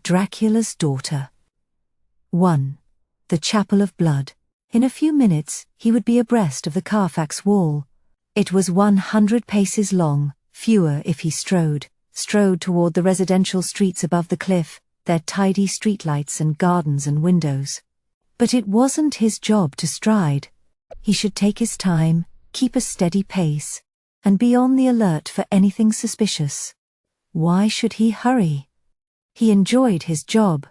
Dracula's Daughter. 1. The Chapel of Blood. In a few minutes, he would be abreast of the Carfax wall. It was 100 paces long, fewer if he strode toward the residential streets above the cliff, their tidy streetlights and gardens and windows. But it wasn't his job to stride. He should take his time, keep a steady pace, and be on the alert for anything suspicious. Why should he hurry? He enjoyed his job.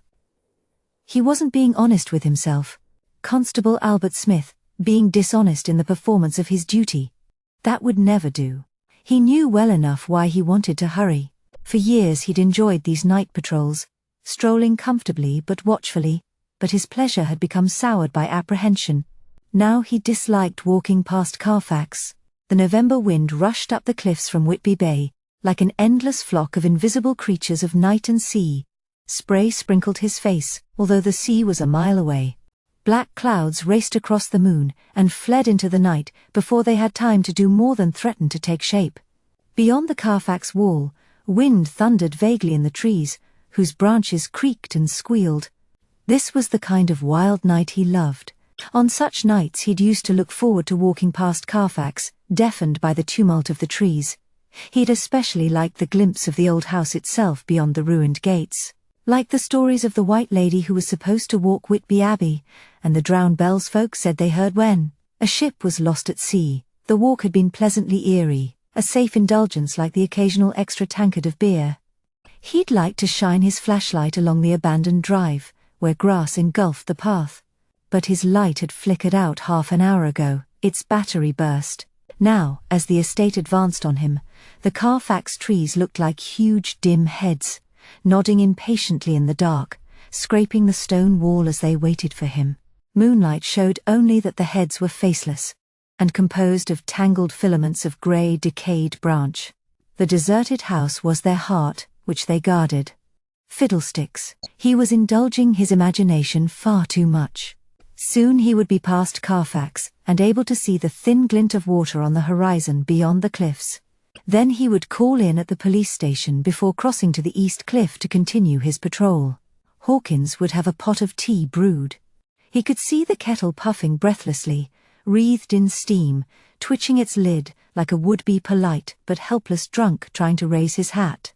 He wasn't being honest with himself. Constable Albert Smith, being dishonest in the performance of his duty. That would never do. He knew well enough why he wanted to hurry. For years he'd enjoyed these night patrols, strolling comfortably but watchfully, but his pleasure had become soured by apprehension. Now he disliked walking past Carfax. The November wind rushed up the cliffs from Whitby Bay, like an endless flock of invisible creatures of night and sea. Spray sprinkled his face, although the sea was a mile away. Black clouds raced across the moon and fled into the night before they had time to do more than threaten to take shape. Beyond the Carfax wall, wind thundered vaguely in the trees, whose branches creaked and squealed. This was the kind of wild night he loved. On such nights he'd used to look forward to walking past Carfax, deafened by the tumult of the trees. He'd especially liked the glimpse of the old house itself beyond the ruined gates. Like the stories of the white lady who was supposed to walk Whitby Abbey, and the drowned bells folk said they heard when a ship was lost at sea. The walk had been pleasantly eerie, a safe indulgence like the occasional extra tankard of beer. He'd liked to shine his flashlight along the abandoned drive, where grass engulfed the path. But his light had flickered out half an hour ago, its battery burst. Now, as the estate advanced on him, the Carfax trees looked like huge dim heads, nodding impatiently in the dark, scraping the stone wall as they waited for him. Moonlight showed only that the heads were faceless, and composed of tangled filaments of grey, decayed branch. The deserted house was their heart, which they guarded. Fiddlesticks. He was indulging his imagination far too much. Soon he would be past Carfax, and able to see the thin glint of water on the horizon beyond the cliffs. Then he would call in at the police station before crossing to the east cliff to continue his patrol. Hawkins would have a pot of tea brewed. He could see the kettle puffing breathlessly, wreathed in steam, twitching its lid like a would-be polite but helpless drunk trying to raise his hat.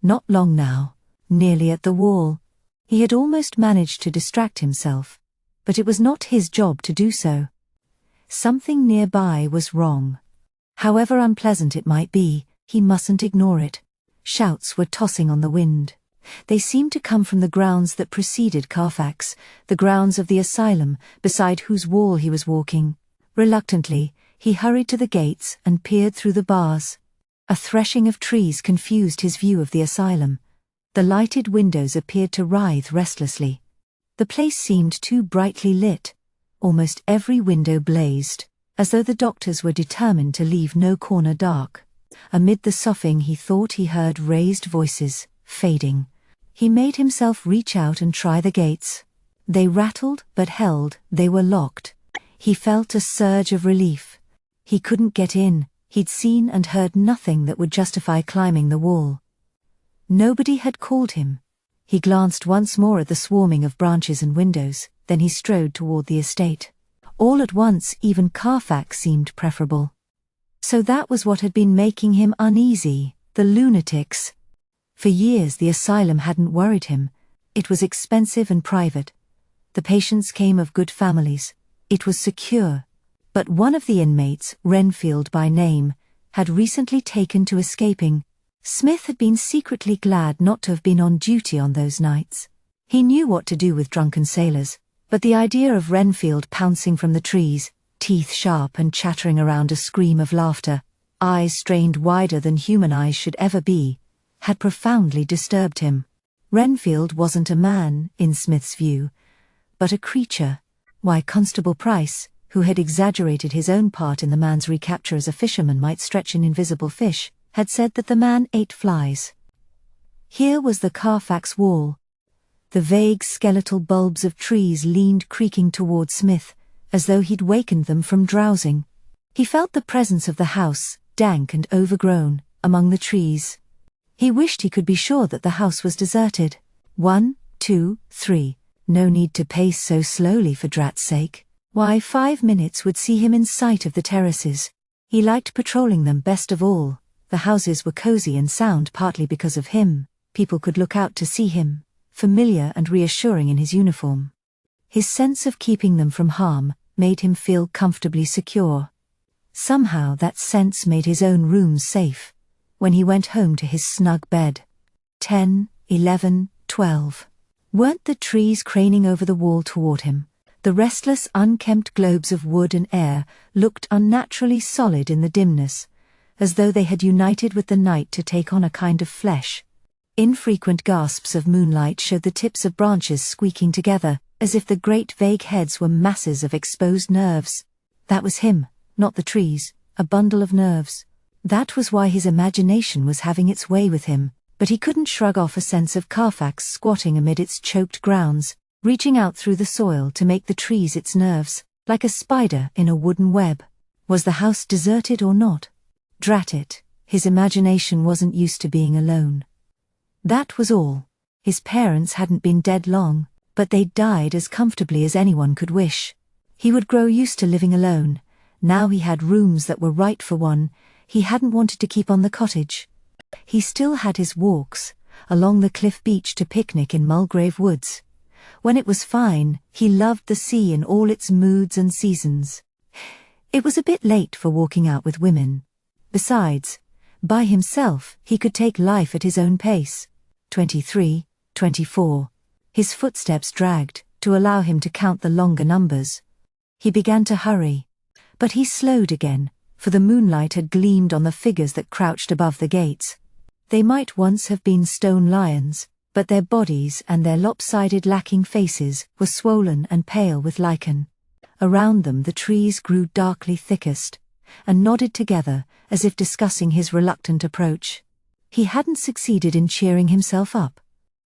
Not long now, nearly at the wall. He had almost managed to distract himself, but it was not his job to do so. Something nearby was wrong. However unpleasant it might be, he mustn't ignore it. Shouts were tossing on the wind. They seemed to come from the grounds that preceded Carfax, the grounds of the asylum, beside whose wall he was walking. Reluctantly, he hurried to the gates and peered through the bars. A threshing of trees confused his view of the asylum. The lighted windows appeared to writhe restlessly. The place seemed too brightly lit. Almost every window blazed, as though the doctors were determined to leave no corner dark. Amid the soughing he thought he heard raised voices, fading. He made himself reach out and try the gates. They rattled but held, they were locked. He felt a surge of relief. He couldn't get in, he'd seen and heard nothing that would justify climbing the wall. Nobody had called him. He glanced once more at the swarming of branches and windows, then he strode toward the estate. All at once even Carfax seemed preferable. So that was what had been making him uneasy, the lunatics. For years the asylum hadn't worried him. It was expensive and private. The patients came of good families. It was secure. But one of the inmates, Renfield by name, had recently taken to escaping. Smith had been secretly glad not to have been on duty on those nights. He knew what to do with drunken sailors, but the idea of Renfield pouncing from the trees, teeth sharp and chattering around a scream of laughter, eyes strained wider than human eyes should ever be, had profoundly disturbed him. Renfield wasn't a man, in Smith's view, but a creature. Why, Constable Price, who had exaggerated his own part in the man's recapture as a fisherman might stretch an invisible fish, had said that the man ate flies. Here was the Carfax wall. The vague skeletal bulbs of trees leaned creaking toward Smith, as though he'd wakened them from drowsing. He felt the presence of the house, dank and overgrown, among the trees. He wished he could be sure that the house was deserted. 1. 2, 3. No need to pace so slowly for drat's sake. Why, 5 minutes would see him in sight of the terraces. He liked patrolling them best of all. The houses were cozy and sound partly because of him. People could look out to see him, familiar and reassuring in his uniform. His sense of keeping them from harm made him feel comfortably secure. Somehow that sense made his own rooms safe. When he went home to his snug bed. 10, 11, 12. Weren't the trees craning over the wall toward him? The restless, unkempt globes of wood and air looked unnaturally solid in the dimness, as though they had united with the night to take on a kind of flesh. Infrequent gasps of moonlight showed the tips of branches squeaking together, as if the great vague heads were masses of exposed nerves. That was him, not the trees, a bundle of nerves. That was why his imagination was having its way with him, but he couldn't shrug off a sense of Carfax squatting amid its choked grounds, reaching out through the soil to make the trees its nerves, like a spider in a wooden web. Was the house deserted or not? Drat it, his imagination wasn't used to being alone. That was all. His parents hadn't been dead long, but they'd died as comfortably as anyone could wish. He would grow used to living alone. Now he had rooms that were right for one. He hadn't wanted to keep on the cottage. He still had his walks, along the cliff beach to picnic in Mulgrave Woods. When it was fine, he loved the sea in all its moods and seasons. It was a bit late for walking out with women. Besides, by himself, he could take life at his own pace. 23, 24. His footsteps dragged, to allow him to count the longer numbers. He began to hurry. But he slowed again, for the moonlight had gleamed on the figures that crouched above the gates. They might once have been stone lions, but their bodies and their lopsided lacking faces were swollen and pale with lichen. Around them the trees grew darkly thickest, and nodded together as if discussing his reluctant approach. He hadn't succeeded in cheering himself up.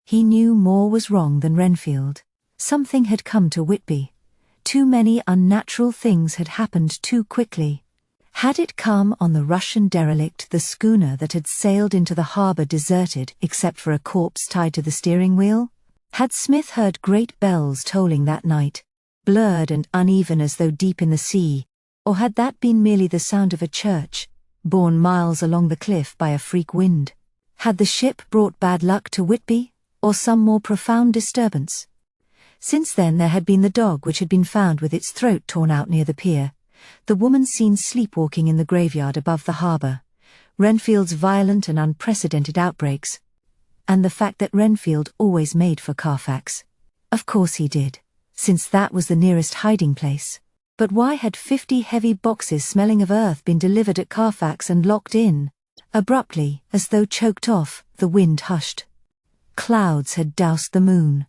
He knew more was wrong than Renfield. Something had come to Whitby. Too many unnatural things had happened too quickly. Had it come on the Russian derelict, the schooner that had sailed into the harbour deserted except for a corpse tied to the steering wheel? Had Smith heard great bells tolling that night, blurred and uneven as though deep in the sea, or had that been merely the sound of a church, borne miles along the cliff by a freak wind? Had the ship brought bad luck to Whitby, or some more profound disturbance? Since then there had been the dog which had been found with its throat torn out near the pier, the woman seen sleepwalking in the graveyard above the harbour, Renfield's violent and unprecedented outbreaks, and the fact that Renfield always made for Carfax. Of course he did, since that was the nearest hiding place. But why had 50 heavy boxes smelling of earth been delivered at Carfax and locked in? Abruptly, as though choked off, the wind hushed. Clouds had doused the moon.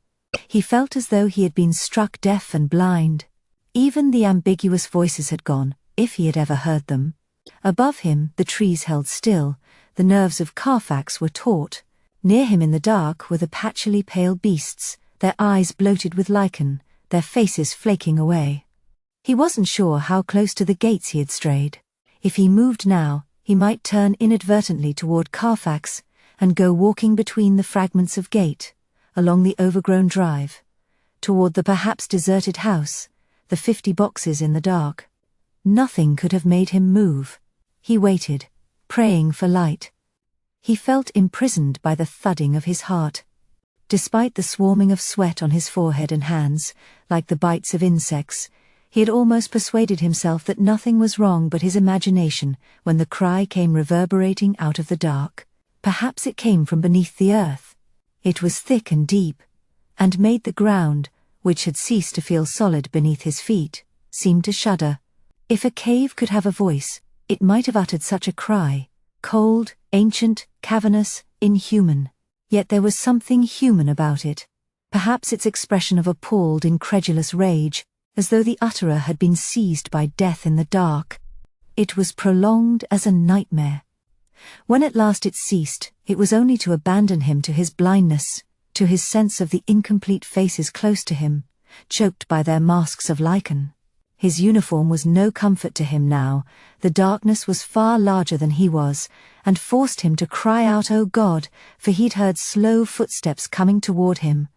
He felt as though he had been struck deaf and blind. Even the ambiguous voices had gone, if he had ever heard them. Above him, the trees held still, the nerves of Carfax were taut. Near him in the dark were the patchily pale beasts, their eyes bloated with lichen, their faces flaking away. He wasn't sure how close to the gates he had strayed. If he moved now, he might turn inadvertently toward Carfax, and go walking between the fragments of gate, along the overgrown drive, toward the perhaps deserted house, the 50 boxes in the dark. Nothing could have made him move. He waited, praying for light. He felt imprisoned by the thudding of his heart. Despite the swarming of sweat on his forehead and hands, like the bites of insects, he had almost persuaded himself that nothing was wrong but his imagination when the cry came reverberating out of the dark. Perhaps it came from beneath the earth. It was thick and deep, and made the ground, which had ceased to feel solid beneath his feet, seem to shudder. If a cave could have a voice, it might have uttered such a cry, cold, ancient, cavernous, inhuman. Yet there was something human about it. Perhaps its expression of appalled, incredulous rage, as though the utterer had been seized by death in the dark. It was prolonged as a nightmare. When at last it ceased, it was only to abandon him to his blindness, to his sense of the incomplete faces close to him, choked by their masks of lichen. His uniform was no comfort to him now. The darkness was far larger than he was, and forced him to cry out, "Oh God," for he'd heard slow footsteps coming toward him.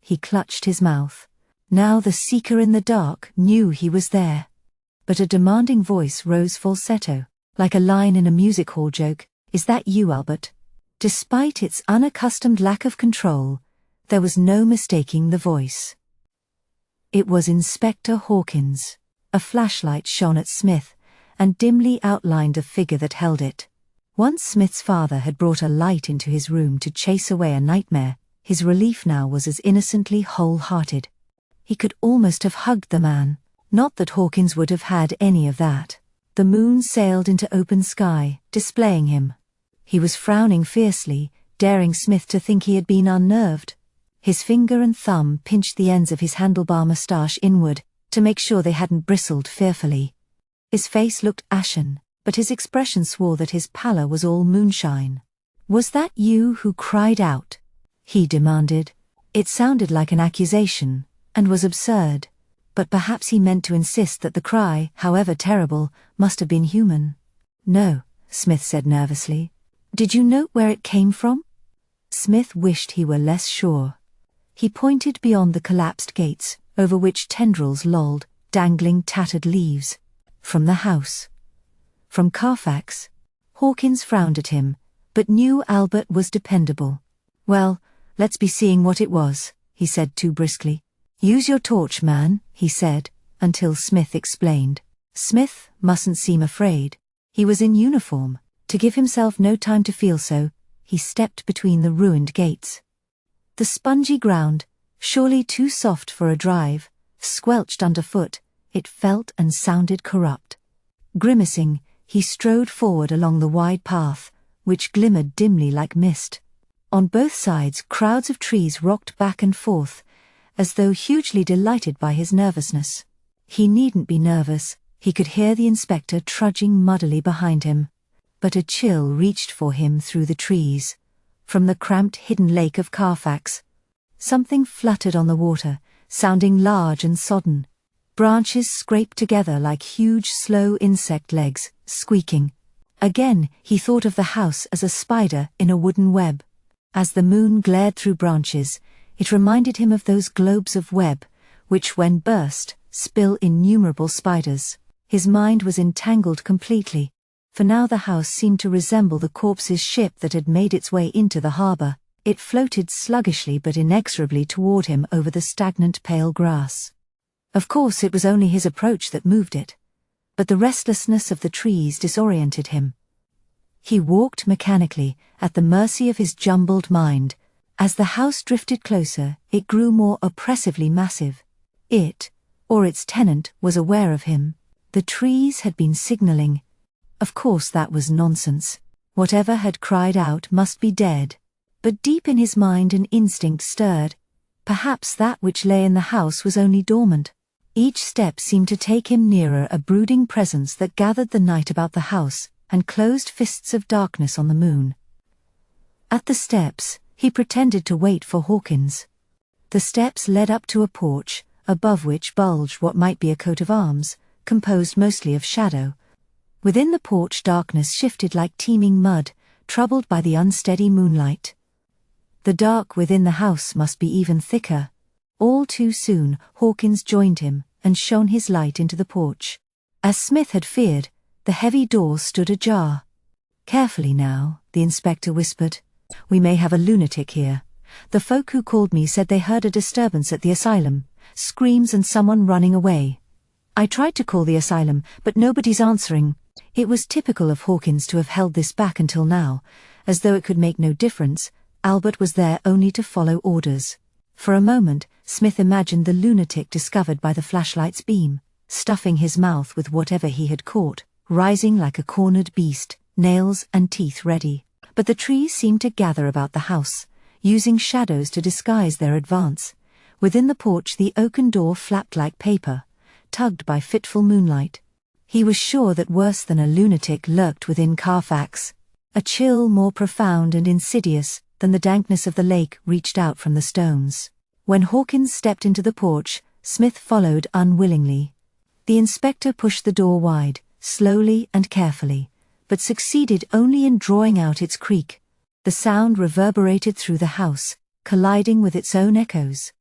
He clutched his mouth. Now the seeker in the dark knew he was there. But a demanding voice rose falsetto, like a line in a music hall joke. "Is that you, Albert?" Despite its unaccustomed lack of control, there was no mistaking the voice. It was Inspector Hawkins. A flashlight shone at Smith, and dimly outlined a figure that held it. Once Smith's father had brought a light into his room to chase away a nightmare, his relief now was as innocently wholehearted. He could almost have hugged the man, not that Hawkins would have had any of that. The moon sailed into open sky, displaying him. He was frowning fiercely, daring Smith to think he had been unnerved. His finger and thumb pinched the ends of his handlebar moustache inward, to make sure they hadn't bristled fearfully. His face looked ashen, but his expression swore that his pallor was all moonshine. "Was that you who cried out?" he demanded. It sounded like an accusation, and was absurd, but perhaps he meant to insist that the cry, however terrible, must have been human. "No," Smith said nervously. "Did you note where it came from?" Smith wished he were less sure. He pointed beyond the collapsed gates, over which tendrils lolled, dangling tattered leaves. "From the house." "From Carfax?" Hawkins frowned at him, but knew Albert was dependable. "Well, let's be seeing what it was," he said too briskly. "Use your torch, man," he said, until Smith explained. Smith mustn't seem afraid. He was in uniform. To give himself no time to feel so, he stepped between the ruined gates. The spongy ground, surely too soft for a drive, squelched underfoot. It felt and sounded corrupt. Grimacing, he strode forward along the wide path, which glimmered dimly like mist. On both sides crowds of trees rocked back and forth, as though hugely delighted by his nervousness. He needn't be nervous. He could hear the inspector trudging muddily behind him. But a chill reached for him through the trees. From the cramped hidden lake of Carfax, something fluttered on the water, sounding large and sodden. Branches scraped together like huge slow insect legs, squeaking. Again he thought of the house as a spider in a wooden web. As the moon glared through branches, it reminded him of those globes of web, which when burst, spill innumerable spiders. His mind was entangled completely, for now the house seemed to resemble the corpse's ship that had made its way into the harbor. It floated sluggishly but inexorably toward him over the stagnant pale grass. Of course it was only his approach that moved it, but the restlessness of the trees disoriented him. He walked mechanically, at the mercy of his jumbled mind. As the house drifted closer, it grew more oppressively massive. It, or its tenant, was aware of him. The trees had been signaling. Of course that was nonsense. Whatever had cried out must be dead. But deep in his mind an instinct stirred. Perhaps that which lay in the house was only dormant. Each step seemed to take him nearer a brooding presence that gathered the night about the house, and closed fists of darkness on the moon. At the steps, he pretended to wait for Hawkins. The steps led up to a porch, above which bulged what might be a coat of arms, composed mostly of shadow. Within the porch darkness shifted like teeming mud, troubled by the unsteady moonlight. The dark within the house must be even thicker. All too soon, Hawkins joined him, and shone his light into the porch. As Smith had feared, the heavy door stood ajar. "Carefully now," the inspector whispered. "We may have a lunatic here. The folk who called me said they heard a disturbance at the asylum, screams and someone running away. I tried to call the asylum, but nobody's answering." It was typical of Hawkins to have held this back until now, as though it could make no difference. Albert was there only to follow orders. For a moment, Smith imagined the lunatic discovered by the flashlight's beam, stuffing his mouth with whatever he had caught, rising like a cornered beast, nails and teeth ready. But the trees seemed to gather about the house, using shadows to disguise their advance. Within the porch the oaken door flapped like paper, tugged by fitful moonlight. He was sure that worse than a lunatic lurked within Carfax. A chill more profound and insidious than the dankness of the lake reached out from the stones. When Hawkins stepped into the porch, Smith followed unwillingly. The inspector pushed the door wide, slowly and carefully, but succeeded only in drawing out its creak. The sound reverberated through the house, colliding with its own echoes.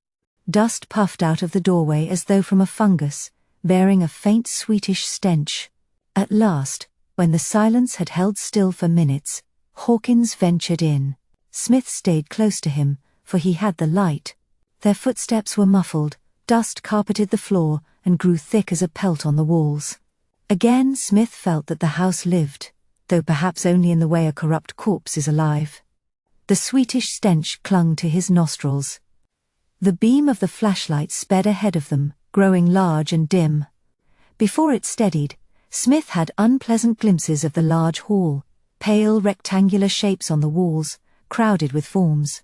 Dust puffed out of the doorway as though from a fungus, bearing a faint sweetish stench. At last, when the silence had held still for minutes, Hawkins ventured in. Smith stayed close to him, for he had the light. Their footsteps were muffled, dust carpeted the floor and grew thick as a pelt on the walls. Again Smith felt that the house lived, though perhaps only in the way a corrupt corpse is alive. The sweetish stench clung to his nostrils. The beam of the flashlight sped ahead of them, growing large and dim. Before it steadied, Smith had unpleasant glimpses of the large hall, pale rectangular shapes on the walls, crowded with forms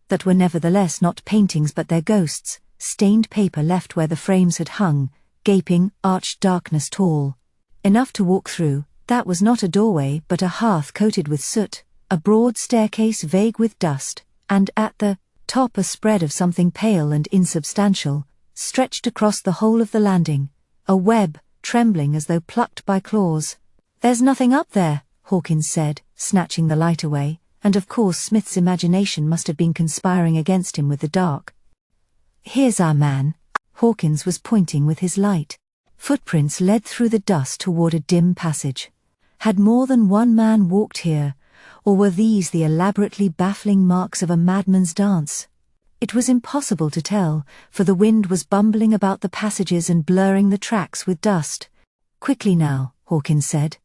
that were nevertheless not paintings but their ghosts, stained paper left where the frames had hung, gaping, arched darkness tall. Enough to walk through, that was not a doorway but a hearth coated with soot, a broad staircase vague with dust, and at the top a spread of something pale and insubstantial, stretched across the whole of the landing, a web, trembling as though plucked by claws. "There's nothing up there," Hawkins said, snatching the light away, and of course Smith's imagination must have been conspiring against him with the dark. "Here's our man." Hawkins was pointing with his light. Footprints led through the dust toward a dim passage. Had more than one man walked here, or were these the elaborately baffling marks of a madman's dance? It was impossible to tell, for the wind was bumbling about the passages and blurring the tracks with dust. "Quickly now," Hawkins said,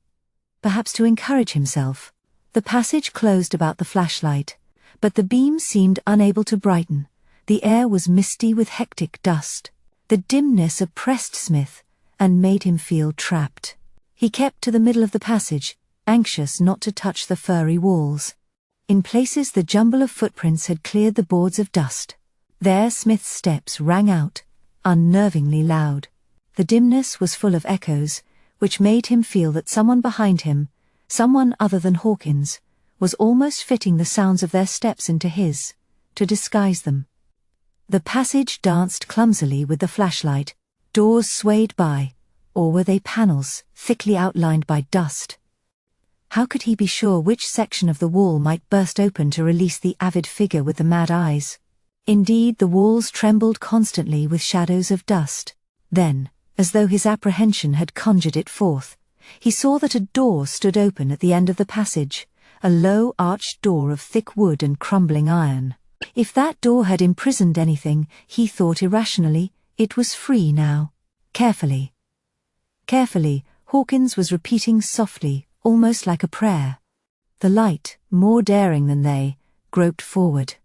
perhaps to encourage himself. The passage closed about the flashlight, but the beam seemed unable to brighten. The air was misty with hectic dust. The dimness oppressed Smith and made him feel trapped. He kept to the middle of the passage, anxious not to touch the furry walls. In places the jumble of footprints had cleared the boards of dust. There Smith's steps rang out, unnervingly loud. The dimness was full of echoes, which made him feel that someone behind him, someone other than Hawkins, was almost fitting the sounds of their steps into his, to disguise them. The passage danced clumsily with the flashlight, doors swayed by, or were they panels, thickly outlined by dust? How could he be sure which section of the wall might burst open to release the avid figure with the mad eyes? Indeed, the walls trembled constantly with shadows of dust. Then, as though his apprehension had conjured it forth, he saw that a door stood open at the end of the passage, a low arched door of thick wood and crumbling iron. If that door had imprisoned anything, he thought irrationally, it was free now. Carefully, Hawkins was repeating softly, almost like a prayer. The light, more daring than they, groped forward.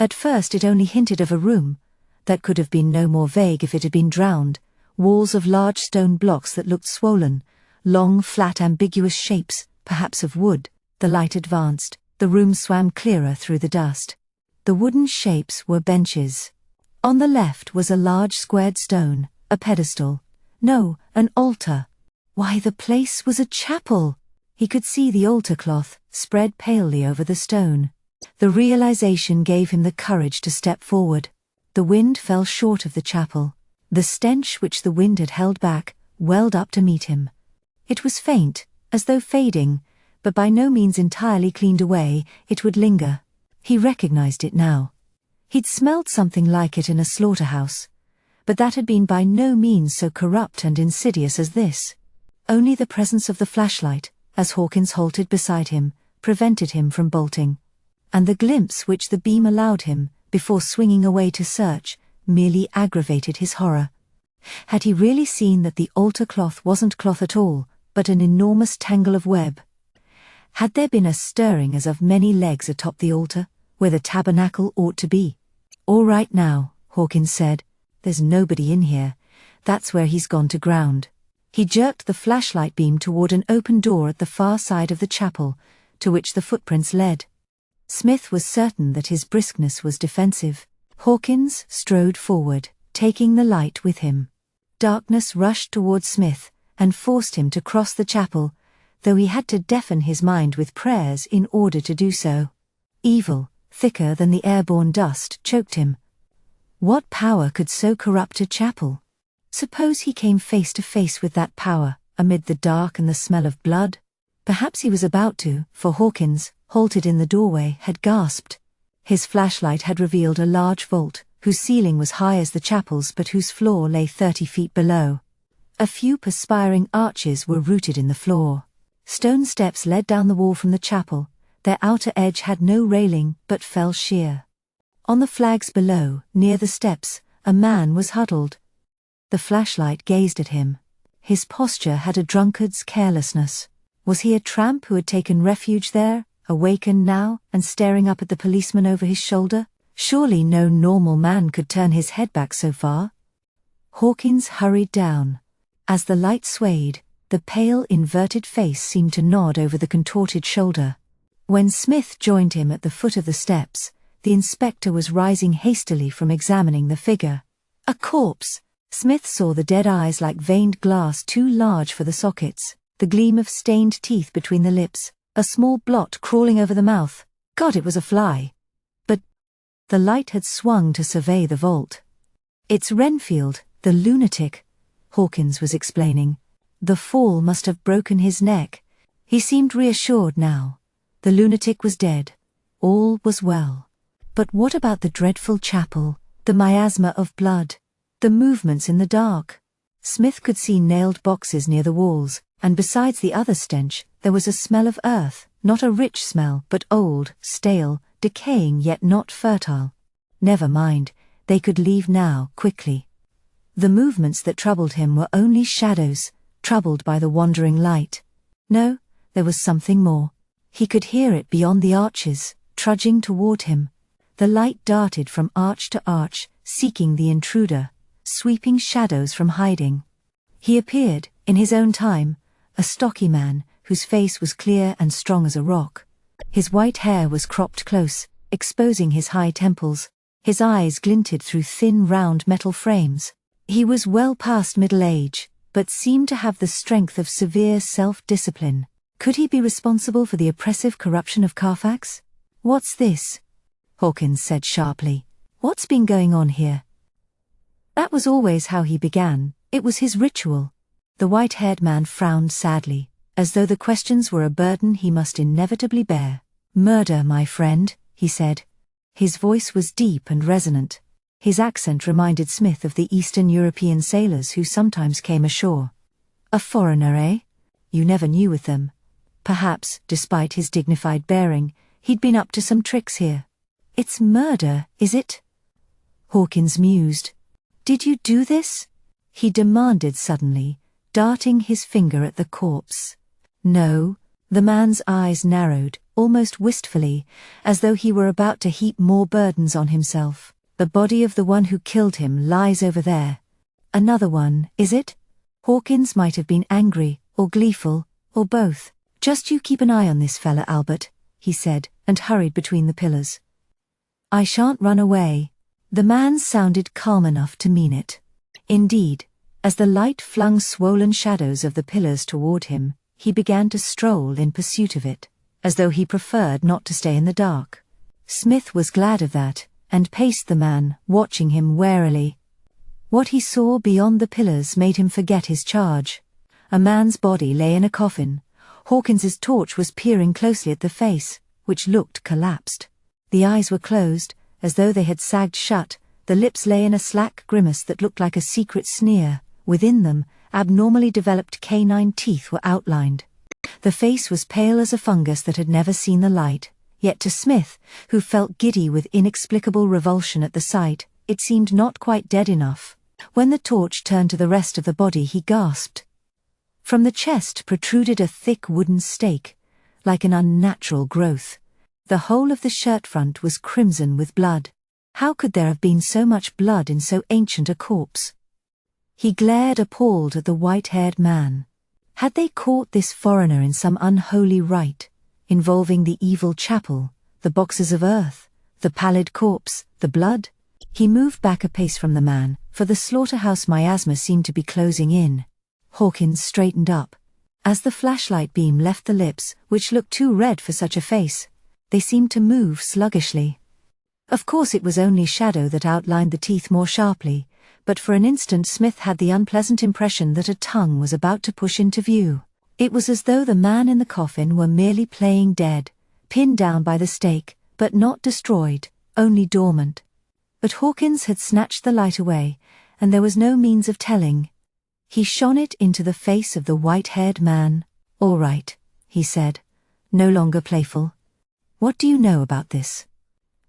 At first it only hinted of a room, that could have been no more vague if it had been drowned, walls of large stone blocks that looked swollen, long flat ambiguous shapes, perhaps of wood. The light advanced, the room swam clearer through the dust. The wooden shapes were benches. On the left was a large squared stone, a pedestal. No, an altar. Why, the place was a chapel! He could see the altar cloth, spread palely over the stone. The realization gave him the courage to step forward. The wind fell short of the chapel. The stench which the wind had held back, welled up to meet him. It was faint, as though fading, but by no means entirely cleaned away. It would linger. He recognized it now. He'd smelled something like it in a slaughterhouse, but that had been by no means so corrupt and insidious as this. Only the presence of the flashlight, as Hawkins halted beside him, prevented him from bolting. And the glimpse which the beam allowed him, before swinging away to search, merely aggravated his horror. Had he really seen that the altar cloth wasn't cloth at all, but an enormous tangle of web? Had there been a stirring as of many legs atop the altar, where the tabernacle ought to be? "All right now," Hawkins said. "There's nobody in here. That's where he's gone to ground." He jerked the flashlight beam toward an open door at the far side of the chapel, to which the footprints led. Smith was certain that his briskness was defensive. Hawkins strode forward, taking the light with him. Darkness rushed toward Smith, and forced him to cross the chapel, though he had to deafen his mind with prayers in order to do so. Evil, thicker than the airborne dust, choked him. What power could so corrupt a chapel? Suppose he came face to face with that power, amid the dark and the smell of blood? Perhaps he was about to, for Hawkins, halted in the doorway, had gasped. His flashlight had revealed a large vault, whose ceiling was high as the chapel's but whose floor lay 30 feet below. A few perspiring arches were rooted in the floor. Stone steps led down the wall from the chapel. Their outer edge had no railing but fell sheer. On the flags below, near the steps, a man was huddled. The flashlight gazed at him. His posture had a drunkard's carelessness. Was he a tramp who had taken refuge there, awakened now, and staring up at the policeman over his shoulder? Surely no normal man could turn his head back so far. Hawkins hurried down. As the light swayed, the pale, inverted face seemed to nod over the contorted shoulder. When Smith joined him at the foot of the steps, the inspector was rising hastily from examining the figure. A corpse! Smith saw the dead eyes like veined glass too large for the sockets, the gleam of stained teeth between the lips, a small blot crawling over the mouth. God, it was a fly. But the light had swung to survey the vault. It's Renfield, the lunatic, Hawkins was explaining. The fall must have broken his neck. He seemed reassured now. The lunatic was dead. All was well. But what about the dreadful chapel, the miasma of blood, the movements in the dark? Smith could see nailed boxes near the walls, and besides the other stench, there was a smell of earth, not a rich smell, but old, stale, decaying yet not fertile. Never mind, they could leave now, quickly. The movements that troubled him were only shadows, troubled by the wandering light. No, there was something more. He could hear it beyond the arches, trudging toward him. The light darted from arch to arch, seeking the intruder, sweeping shadows from hiding. He appeared, in his own time, a stocky man, whose face was clear and strong as a rock. His white hair was cropped close, exposing his high temples. His eyes glinted through thin round metal frames. He was well past middle age, but seemed to have the strength of severe self-discipline. Could he be responsible for the oppressive corruption of Carfax? What's this? Hawkins said sharply. What's been going on here? That was always how he began. It was his ritual. The white-haired man frowned sadly, as though the questions were a burden he must inevitably bear. Murder, my friend, he said. His voice was deep and resonant. His accent reminded Smith of the Eastern European sailors who sometimes came ashore. A foreigner, eh? You never knew with them. Perhaps, despite his dignified bearing, he'd been up to some tricks here. It's murder, is it? Hawkins mused. Did you do this? He demanded suddenly, darting his finger at the corpse. No. The man's eyes narrowed, almost wistfully, as though he were about to heap more burdens on himself. The body of the one who killed him lies over there. Another one, is it? Hawkins might have been angry, or gleeful, or both. Just you keep an eye on this fella, Albert, he said, and hurried between the pillars. I shan't run away. The man sounded calm enough to mean it. Indeed, as the light flung swollen shadows of the pillars toward him, he began to stroll in pursuit of it, as though he preferred not to stay in the dark. Smith was glad of that, and paced the man, watching him warily. What he saw beyond the pillars made him forget his charge. A man's body lay in a coffin. Hawkins's torch was peering closely at the face, which looked collapsed. The eyes were closed, as though they had sagged shut. The lips lay in a slack grimace that looked like a secret sneer. Within them, abnormally developed canine teeth were outlined. The face was pale as a fungus that had never seen the light, yet to Smith, who felt giddy with inexplicable revulsion at the sight, it seemed not quite dead enough. When the torch turned to the rest of the body, he gasped. From the chest protruded a thick wooden stake, like an unnatural growth. The whole of the shirt front was crimson with blood. How could there have been so much blood in so ancient a corpse? He glared appalled at the white-haired man. Had they caught this foreigner in some unholy rite, involving the evil chapel, the boxes of earth, the pallid corpse, the blood? He moved back a pace from the man, for the slaughterhouse miasma seemed to be closing in. Hawkins straightened up. As the flashlight beam left the lips, which looked too red for such a face, they seemed to move sluggishly. Of course it was only shadow that outlined the teeth more sharply, but for an instant Smith had the unpleasant impression that a tongue was about to push into view. It was as though the man in the coffin were merely playing dead, pinned down by the stake, but not destroyed, only dormant. But Hawkins had snatched the light away, and there was no means of telling. He shone it into the face of the white-haired man. "All right," he said, no longer playful. "What do you know about this?"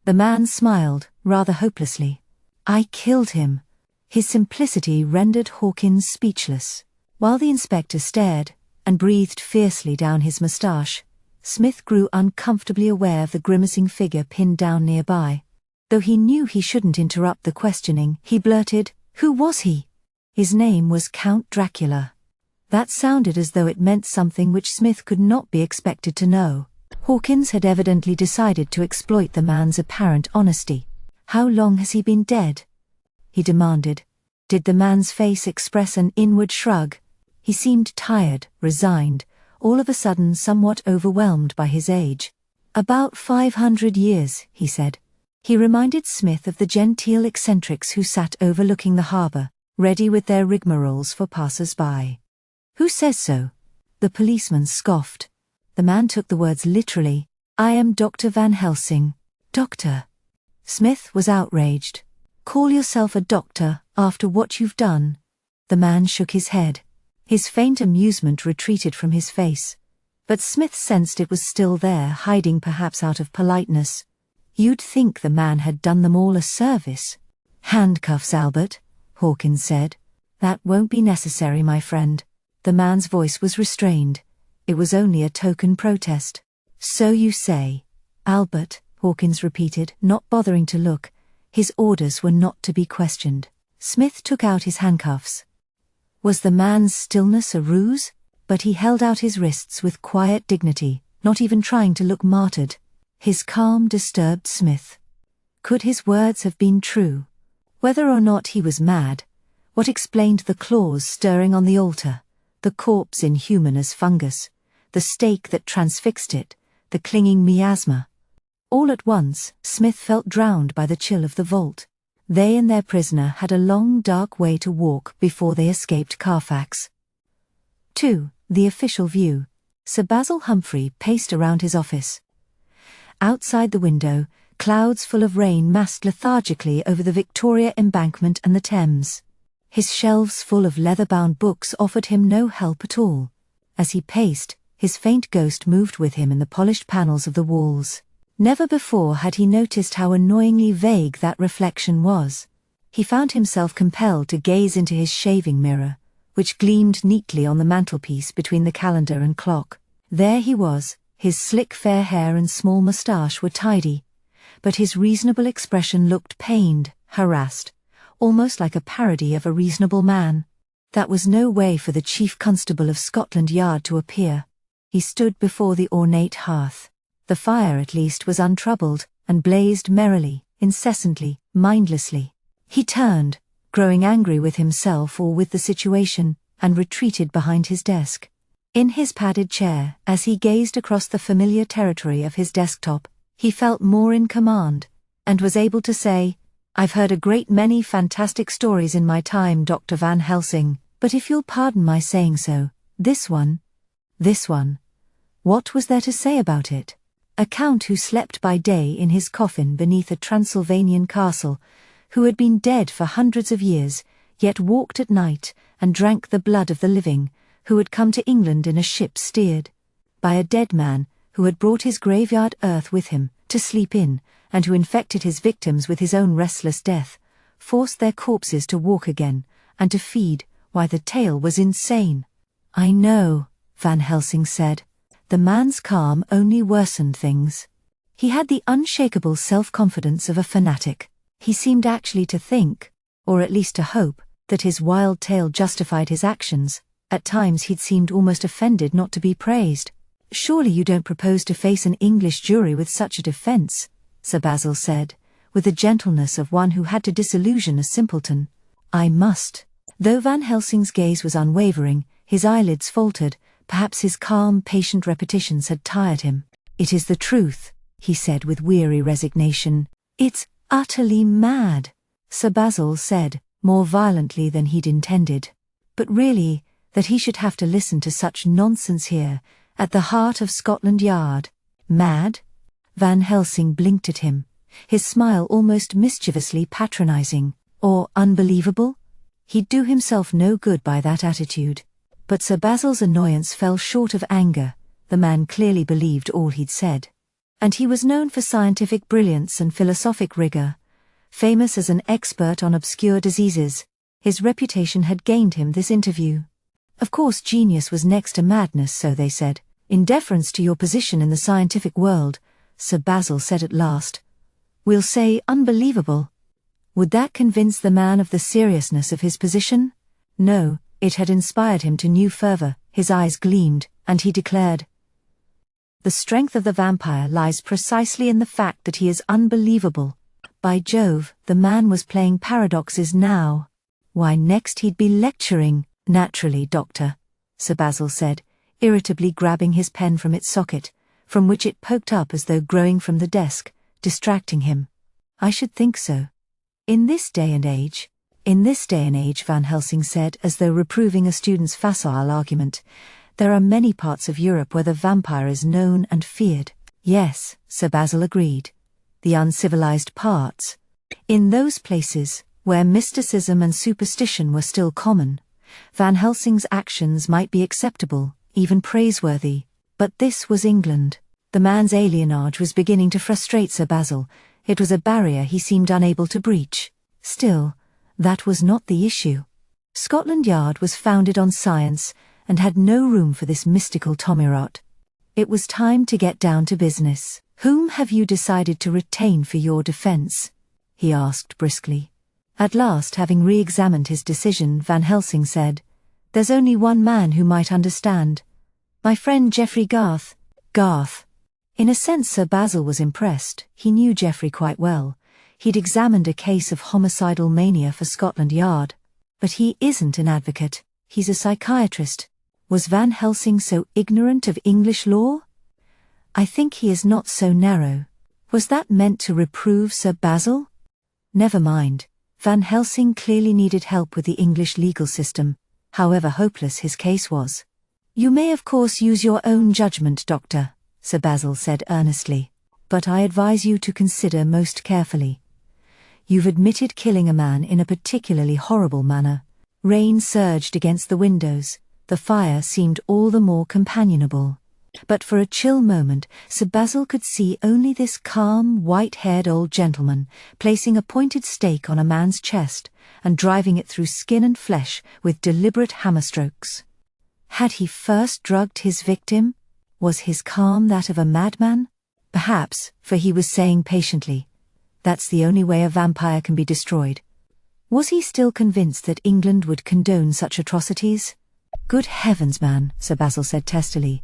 The man smiled, rather hopelessly. "I killed him." His simplicity rendered Hawkins speechless. While the inspector stared, and breathed fiercely down his moustache, Smith grew uncomfortably aware of the grimacing figure pinned down nearby. Though he knew he shouldn't interrupt the questioning, he blurted, "Who was he?" "His name was Count Dracula." That sounded as though it meant something which Smith could not be expected to know. Hawkins had evidently decided to exploit the man's apparent honesty. "How long has he been dead?" he demanded. Did the man's face express an inward shrug? He seemed tired, resigned, all of a sudden somewhat overwhelmed by his age. "About 500 years, he said. He reminded Smith of the genteel eccentrics who sat overlooking the harbor, ready with their rigmaroles for passers-by. "Who says so?" The policeman scoffed. The man took the words literally. "I am Dr. Van Helsing." "Doctor?" Smith was outraged. "Call yourself a doctor after what you've done?" The man shook his head. His faint amusement retreated from his face. But Smith sensed it was still there, hiding perhaps out of politeness. You'd think the man had done them all a service. "Handcuffs, Albert," Hawkins said. "That won't be necessary, my friend." The man's voice was restrained. It was only a token protest. "So you say." "Albert," Hawkins repeated, not bothering to look. His orders were not to be questioned. Smith took out his handcuffs. Was the man's stillness a ruse? But he held out his wrists with quiet dignity, not even trying to look martyred. His calm disturbed Smith. Could his words have been true? Whether or not he was mad, what explained the claws stirring on the altar, the corpse inhuman as fungus, the stake that transfixed it, the clinging miasma? All at once, Smith felt drowned by the chill of the vault. They and their prisoner had a long, dark way to walk before they escaped Carfax. 2. The official view. Sir Basil Humphrey paced around his office. Outside the window, clouds full of rain massed lethargically over the Victoria Embankment and the Thames. His shelves full of leather-bound books offered him no help at all. As he paced, his faint ghost moved with him in the polished panels of the walls. Never before had he noticed how annoyingly vague that reflection was. He found himself compelled to gaze into his shaving mirror, which gleamed neatly on the mantelpiece between the calendar and clock. There he was, his slick fair hair and small moustache were tidy, but his reasonable expression looked pained, harassed, almost like a parody of a reasonable man. That was no way for the Chief Constable of Scotland Yard to appear. He stood before the ornate hearth. The fire at least was untroubled, and blazed merrily, incessantly, mindlessly. He turned, growing angry with himself or with the situation, and retreated behind his desk. In his padded chair, as he gazed across the familiar territory of his desktop, he felt more in command, and was able to say, "I've heard a great many fantastic stories in my time, Dr. Van Helsing, but if you'll pardon my saying so, this one, what was there to say about it? A count who slept by day in his coffin beneath a Transylvanian castle, who had been dead for hundreds of years, yet walked at night and drank the blood of the living, who had come to England in a ship steered by a dead man, who had brought his graveyard earth with him to sleep in, and who infected his victims with his own restless death, forced their corpses to walk again, and to feed. Why, the tale was insane." "I know," Van Helsing said. The man's calm only worsened things. He had the unshakable self-confidence of a fanatic. He seemed actually to think, or at least to hope, that his wild tale justified his actions. At times he'd seemed almost offended not to be praised. "Surely you don't propose to face an English jury with such a defense," Sir Basil said, with the gentleness of one who had to disillusion a simpleton. "I must." Though Van Helsing's gaze was unwavering, his eyelids faltered. Perhaps his calm, patient repetitions had tired him. "It is the truth," he said with weary resignation. "It's utterly mad," Sir Basil said, more violently than he'd intended. But really, that he should have to listen to such nonsense here, at the heart of Scotland Yard. Mad? Van Helsing blinked at him. his smile almost mischievously patronizing. Or unbelievable? He'd do himself no good by that attitude. But Sir Basil's annoyance fell short of anger. The man clearly believed all he'd said. And he was known for scientific brilliance and philosophic rigor. Famous as an expert on obscure diseases, his reputation had gained him this interview. Of course, genius was next to madness, so they said. In deference to your position in the scientific world, Sir Basil said at last. We'll say unbelievable. Would that convince the man of the seriousness of his position? No, it had inspired him to new fervor. His eyes gleamed, and he declared, the strength of the vampire lies precisely in the fact that he is unbelievable. By Jove, the man was playing paradoxes now. Why, next he'd be lecturing. Naturally, Doctor, Sir Basil said, irritably grabbing his pen from its socket, from which it poked up as though growing from the desk, distracting him. I should think so. In this day and age, Van Helsing said, as though reproving a student's facile argument, there are many parts of Europe where the vampire is known and feared. Yes, Sir Basil agreed. The uncivilized parts. In those places, where mysticism and superstition were still common, Van Helsing's actions might be acceptable, even praiseworthy. But this was England. The man's alienage was beginning to frustrate Sir Basil. It was a barrier he seemed unable to breach. Still, that was not the issue. Scotland Yard was founded on science and had no room for this mystical tommy-rot. It was time to get down to business. Whom have you decided to retain for your defense? He asked briskly. At last, having re-examined his decision, Van Helsing said, There's only one man who might understand. My friend Geoffrey Garth. Garth. In a sense, Sir Basil was impressed. He knew Geoffrey quite well. He'd examined a case of homicidal mania for Scotland Yard. But he isn't an advocate. He's a psychiatrist. Was Van Helsing so ignorant of English law? I think he is not so narrow. Was that meant to reprove Sir Basil? Never mind. Van Helsing clearly needed help with the English legal system, however hopeless his case was. You may of course use your own judgment, Doctor, Sir Basil said earnestly, but I advise you to consider most carefully. You've admitted killing a man in a particularly horrible manner. Rain surged against the windows. The fire seemed all the more companionable. But for a chill moment, Sir Basil could see only this calm, white-haired old gentleman placing a pointed stake on a man's chest and driving it through skin and flesh with deliberate hammer-strokes. Had he first drugged his victim? Was his calm that of a madman? Perhaps, for he was saying patiently, "That's the only way a vampire can be destroyed." Was he still convinced that England would condone such atrocities? "Good heavens, man," Sir Basil said testily.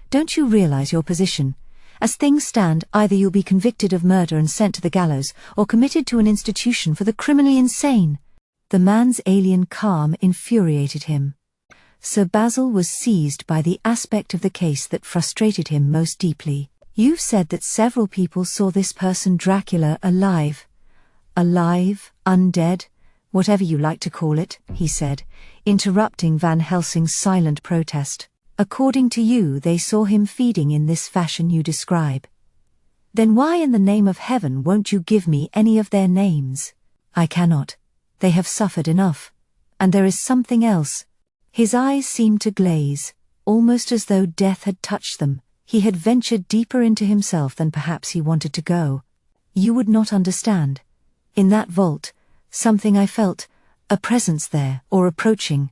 "Don't you realize your position? As things stand, either you'll be convicted of murder and sent to the gallows, or committed to an institution for the criminally insane." The man's alien calm infuriated him. Sir Basil was seized by the aspect of the case that frustrated him most deeply. "You've said that several people saw this person Dracula alive. Alive, undead, whatever you like to call it," he said, interrupting Van Helsing's silent protest. "According to you, they saw him feeding in this fashion you describe. Then why in the name of heaven won't you give me any of their names?" "I cannot. They have suffered enough. And there is something else." His eyes seemed to glaze, almost as though death had touched them. He had ventured deeper into himself than perhaps he wanted to go. "You would not understand. In that vault, something I felt, a presence there, or approaching.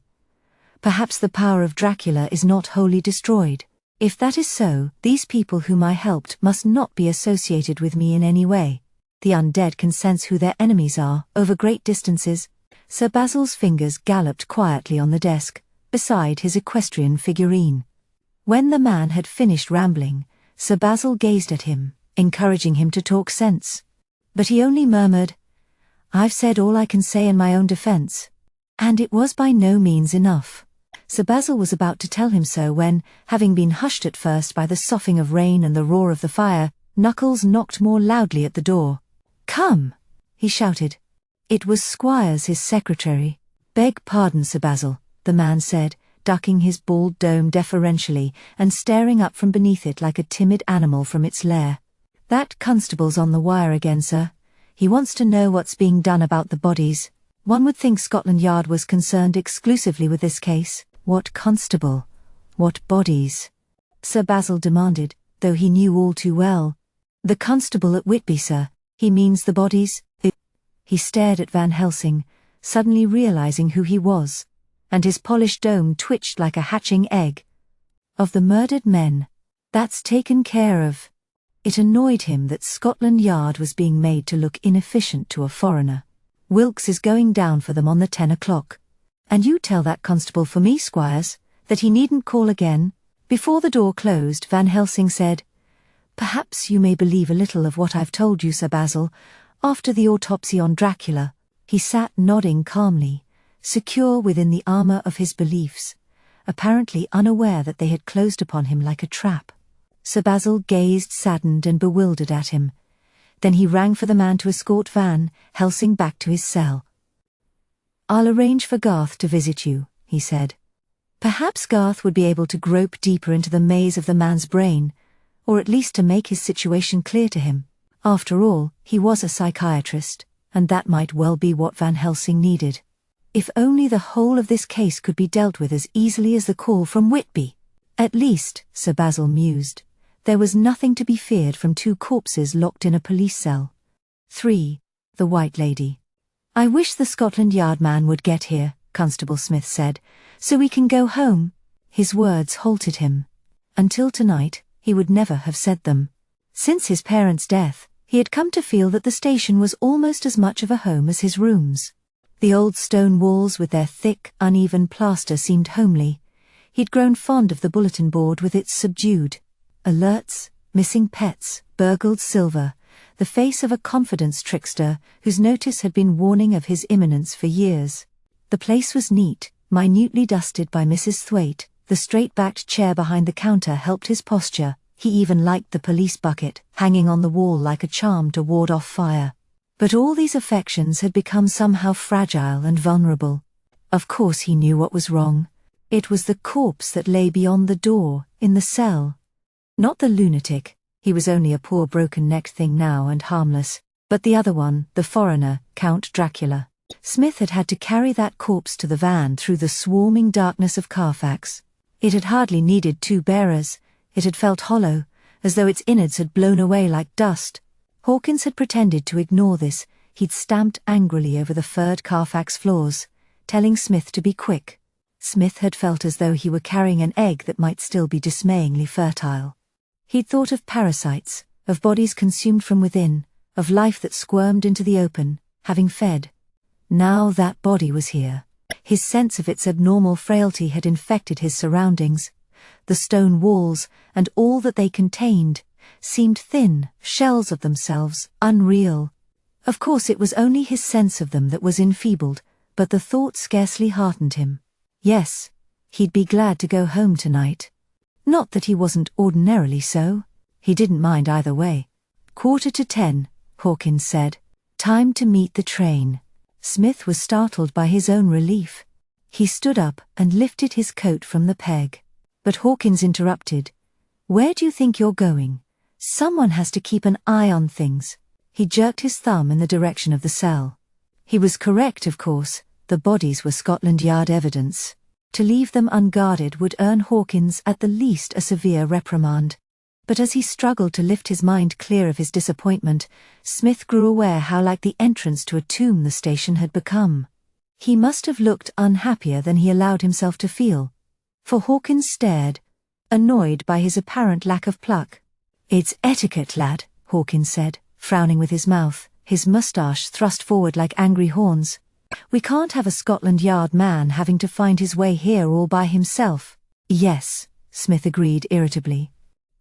Perhaps the power of Dracula is not wholly destroyed. If that is so, these people whom I helped must not be associated with me in any way. The undead can sense who their enemies are, over great distances." Sir Basil's fingers galloped quietly on the desk, beside his equestrian figurine. When the man had finished rambling, Sir Basil gazed at him, encouraging him to talk sense. But he only murmured, "I've said all I can say in my own defense." And it was by no means enough. Sir Basil was about to tell him so when, having been hushed at first by the soughing of rain and the roar of the fire, Knuckles knocked more loudly at the door. "Come!" he shouted. It was Squires, his secretary. "Beg pardon, Sir Basil," the man said, ducking his bald dome deferentially and staring up from beneath it like a timid animal from its lair. That constable's on the wire again, sir. He wants to know what's being done about the bodies. One would think Scotland Yard was concerned exclusively with this case. What constable? What bodies? Sir Basil demanded, though he knew all too well. The constable at Whitby, sir. He means the bodies. He stared at Van Helsing, suddenly realizing who he was, and his polished dome twitched like a hatching egg. Of the murdered men. That's taken care of. It annoyed him that Scotland Yard was being made to look inefficient to a foreigner. Wilkes is going down for them on the 10 o'clock. And you tell that constable for me, Squires, that he needn't call again. Before the door closed, Van Helsing said, "Perhaps you may believe a little of what I've told you, Sir Basil. After the autopsy on Dracula," he sat nodding calmly, secure within the armor of his beliefs, apparently unaware that they had closed upon him like a trap. Sir Basil gazed saddened and bewildered at him. Then he rang for the man to escort Van Helsing back to his cell. "I'll arrange for Garth to visit you," he said. Perhaps Garth would be able to grope deeper into the maze of the man's brain, or at least to make his situation clear to him. After all, he was a psychiatrist, and that might well be what Van Helsing needed. If only the whole of this case could be dealt with as easily as the call from Whitby. At least, Sir Basil mused, there was nothing to be feared from two corpses locked in a police cell. 3. The White Lady. "I wish the Scotland Yard man would get here," Constable Smith said, "so we can go home." His words halted him. Until tonight, he would never have said them. Since his parents' death, he had come to feel that the station was almost as much of a home as his rooms. The old stone walls with their thick, uneven plaster seemed homely. He'd grown fond of the bulletin board with its subdued alerts, missing pets, burgled silver, the face of a confidence trickster whose notice had been warning of his imminence for years. The place was neat, minutely dusted by Mrs. Thwaite. The straight-backed chair behind the counter helped his posture. He even liked the police bucket, hanging on the wall like a charm to ward off fire. But all these affections had become somehow fragile and vulnerable. Of course he knew what was wrong. It was the corpse that lay beyond the door, in the cell. Not the lunatic, he was only a poor broken-necked thing now and harmless, but the other one, the foreigner, Count Dracula. Smith had had to carry that corpse to the van through the swarming darkness of Carfax. It had hardly needed two bearers. It had felt hollow, as though its innards had blown away like dust. Hawkins had pretended to ignore this. He'd stamped angrily over the furred Carfax floors, telling Smith to be quick. Smith had felt as though he were carrying an egg that might still be dismayingly fertile. He'd thought of parasites, of bodies consumed from within, of life that squirmed into the open, having fed. Now that body was here. His sense of its abnormal frailty had infected his surroundings. The stone walls, and all that they contained, seemed thin, shells of themselves, unreal. Of course it was only his sense of them that was enfeebled, but the thought scarcely heartened him. Yes, he'd be glad to go home tonight. Not that he wasn't ordinarily so. He didn't mind either way. 9:45, Hawkins said. Time to meet the train. Smith was startled by his own relief. He stood up and lifted his coat from the peg. But Hawkins interrupted. "Where do you think you're going? Someone has to keep an eye on things." He jerked his thumb in the direction of the cell. He was correct, of course. The bodies were Scotland Yard evidence. To leave them unguarded would earn Hawkins at the least a severe reprimand. But as he struggled to lift his mind clear of his disappointment, Smith grew aware how like the entrance to a tomb the station had become. He must have looked unhappier than he allowed himself to feel. For Hawkins stared, annoyed by his apparent lack of pluck. "It's etiquette, lad," Hawkins said, frowning with his mouth, his moustache thrust forward like angry horns. "We can't have a Scotland Yard man having to find his way here all by himself." "Yes," Smith agreed irritably.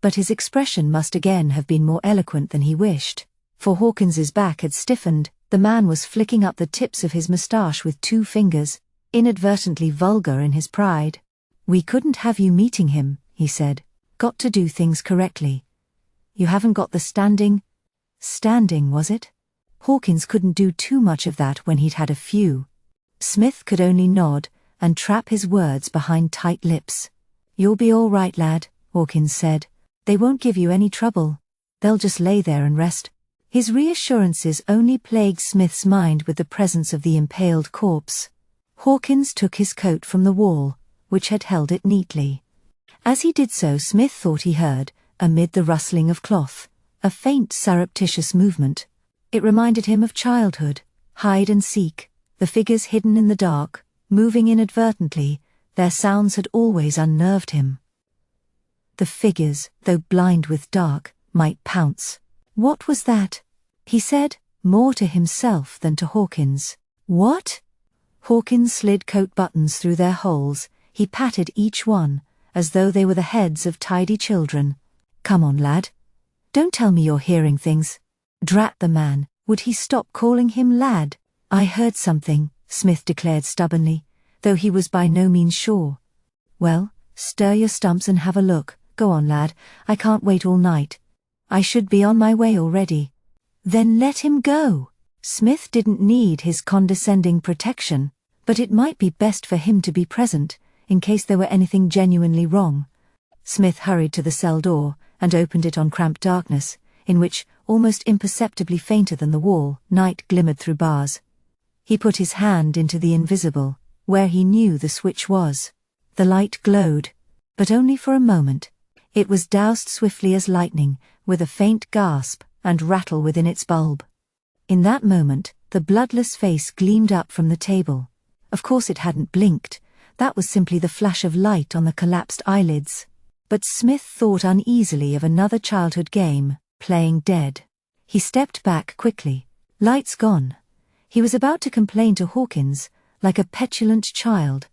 But his expression must again have been more eloquent than he wished, for Hawkins's back had stiffened. The man was flicking up the tips of his moustache with 2 fingers, inadvertently vulgar in his pride. "We couldn't have you meeting him," he said. "Got to do things correctly. You haven't got the standing." Standing, was it? Hawkins couldn't do too much of that when he'd had a few. Smith could only nod and trap his words behind tight lips. "You'll be all right, lad," Hawkins said. "They won't give you any trouble." They'll just lay there and rest. His reassurances only plagued Smith's mind with the presence of the impaled corpse. Hawkins took his coat from the wall, which had held it neatly. As he did so, Smith thought he heard, amid the rustling of cloth, a faint surreptitious movement. It reminded him of childhood, hide and seek, the figures hidden in the dark, moving inadvertently. Their sounds had always unnerved him. The figures, though blind with dark, might pounce. What was that? He said, more to himself than to Hawkins. What? Hawkins slid coat buttons through their holes. He patted each one, as though they were the heads of tidy children. Come on, lad. Don't tell me you're hearing things. Drat the man, would he stop calling him lad? I heard something, Smith declared stubbornly, though he was by no means sure. Well, stir your stumps and have a look. Go on, lad, I can't wait all night. I should be on my way already. Then let him go. Smith didn't need his condescending protection, but it might be best for him to be present, in case there were anything genuinely wrong. Smith hurried to the cell door, and opened it on cramped darkness, in which, almost imperceptibly fainter than the wall, night glimmered through bars. He put his hand into the invisible, where he knew the switch was. The light glowed, but only for a moment. It was doused swiftly as lightning, with a faint gasp and rattle within its bulb. In that moment, the bloodless face gleamed up from the table. Of course it hadn't blinked. That was simply the flash of light on the collapsed eyelids. But Smith thought uneasily of another childhood game, playing dead. He stepped back quickly. Lights gone. He was about to complain to Hawkins, like a petulant child.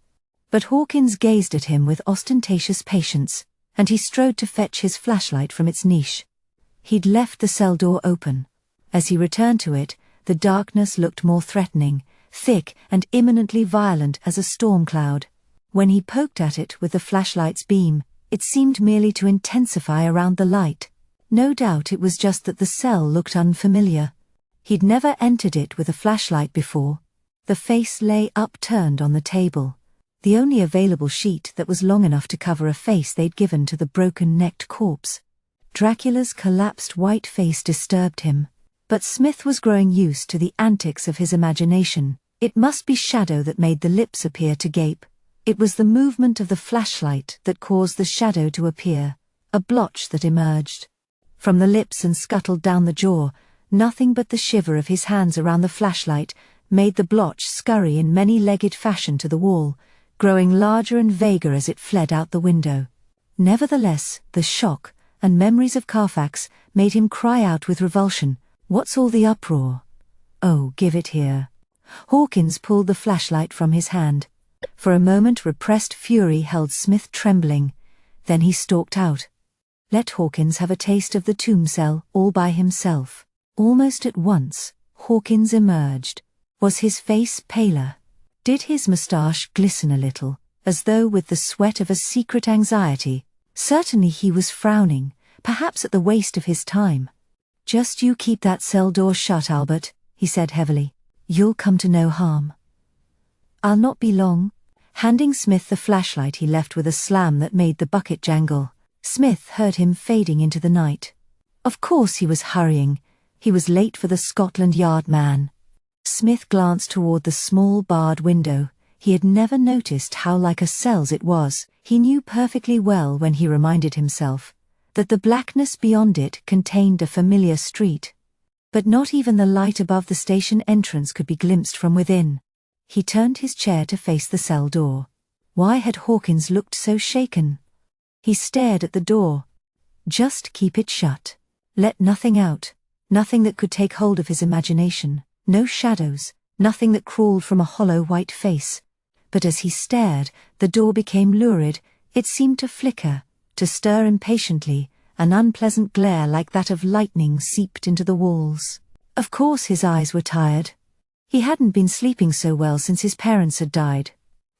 But Hawkins gazed at him with ostentatious patience, and he strode to fetch his flashlight from its niche. He'd left the cell door open. As he returned to it, the darkness looked more threatening, thick and imminently violent as a storm cloud. When he poked at it with the flashlight's beam, it seemed merely to intensify around the light. No doubt it was just that the cell looked unfamiliar. He'd never entered it with a flashlight before. The face lay upturned on the table, the only available sheet that was long enough to cover a face they'd given to the broken-necked corpse. Dracula's collapsed white face disturbed him, but Smith was growing used to the antics of his imagination. It must be shadow that made the lips appear to gape. It was the movement of the flashlight that caused the shadow to appear, a blotch that emerged. From the lips and scuttled down the jaw, nothing but the shiver of his hands around the flashlight made the blotch scurry in many-legged fashion to the wall, growing larger and vaguer as it fled out the window. Nevertheless, the shock and memories of Carfax made him cry out with revulsion, "What's all the uproar? Oh, give it here." Hawkins pulled the flashlight from his hand. For a moment repressed fury held Smith trembling. Then he stalked out. Let Hawkins have a taste of the tomb cell all by himself. Almost at once, Hawkins emerged. Was his face paler? Did his moustache glisten a little, as though with the sweat of a secret anxiety? Certainly he was frowning, perhaps at the waste of his time. Just you keep that cell door shut, Albert, he said heavily. You'll come to no harm. I'll not be long. Handing Smith the flashlight he left with a slam that made the bucket jangle. Smith heard him fading into the night. Of course he was hurrying. He was late for the Scotland Yard man. Smith glanced toward the small barred window. He had never noticed how like a cell's it was. He knew perfectly well, when he reminded himself, that the blackness beyond it contained a familiar street. But not even the light above the station entrance could be glimpsed from within. He turned his chair to face the cell door. Why had Hawkins looked so shaken? He stared at the door. Just keep it shut. Let nothing out. Nothing that could take hold of his imagination. No shadows. Nothing that crawled from a hollow white face. But as he stared, the door became lurid. It seemed to flicker, to stir impatiently. An unpleasant glare like that of lightning seeped into the walls. Of course his eyes were tired. He hadn't been sleeping so well since his parents had died.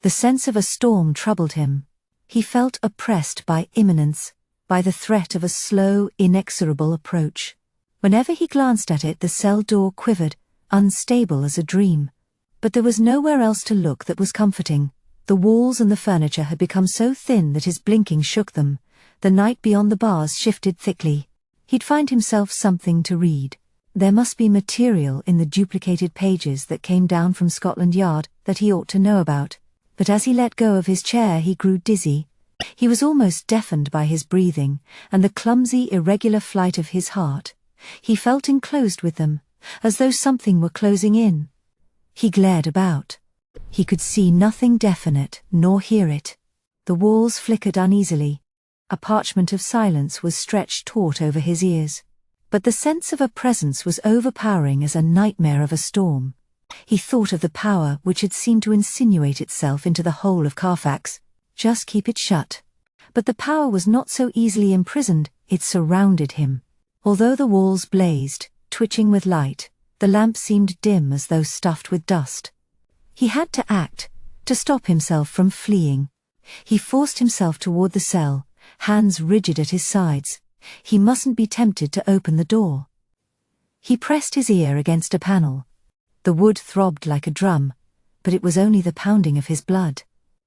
The sense of a storm troubled him. He felt oppressed by imminence, by the threat of a slow, inexorable approach. Whenever he glanced at it, the cell door quivered, unstable as a dream. But there was nowhere else to look that was comforting. The walls and the furniture had become so thin that his blinking shook them. The night beyond the bars shifted thickly. He'd find himself something to read. There must be material in the duplicated pages that came down from Scotland Yard that he ought to know about. But as he let go of his chair, he grew dizzy. He was almost deafened by his breathing and the clumsy, irregular flight of his heart. He felt enclosed with them, as though something were closing in. He glared about. He could see nothing definite, nor hear it. The walls flickered uneasily. A parchment of silence was stretched taut over his ears. But the sense of a presence was overpowering as a nightmare of a storm. He thought of the power which had seemed to insinuate itself into the whole of Carfax. Just keep it shut. But the power was not so easily imprisoned, it surrounded him. Although the walls blazed, twitching with light, the lamp seemed dim as though stuffed with dust. He had to act, to stop himself from fleeing. He forced himself toward the cell, hands rigid at his sides. He mustn't be tempted to open the door. He pressed his ear against a panel. The wood throbbed like a drum, but it was only the pounding of his blood.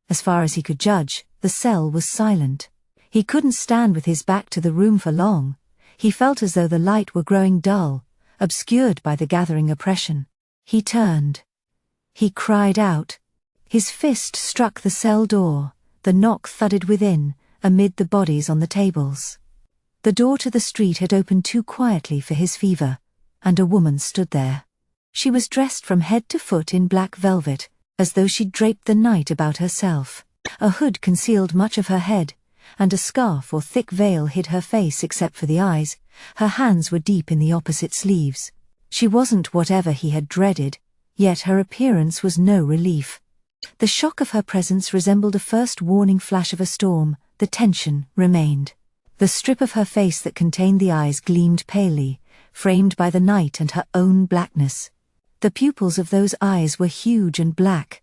As far as he could judge, the cell was silent. He couldn't stand with his back to the room for long. He felt as though the light were growing dull, obscured by the gathering oppression. He turned. He cried out. His fist struck the cell door. The knock thudded within, amid the bodies on the tables. The door to the street had opened too quietly for his fever, and a woman stood there. She was dressed from head to foot in black velvet, as though she'd draped the night about herself. A hood concealed much of her head, and a scarf or thick veil hid her face except for the eyes. Her hands were deep in the opposite sleeves. She wasn't whatever he had dreaded, yet her appearance was no relief. The shock of her presence resembled a first warning flash of a storm. The tension remained. The strip of her face that contained the eyes gleamed palely, framed by the night and her own blackness. The pupils of those eyes were huge and black.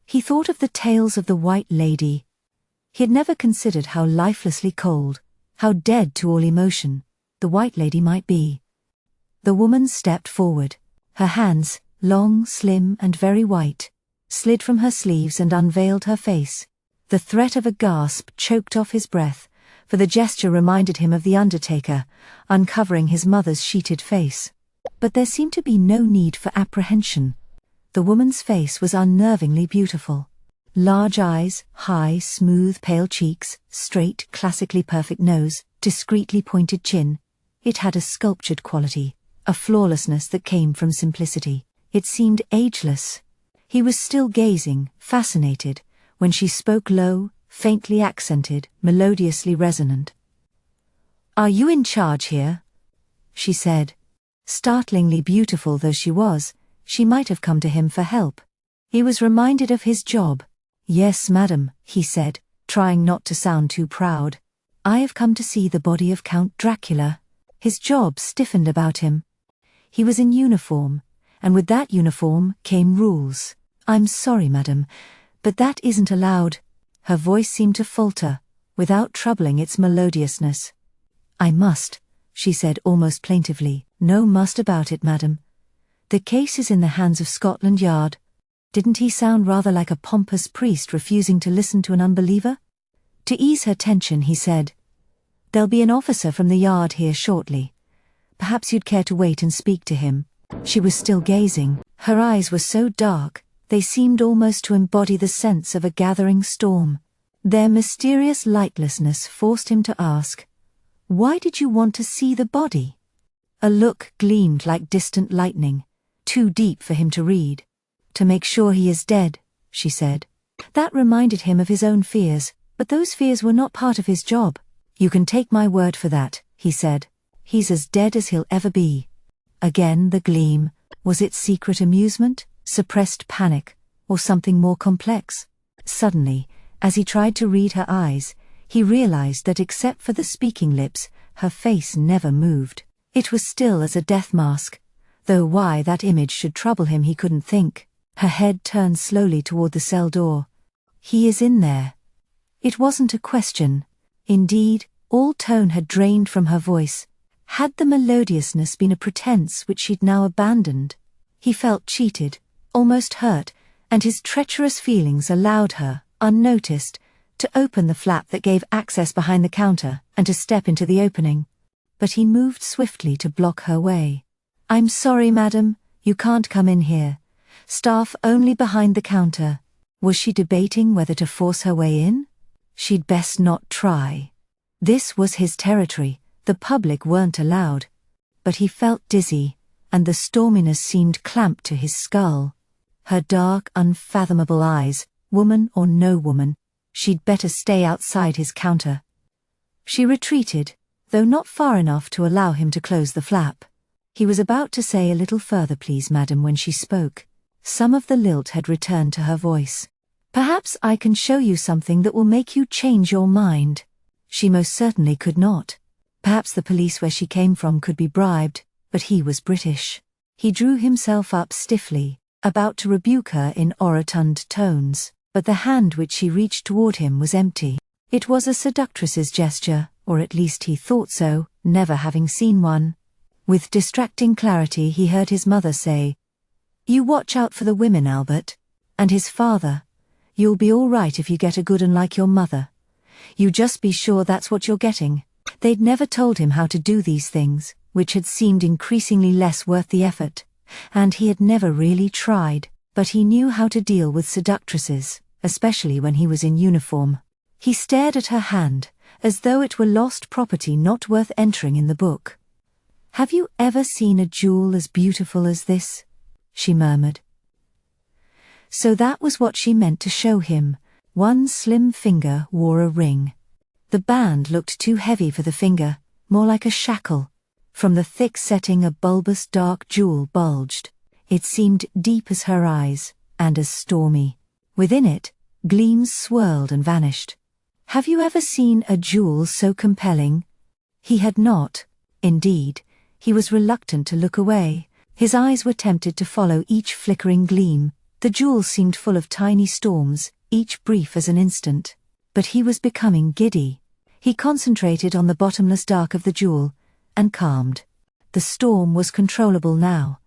He thought of the tales of the White Lady. He had never considered how lifelessly cold, how dead to all emotion, the White Lady might be. The woman stepped forward. Her hands, long, slim, and very white, slid from her sleeves and unveiled her face. The threat of a gasp choked off his breath, for the gesture reminded him of the undertaker, uncovering his mother's sheeted face. But there seemed to be no need for apprehension. The woman's face was unnervingly beautiful. Large eyes, high, smooth, pale cheeks, straight, classically perfect nose, discreetly pointed chin. It had a sculptured quality, a flawlessness that came from simplicity. It seemed ageless. He was still gazing, fascinated, when she spoke low, faintly accented, melodiously resonant. "Are you in charge here?" she said. Startlingly beautiful though she was, she might have come to him for help. He was reminded of his job. "Yes, madam," he said, trying not to sound too proud. "I have come to see the body of Count Dracula." His job stiffened about him. He was in uniform, and with that uniform came rules. "I'm sorry, madam, but that isn't allowed." Her voice seemed to falter, without troubling its melodiousness. "I must," she said almost plaintively. "No must about it, madam. The case is in the hands of Scotland Yard." Didn't he sound rather like a pompous priest refusing to listen to an unbeliever? To ease her tension, he said, "There'll be an officer from the yard here shortly. Perhaps you'd care to wait and speak to him." She was still gazing. Her eyes were so dark, they seemed almost to embody the sense of a gathering storm. Their mysterious lightlessness forced him to ask, "Why did you want to see the body?" A look gleamed like distant lightning, too deep for him to read. "To make sure he is dead," she said. That reminded him of his own fears, but those fears were not part of his job. "You can take my word for that," he said. "He's as dead as he'll ever be." Again the gleam. Was it secret amusement, suppressed panic, or something more complex? Suddenly, as he tried to read her eyes, he realized that except for the speaking lips, her face never moved. It was still as a death mask, though why that image should trouble him he couldn't think. Her head turned slowly toward the cell door. "He is in there." It wasn't a question. Indeed, all tone had drained from her voice. Had the melodiousness been a pretense which she'd now abandoned? He felt cheated, almost hurt, and his treacherous feelings allowed her, unnoticed, to open the flap that gave access behind the counter and to step into the opening. but he moved swiftly to block her way. "I'm sorry, madam, you can't come in here. Staff only behind the counter." Was she debating whether to force her way in? She'd best not try. This was his territory, the public weren't allowed. But he felt dizzy, and the storminess seemed clamped to his skull. Her dark, unfathomable eyes, woman or no woman, she'd better stay outside his counter. She retreated, though not far enough to allow him to close the flap. He was about to say, "A little further, please, madam," when she spoke. Some of the lilt had returned to her voice. "Perhaps I can show you something that will make you change your mind." She most certainly could not. Perhaps the police where she came from could be bribed, but he was British. He drew himself up stiffly, about to rebuke her in orotund tones, but the hand which she reached toward him was empty. It was a seductress's gesture, or at least he thought so, never having seen one. With distracting clarity he heard his mother say, "You watch out for the women, Albert." And his father, "You'll be all right if you get a good 'un like your mother. You just be sure that's what you're getting." They'd never told him how to do these things, which had seemed increasingly less worth the effort, and he had never really tried, but he knew how to deal with seductresses, especially when he was in uniform. He stared at her hand, as though it were lost property not worth entering in the book. "Have you ever seen a jewel as beautiful as this?" she murmured. So that was what she meant to show him. One slim finger wore a ring. The band looked too heavy for the finger, more like a shackle. From the thick setting a bulbous dark jewel bulged. It seemed deep as her eyes, and as stormy. Within it, gleams swirled and vanished. "Have you ever seen a jewel so compelling?" He had not. Indeed, he was reluctant to look away. His eyes were tempted to follow each flickering gleam. The jewel seemed full of tiny storms, each brief as an instant. But he was becoming giddy. He concentrated on the bottomless dark of the jewel, and calmed. The storm was controllable now.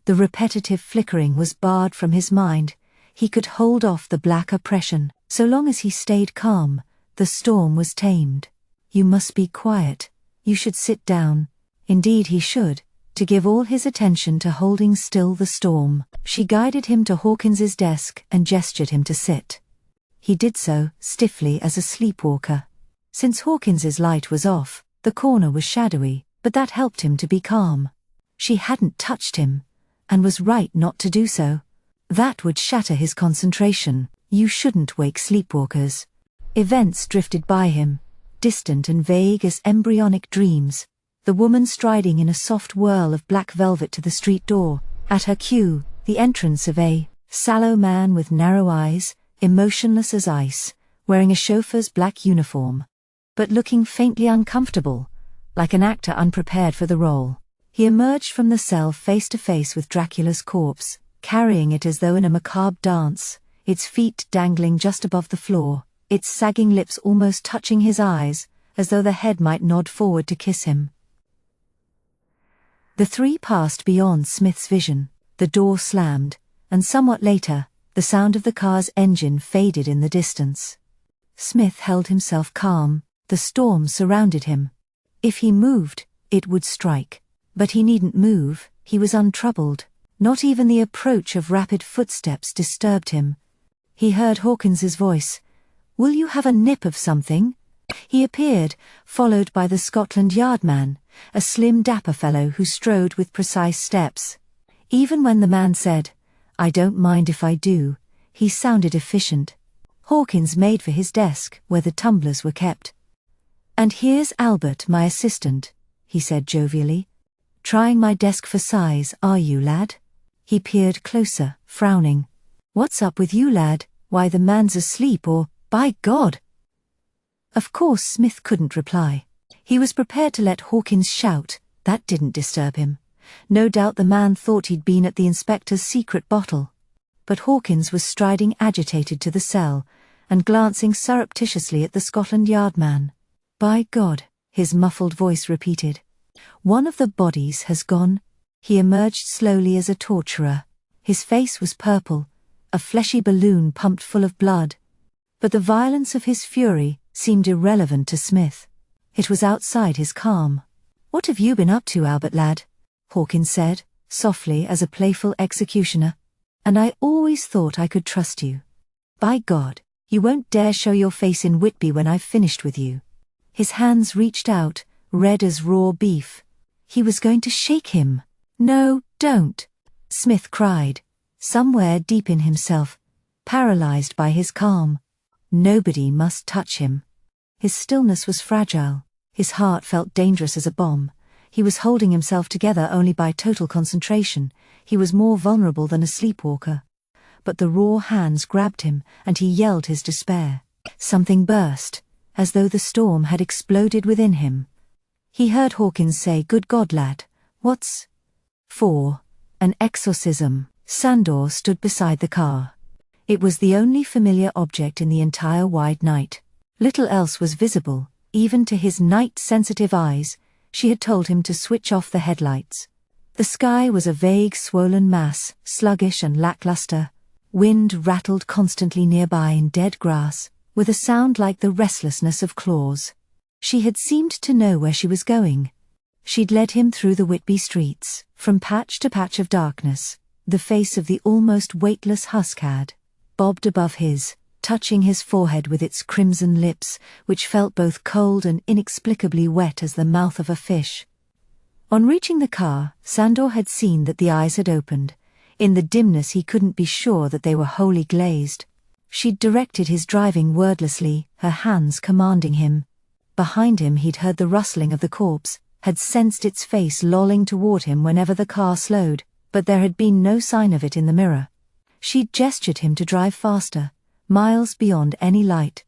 The repetitive flickering was barred from his mind. He could hold off the black oppression. So long as he stayed calm, the storm was tamed. "You must be quiet. You should sit down." Indeed he should, to give all his attention to holding still the storm. She guided him to Hawkins's desk and gestured him to sit. He did so, stiffly as a sleepwalker. Since Hawkins's light was off, the corner was shadowy, but that helped him to be calm. She hadn't touched him, and was right not to do so. That would shatter his concentration. You shouldn't wake sleepwalkers. Events drifted by him, distant and vague as embryonic dreams. The woman striding in a soft whirl of black velvet to the street door. At her cue, the entrance of a sallow man with narrow eyes, emotionless as ice, wearing a chauffeur's black uniform, but looking faintly uncomfortable, like an actor unprepared for the role. He emerged from the cell face to face with Dracula's corpse, carrying it as though in a macabre dance, its feet dangling just above the floor, its sagging lips almost touching his eyes, as though the head might nod forward to kiss him. The three passed beyond Smith's vision. The door slammed, and somewhat later, the sound of the car's engine faded in the distance. Smith held himself calm. The storm surrounded him. If he moved, it would strike. But he needn't move. He was untroubled. Not even the approach of rapid footsteps disturbed him. He heard Hawkins's voice. "Will you have a nip of something?" He appeared, followed by the Scotland Yard man, a slim dapper fellow who strode with precise steps. Even when the man said, "I don't mind if I do," he sounded efficient. Hawkins made for his desk, where the tumblers were kept. "And here's Albert, my assistant," he said jovially. "Trying my desk for size, are you, lad?" He peered closer, frowning. "What's up with you, lad? Why, the man's asleep, or, by God!" Of course Smith couldn't reply. He was prepared to let Hawkins shout. That didn't disturb him. No doubt the man thought he'd been at the inspector's secret bottle. But Hawkins was striding agitated to the cell, and glancing surreptitiously at the Scotland Yard man. "By God," his muffled voice repeated. "One of the bodies has gone." He emerged slowly as a torturer. His face was purple, a fleshy balloon pumped full of blood. But the violence of his fury seemed irrelevant to Smith. It was outside his calm. "What have you been up to, Albert lad?" Hawkins said, softly as a playful executioner. "And I always thought I could trust you. By God, you won't dare show your face in Whitby when I've finished with you." His hands reached out, red as raw beef. He was going to shake him. "No, don't," Smith cried, somewhere deep in himself, paralyzed by his calm. Nobody must touch him. His stillness was fragile. His heart felt dangerous as a bomb. He was holding himself together only by total concentration. He was more vulnerable than a sleepwalker. But the raw hands grabbed him, and he yelled his despair. Something burst, as though the storm had exploded within him. He heard Hawkins say, "Good God, lad, what's for an exorcism?" Sandor stood beside the car. It was the only familiar object in the entire wide night. Little else was visible, even to his night-sensitive eyes. She had told him to switch off the headlights. The sky was a vague swollen mass, sluggish and lackluster. Wind rattled constantly nearby in dead grass, with a sound like the restlessness of claws. She had seemed to know where she was going. She'd led him through the Whitby streets, from patch to patch of darkness. The face of the almost weightless husk had bobbed above his, touching his forehead with its crimson lips, which felt both cold and inexplicably wet as the mouth of a fish. On reaching the car, Sandor had seen that the eyes had opened. In the dimness he couldn't be sure that they were wholly glazed. She'd directed his driving wordlessly, her hands commanding him. Behind him he'd heard the rustling of the corpse, had sensed its face lolling toward him whenever the car slowed, but there had been no sign of it in the mirror. She'd gestured him to drive faster, miles beyond any light.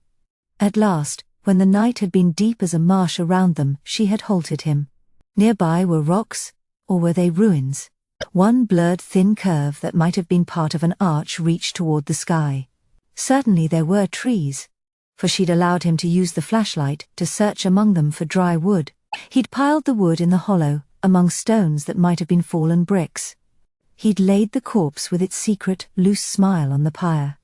At last, when the night had been deep as a marsh around them, she had halted him. Nearby were rocks, or were they ruins? One blurred thin curve that might have been part of an arch reached toward the sky. Certainly there were trees, for she'd allowed him to use the flashlight to search among them for dry wood. He'd piled the wood in the hollow, among stones that might have been fallen bricks. He'd laid the corpse with its secret, loose smile on the pyre.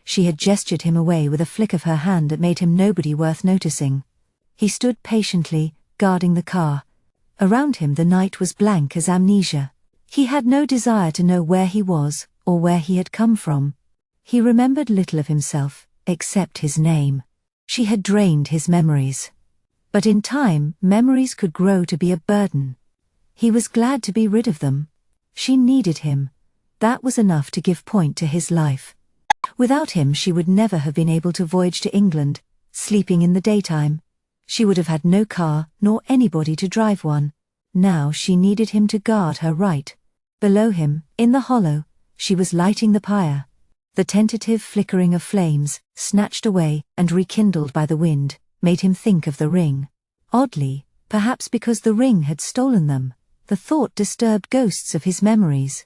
She had gestured him away with a flick of her hand that made him nobody worth noticing. He stood patiently, guarding the car. Around him the night was blank as amnesia. He had no desire to know where he was, or where he had come from. He remembered little of himself, except his name. She had drained his memories. But in time, memories could grow to be a burden. He was glad to be rid of them. She needed him. That was enough to give point to his life. Without him she would never have been able to voyage to England, sleeping in the daytime. She would have had no car, nor anybody to drive one. Now she needed him to guard her right. Below him, in the hollow, she was lighting the pyre. The tentative flickering of flames, snatched away and rekindled by the wind, made him think of the ring. Oddly, perhaps because the ring had stolen them, the thought disturbed ghosts of his memories.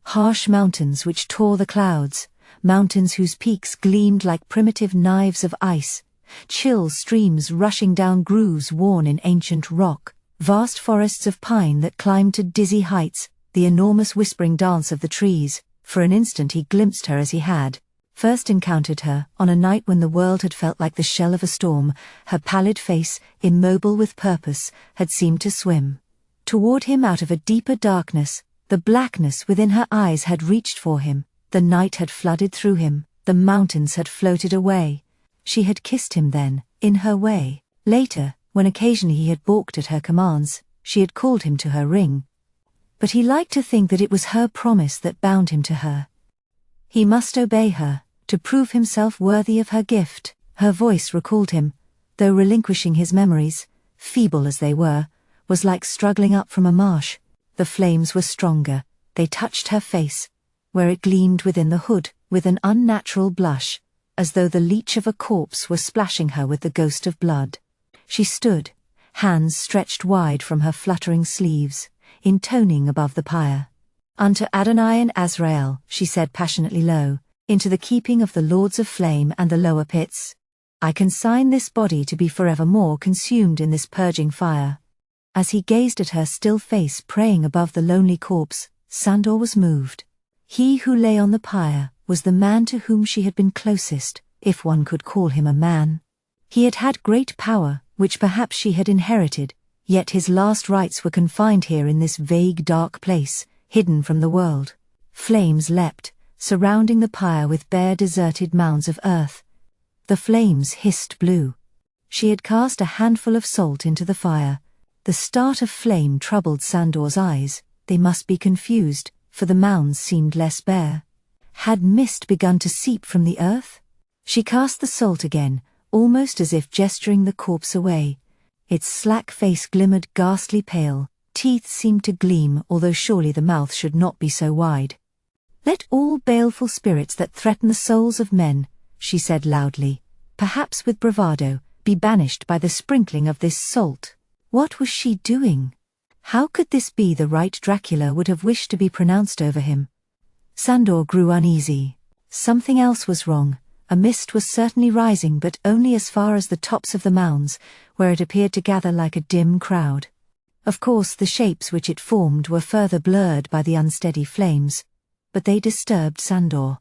Harsh mountains which tore the clouds, mountains whose peaks gleamed like primitive knives of ice, chill streams rushing down grooves worn in ancient rock, vast forests of pine that climbed to dizzy heights, the enormous whispering dance of the trees. For an instant he glimpsed her as he had first encountered her, on a night when the world had felt like the shell of a storm. Her pallid face, immobile with purpose, had seemed to swim toward him out of a deeper darkness. The blackness within her eyes had reached for him. The night had flooded through him. The mountains had floated away. She had kissed him then, in her way. Later, when occasionally he had balked at her commands, she had called him to her ring. But he liked to think that it was her promise that bound him to her. He must obey her, to prove himself worthy of her gift. Her voice recalled him, though relinquishing his memories, feeble as they were, was like struggling up from a marsh. The flames were stronger. They touched her face, where it gleamed within the hood, with an unnatural blush, as though the leech of a corpse were splashing her with the ghost of blood. She stood, hands stretched wide from her fluttering sleeves, intoning above the pyre. "Unto Adonai and Azrael," she said passionately low, "into the keeping of the lords of flame and the lower pits. I consign this body to be forevermore consumed in this purging fire." As he gazed at her still face praying above the lonely corpse, Sandor was moved. He who lay on the pyre was the man to whom she had been closest, if one could call him a man. He had had great power, which perhaps she had inherited, Yet his last rites were confined here in this vague dark place, hidden from the world. Flames leapt, surrounding the pyre with bare deserted mounds of earth. The flames hissed blue. She had cast a handful of salt into the fire. The start of flame troubled Sandor's eyes. They must be confused, for the mounds seemed less bare. Had mist begun to seep from the earth? She cast the salt again, almost as if gesturing the corpse away. Its slack face glimmered ghastly pale, teeth seemed to gleam, although surely the mouth should not be so wide. "Let all baleful spirits that threaten the souls of men," she said loudly, perhaps with bravado, "be banished by the sprinkling of this salt." What was she doing? How could this be the rite Dracula would have wished to be pronounced over him? Sandor grew uneasy. Something else was wrong. A mist was certainly rising, but only as far as the tops of the mounds, where it appeared to gather like a dim crowd. Of course, the shapes which it formed were further blurred by the unsteady flames, but they disturbed Sandor.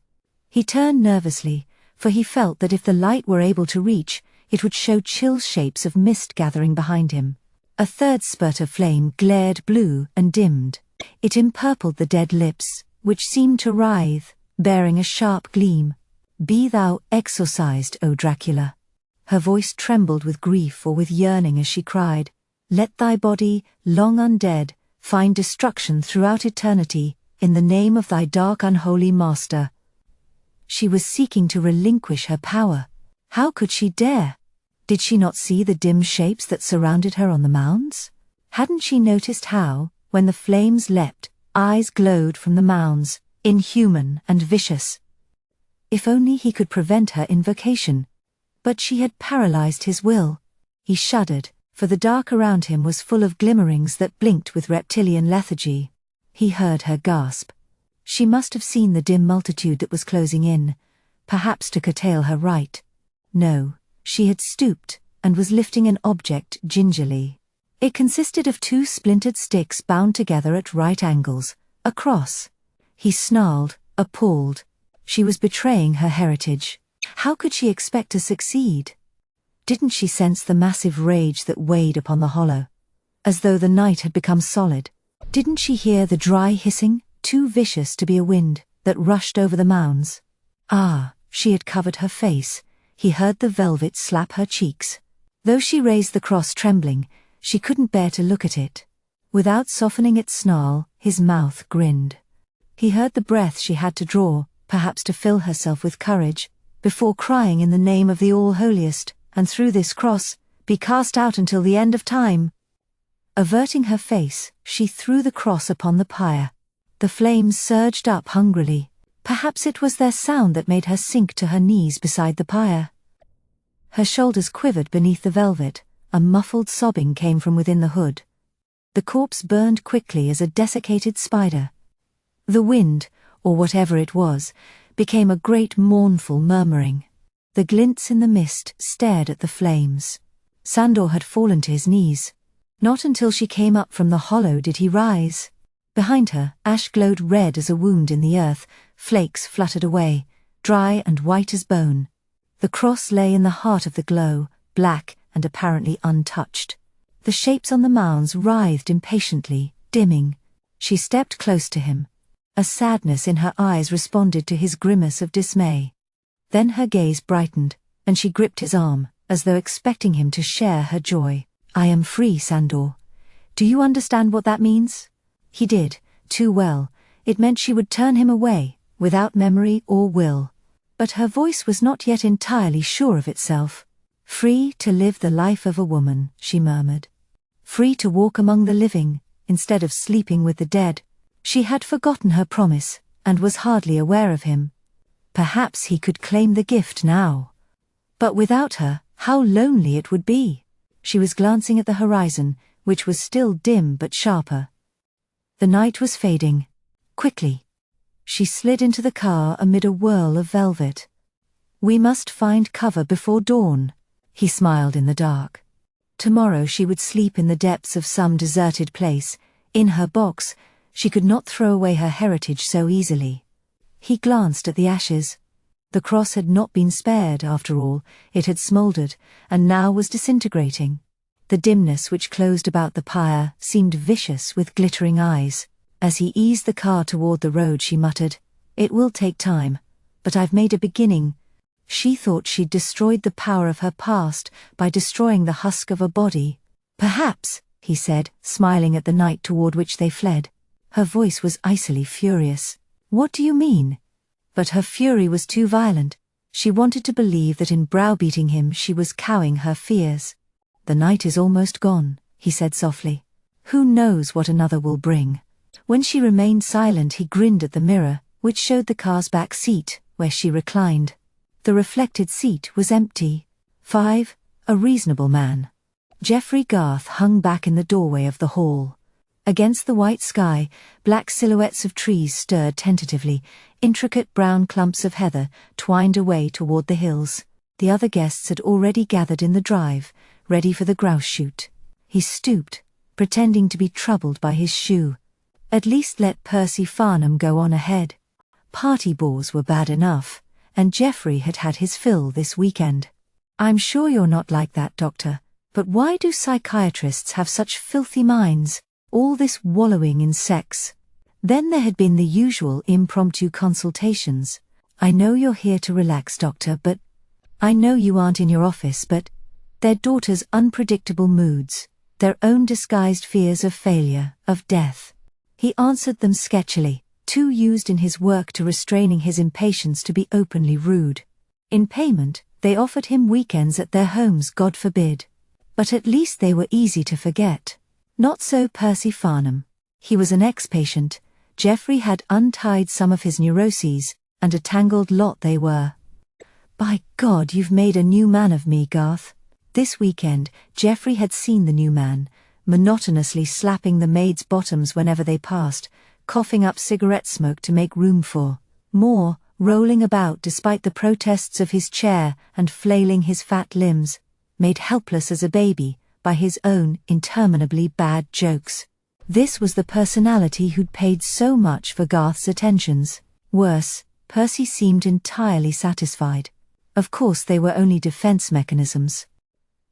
He turned nervously, for he felt that if the light were able to reach, it would show chill shapes of mist gathering behind him. A third spurt of flame glared blue and dimmed. It empurpled the dead lips, which seemed to writhe, bearing a sharp gleam. "Be thou exorcised, O Dracula." Her voice trembled with grief or with yearning as she cried, "Let thy body, long undead, find destruction throughout eternity, in the name of thy dark unholy master." She was seeking to relinquish her power. How could she dare? Did she not see the dim shapes that surrounded her on the mounds? Hadn't she noticed how, when the flames leapt, eyes glowed from the mounds, inhuman and vicious? If only he could prevent her invocation. But she had paralyzed his will. He shuddered, for the dark around him was full of glimmerings that blinked with reptilian lethargy. He heard her gasp. She must have seen the dim multitude that was closing in, perhaps to curtail her rite. No, she had stooped, and was lifting an object gingerly. It consisted of two splintered sticks bound together at right angles, a cross. He snarled, appalled. She was betraying her heritage. How could she expect to succeed? Didn't she sense the massive rage that weighed upon the hollow? As though the night had become solid. Didn't she hear the dry hissing, too vicious to be a wind, that rushed over the mounds? Ah, she had covered her face. He heard the velvet slap her cheeks. Though she raised the cross trembling, she couldn't bear to look at it. Without softening its snarl, his mouth grinned. He heard the breath she had to draw, perhaps to fill herself with courage, before crying in the name of the All-Holiest, and through this cross, be cast out until the end of time. Averting her face, she threw the cross upon the pyre. The flames surged up hungrily. Perhaps it was their sound that made her sink to her knees beside the pyre. Her shoulders quivered beneath the velvet. A muffled sobbing came from within the hood. The corpse burned quickly as a desiccated spider. The wind, or whatever it was, became a great mournful murmuring. The glints in the mist stared at the flames. Sandor had fallen to his knees. Not until she came up from the hollow did he rise. Behind her, ash glowed red as a wound in the earth, flakes fluttered away, dry and white as bone. The cross lay in the heart of the glow, black and apparently untouched. The shapes on the mounds writhed impatiently, dimming. She stepped close to him. A sadness in her eyes responded to his grimace of dismay. Then her gaze brightened, and she gripped his arm, as though expecting him to share her joy. "I am free, Sandor. Do you understand what that means?" He did, too well. It meant she would turn him away, without memory or will. But her voice was not yet entirely sure of itself. "Free to live the life of a woman," she murmured. "Free to walk among the living, instead of sleeping with the dead." She had forgotten her promise, and was hardly aware of him. Perhaps he could claim the gift now. But without her, how lonely it would be. She was glancing at the horizon, which was still dim but sharper. The night was fading. Quickly. She slid into the car amid a whirl of velvet. "We must find cover before dawn," he smiled in the dark. Tomorrow she would sleep in the depths of some deserted place, in her box. She could not throw away her heritage so easily. He glanced at the ashes. The cross had not been spared, after all. It had smouldered, and now was disintegrating. The dimness which closed about the pyre seemed vicious with glittering eyes. As he eased the car toward the road, she muttered, "It will take time, but I've made a beginning." She thought she'd destroyed the power of her past by destroying the husk of a body. "Perhaps," he said, smiling at the night toward which they fled. Her voice was icily furious. "What do you mean?" But her fury was too violent. She wanted to believe that in browbeating him she was cowing her fears. "The night is almost gone," he said softly. "Who knows what another will bring?" When she remained silent, he grinned at the mirror, which showed the car's back seat, where she reclined. The reflected seat was empty. 5. A reasonable man. Geoffrey Garth hung back in the doorway of the hall. Against the white sky, black silhouettes of trees stirred tentatively, intricate brown clumps of heather twined away toward the hills. The other guests had already gathered in the drive, ready for the grouse shoot. He stooped, pretending to be troubled by his shoe. At least let Percy Farnham go on ahead. Party bores were bad enough, and Geoffrey had had his fill this weekend. "I'm sure you're not like that, Doctor, but why do psychiatrists have such filthy minds? All this wallowing in sex." Then there had been the usual impromptu consultations. "I know you're here to relax, Doctor, but I know you aren't in your office, but..." Their daughter's unpredictable moods, their own disguised fears of failure, of death. He answered them sketchily, too used in his work to restraining his impatience to be openly rude. In payment, they offered him weekends at their homes, God forbid. But at least they were easy to forget. Not so Percy Farnham. He was an ex-patient. Geoffrey had untied some of his neuroses, and a tangled lot they were. "By God, you've made a new man of me, Garth." This weekend, Geoffrey had seen the new man, monotonously slapping the maids' bottoms whenever they passed, coughing up cigarette smoke to make room for more, rolling about despite the protests of his chair and flailing his fat limbs, made helpless as a baby by his own interminably bad jokes. This was the personality who'd paid so much for Garth's attentions. Worse, Percy seemed entirely satisfied. Of course they were only defense mechanisms.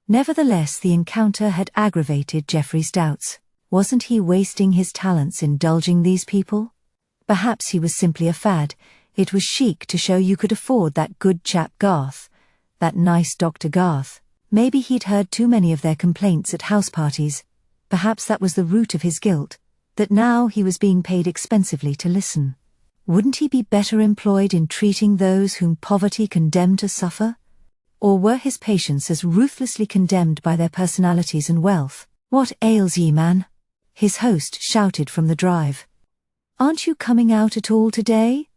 Nevertheless, the encounter had aggravated Geoffrey's doubts. Wasn't he wasting his talents indulging these people? Perhaps he was simply a fad. It was chic to show you could afford that good chap Garth, that nice Dr. Garth. Maybe he'd heard too many of their complaints at house parties. Perhaps that was the root of his guilt, that now he was being paid expensively to listen. Wouldn't he be better employed in treating those whom poverty condemned to suffer? Or were his patients as ruthlessly condemned by their personalities and wealth? "What ails ye, man?" his host shouted from the drive. "Aren't you coming out at all today?"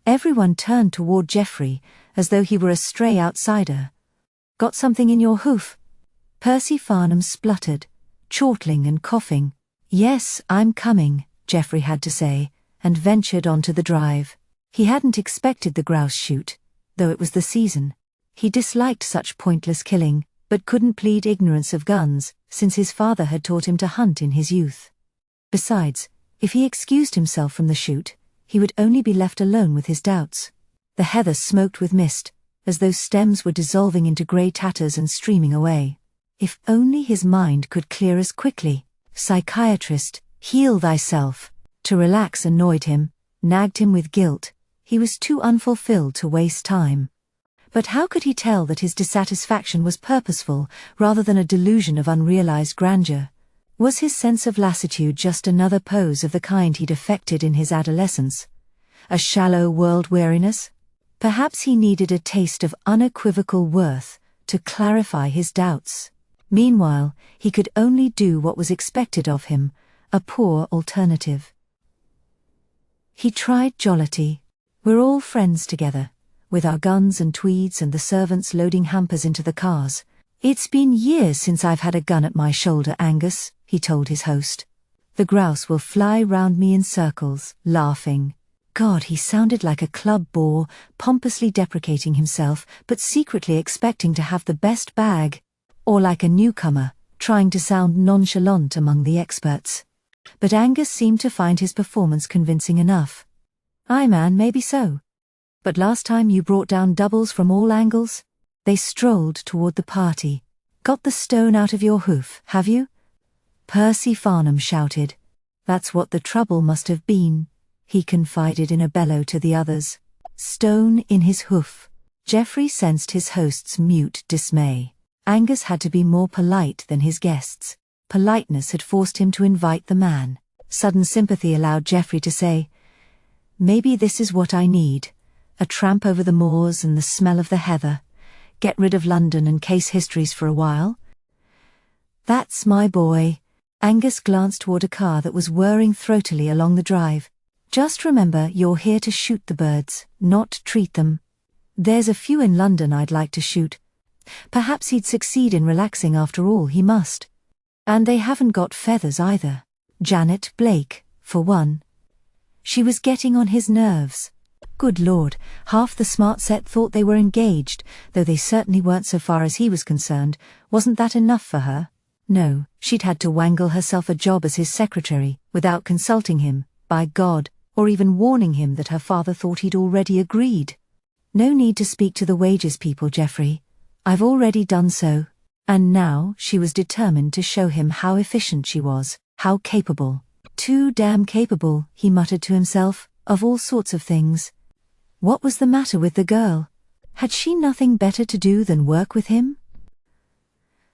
Everyone turned toward Geoffrey, as though he were a stray outsider. "Got something in your hoof?" Percy Farnham spluttered, chortling and coughing. "Yes, I'm coming," Geoffrey had to say, and ventured onto the drive. He hadn't expected the grouse shoot, though it was the season. He disliked such pointless killing, but couldn't plead ignorance of guns, since his father had taught him to hunt in his youth. Besides, if he excused himself from the shoot, he would only be left alone with his doubts. The heather smoked with mist, as though stems were dissolving into grey tatters and streaming away. If only his mind could clear as quickly. Psychiatrist, heal thyself. To relax annoyed him, nagged him with guilt. He was too unfulfilled to waste time. But how could he tell that his dissatisfaction was purposeful rather than a delusion of unrealized grandeur? Was his sense of lassitude just another pose of the kind he'd affected in his adolescence? A shallow world weariness? Perhaps he needed a taste of unequivocal worth to clarify his doubts. Meanwhile, he could only do what was expected of him, a poor alternative. He tried jollity. "We're all friends together, with our guns and tweeds and the servants loading hampers into the cars. It's been years since I've had a gun at my shoulder, Angus," he told his host. "The grouse will fly round me in circles, laughing." God, he sounded like a club bore, pompously deprecating himself, but secretly expecting to have the best bag. Or like a newcomer, trying to sound nonchalant among the experts. But Angus seemed to find his performance convincing enough. "Aye man, maybe so. But last time you brought down doubles from all angles?" They strolled toward the party. Got the stone out of your hoof, have you? Percy Farnham shouted. That's what the trouble must have been, he confided in a bellow to the others. Stone in his hoof. Geoffrey sensed his host's mute dismay. Angus had to be more polite than his guests. Politeness had forced him to invite the man. Sudden sympathy allowed Geoffrey to say, "Maybe this is what I need. A tramp over the moors and the smell of the heather. Get rid of London and case histories for a while." "That's my boy." Angus glanced toward a car that was whirring throatily along the drive. "Just remember, you're here to shoot the birds, not treat them. There's a few in London I'd like to shoot. Perhaps he'd succeed in relaxing after all, he must. And they haven't got feathers either. Janet Blake, for one. She was getting on his nerves. Good Lord, half the smart set thought they were engaged, though they certainly weren't so far as he was concerned. Wasn't that enough for her? No, she'd had to wangle herself a job as his secretary, without consulting him, by God, or even warning him that her father thought he'd already agreed. No need to speak to the wages people, Geoffrey. I've already done so. And now she was determined to show him how efficient she was, how capable. Too damn capable, he muttered to himself, of all sorts of things. What was the matter with the girl? Had she nothing better to do than work with him?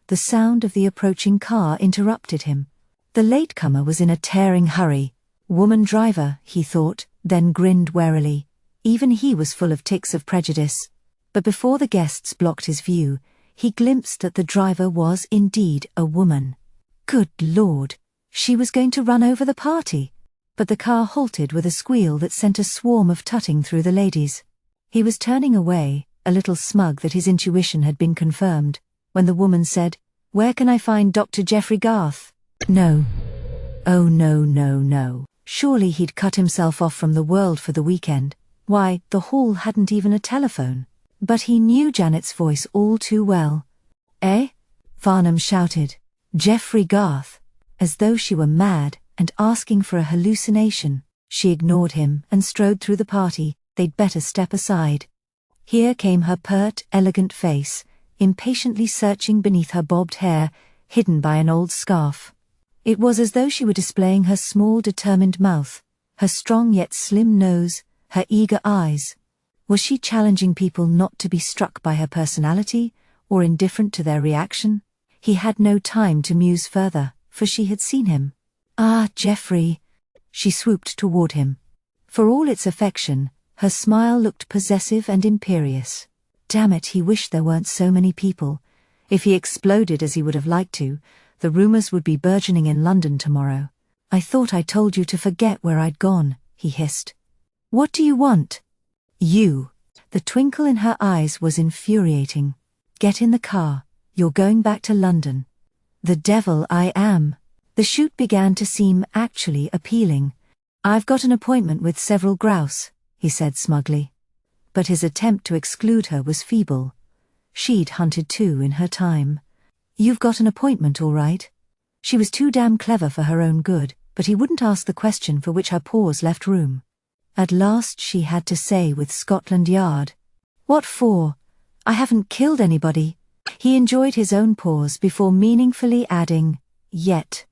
The sound of the approaching car interrupted him. The latecomer was in a tearing hurry. Woman driver, he thought, then grinned warily. Even he was full of tics of prejudice. But before the guests blocked his view, he glimpsed that the driver was indeed a woman. Good Lord! She was going to run over the party. But the car halted with a squeal that sent a swarm of tutting through the ladies. He was turning away, a little smug that his intuition had been confirmed, when the woman said, "Where can I find Dr. Geoffrey Garth?" No. Oh no. Surely he'd cut himself off from the world for the weekend. Why, the hall hadn't even a telephone. But he knew Janet's voice all too well. "Eh?" Farnham shouted. "Geoffrey Garth," as though she were mad and asking for a hallucination. She ignored him and strode through the party. They'd better step aside. Here came her pert, elegant face, impatiently searching beneath her bobbed hair, hidden by an old scarf. It was as though she were displaying her small, determined mouth, her strong yet slim nose, her eager eyes. Was she challenging people not to be struck by her personality, or indifferent to their reaction? He had no time to muse further, for she had seen him. "Ah, Geoffrey!" She swooped toward him. For all its affection, her smile looked possessive and imperious. Damn it, he wished there weren't so many people. If he exploded as he would have liked to, the rumors would be burgeoning in London tomorrow. "I thought I told you to forget where I'd gone," he hissed. "What do you want?" "You." The twinkle in her eyes was infuriating. "Get in the car. You're going back to London." "The devil I am." The shoot began to seem actually appealing. "I've got an appointment with several grouse," he said smugly. But his attempt to exclude her was feeble. She'd hunted too in her time. "You've got an appointment, all right." She was too damn clever for her own good, but he wouldn't ask the question for which her pause left room. At last she had to say with Scotland Yard, "What for? I haven't killed anybody." He enjoyed his own pause before meaningfully adding, "Yet."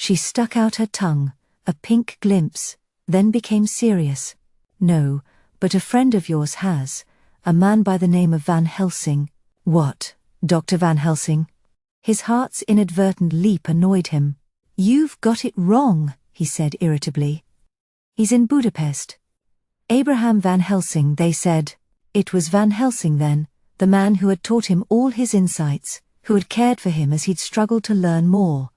She stuck out her tongue, a pink glimpse, then became serious. "No, but a friend of yours has, a man by the name of Van Helsing." "What, Dr. Van Helsing?" His heart's inadvertent leap annoyed him. "You've got it wrong," he said irritably. "He's in Budapest." Abraham Van Helsing, they said. It was Van Helsing then, the man who had taught him all his insights, who had cared for him as he'd struggled to learn more,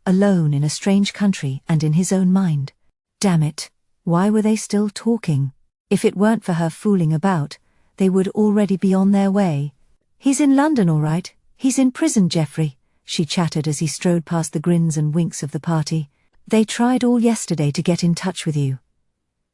alone in a strange country and in his own mind. Damn it, why were they still talking? If it weren't for her fooling about, they would already be on their way. "He's in London all right, he's in prison, Geoffrey," she chattered as he strode past the grins and winks of the party. "They tried all yesterday to get in touch with you."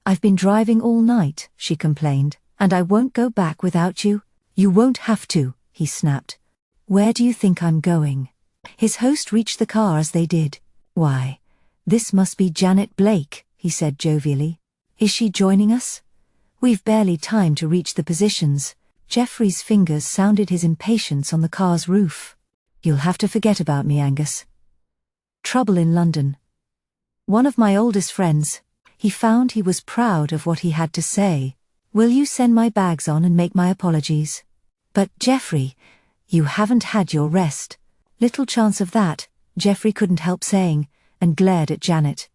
"I've been driving all night," she complained, "and I won't go back without you." "You won't have to," he snapped. "Where do you think I'm going?" His host reached the car as they did. "Why, this must be Janet Blake," he said jovially. "Is she joining us?" "We've barely time to reach the positions." Geoffrey's fingers sounded his impatience on the car's roof. You'll have to forget about me, Angus. Trouble in London. One of my oldest friends. He found he was proud of what he had to say. Will you send my bags on and make my apologies? But, Geoffrey, you haven't had your rest. Little chance of that, Geoffrey couldn't help saying, and glared at Janet.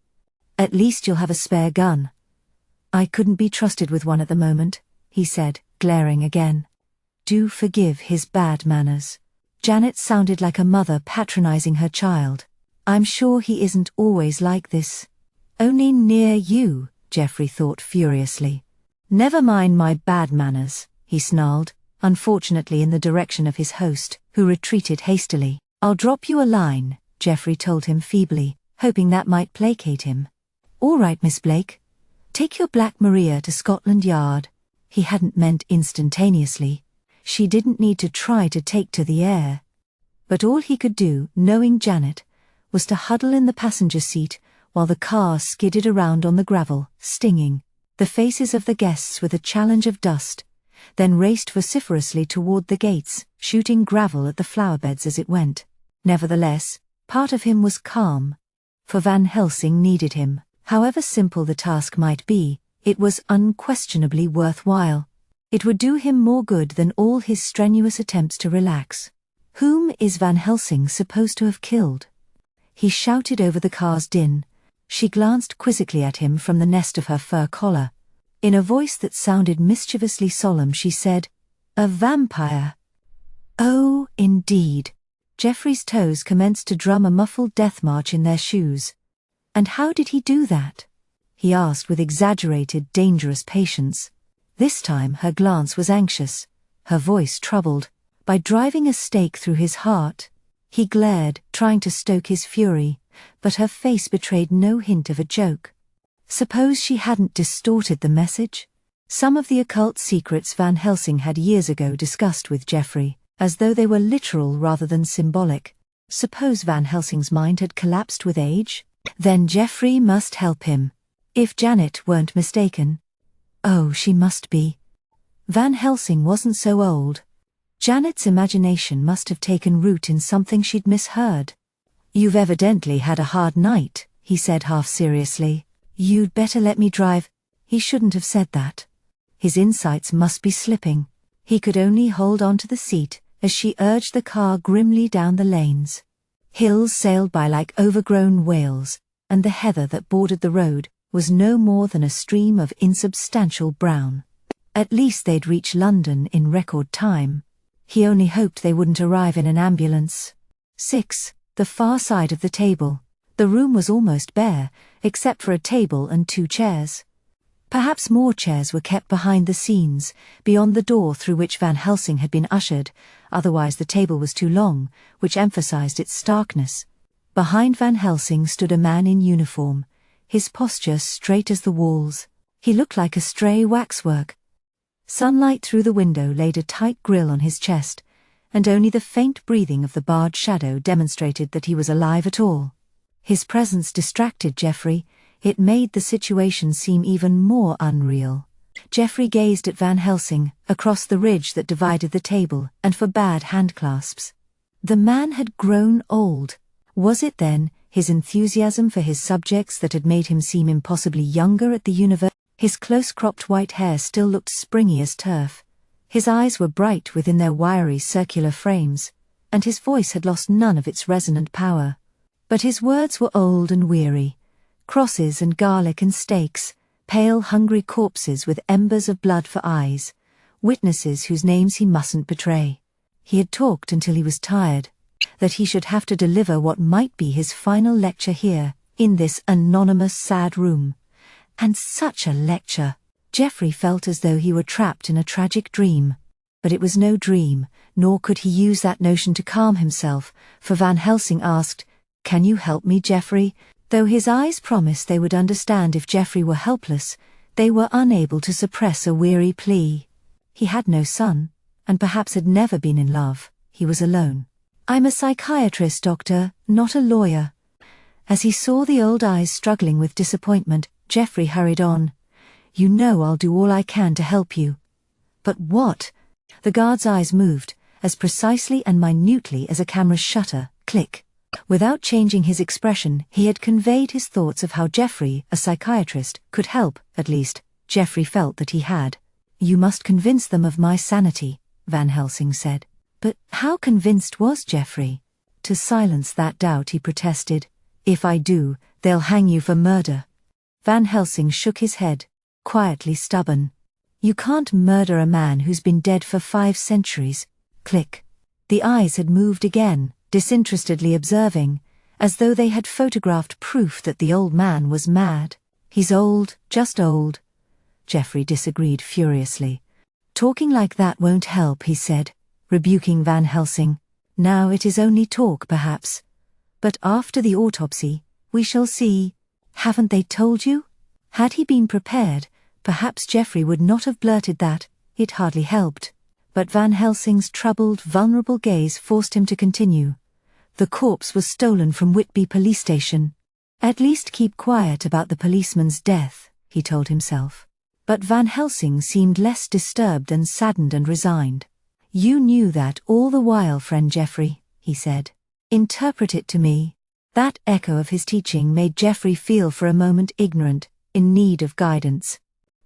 At least you'll have a spare gun. I couldn't be trusted with one at the moment, he said, glaring again. Do forgive his bad manners. Janet sounded like a mother patronizing her child. I'm sure he isn't always like this. Only near you, Geoffrey thought furiously. Never mind my bad manners, he snarled, unfortunately in the direction of his host, who retreated hastily. I'll drop you a line, Geoffrey told him feebly, hoping that might placate him. All right, Miss Blake. Take your Black Maria to Scotland Yard. He hadn't meant instantaneously. She didn't need to try to take to the air. But all he could do, knowing Janet, was to huddle in the passenger seat while the car skidded around on the gravel, stinging the faces of the guests with a challenge of dust, then raced vociferously toward the gates, shooting gravel at the flowerbeds as it went. Nevertheless, part of him was calm. For Van Helsing needed him. However simple the task might be, it was unquestionably worthwhile. It would do him more good than all his strenuous attempts to relax. Whom is Van Helsing supposed to have killed? He shouted over the car's din. She glanced quizzically at him from the nest of her fur collar. In a voice that sounded mischievously solemn she said, "A vampire." Oh, indeed. Geoffrey's toes commenced to drum a muffled death march in their shoes. And how did he do that? He asked with exaggerated, dangerous patience. This time her glance was anxious, her voice troubled. By driving a stake through his heart. He glared, trying to stoke his fury, but her face betrayed no hint of a joke. Suppose she hadn't distorted the message? Some of the occult secrets Van Helsing had years ago discussed with Geoffrey, as though they were literal rather than symbolic. Suppose Van Helsing's mind had collapsed with age? Then Geoffrey must help him. If Janet weren't mistaken. Oh, she must be. Van Helsing wasn't so old. Janet's imagination must have taken root in something she'd misheard. You've evidently had a hard night, he said half seriously. You'd better let me drive. He shouldn't have said that. His insights must be slipping. He could only hold on to the seat as she urged the car grimly down the lanes. Hills sailed by like overgrown whales, and the heather that bordered the road was no more than a stream of insubstantial brown. At least they'd reach London in record time. He only hoped they wouldn't arrive in an ambulance. 6. The far side of the table. The room was almost bare, except for a table and 2 chairs. Perhaps more chairs were kept behind the scenes, beyond the door through which Van Helsing had been ushered, otherwise the table was too long, which emphasized its starkness. Behind Van Helsing stood a man in uniform, his posture straight as the walls. He looked like a stray waxwork. Sunlight through the window laid a tight grill on his chest, and only the faint breathing of the barred shadow demonstrated that he was alive at all. His presence distracted Geoffrey. It made the situation seem even more unreal. Geoffrey gazed at Van Helsing, across the ridge that divided the table, and forbade handclasps. The man had grown old. Was it then his enthusiasm for his subjects that had made him seem impossibly younger at the university? His close-cropped white hair still looked springy as turf. His eyes were bright within their wiry circular frames, and his voice had lost none of its resonant power. But his words were old and weary. Crosses and garlic and steaks, pale hungry corpses with embers of blood for eyes, witnesses whose names he mustn't betray. He had talked until he was tired, that he should have to deliver what might be his final lecture here, in this anonymous sad room. And such a lecture! Geoffrey felt as though he were trapped in a tragic dream. But it was no dream, nor could he use that notion to calm himself, for Van Helsing asked, "Can you help me, Geoffrey?" Though his eyes promised they would understand if Geoffrey were helpless, they were unable to suppress a weary plea. He had no son, and perhaps had never been in love. He was alone. "I'm a psychiatrist, doctor, not a lawyer." As he saw the old eyes struggling with disappointment, Geoffrey hurried on. "You know I'll do all I can to help you." "But what?" The guard's eyes moved, as precisely and minutely as a camera's shutter. Click. Without changing his expression, he had conveyed his thoughts of how Geoffrey, a psychiatrist, could help. At least, Geoffrey felt that he had. "You must convince them of my sanity," Van Helsing said. But how convinced was Geoffrey? To silence that doubt, he protested. "If I do, they'll hang you for murder." Van Helsing shook his head, quietly stubborn. "You can't murder a man who's been dead for 5 centuries. Click. The eyes had moved again, disinterestedly observing, as though they had photographed proof that the old man was mad. "He's old, just old." Geoffrey disagreed furiously. "Talking like that won't help," he said, rebuking Van Helsing. "Now it is only talk, perhaps. But after the autopsy, we shall see. Haven't they told you?" Had he been prepared, perhaps Geoffrey would not have blurted that. It hardly helped. But Van Helsing's troubled, vulnerable gaze forced him to continue. "The corpse was stolen from Whitby police station. At least keep quiet about the policeman's death," he told himself. But Van Helsing seemed less disturbed and saddened and resigned. "You knew that all the while, friend Geoffrey," he said. "Interpret it to me." That echo of his teaching made Geoffrey feel for a moment ignorant, in need of guidance.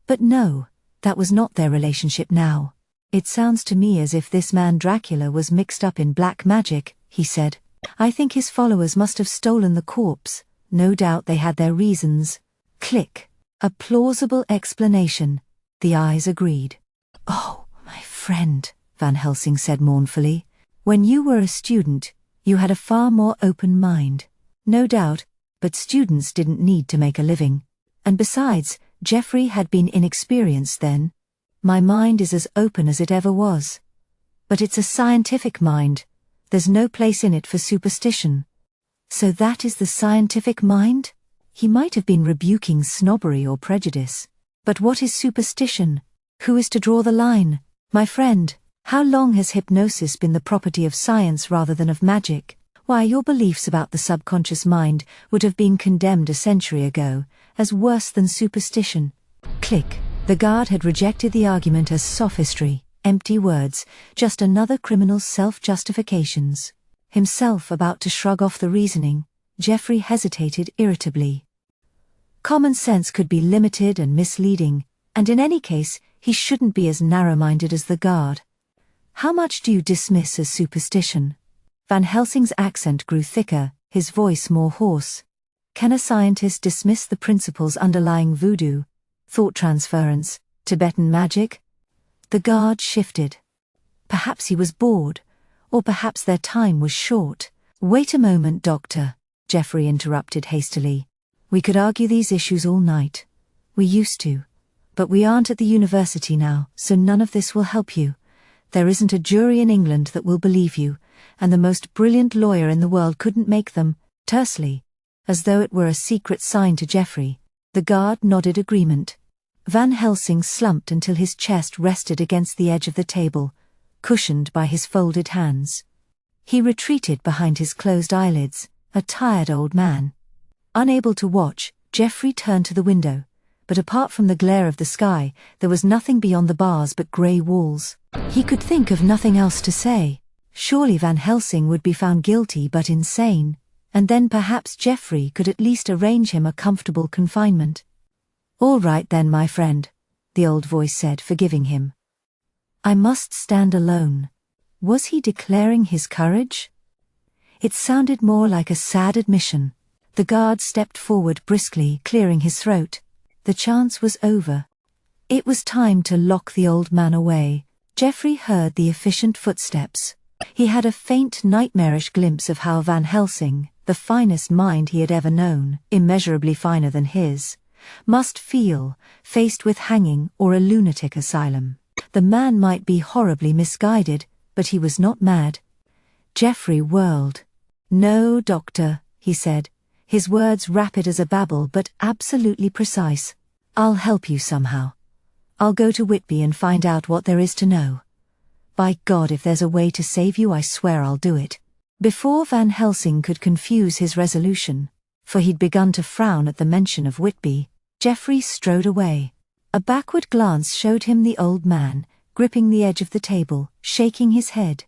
But no, that was not their relationship now. "It sounds to me as if this man Dracula was mixed up in black magic," he said. "I think his followers must have stolen the corpse. No doubt they had their reasons." Click. A plausible explanation. The eyes agreed. "Oh, my friend," Van Helsing said mournfully. "When you were a student, you had a far more open mind." "No doubt, but students didn't need to make a living. And besides, Geoffrey had been inexperienced then. My mind is as open as it ever was. But it's a scientific mind. There's no place in it for superstition." "So that is the scientific mind?" He might have been rebuking snobbery or prejudice. "But what is superstition? Who is to draw the line? My friend, how long has hypnosis been the property of science rather than of magic? Why, your beliefs about the subconscious mind would have been condemned a century ago, as worse than superstition." Click. The guard had rejected the argument as sophistry, empty words, just another criminal's self-justifications. Himself about to shrug off the reasoning, Geoffrey hesitated irritably. Common sense could be limited and misleading, and in any case, he shouldn't be as narrow-minded as the guard. "How much do you dismiss as superstition?" Van Helsing's accent grew thicker, his voice more hoarse. "Can a scientist dismiss the principles underlying voodoo, thought transference, Tibetan magic?" The guard shifted. Perhaps he was bored, or perhaps their time was short. "Wait a moment, Doctor," Geoffrey interrupted hastily. "We could argue these issues all night. We used to. But we aren't at the university now, so none of this will help you. There isn't a jury in England that will believe you, and the most brilliant lawyer in the world couldn't make them." Tersely, as though it were a secret sign to Geoffrey, the guard nodded agreement. Van Helsing slumped until his chest rested against the edge of the table, cushioned by his folded hands. He retreated behind his closed eyelids, a tired old man. Unable to watch, Geoffrey turned to the window, but apart from the glare of the sky, there was nothing beyond the bars but grey walls. He could think of nothing else to say. Surely Van Helsing would be found guilty but insane, and then perhaps Geoffrey could at least arrange him a comfortable confinement. "All right then, my friend," the old voice said, forgiving him. "I must stand alone." Was he declaring his courage? It sounded more like a sad admission. The guard stepped forward briskly, clearing his throat. The chance was over. It was time to lock the old man away. Geoffrey heard the efficient footsteps. He had a faint, nightmarish glimpse of how Van Helsing, the finest mind he had ever known, immeasurably finer than his, must feel, faced with hanging or a lunatic asylum. The man might be horribly misguided, but he was not mad. Geoffrey whirled. "No, Doctor," he said, his words rapid as a babble but absolutely precise. "I'll help you somehow. I'll go to Whitby and find out what there is to know. By God, if there's a way to save you, I swear I'll do it." Before Van Helsing could confuse his resolution, for he'd begun to frown at the mention of Whitby, Geoffrey strode away. A backward glance showed him the old man, gripping the edge of the table, shaking his head.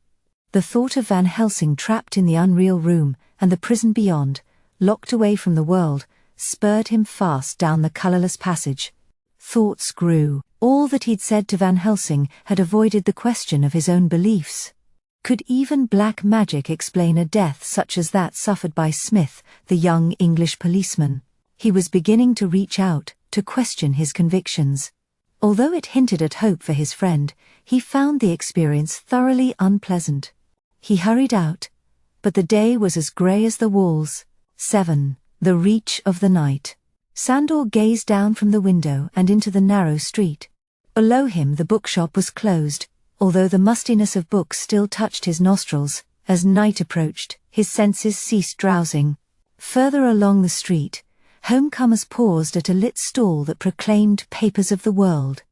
The thought of Van Helsing trapped in the unreal room, and the prison beyond, locked away from the world, spurred him fast down the colorless passage. Thoughts grew. All that he'd said to Van Helsing had avoided the question of his own beliefs. Could even black magic explain a death such as that suffered by Smith, the young English policeman? He was beginning to reach out, to question his convictions. Although it hinted at hope for his friend, he found the experience thoroughly unpleasant. He hurried out, but the day was as grey as the walls. 7. The Reach of the Night. Sandor gazed down from the window and into the narrow street. Below him the bookshop was closed, although the mustiness of books still touched his nostrils. As night approached, his senses ceased drowsing. Further along the street, homecomers paused at a lit stall that proclaimed Papers of the World.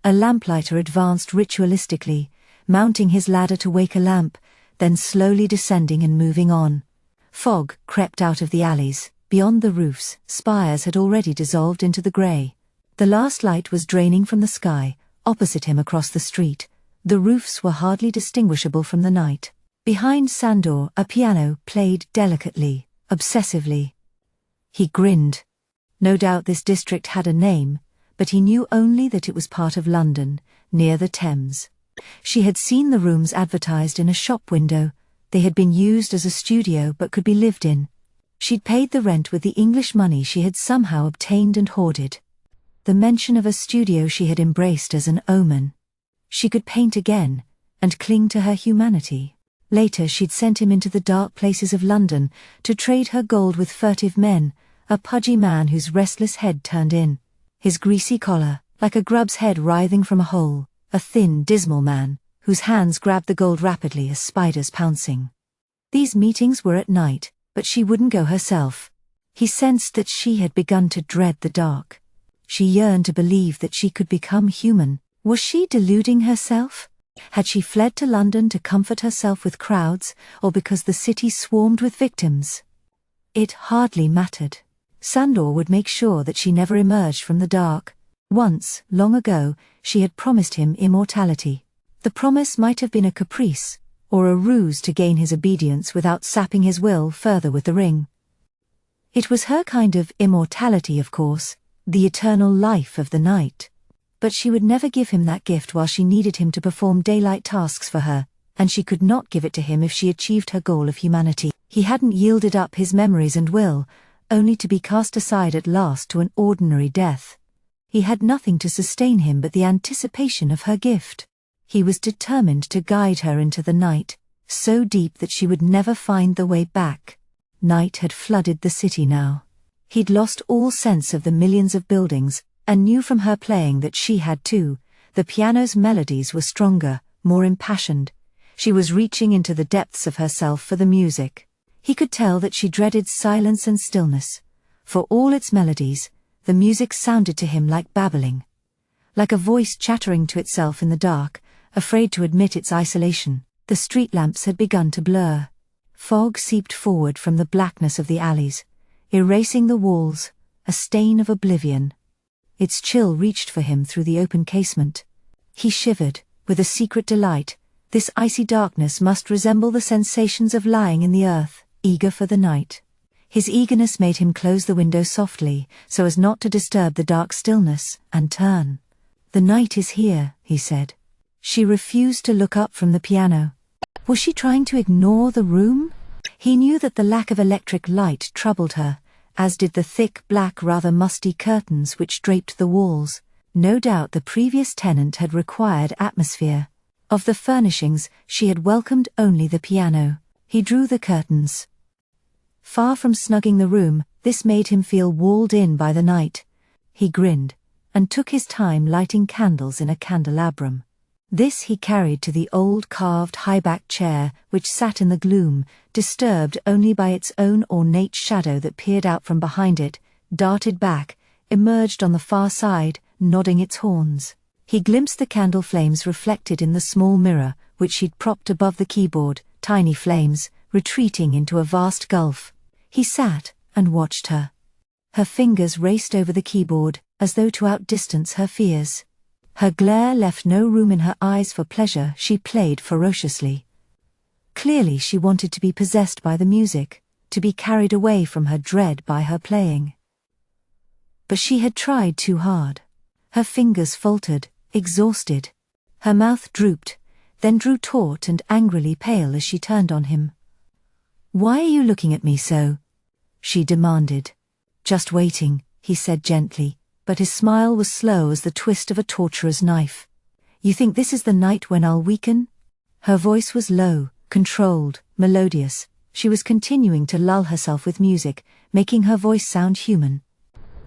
A lamplighter advanced ritualistically, mounting his ladder to wake a lamp, then slowly descending and moving on. Fog crept out of the alleys. Beyond the roofs, spires had already dissolved into the grey. The last light was draining from the sky. Opposite him across the street, the roofs were hardly distinguishable from the night. Behind Sandor, a piano played delicately, obsessively. He grinned. No doubt this district had a name, but he knew only that it was part of London, near the Thames. She had seen the rooms advertised in a shop window. They had been used as a studio but could be lived in. She'd paid the rent with the English money she had somehow obtained and hoarded. The mention of a studio she had embraced as an omen. She could paint again, and cling to her humanity. Later she'd sent him into the dark places of London to trade her gold with furtive men, a pudgy man whose restless head turned in, his greasy collar, like a grub's head writhing from a hole, a thin, dismal man, whose hands grabbed the gold rapidly as spiders pouncing. These meetings were at night, but she wouldn't go herself. He sensed that she had begun to dread the dark. She yearned to believe that she could become human. Was she deluding herself? Had she fled to London to comfort herself with crowds, or because the city swarmed with victims? It hardly mattered. Sandor would make sure that she never emerged from the dark. Once, long ago, she had promised him immortality. The promise might have been a caprice, or a ruse to gain his obedience without sapping his will further with the ring. It was her kind of immortality, of course, the eternal life of the night. But she would never give him that gift while she needed him to perform daylight tasks for her, and she could not give it to him if she achieved her goal of humanity. He hadn't yielded up his memories and will, only to be cast aside at last to an ordinary death. He had nothing to sustain him but the anticipation of her gift. He was determined to guide her into the night, so deep that she would never find the way back. Night had flooded the city now. He'd lost all sense of the millions of buildings, and knew from her playing that she had too. The piano's melodies were stronger, more impassioned. She was reaching into the depths of herself for the music. He could tell that she dreaded silence and stillness. For all its melodies, the music sounded to him like babbling. Like a voice chattering to itself in the dark, afraid to admit its isolation. The street lamps had begun to blur. Fog seeped forward from the blackness of the alleys, erasing the walls, a stain of oblivion. Its chill reached for him through the open casement. He shivered, with a secret delight. This icy darkness must resemble the sensations of lying in the earth, eager for the night. His eagerness made him close the window softly, so as not to disturb the dark stillness, and turn. "The night is here," he said. She refused to look up from the piano. Was she trying to ignore the room? He knew that the lack of electric light troubled her, as did the thick, black, rather musty curtains which draped the walls. No doubt the previous tenant had required atmosphere. Of the furnishings, she had welcomed only the piano. He drew the curtains. Far from snugging the room, this made him feel walled in by the night. He grinned, and took his time lighting candles in a candelabrum. This he carried to the old carved high-backed chair which sat in the gloom, disturbed only by its own ornate shadow that peered out from behind it, darted back, emerged on the far side, nodding its horns. He glimpsed the candle flames reflected in the small mirror which she'd propped above the keyboard, tiny flames, retreating into a vast gulf. He sat and watched her. Her fingers raced over the keyboard, as though to outdistance her fears. Her glare left no room in her eyes for pleasure. She played ferociously. Clearly she wanted to be possessed by the music, to be carried away from her dread by her playing. But she had tried too hard. Her fingers faltered, exhausted. Her mouth drooped, then grew taut and angrily pale as she turned on him. "Why are you looking at me so?" she demanded. "Just waiting," he said gently, but his smile was slow as the twist of a torturer's knife. "You think this is the night when I'll weaken?" Her voice was low, controlled, melodious. She was continuing to lull herself with music, making her voice sound human.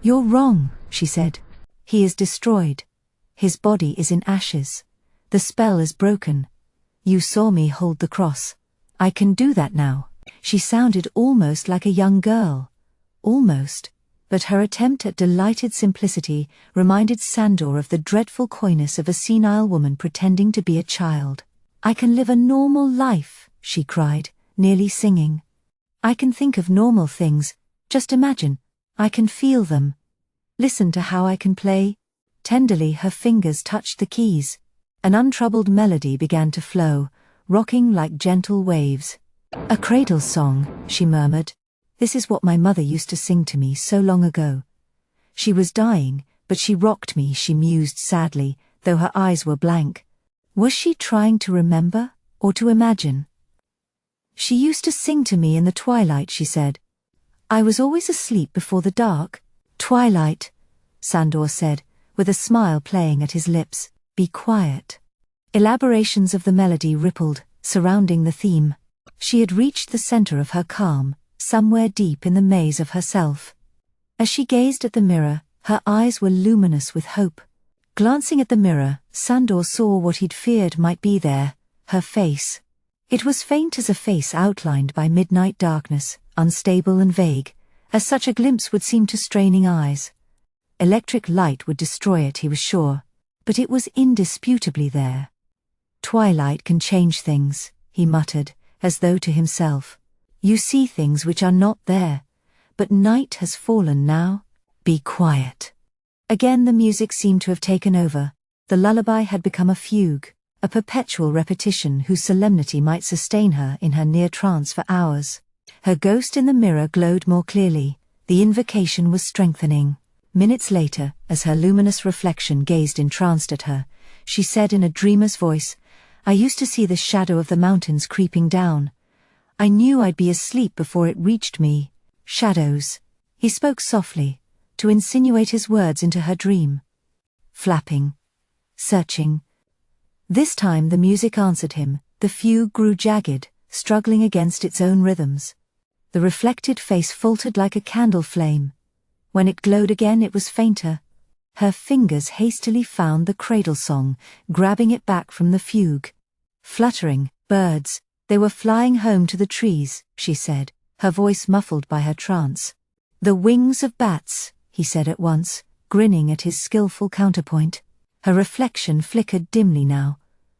"You're wrong," she said. "He is destroyed. His body is in ashes. The spell is broken. You saw me hold the cross. I can do that now." She sounded almost like a young girl. Almost. But her attempt at delighted simplicity reminded Sandor of the dreadful coyness of a senile woman pretending to be a child. "I can live a normal life," she cried, nearly singing. "I can think of normal things. Just imagine. I can feel them. Listen to how I can play." Tenderly her fingers touched the keys. An untroubled melody began to flow, rocking like gentle waves. "A cradle song," she murmured. "This is what my mother used to sing to me so long ago. She was dying, but she rocked me," she mused sadly, though her eyes were blank. Was she trying to remember, or to imagine? "She used to sing to me in the twilight," she said. "I was always asleep before the dark." "Twilight," Sandor said, with a smile playing at his lips. "Be quiet." Elaborations of the melody rippled, surrounding the theme. She had reached the center of her calm, somewhere deep in the maze of herself. As she gazed at the mirror, her eyes were luminous with hope. Glancing at the mirror, Sandor saw what he'd feared might be there, her face. It was faint as a face outlined by midnight darkness, unstable and vague, as such a glimpse would seem to straining eyes. Electric light would destroy it, he was sure, but it was indisputably there. "Twilight can change things," he muttered, as though to himself. "You see things which are not there, but night has fallen now. Be quiet." Again the music seemed to have taken over. The lullaby had become a fugue, a perpetual repetition whose solemnity might sustain her in her near trance for hours. Her ghost in the mirror glowed more clearly. The invocation was strengthening. Minutes later, as her luminous reflection gazed entranced at her, she said in a dreamer's voice, "I used to see the shadow of the mountains creeping down. I knew I'd be asleep before it reached me. Shadows." He spoke softly, to insinuate his words into her dream. Flapping. Searching. This time the music answered him. The fugue grew jagged, struggling against its own rhythms. The reflected face faltered like a candle flame. When it glowed again it was fainter. Her fingers hastily found the cradle song, grabbing it back from the fugue. Fluttering, birds, they were flying home to the trees, she said, her voice muffled by her trance. "The wings of bats," he said at once, grinning at his skillful counterpoint. Her reflection flickered dimly now,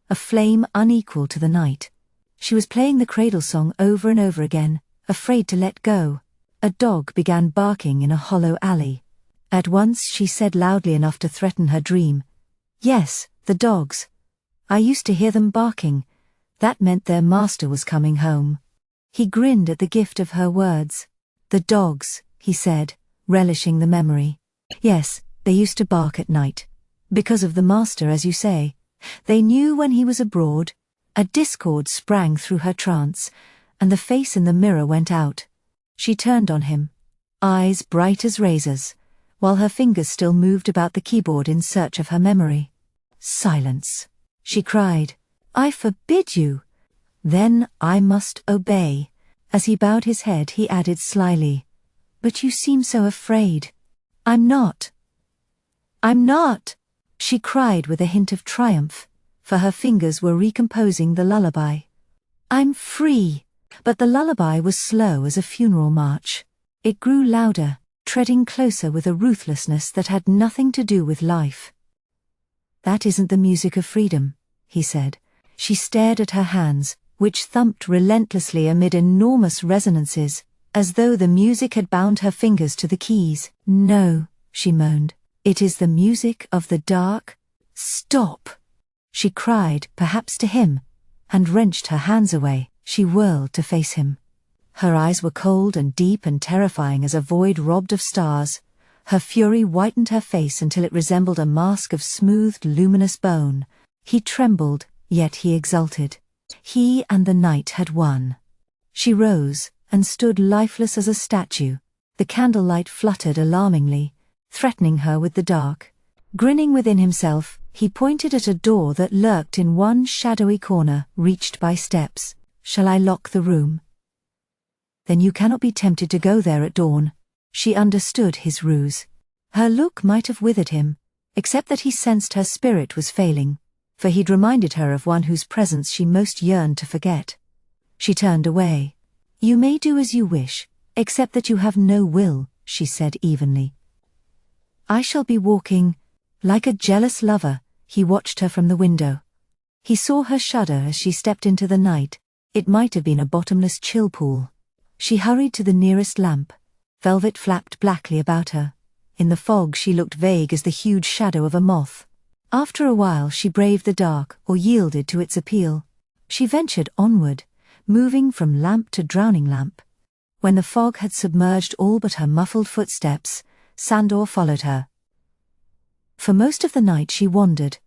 a flame unequal to the night. She was playing the cradle song over and over again, afraid to let go. A dog began barking in a hollow alley. At once she said loudly enough to threaten her dream, "Yes, the dogs. I used to hear them barking. That meant their master was coming home." He grinned at the gift of her words. "The dogs," he said, relishing the memory. "Yes, they used to bark at night. Because of the master, as you say. They knew when he was abroad." A discord sprang through her trance, and the face in the mirror went out. She turned on him, eyes bright as razors, while her fingers still moved about the keyboard in search of her memory. "Silence," she cried. "I forbid you." "Then I must obey." As he bowed his head he added slyly, "But you seem so afraid." "I'm not. I'm not," she cried with a hint of triumph, for her fingers were recomposing the lullaby. "I'm free." But the lullaby was slow as a funeral march. It grew louder, treading closer with a ruthlessness that had nothing to do with life. "That isn't the music of freedom," he said. She stared at her hands, which thumped relentlessly amid enormous resonances, as though the music had bound her fingers to the keys. "No," she moaned. "It is the music of the dark." "Stop!" she cried, perhaps to him, and wrenched her hands away. She whirled to face him. Her eyes were cold and deep and terrifying as a void robbed of stars. Her fury whitened her face until it resembled a mask of smoothed, luminous bone. He trembled, yet he exulted. He and the night had won. She rose, and stood lifeless as a statue. The candlelight fluttered alarmingly, threatening her with the dark. Grinning within himself, he pointed at a door that lurked in one shadowy corner, reached by steps. "Shall I lock the room?" "Then you cannot be tempted to go there at dawn." She understood his ruse. Her look might have withered him, except that he sensed her spirit was failing, for he'd reminded her of one whose presence she most yearned to forget. She turned away. "You may do as you wish, except that you have no will," she said evenly. "I shall be walking." Like a jealous lover, he watched her from the window. He saw her shudder as she stepped into the night. It might have been a bottomless chill pool. She hurried to the nearest lamp. Velvet flapped blackly about her. In the fog she looked vague as the huge shadow of a moth. After a while she braved the dark, or yielded to its appeal. She ventured onward, moving from lamp to drowning lamp. When the fog had submerged all but her muffled footsteps, Sandor followed her. For most of the night she wandered.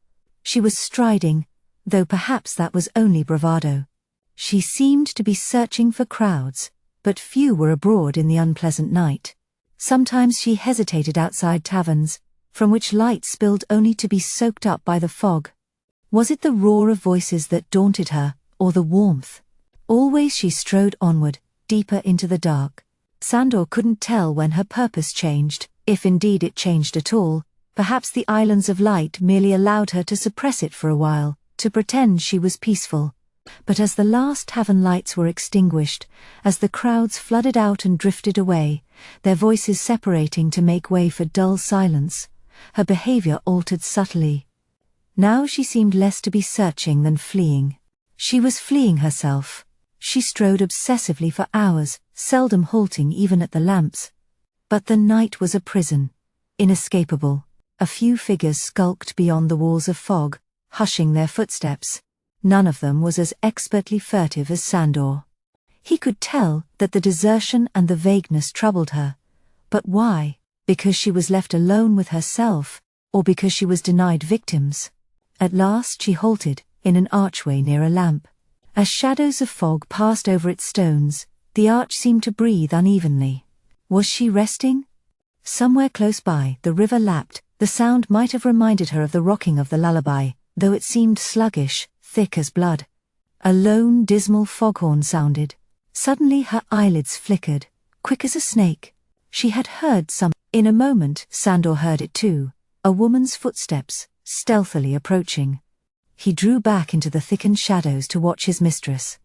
She was striding, though perhaps that was only bravado. She seemed to be searching for crowds, but few were abroad in the unpleasant night. Sometimes she hesitated outside taverns, from which light spilled only to be soaked up by the fog. Was it the roar of voices that daunted her, or the warmth? Always she strode onward, deeper into the dark. Sandor couldn't tell when her purpose changed, if indeed it changed at all. Perhaps the islands of light merely allowed her to suppress it for a while, to pretend she was peaceful. But as the last tavern lights were extinguished, as the crowds flooded out and drifted away, their voices separating to make way for dull silence, her behavior altered subtly. Now she seemed less to be searching than fleeing. She was fleeing herself. She strode obsessively for hours, seldom halting even at the lamps. But the night was a prison, inescapable. A few figures skulked beyond the walls of fog, hushing their footsteps. None of them was as expertly furtive as Sandor. He could tell that the desertion and the vagueness troubled her. But why? Because she was left alone with herself, or because she was denied victims? At last she halted, in an archway near a lamp. As shadows of fog passed over its stones, the arch seemed to breathe unevenly. Was she resting? Somewhere close by, the river lapped. The sound might have reminded her of the rocking of the lullaby, though it seemed sluggish, thick as blood. A lone, dismal foghorn sounded. Suddenly her eyelids flickered, quick as a snake. She had heard some. In a moment, Sandor heard it too. A woman's footsteps, stealthily approaching. He drew back into the thickened shadows to watch his mistress.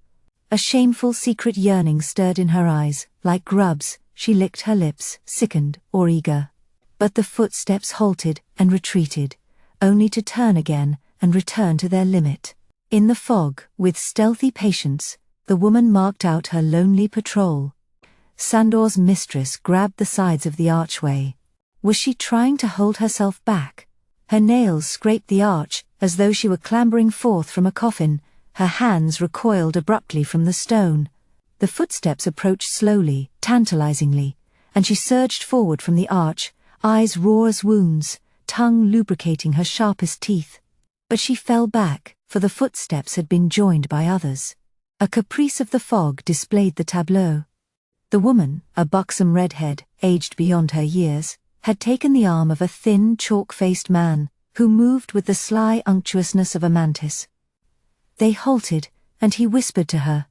A shameful secret yearning stirred in her eyes. Like grubs, she licked her lips, sickened or eager. But the footsteps halted and retreated, only to turn again and return to their limit. In the fog, with stealthy patience, the woman marked out her lonely patrol. Sandor's mistress grabbed the sides of the archway. Was she trying to hold herself back? Her nails scraped the arch, as though she were clambering forth from a coffin. Her hands recoiled abruptly from the stone. The footsteps approached slowly, tantalizingly, and she surged forward from the arch, eyes raw as wounds, tongue lubricating her sharpest teeth. But she fell back, for the footsteps had been joined by others. A caprice of the fog displayed the tableau. The woman, a buxom redhead, aged beyond her years, had taken the arm of a thin, chalk-faced man, who moved with the sly unctuousness of a mantis. They halted, and he whispered to her.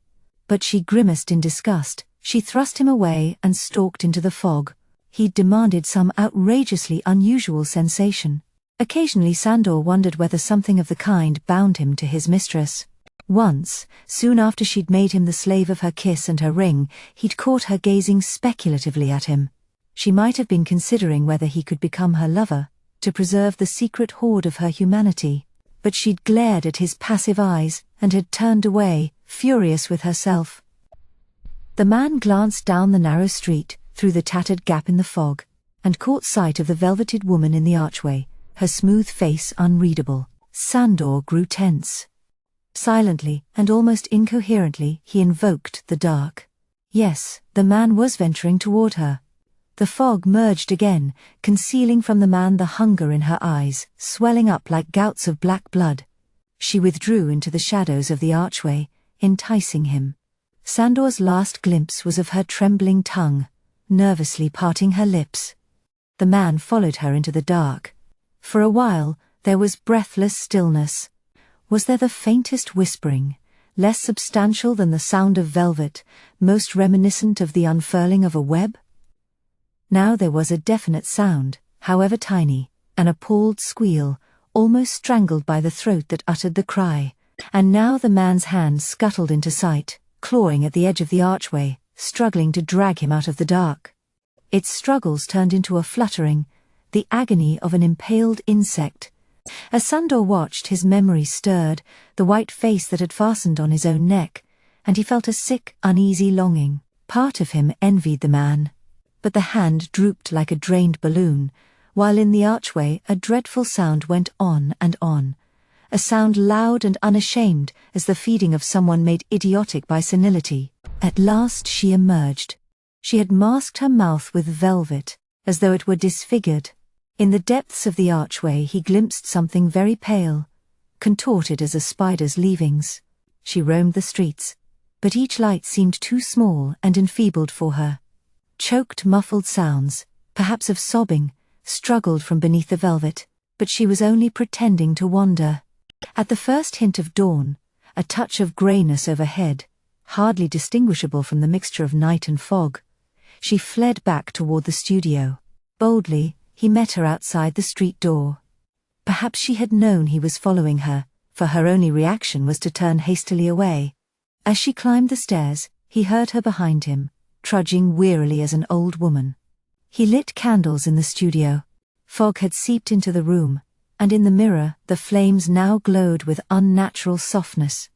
But she grimaced in disgust. She thrust him away and stalked into the fog. He'd demanded some outrageously unusual sensation. Occasionally Sandor wondered whether something of the kind bound him to his mistress. Once, soon after she'd made him the slave of her kiss and her ring, he'd caught her gazing speculatively at him. She might have been considering whether he could become her lover, to preserve the secret hoard of her humanity. But she'd glared at his passive eyes, and had turned away, furious with herself. The man glanced down the narrow street, through the tattered gap in the fog, and caught sight of the velveted woman in the archway, her smooth face unreadable. Sandor grew tense. Silently and almost incoherently he invoked the dark. Yes, the man was venturing toward her. The fog merged again, concealing from the man the hunger in her eyes, swelling up like gouts of black blood. She withdrew into the shadows of the archway, enticing him. Sandor's last glimpse was of her trembling tongue, nervously parting her lips. The man followed her into the dark. For a while, there was breathless stillness. Was there the faintest whispering, less substantial than the sound of velvet, most reminiscent of the unfurling of a web? Now there was a definite sound, however tiny, an appalled squeal, almost strangled by the throat that uttered the cry. And now the man's hand scuttled into sight, clawing at the edge of the archway, struggling to drag him out of the dark. Its struggles turned into a fluttering, the agony of an impaled insect. As Sandor watched, his memory stirred, the white face that had fastened on his own neck, and he felt a sick, uneasy longing. Part of him envied the man. But the hand drooped like a drained balloon, while in the archway a dreadful sound went on and on. A sound loud and unashamed as the feeding of someone made idiotic by senility. At last she emerged. She had masked her mouth with velvet, as though it were disfigured. In the depths of the archway he glimpsed something very pale, contorted as a spider's leavings. She roamed the streets, but each light seemed too small and enfeebled for her. Choked, muffled sounds, perhaps of sobbing, struggled from beneath the velvet, but she was only pretending to wander. At the first hint of dawn, a touch of greyness overhead, hardly distinguishable from the mixture of night and fog, she fled back toward the studio. Boldly, he met her outside the street door. Perhaps she had known he was following her, for her only reaction was to turn hastily away. As she climbed the stairs, he heard her behind him, trudging wearily as an old woman. He lit candles in the studio. Fog had seeped into the room, and in the mirror the flames now glowed with unnatural softness.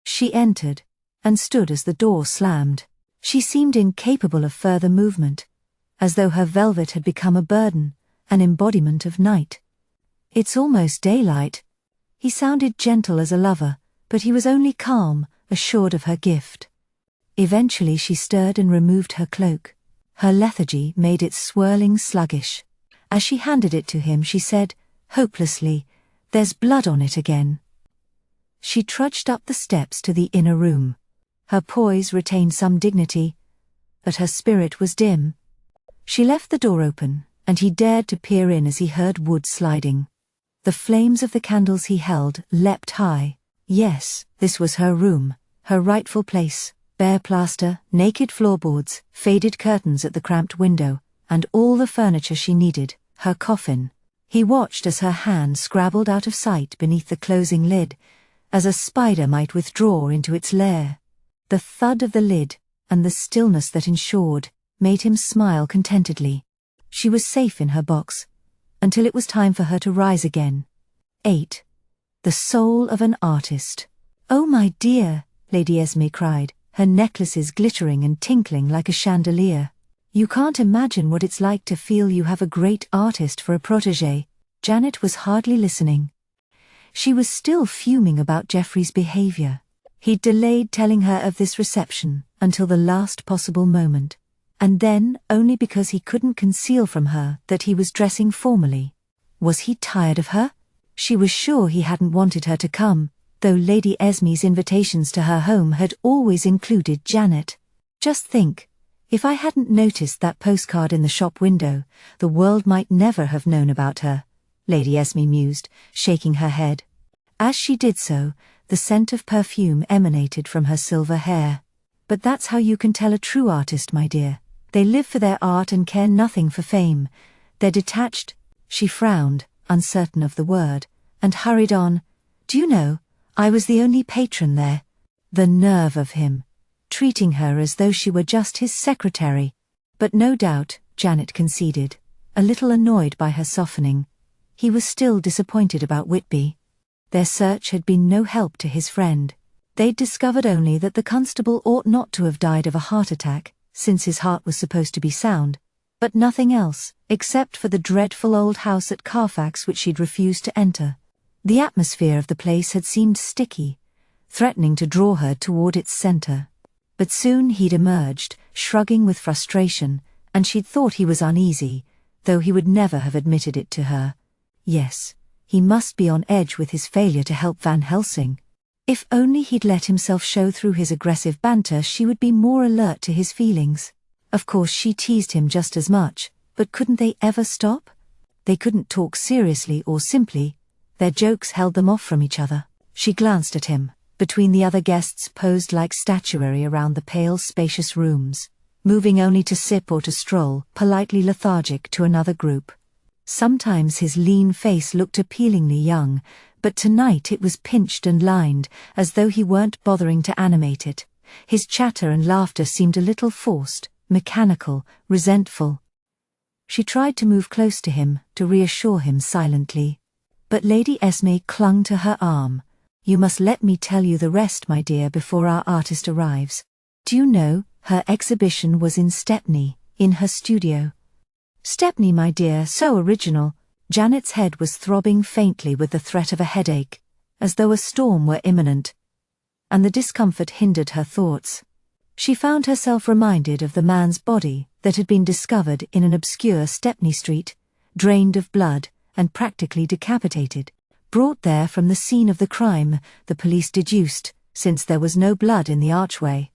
She entered, and stood as the door slammed. She seemed incapable of further movement, as though her velvet had become a burden, an embodiment of night. "It's almost daylight." He sounded gentle as a lover, but he was only calm, assured of her gift. Eventually she stirred and removed her cloak. Her lethargy made it swirling sluggish. As she handed it to him she said, hopelessly, "There's blood on it again." She trudged up the steps to the inner room. Her poise retained some dignity, but her spirit was dim. She left the door open, and he dared to peer in as he heard wood sliding. The flames of the candles he held leapt high. Yes, this was her room, her rightful place. Bare plaster, naked floorboards, faded curtains at the cramped window, and all the furniture she needed, her coffin. He watched as her hand scrabbled out of sight beneath the closing lid, as a spider might withdraw into its lair. The thud of the lid, and the stillness that ensured, made him smile contentedly. She was safe in her box, until it was time for her to rise again. 8. The soul of an artist. "Oh my dear," Lady Esme cried, her necklaces glittering and tinkling like a chandelier. "You can't imagine what it's like to feel you have a great artist for a protégé." Janet was hardly listening. She was still fuming about Geoffrey's behavior. He'd delayed telling her of this reception until the last possible moment, and then only because he couldn't conceal from her that he was dressing formally. Was he tired of her? She was sure he hadn't wanted her to come, though Lady Esme's invitations to her home had always included Janet. "Just think, if I hadn't noticed that postcard in the shop window, the world might never have known about her," Lady Esme mused, shaking her head. As she did so, the scent of perfume emanated from her silver hair. "But that's how you can tell a true artist, my dear. They live for their art and care nothing for fame. They're detached." She frowned, uncertain of the word, and hurried on. "Do you know, I was the only patron there." The nerve of him, treating her as though she were just his secretary. But no doubt, Janet conceded, a little annoyed by her softening. He was still disappointed about Whitby. Their search had been no help to his friend. They'd discovered only that the constable ought not to have died of a heart attack, since his heart was supposed to be sound, but nothing else, except for the dreadful old house at Carfax which she'd refused to enter. The atmosphere of the place had seemed sticky. threatening to draw her toward its center. But soon he'd emerged, shrugging with frustration, and she'd thought he was uneasy, though he would never have admitted it to her. Yes, he must be on edge with his failure to help Van Helsing. If only he'd let himself show through his aggressive banter, she would be more alert to his feelings. Of course she teased him just as much, but couldn't they ever stop? They couldn't talk seriously or simply. Their jokes held them off from each other. She glanced at him, between the other guests posed like statuary around the pale, spacious rooms, moving only to sip or to stroll, politely lethargic, to another group. Sometimes his lean face looked appealingly young, but tonight it was pinched and lined, as though he weren't bothering to animate it. His chatter and laughter seemed a little forced, mechanical, resentful. She tried to move close to him, to reassure him silently. But Lady Esme clung to her arm. "You must let me tell you the rest, my dear, before our artist arrives. Do you know, her exhibition was in Stepney, in her studio." "Stepney, my dear, so original." Janet's head was throbbing faintly with the threat of a headache, as though a storm were imminent, and the discomfort hindered her thoughts. She found herself reminded of the man's body that had been discovered in an obscure Stepney street, drained of blood and practically decapitated, brought there from the scene of the crime, the police deduced, since there was no blood in the archway.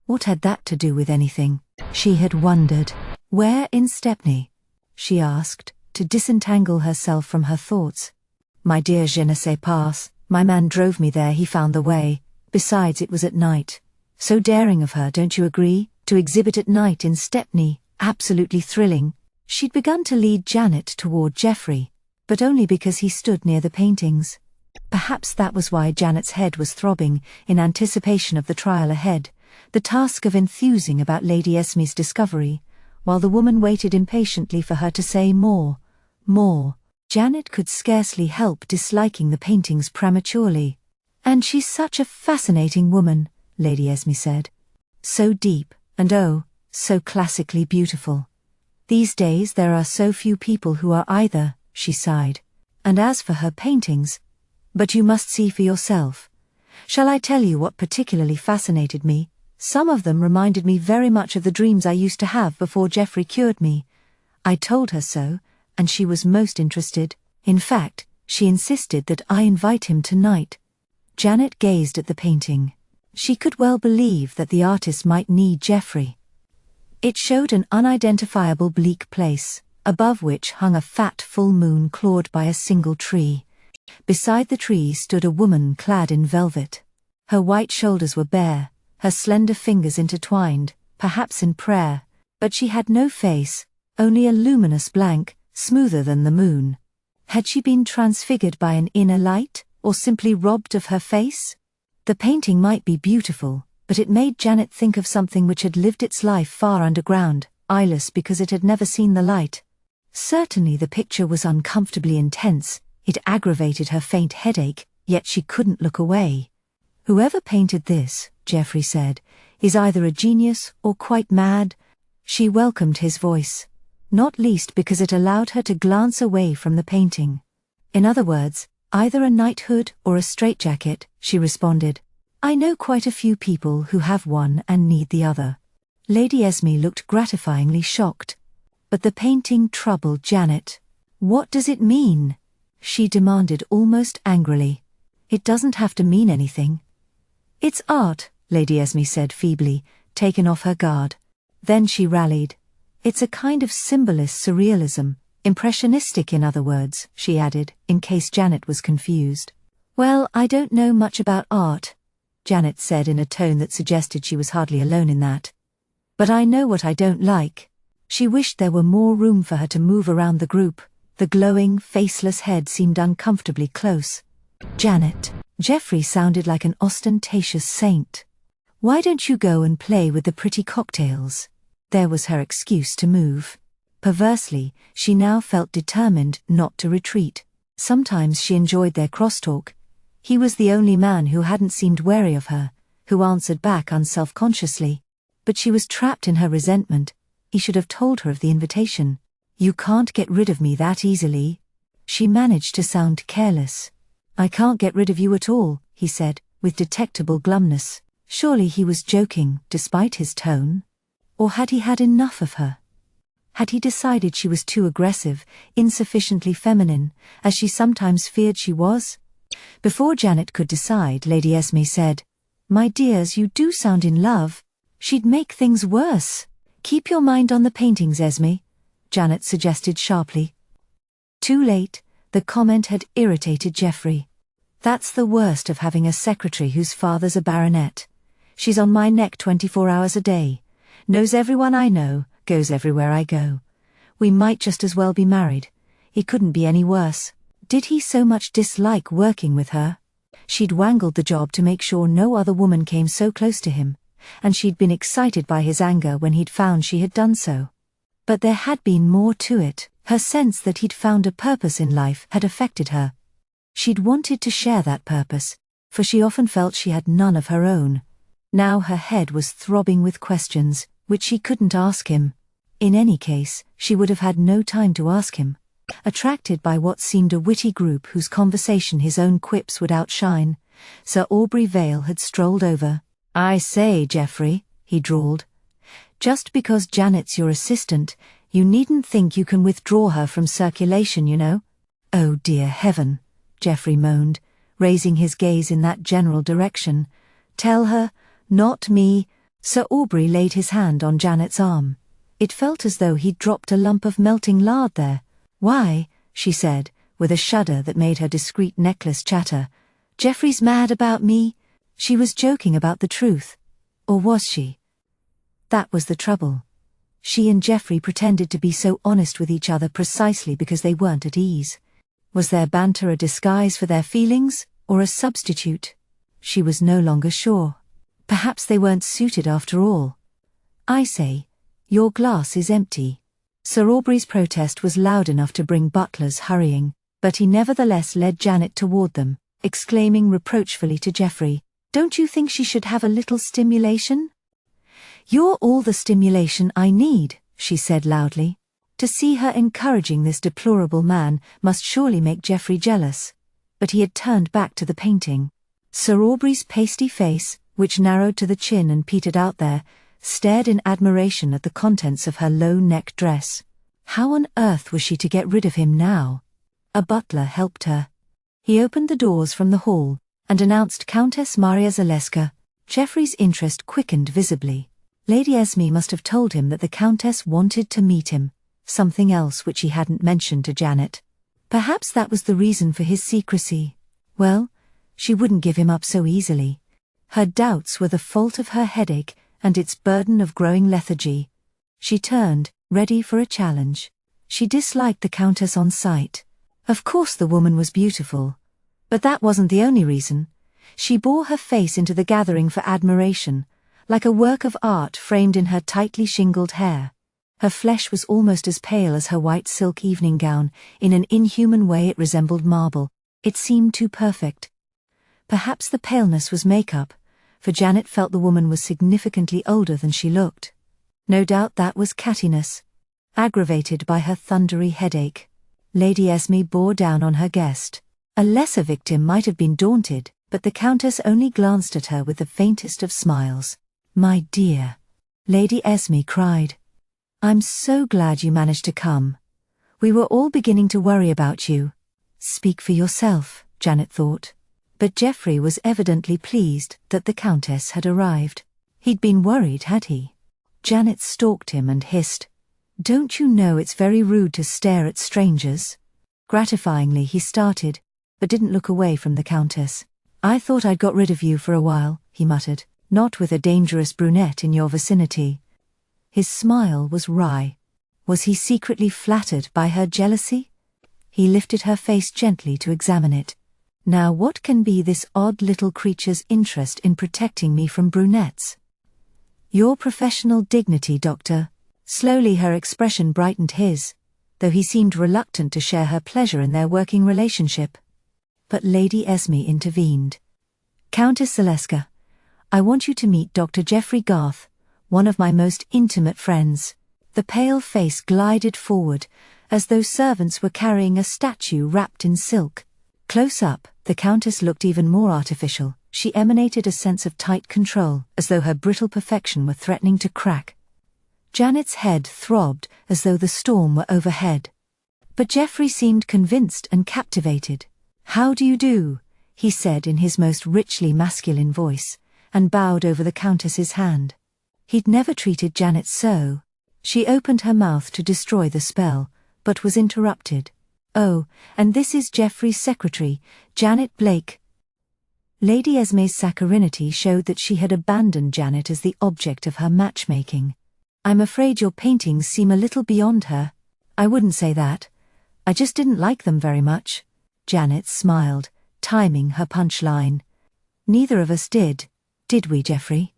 What had that to do with anything? She had wondered. "Where in Stepney?" she asked, to disentangle herself from her thoughts. "My dear, je ne sais pas. My man drove me there, he found the way. Besides, it was at night. So daring of her, don't you agree? To exhibit at night in Stepney, absolutely thrilling." She'd begun to lead Janet toward Geoffrey, but only because he stood near the paintings. Perhaps that was why Janet's head was throbbing, in anticipation of the trial ahead, the task of enthusing about Lady Esme's discovery, while the woman waited impatiently for her to say more. Janet could scarcely help disliking the paintings prematurely. "And she's such a fascinating woman," Lady Esme said. "So deep, and oh, so classically beautiful. These days there are so few people who are either," she sighed. "And as for her paintings, but you must see for yourself. Shall I tell you what particularly fascinated me? Some of them reminded me very much of the dreams I used to have before Geoffrey cured me. I told her so, and she was most interested. In fact, she insisted that I invite him tonight." Janet gazed at the painting. She could well believe that the artist might need Geoffrey. It showed an unidentifiable bleak place, above which hung a fat full moon clawed by a single tree. Beside the tree stood a woman clad in velvet. Her white shoulders were bare, her slender fingers intertwined, perhaps in prayer, but she had no face, only a luminous blank, smoother than the moon. Had she been transfigured by an inner light, or simply robbed of her face? The painting might be beautiful, but it made Janet think of something which had lived its life far underground, eyeless because it had never seen the light. Certainly the picture was uncomfortably intense, it aggravated her faint headache, yet she couldn't look away. "Whoever painted this," Geoffrey said, "is either a genius or quite mad." She welcomed his voice, not least because it allowed her to glance away from the painting. "In other words, either a knighthood or a straitjacket," she responded. "I know quite a few people who have one and need the other." Lady Esme looked gratifyingly shocked. But the painting troubled Janet. "What does it mean?" she demanded almost angrily. "It doesn't have to mean anything." "It's art," Lady Esme said feebly, taken off her guard. Then she rallied. "It's a kind of symbolist surrealism, impressionistic in other words," she added, in case Janet was confused. "Well, I don't know much about art," Janet said in a tone that suggested she was hardly alone in that. "But I know what I don't like." She wished there were more room for her to move around the group. The glowing, faceless head seemed uncomfortably close. "Janet." Geoffrey sounded like an ostentatious saint. "Why don't you go and play with the pretty cocktails?" There was her excuse to move. Perversely, she now felt determined not to retreat. Sometimes she enjoyed their crosstalk. He was the only man who hadn't seemed wary of her, who answered back unself-consciously. But she was trapped in her resentment. He should have told her of the invitation. "You can't get rid of me that easily." She managed to sound careless. "I can't get rid of you at all," he said, with detectable glumness. Surely he was joking, despite his tone. Or had he had enough of her? Had he decided she was too aggressive, insufficiently feminine, as she sometimes feared she was? Before Janet could decide, Lady Esme said, "My dears, you do sound in love. She'd make things worse." "Keep your mind on the paintings, Esme," Janet suggested sharply. Too late, the comment had irritated Geoffrey. "That's the worst of having a secretary whose father's a baronet. She's on my neck 24 hours a day, knows everyone I know, goes everywhere I go. We might just as well be married. It couldn't be any worse." Did he so much dislike working with her? She'd wangled the job to make sure no other woman came so close to him, and she'd been excited by his anger when he'd found she had done so. But there had been more to it. Her sense that he'd found a purpose in life had affected her. She'd wanted to share that purpose, for she often felt she had none of her own. Now her head was throbbing with questions, which she couldn't ask him. In any case, she would have had no time to ask him. Attracted by what seemed a witty group whose conversation his own quips would outshine, Sir Aubrey Vale had strolled over. "I say, Geoffrey," he drawled. "Just because Janet's your assistant, you needn't think you can withdraw her from circulation, you know." "Oh dear heaven," Geoffrey moaned, raising his gaze in that general direction. "Tell her, not me." Sir Aubrey laid his hand on Janet's arm. It felt as though he'd dropped a lump of melting lard there. "Why," she said, with a shudder that made her discreet necklace chatter, "Geoffrey's mad about me." She was joking about the truth. Or was she? That was the trouble. She and Geoffrey pretended to be so honest with each other precisely because they weren't at ease. Was their banter a disguise for their feelings, or a substitute? She was no longer sure. Perhaps they weren't suited after all. "I say, your glass is empty." Sir Aubrey's protest was loud enough to bring butlers hurrying, but he nevertheless led Janet toward them, exclaiming reproachfully to Geoffrey, "Don't you think she should have a little stimulation?" "You're all the stimulation I need," she said loudly. To see her encouraging this deplorable man must surely make Geoffrey jealous. But he had turned back to the painting. Sir Aubrey's pasty face, which narrowed to the chin and petered out there, stared in admiration at the contents of her low-neck dress. How on earth was she to get rid of him now? A butler helped her. He opened the doors from the hall, and announced Countess Maria Zaleska. Geoffrey's interest quickened visibly. Lady Esme must have told him that the Countess wanted to meet him, something else which he hadn't mentioned to Janet. Perhaps that was the reason for his secrecy. Well, she wouldn't give him up so easily. Her doubts were the fault of her headache and its burden of growing lethargy. She turned, ready for a challenge. She disliked the Countess on sight. Of course the woman was beautiful. But that wasn't the only reason. She bore her face into the gathering for admiration, like a work of art framed in her tightly shingled hair. Her flesh was almost as pale as her white silk evening gown. In an inhuman way it resembled marble. It seemed too perfect. Perhaps the paleness was makeup, for Janet felt the woman was significantly older than she looked. No doubt that was cattiness, aggravated by her thundery headache. Lady Esme bore down on her guest. A lesser victim might have been daunted, but the Countess only glanced at her with the faintest of smiles. "My dear," Lady Esme cried. "I'm so glad you managed to come. We were all beginning to worry about you." Speak for yourself, Janet thought. But Geoffrey was evidently pleased that the Countess had arrived. He'd been worried, had he? Janet stalked him and hissed, "Don't you know it's very rude to stare at strangers?" Gratifyingly he started, but didn't look away from the Countess. "I thought I'd got rid of you for a while," he muttered, "not with a dangerous brunette in your vicinity." His smile was wry. Was he secretly flattered by her jealousy? He lifted her face gently to examine it. "Now what can be this odd little creature's interest in protecting me from brunettes?" "Your professional dignity, Doctor." Slowly her expression brightened his, though he seemed reluctant to share her pleasure in their working relationship. But Lady Esme intervened. "Countess Zaleska, I want you to meet Dr. Geoffrey Garth, one of my most intimate friends." The pale face glided forward, as though servants were carrying a statue wrapped in silk. Close up, The Countess looked even more artificial. She emanated a sense of tight control, as though her brittle perfection were threatening to crack. Janet's head throbbed as though the storm were overhead. But Geoffrey seemed convinced and captivated. "How do you do?" he said in his most richly masculine voice, and bowed over the Countess's hand. He'd never treated Janet so. She opened her mouth to destroy the spell, but was interrupted. "Oh, and this is Geoffrey's secretary, Janet Blake." Lady Esme's saccharinity showed that she had abandoned Janet as the object of her matchmaking. "I'm afraid your paintings seem a little beyond her." "I wouldn't say that. I just didn't like them very much." Janet smiled, timing her punchline. "Neither of us did we, Geoffrey?"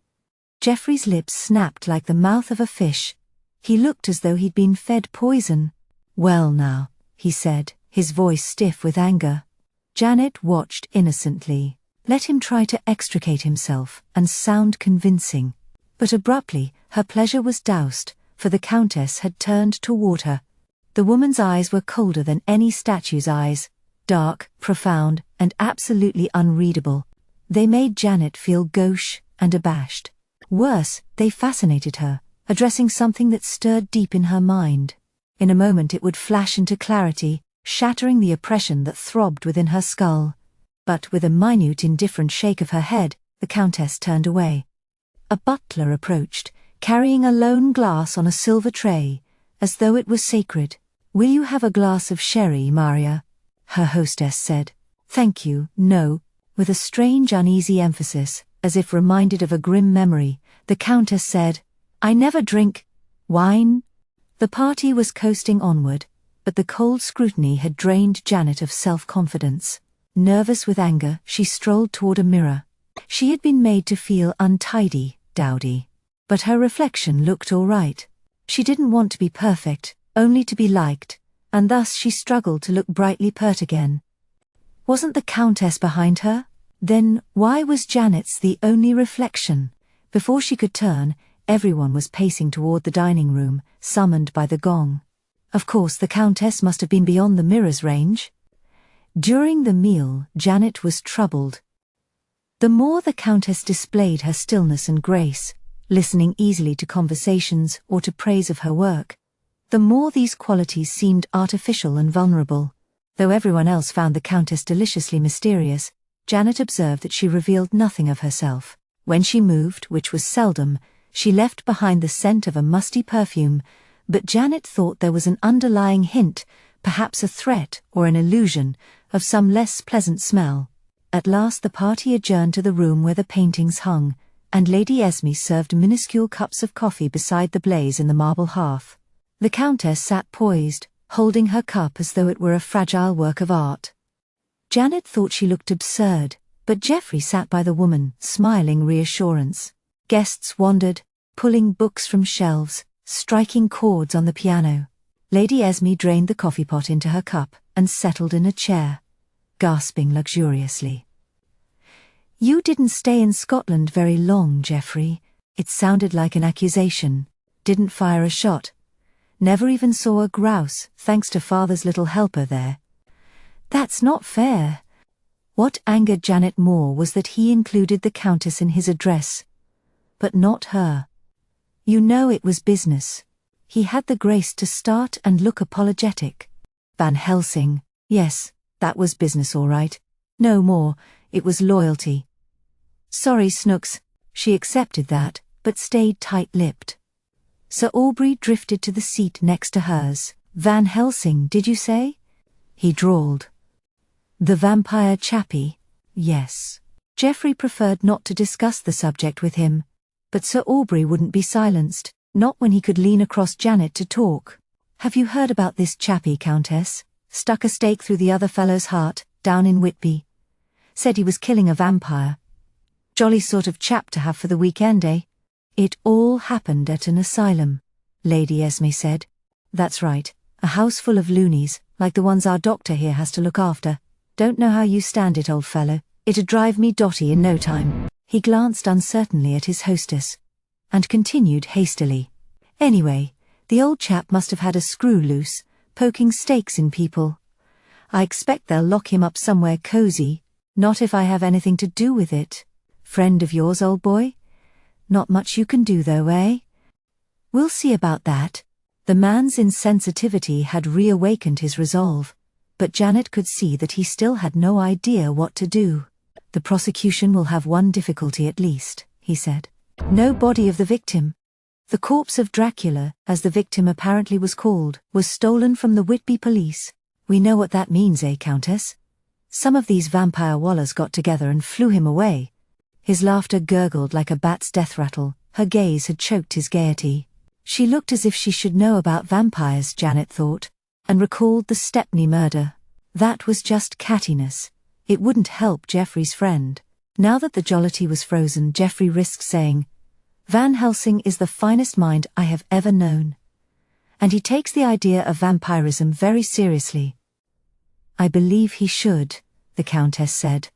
Geoffrey's lips snapped like the mouth of a fish. He looked as though he'd been fed poison. "Well now," he said, his voice stiff with anger. Janet watched innocently. Let him try to extricate himself and sound convincing. But abruptly, her pleasure was doused, for the Countess had turned toward her. The woman's eyes were colder than any statue's eyes, dark, profound, and absolutely unreadable. They made Janet feel gauche and abashed. Worse, they fascinated her, addressing something that stirred deep in her mind. In a moment it would flash into clarity, shattering the oppression that throbbed within her skull. But with a minute indifferent shake of her head, the Countess turned away. A butler approached, carrying a lone glass on a silver tray, as though it was sacred. "Will you have a glass of sherry, Maria?" her hostess said. "Thank you, no," with a strange uneasy emphasis, as if reminded of a grim memory, the Countess said, "I never drink wine." The party was coasting onward, but the cold scrutiny had drained Janet of self-confidence. Nervous with anger, she strolled toward a mirror. She had been made to feel untidy, dowdy. But her reflection looked all right. She didn't want to be perfect, only to be liked, and thus she struggled to look brightly pert again. Wasn't the Countess behind her? Then why was Janet's the only reflection? Before she could turn, everyone was pacing toward the dining room, summoned by the gong. Of course the Countess must have been beyond the mirror's range. During the meal, Janet was troubled. The more the Countess displayed her stillness and grace, listening easily to conversations or to praise of her work, the more these qualities seemed artificial and vulnerable. Though everyone else found the Countess deliciously mysterious, Janet observed that she revealed nothing of herself. When she moved, which was seldom, she left behind the scent of a musty perfume, but Janet thought there was an underlying hint, perhaps a threat or an illusion, of some less pleasant smell. At last the party adjourned to the room where the paintings hung, and Lady Esme served minuscule cups of coffee beside the blaze in the marble hearth. The Countess sat poised, holding her cup as though it were a fragile work of art. Janet thought she looked absurd, but Geoffrey sat by the woman, smiling reassurance. Guests wandered, pulling books from shelves, striking chords on the piano. Lady Esme drained the coffee pot into her cup and settled in a chair, gasping luxuriously. "You didn't stay in Scotland very long, Geoffrey." It sounded like an accusation. "Didn't fire a shot. Never even saw a grouse, thanks to Father's little helper there." "That's not fair." What angered Janet more was that he included the Countess in his address, but not her. "You know it was business." He had the grace to start and look apologetic. Van Helsing, yes, that was business all right. No more, it was loyalty. "Sorry, Snooks." She accepted that, but stayed tight-lipped. Sir Aubrey drifted to the seat next to hers. "Van Helsing, did you say?" he drawled. "The vampire chappie?" "Yes." Geoffrey preferred not to discuss the subject with him, but Sir Aubrey wouldn't be silenced. Not when he could lean across Janet to talk. "Have you heard about this chappie, Countess? Stuck a stake through the other fellow's heart, down in Whitby. Said he was killing a vampire. Jolly sort of chap to have for the weekend, eh?" "It all happened at an asylum," Lady Esme said. "That's right, a house full of loonies, like the ones our doctor here has to look after. Don't know how you stand it, old fellow. It'd drive me dotty in no time." He glanced uncertainly at his hostess, and continued hastily. "Anyway, the old chap must have had a screw loose, poking stakes in people. I expect they'll lock him up somewhere cozy, Not if I have anything to do with it. Friend of yours, old boy? Not much you can do though, eh? We'll see about that. The man's insensitivity had reawakened his resolve, but Janet could see that he still had no idea what to do. The prosecution will have one difficulty at least, he said. No body of the victim. The corpse of Dracula, as the victim apparently was called, was stolen from the Whitby police. We know what that means, eh, Countess? Some of these vampire wallers got together and flew him away. His laughter gurgled like a bat's death rattle. Her gaze had choked his gaiety. She looked as if she should know about vampires, Janet thought, and recalled the Stepney murder. That was just cattiness. It wouldn't help Geoffrey's friend. Now that the jollity was frozen, Geoffrey risked saying, Van Helsing is the finest mind I have ever known. And he takes the idea of vampirism very seriously. I believe he should, the Countess said.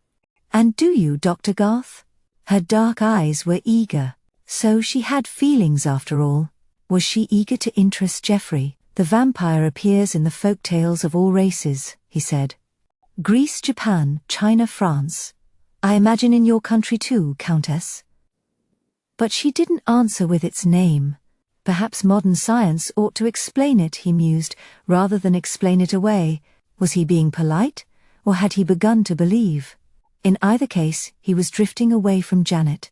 And do you, Dr. Garth? Her dark eyes were eager. So she had feelings after all. Was she eager to interest Geoffrey? The vampire appears in the folk tales of all races, he said. Greece, Japan, China, France. I imagine in your country too, Countess. But she didn't answer with its name. Perhaps modern science ought to explain it, he mused, rather than explain it away. Was he being polite, or had he begun to believe? In either case, he was drifting away from Janet.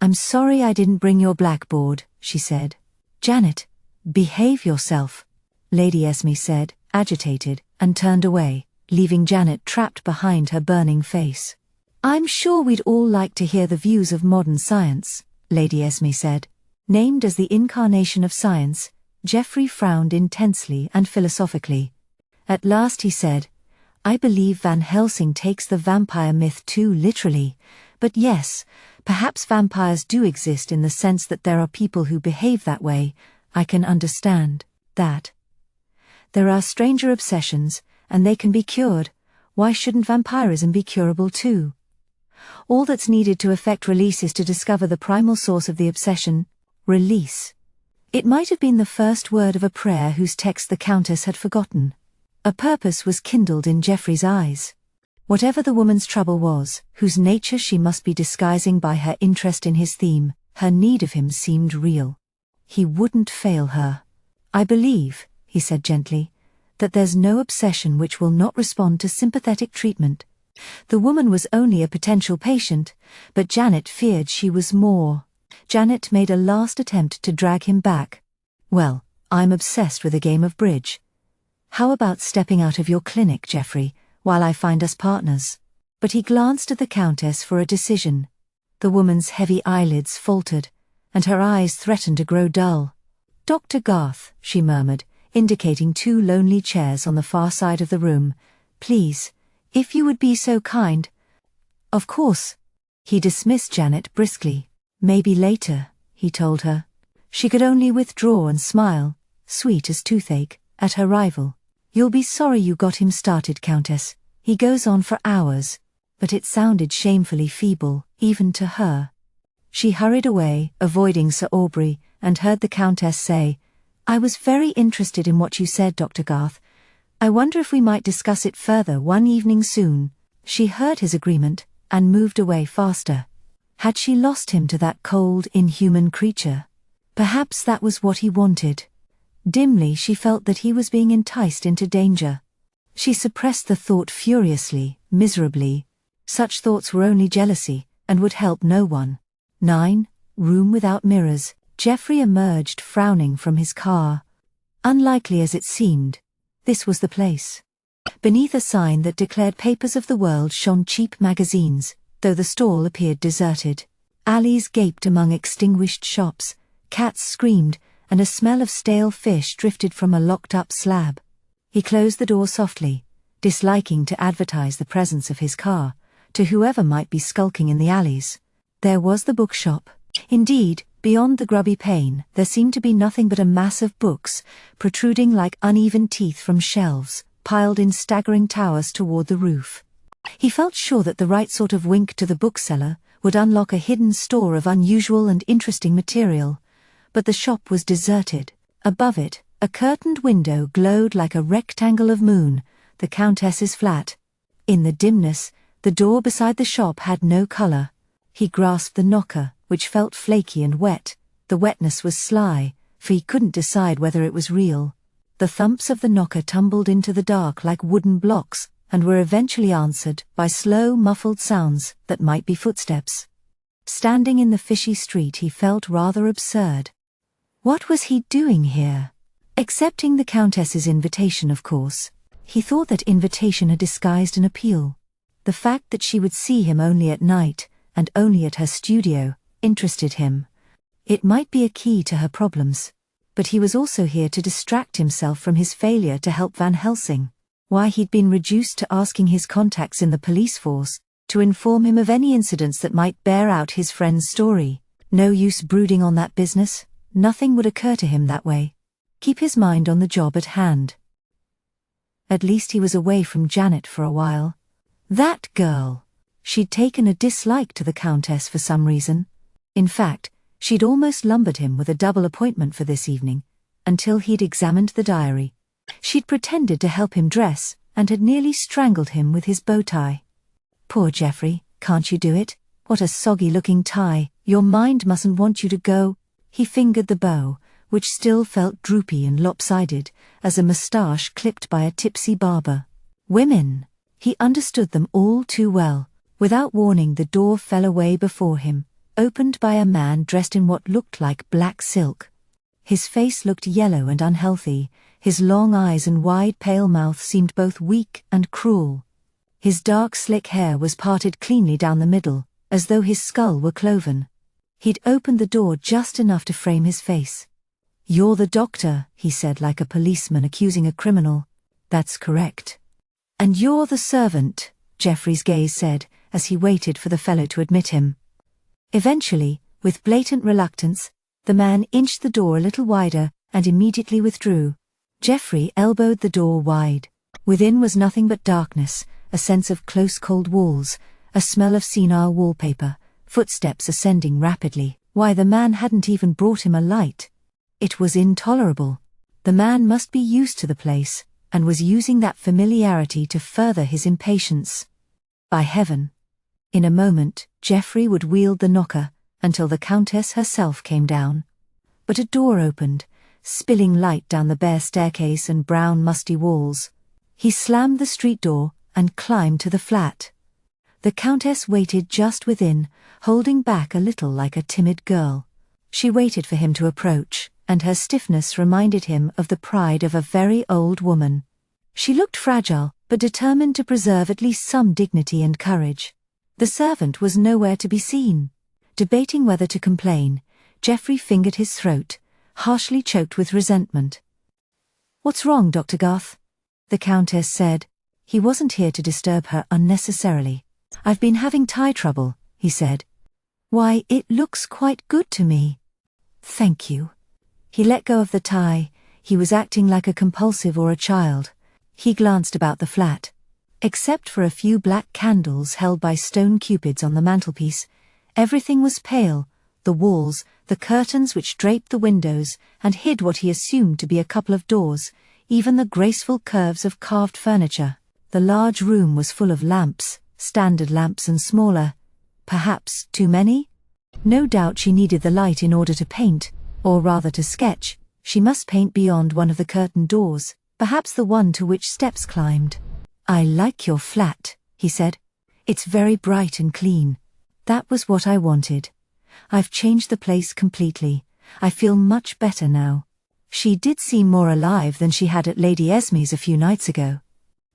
I'm sorry I didn't bring your blackboard, she said. Janet, behave yourself, Lady Esme said, agitated, and turned away, leaving Janet trapped behind her burning face. I'm sure we'd all like to hear the views of modern science, Lady Esme said. Named as the incarnation of science, Geoffrey frowned intensely and philosophically. At last he said, I believe Van Helsing takes the vampire myth too literally, but yes, perhaps vampires do exist in the sense that there are people who behave that way. I can understand that. There are stranger obsessions, and they can be cured. Why shouldn't vampirism be curable too? All that's needed to effect release is to discover the primal source of the obsession. Release. It might have been the first word of a prayer whose text the Countess had forgotten. A purpose was kindled in Geoffrey's eyes. Whatever the woman's trouble was, whose nature she must be disguising by her interest in his theme, her need of him seemed real. He wouldn't fail her. I believe, he said gently, that there's no obsession which will not respond to sympathetic treatment. The woman was only a potential patient, but Janet feared she was more. Janet made a last attempt to drag him back. Well, I'm obsessed with a game of bridge. How about stepping out of your clinic, Geoffrey, while I find us partners? But he glanced at the Countess for a decision. The woman's heavy eyelids faltered, and her eyes threatened to grow dull. Dr. Garth, she murmured, indicating two lonely chairs on the far side of the room. Please, if you would be so kind. Of course. He dismissed Janet briskly. Maybe later, he told her. She could only withdraw and smile, sweet as toothache, at her rival. You'll be sorry you got him started, Countess. He goes on for hours. But it sounded shamefully feeble, even to her. She hurried away, avoiding Sir Aubrey, and heard the Countess say, I was very interested in what you said, Dr. Garth. I wonder if we might discuss it further one evening soon. She heard his agreement, and moved away faster. Had she lost him to that cold, inhuman creature? Perhaps that was what he wanted. Dimly she felt that he was being enticed into danger. She suppressed the thought furiously, miserably. Such thoughts were only jealousy, and would help no one. 9. Room without mirrors. Geoffrey emerged frowning from his car. Unlikely as it seemed, this was the place. Beneath a sign that declared Papers of the World shone cheap magazines, though the stall appeared deserted. Alleys gaped among extinguished shops, cats screamed, and a smell of stale fish drifted from a locked-up slab. He closed the door softly, disliking to advertise the presence of his car, to whoever might be skulking in the alleys. There was the bookshop. Indeed, beyond the grubby pane, there seemed to be nothing but a mass of books, protruding like uneven teeth from shelves, piled in staggering towers toward the roof. He felt sure that the right sort of wink to the bookseller would unlock a hidden store of unusual and interesting material. But the shop was deserted. Above it, a curtained window glowed like a rectangle of moon, the Countess's flat. In the dimness, The door beside the shop had no color. He grasped the knocker, which felt flaky and wet. The wetness was sly, for he couldn't decide whether it was real. The thumps of the knocker tumbled into the dark like wooden blocks, and were eventually answered by slow, muffled sounds that might be footsteps. Standing in the fishy street, he felt rather absurd. What was he doing here? Accepting the Countess's invitation, of course. He thought that invitation had disguised an appeal. The fact that she would see him only at night, and only at her studio, interested him. It might be a key to her problems. But he was also here to distract himself from his failure to help Van Helsing. Why he'd been reduced to asking his contacts in the police force to inform him of any incidents that might bear out his friend's story. No use brooding on that business. Nothing would occur to him that way. Keep his mind on the job at hand. At least he was away from Janet for a while. That girl! She'd taken a dislike to the Countess for some reason. In fact, she'd almost lumbered him with a double appointment for this evening, until he'd examined the diary. She'd pretended to help him dress, and had nearly strangled him with his bow tie. Poor Geoffrey, can't you do it? What a soggy-looking tie. Your mind mustn't want you to go. He fingered the bow, which still felt droopy and lopsided, as a moustache clipped by a tipsy barber. Women! He understood them all too well. Without warning, the door fell away before him, opened by a man dressed in what looked like black silk. His face looked yellow and unhealthy. His long eyes and wide pale mouth seemed both weak and cruel. His dark slick hair was parted cleanly down the middle, as though his skull were cloven. He'd opened the door just enough to frame his face. "You're the doctor," he said like a policeman accusing a criminal. "That's correct." "And you're the servant," Geoffrey's gaze said, as he waited for the fellow to admit him. Eventually, with blatant reluctance, the man inched the door a little wider and immediately withdrew. Geoffrey elbowed the door wide. Within was nothing but darkness, a sense of close cold walls, a smell of senile wallpaper, footsteps ascending rapidly. Why, the man hadn't even brought him a light. It was intolerable. The man must be used to the place, and was using that familiarity to further his impatience. By heaven! In a moment, Geoffrey would wield the knocker, until the Countess herself came down. But a door opened, spilling light down the bare staircase and brown musty walls. He slammed the street door, and climbed to the flat. The Countess waited just within, holding back a little like a timid girl. She waited for him to approach, and her stiffness reminded him of the pride of a very old woman. She looked fragile, but determined to preserve at least some dignity and courage. The servant was nowhere to be seen. Debating whether to complain, Geoffrey fingered his throat, harshly choked with resentment. "What's wrong, Dr. Garth?" the Countess said. He wasn't here to disturb her unnecessarily. "I've been having tie trouble," he said. "Why, it looks quite good to me." "Thank you." He let go of the tie. He was acting like a compulsive or a child. He glanced about the flat. Except for a few black candles held by stone cupids on the mantelpiece, everything was pale. The walls, the curtains which draped the windows and hid what he assumed to be a couple of doors, even the graceful curves of carved furniture. The large room was full of lamps, standard lamps and smaller. Perhaps too many? No doubt she needed the light in order to paint, or rather to sketch. She must paint beyond one of the curtained doors, perhaps the one to which steps climbed. "I like your flat," he said. "It's very bright and clean. That was what I wanted. I've changed the place completely. I feel much better now." She did seem more alive than she had at Lady Esme's a few nights ago.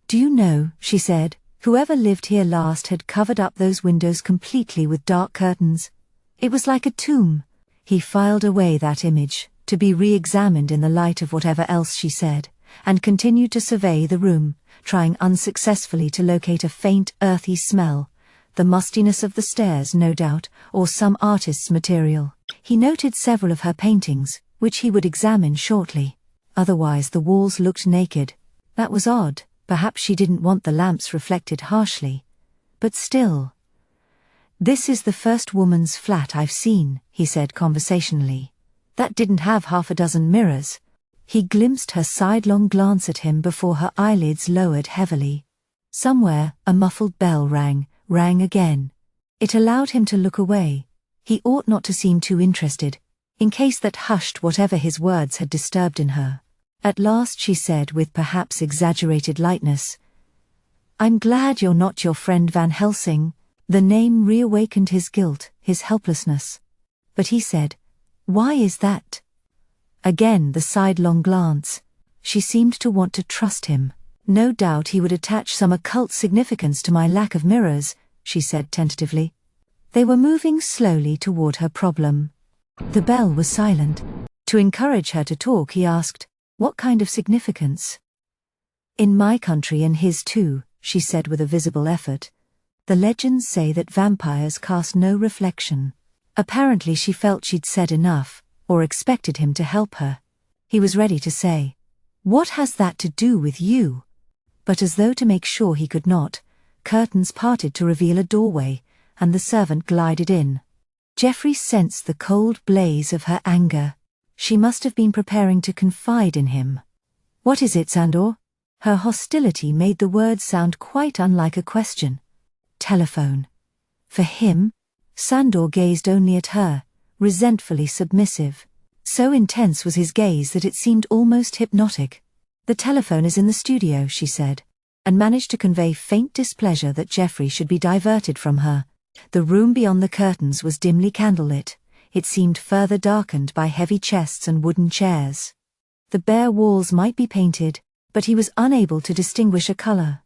"Do you know," she said, "whoever lived here last had covered up those windows completely with dark curtains. It was like a tomb." He filed away that image, to be re-examined in the light of whatever else she said, and continued to survey the room, trying unsuccessfully to locate a faint, earthy smell. The mustiness of the stairs, no doubt, or some artist's material. He noted several of her paintings, which he would examine shortly. Otherwise the walls looked naked. That was odd. Perhaps she didn't want the lamps reflected harshly. But still. "This is the first woman's flat I've seen," he said conversationally. "That didn't have half a dozen mirrors." He glimpsed her sidelong glance at him before her eyelids lowered heavily. Somewhere, a muffled bell rang, rang again. It allowed him to look away. He ought not to seem too interested, in case that hushed whatever his words had disturbed in her. At last she said with perhaps exaggerated lightness, "I'm glad you're not your friend Van Helsing." The name reawakened his guilt, his helplessness. But he said, "Why is that?" Again the sidelong glance. She seemed to want to trust him. "No doubt he would attach some occult significance to my lack of mirrors," she said tentatively. They were moving slowly toward her problem. The bell was silent. To encourage her to talk, he asked, "What kind of significance?" "In my country and his too," she said with a visible effort. "The legends say that vampires cast no reflection." Apparently she felt she'd said enough, or expected him to help her. He was ready to say, "What has that to do with you?" But as though to make sure he could not, curtains parted to reveal a doorway, and the servant glided in. Geoffrey sensed the cold blaze of her anger. She must have been preparing to confide in him. "What is it, Sandor?" Her hostility made the words sound quite unlike a question. "Telephone." For him? Sandor gazed only at her, resentfully submissive. So intense was his gaze that it seemed almost hypnotic. "The telephone is in the studio," she said, and managed to convey faint displeasure that Geoffrey should be diverted from her. The room beyond the curtains was dimly candlelit. It seemed further darkened by heavy chests and wooden chairs. The bare walls might be painted, but he was unable to distinguish a color.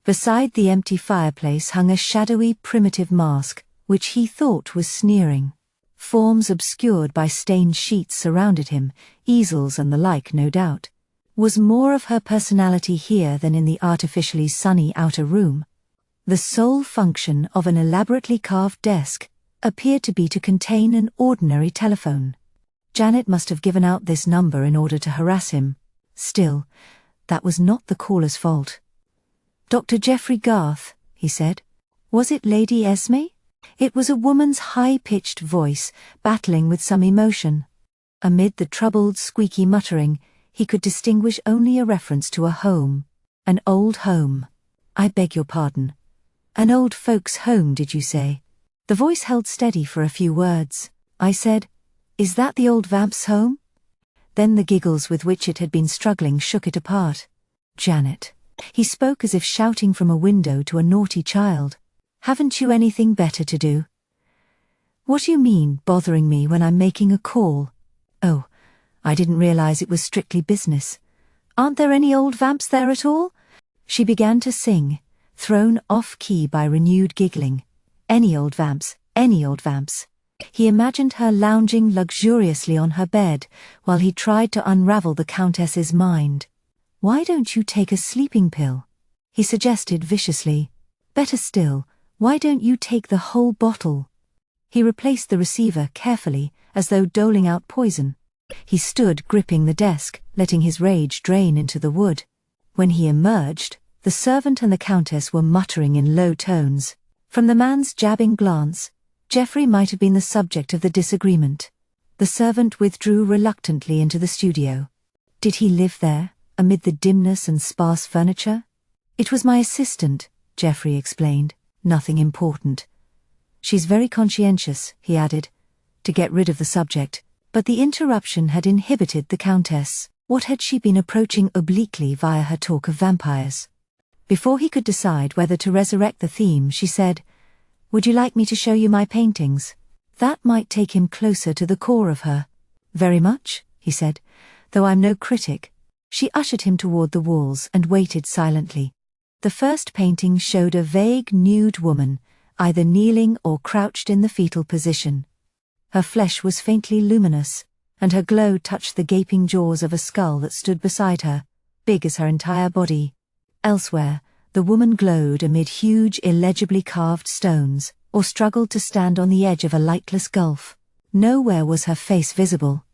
Beside the empty fireplace hung a shadowy primitive mask, which he thought was sneering. Forms obscured by stained sheets surrounded him, easels and the like no doubt. Was more of her personality here than in the artificially sunny outer room? The sole function of an elaborately carved desk appeared to be to contain an ordinary telephone. Janet must have given out this number in order to harass him. Still, that was not the caller's fault. "Dr. Geoffrey Garth," he said. "Was it Lady Esme?" It was a woman's high-pitched voice, battling with some emotion. Amid the troubled, squeaky muttering, he could distinguish only a reference to a home. An old home. "I beg your pardon. An old folks' home, did you say?" The voice held steady for a few words. "I said, is that the old vamp's home?" Then the giggles with which it had been struggling shook it apart. "Janet." He spoke as if shouting from a window to a naughty child. "Haven't you anything better to do?" "What do you mean, bothering me when I'm making a call?" "Oh, I didn't realize it was strictly business. Aren't there any old vamps there at all?" She began to sing, thrown off-key by renewed giggling. Any old vamps, any old vamps. He imagined her lounging luxuriously on her bed, while he tried to unravel the Countess's mind. "Why don't you take a sleeping pill?" he suggested viciously. "Better still, why don't you take the whole bottle?" He replaced the receiver carefully, as though doling out poison. He stood gripping the desk, letting his rage drain into the wood. When he emerged, the servant and the Countess were muttering in low tones. From the man's jabbing glance, Geoffrey might have been the subject of the disagreement. The servant withdrew reluctantly into the studio. Did he live there, amid the dimness and sparse furniture? "It was my assistant," Geoffrey explained. "Nothing important." "She's very conscientious," he added, to get rid of the subject, but the interruption had inhibited the Countess. What had she been approaching obliquely via her talk of vampires? Before he could decide whether to resurrect the theme, she said, "Would you like me to show you my paintings? That might take him closer to the core of her." "Very much," he said, "though I'm no critic." She ushered him toward the walls and waited silently. The first painting showed a vague nude woman, either kneeling or crouched in the fetal position. Her flesh was faintly luminous, and her glow touched the gaping jaws of a skull that stood beside her, big as her entire body. Elsewhere, the woman glowed amid huge illegibly carved stones, or struggled to stand on the edge of a lightless gulf. Nowhere was her face visible.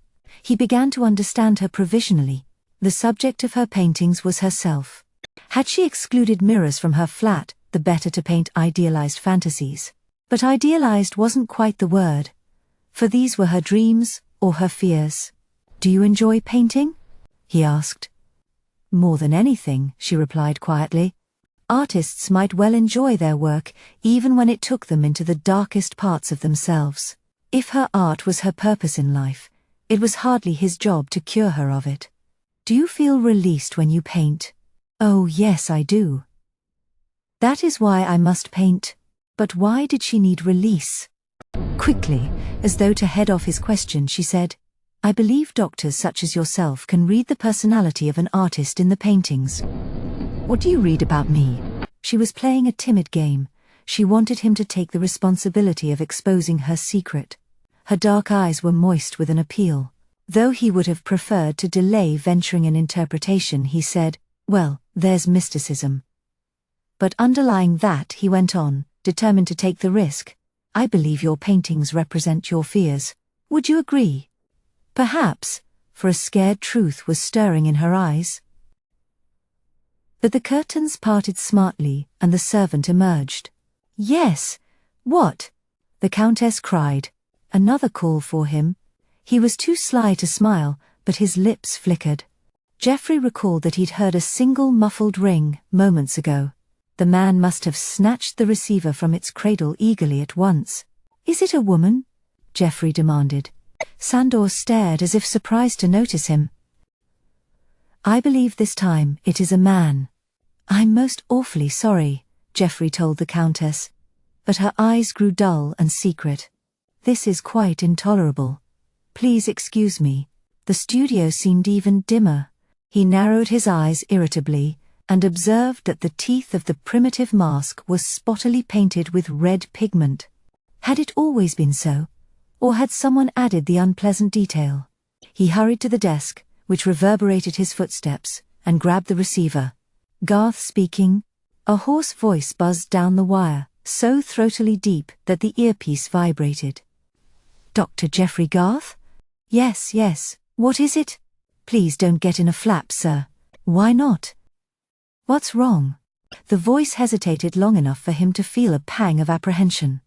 He began to understand her provisionally. The subject of her paintings was herself. Had she excluded mirrors from her flat, the better to paint idealized fantasies? But idealized wasn't quite the word, for these were her dreams or her fears. "Do you enjoy painting?" he asked. "More than anything," she replied quietly. Artists might well enjoy their work, even when it took them into the darkest parts of themselves. If her art was her purpose in life, it was hardly his job to cure her of it. Do you feel released when you paint? Oh yes, I do. That is why I must paint. But why did she need release? Quickly, as though to head off his question, she said, I believe doctors such as yourself can read the personality of an artist in the paintings. What do you read about me? She was playing a timid game. She wanted him to take the responsibility of exposing her secret. Her dark eyes were moist with an appeal. Though he would have preferred to delay venturing an interpretation, he said, well, there's mysticism. But underlying that, he went on, determined to take the risk. I believe your paintings represent your fears. Would you agree? Perhaps, for a scared truth was stirring in her eyes. But the curtains parted smartly, and the servant emerged. Yes, what? The Countess cried. Another call for him. He was too sly to smile, but his lips flickered. Geoffrey recalled that he'd heard a single muffled ring moments ago. The man must have snatched the receiver from its cradle eagerly at once. Is it a woman? Geoffrey demanded. Sandor stared as if surprised to notice him. I believe this time it is a man. I'm most awfully sorry, Geoffrey told the Countess. But her eyes grew dull and secret. This is quite intolerable. Please excuse me. The studio seemed even dimmer. He narrowed his eyes irritably, and observed that the teeth of the primitive mask were spottily painted with red pigment. Had it always been so? Or had someone added the unpleasant detail? He hurried to the desk, which reverberated his footsteps, and grabbed the receiver. Garth speaking. A hoarse voice buzzed down the wire, so throatily deep that the earpiece vibrated. Dr. Geoffrey Garth? Yes, yes. What is it? Please don't get in a flap, sir. Why not? What's wrong? The voice hesitated long enough for him to feel a pang of apprehension.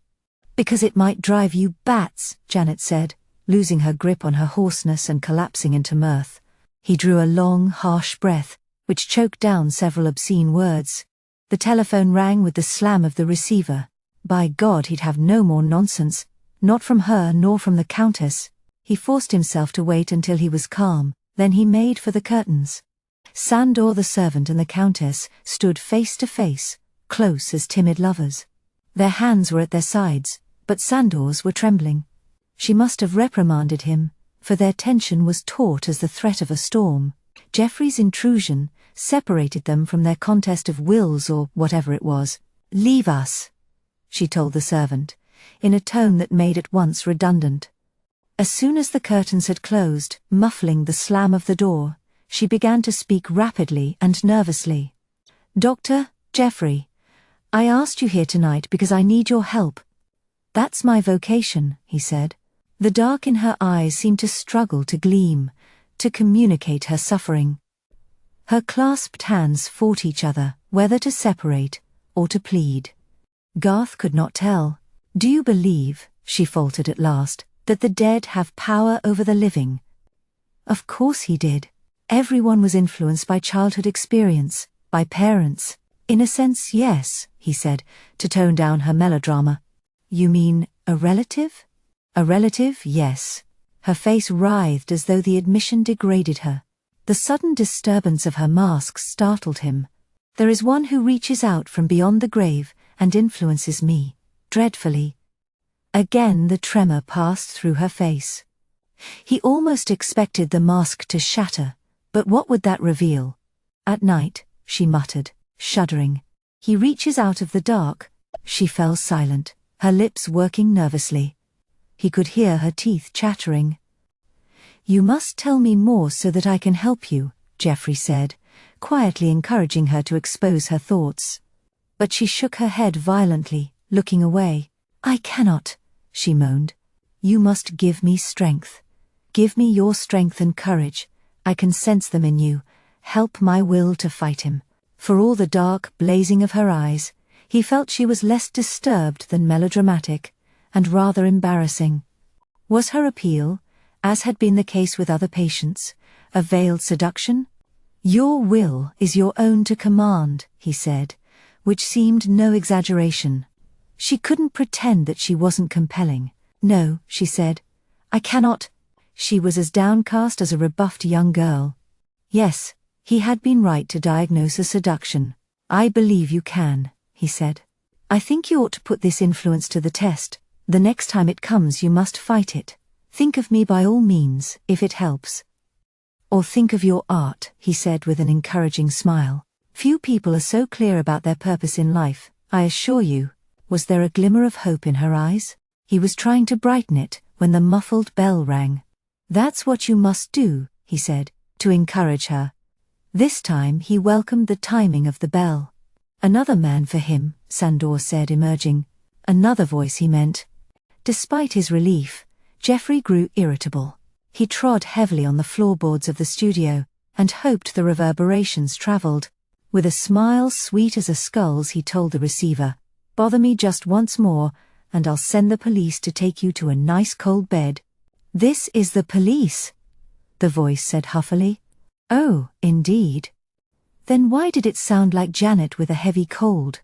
Because it might drive you bats, Janet said, losing her grip on her hoarseness and collapsing into mirth. He drew a long, harsh breath, which choked down several obscene words. The telephone rang with the slam of the receiver. By God, he'd have no more nonsense, not from her nor from the Countess. He forced himself to wait until he was calm, then he made for the curtains. Sandor the servant and the Countess stood face to face, close as timid lovers. Their hands were at their sides, but Sandor's were trembling. She must have reprimanded him, for their tension was taut as the threat of a storm. Geoffrey's intrusion separated them from their contest of wills or whatever it was. Leave us, she told the servant, in a tone that made at once redundant. As soon as the curtains had closed, muffling the slam of the door, she began to speak rapidly and nervously. Dr. Geoffrey, I asked you here tonight because I need your help. That's my vocation, he said. The dark in her eyes seemed to struggle to gleam, to communicate her suffering. Her clasped hands fought each other, whether to separate or to plead. Garth could not tell. Do you believe, she faltered at last, that the dead have power over the living? Of course he did. Everyone was influenced by childhood experience, by parents. In a sense, yes, he said, to tone down her melodrama. You mean, a relative? A relative, yes. Her face writhed as though the admission degraded her. The sudden disturbance of her mask startled him. There is one who reaches out from beyond the grave and influences me, dreadfully. Again the tremor passed through her face. He almost expected the mask to shatter, but what would that reveal? At night, she muttered, shuddering. He reaches out of the dark. She fell silent, her lips working nervously. He could hear her teeth chattering. You must tell me more so that I can help you, Geoffrey said, quietly encouraging her to expose her thoughts. But she shook her head violently, looking away. I cannot, she moaned. You must give me strength. Give me your strength and courage. I can sense them in you. Help my will to fight him. For all the dark blazing of her eyes, he felt she was less disturbed than melodramatic, and rather embarrassing. Was her appeal, as had been the case with other patients, a veiled seduction? Your will is your own to command, he said, which seemed no exaggeration. She couldn't pretend that she wasn't compelling. "No," she said. "I cannot." She was as downcast as a rebuffed young girl. Yes, he had been right to diagnose a seduction. "I believe you can," he said. "I think you ought to put this influence to the test. The next time it comes you must fight it. Think of me by all means, if it helps. Or think of your art," he said with an encouraging smile. "Few people are so clear about their purpose in life, I assure you." Was there a glimmer of hope in her eyes? He was trying to brighten it when the muffled bell rang. "That's what you must do," he said, to encourage her. This time he welcomed the timing of the bell. "Another man for him," Sandor said, emerging. "Another voice," he meant. Despite his relief, Geoffrey grew irritable. He trod heavily on the floorboards of the studio, and hoped the reverberations traveled. With a smile sweet as a skull's he told the receiver, "Bother me just once more, and I'll send the police to take you to a nice cold bed." "This is the police," the voice said huffily. "Oh, indeed. Then why did it sound like Janet with a heavy cold?"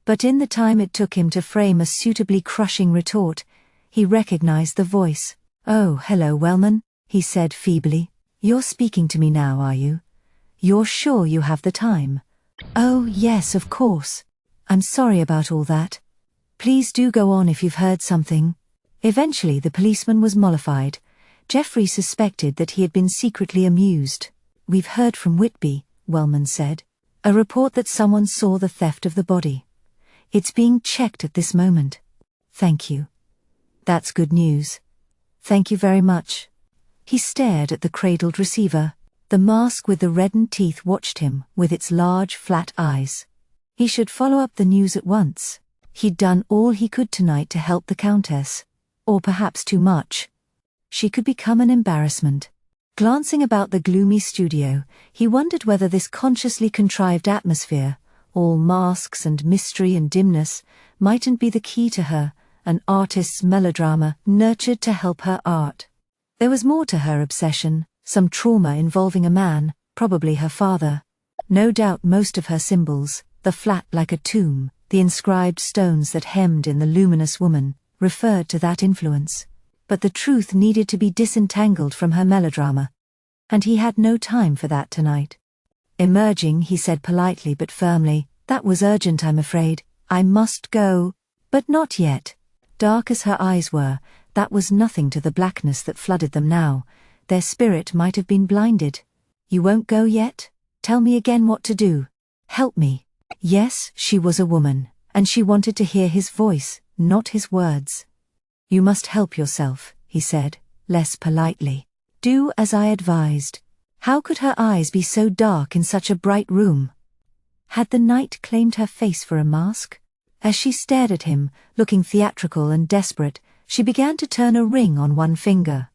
But in the time it took him to frame a suitably crushing retort, he recognized the voice. "Oh, hello, Wellman," he said feebly. "You're speaking to me now, are you? You're sure you have the time?" "Oh, yes, of course. I'm sorry about all that. Please do go on if you've heard something." Eventually the policeman was mollified. Geoffrey suspected that he had been secretly amused. "We've heard from Whitby," Wellman said. "A report that someone saw the theft of the body. It's being checked at this moment." "Thank you. That's good news. Thank you very much." He stared at the cradled receiver. The mask with the reddened teeth watched him with its large, flat eyes. He should follow up the news at once. He'd done all he could tonight to help the Countess. Or perhaps too much. She could become an embarrassment. Glancing about the gloomy studio, he wondered whether this consciously contrived atmosphere, all masks and mystery and dimness, mightn't be the key to her, an artist's melodrama nurtured to help her art. There was more to her obsession, some trauma involving a man, probably her father. No doubt most of her symbols, the flat like a tomb, the inscribed stones that hemmed in the luminous woman, referred to that influence. But the truth needed to be disentangled from her melodrama. And he had no time for that tonight. Emerging, he said politely but firmly, "That was urgent, I'm afraid. I must go." But not yet. Dark as her eyes were, that was nothing to the blackness that flooded them now. Their spirit might have been blinded. "You won't go yet? Tell me again what to do. Help me." Yes, she was a woman, and she wanted to hear his voice, not his words. "You must help yourself," he said, less politely. "Do as I advised." How could her eyes be so dark in such a bright room? Had the night claimed her face for a mask? As she stared at him, looking theatrical and desperate, she began to turn a ring on one finger.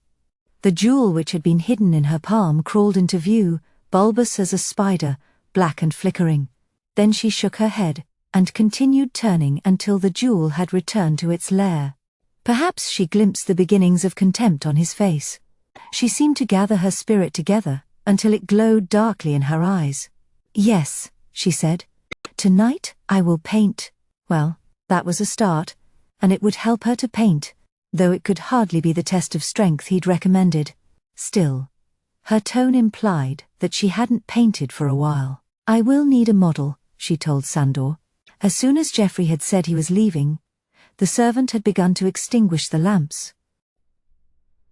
The jewel which had been hidden in her palm crawled into view, bulbous as a spider, black and flickering. Then she shook her head, and continued turning until the jewel had returned to its lair. Perhaps she glimpsed the beginnings of contempt on his face. She seemed to gather her spirit together, until it glowed darkly in her eyes. "Yes," she said. "Tonight I will paint." Well, that was a start, and it would help her to paint, though it could hardly be the test of strength he'd recommended. Still, her tone implied that she hadn't painted for a while. "I will need a model," she told Sandor. As soon as Geoffrey had said he was leaving, the servant had begun to extinguish the lamps.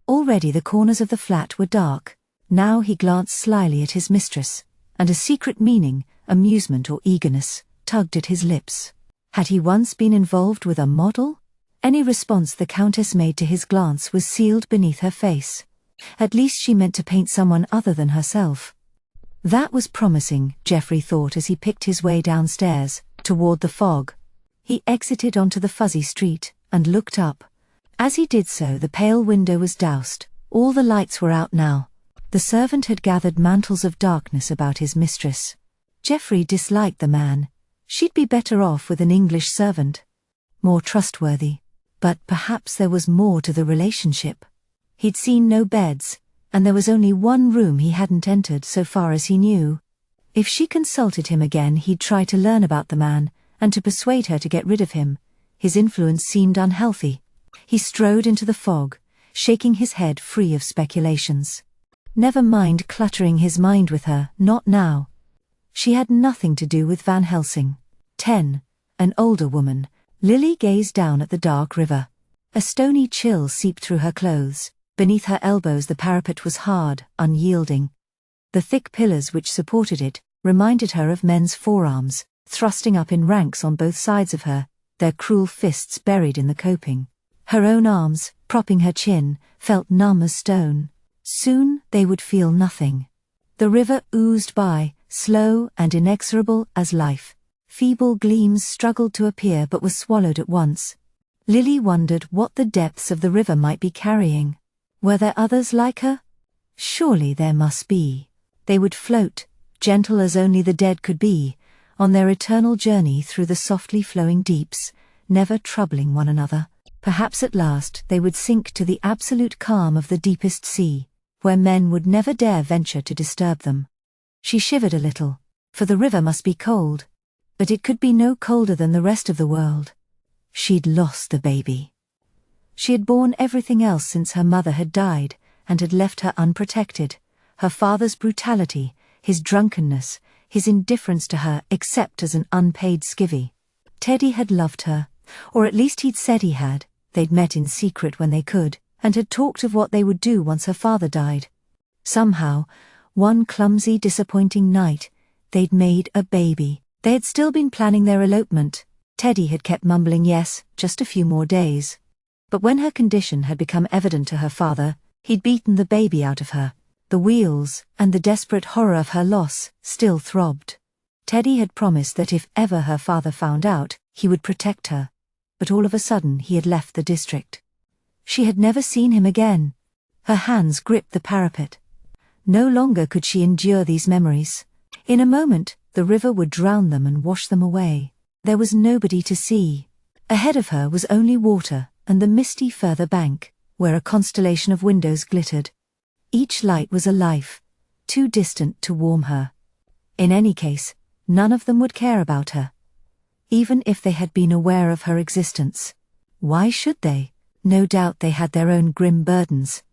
Already the corners of the flat were dark. Now he glanced slyly at his mistress, and a secret meaning, amusement or eagerness, tugged at his lips. Had he once been involved with a model? Any response the Countess made to his glance was sealed beneath her face. At least she meant to paint someone other than herself. That was promising, Geoffrey thought as he picked his way downstairs, toward the fog. He exited onto the fuzzy street, and looked up. As he did so, the pale window was doused. All the lights were out now. The servant had gathered mantles of darkness about his mistress. Geoffrey disliked the man. She'd be better off with an English servant. More trustworthy. But perhaps there was more to the relationship. He'd seen no beds, and there was only one room he hadn't entered so far as he knew. If she consulted him again, he'd try to learn about the man, and to persuade her to get rid of him. His influence seemed unhealthy. He strode into the fog, shaking his head free of speculations. Never mind cluttering his mind with her, not now. She had nothing to do with Van Helsing. 10. An older woman. Lily gazed down at the dark river. A stony chill seeped through her clothes. Beneath her elbows the parapet was hard, unyielding. The thick pillars which supported it reminded her of men's forearms, thrusting up in ranks on both sides of her, their cruel fists buried in the coping. Her own arms, propping her chin, felt numb as stone. Soon they would feel nothing. The river oozed by, slow and inexorable as life. Feeble gleams struggled to appear but were swallowed at once. Lily wondered what the depths of the river might be carrying. Were there others like her? Surely there must be. They would float, gentle as only the dead could be, on their eternal journey through the softly flowing deeps, never troubling one another. Perhaps at last they would sink to the absolute calm of the deepest sea, where men would never dare venture to disturb them. She shivered a little, for the river must be cold. But it could be no colder than the rest of the world. She'd lost the baby. She had borne everything else since her mother had died, and had left her unprotected. Her father's brutality, his drunkenness, his indifference to her except as an unpaid skivvy. Teddy had loved her, or at least he'd said he had. They'd met in secret when they could, and had talked of what they would do once her father died. Somehow, one clumsy, disappointing night, they'd made a baby. They had still been planning their elopement. Teddy had kept mumbling yes, just a few more days. But when her condition had become evident to her father, he'd beaten the baby out of her. The wheels, and the desperate horror of her loss, still throbbed. Teddy had promised that if ever her father found out, he would protect her. But all of a sudden he had left the district. She had never seen him again. Her hands gripped the parapet. No longer could she endure these memories. In a moment, the river would drown them and wash them away. There was nobody to see. Ahead of her was only water and the misty further bank, where a constellation of windows glittered. Each light was a life, too distant to warm her. In any case, none of them would care about her. Even if they had been aware of her existence. Why should they? No doubt they had their own grim burdens.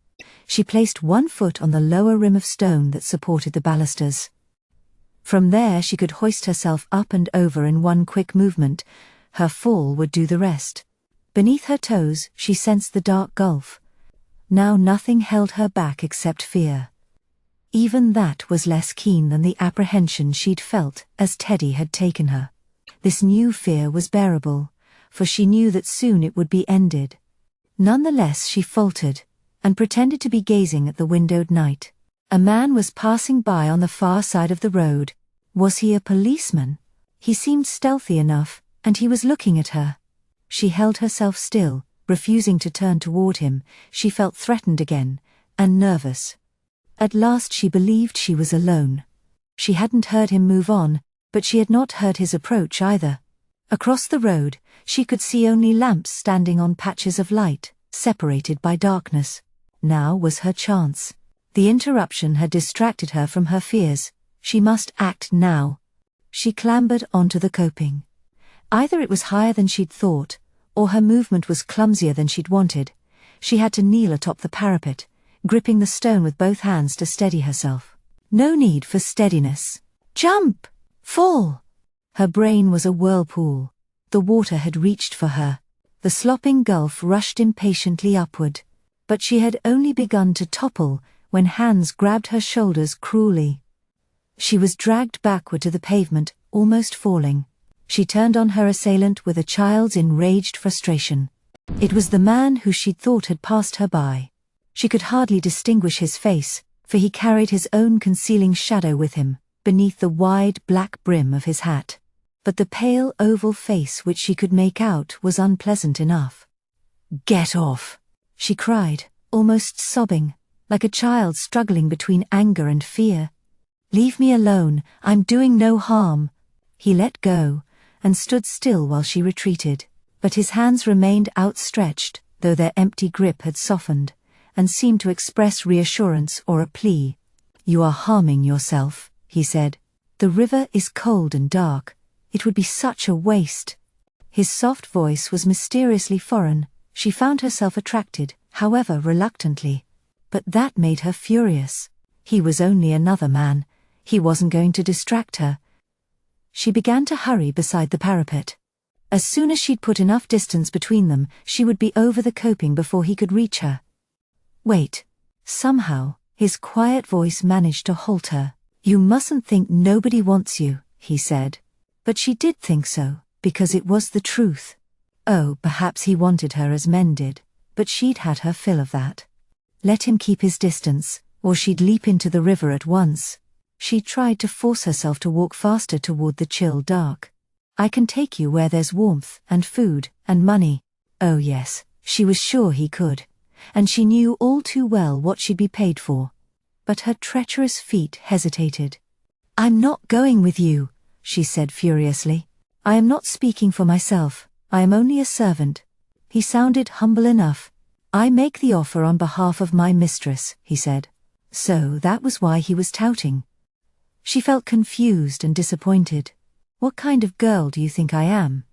She placed one foot on the lower rim of stone that supported the balusters. From there she could hoist herself up and over in one quick movement. Her fall would do the rest. Beneath her toes she sensed the dark gulf. Now nothing held her back except fear. Even that was less keen than the apprehension she'd felt as Teddy had taken her. This new fear was bearable, for she knew that soon it would be ended. Nonetheless she faltered, and pretended to be gazing at the windowed night. A man was passing by on the far side of the road. Was he a policeman? He seemed stealthy enough, and he was looking at her. She held herself still, refusing to turn toward him. She felt threatened again, and nervous. At last she believed she was alone. She hadn't heard him move on, but she had not heard his approach either. Across the road, she could see only lamps standing on patches of light, separated by darkness. Now was her chance. The interruption had distracted her from her fears. She must act now. She clambered onto the coping. Either it was higher than she'd thought, or her movement was clumsier than she'd wanted. She had to kneel atop the parapet, gripping the stone with both hands to steady herself. No need for steadiness. Jump! Fall! Her brain was a whirlpool. The water had reached for her. The slopping gulf rushed impatiently upward. But she had only begun to topple when hands grabbed her shoulders cruelly. She was dragged backward to the pavement, almost falling. She turned on her assailant with a child's enraged frustration. It was the man who she'd thought had passed her by. She could hardly distinguish his face, for he carried his own concealing shadow with him, beneath the wide black brim of his hat. But the pale oval face which she could make out was unpleasant enough. "Get off!" she cried, almost sobbing, like a child struggling between anger and fear. "Leave me alone, I'm doing no harm." He let go, and stood still while she retreated, but his hands remained outstretched, though their empty grip had softened, and seemed to express reassurance or a plea. "You are harming yourself," he said. "The river is cold and dark. It would be such a waste. His soft voice was mysteriously foreign. She found herself attracted, however reluctantly. But that made her furious. He was only another man. He wasn't going to distract her. She began to hurry beside the parapet. As soon as she'd put enough distance between them, she would be over the coping before he could reach her. Wait. Somehow, his quiet voice managed to halt her. You mustn't think nobody wants you, he said. But she did think so, because it was the truth. Oh, perhaps he wanted her as men did, but she'd had her fill of that. Let him keep his distance, or she'd leap into the river at once. She tried to force herself to walk faster toward the chill dark. I can take you where there's warmth, and food, and money. Oh yes, she was sure he could. And she knew all too well what she'd be paid for. But her treacherous feet hesitated. I'm not going with you, she said furiously. I am not speaking for myself, I am only a servant. He sounded humble enough. I make the offer on behalf of my mistress, he said. So that was why he was touting. She felt confused and disappointed. What kind of girl do you think I am?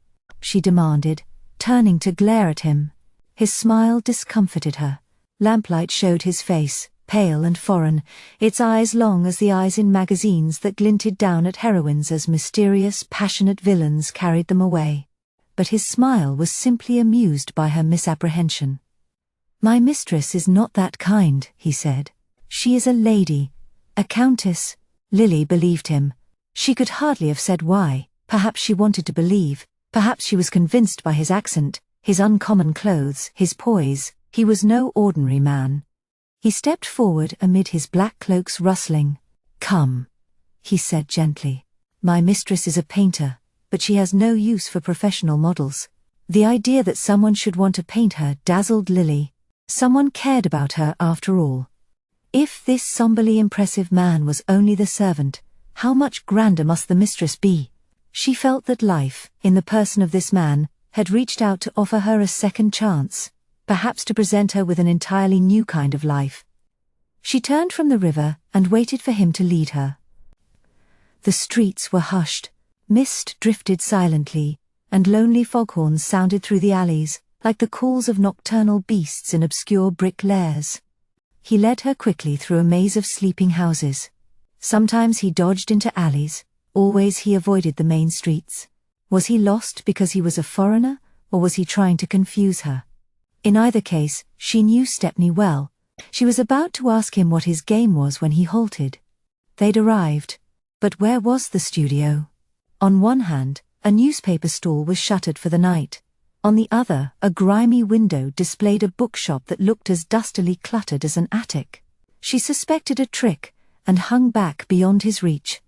She demanded, turning to glare at him. His smile discomfited her. Lamplight showed his face, pale and foreign, its eyes long as the eyes in magazines that glinted down at heroines as mysterious, passionate villains carried them away. But his smile was simply amused by her misapprehension. My mistress is not that kind, he said. She is a lady, a countess. Lily believed him. She could hardly have said why. Perhaps she wanted to believe. Perhaps she was convinced by his accent, his uncommon clothes, his poise. He was no ordinary man. He stepped forward amid his black cloak's rustling. Come, he said gently. My mistress is a painter, but she has no use for professional models. The idea that someone should want to paint her dazzled Lily. Someone cared about her after all. If this somberly impressive man was only the servant, how much grander must the mistress be? She felt that life, in the person of this man, had reached out to offer her a second chance, perhaps to present her with an entirely new kind of life. She turned from the river and waited for him to lead her. The streets were hushed, mist drifted silently, and lonely foghorns sounded through the alleys, like the calls of nocturnal beasts in obscure brick lairs. He led her quickly through a maze of sleeping houses. Sometimes he dodged into alleys, always he avoided the main streets. Was he lost because he was a foreigner, or was he trying to confuse her? In either case, she knew Stepney well. She was about to ask him what his game was when he halted. They'd arrived. But where was the studio? On one hand, a newspaper stall was shuttered for the night. On the other, a grimy window displayed a bookshop that looked as dustily cluttered as an attic. She suspected a trick, and hung back beyond his reach.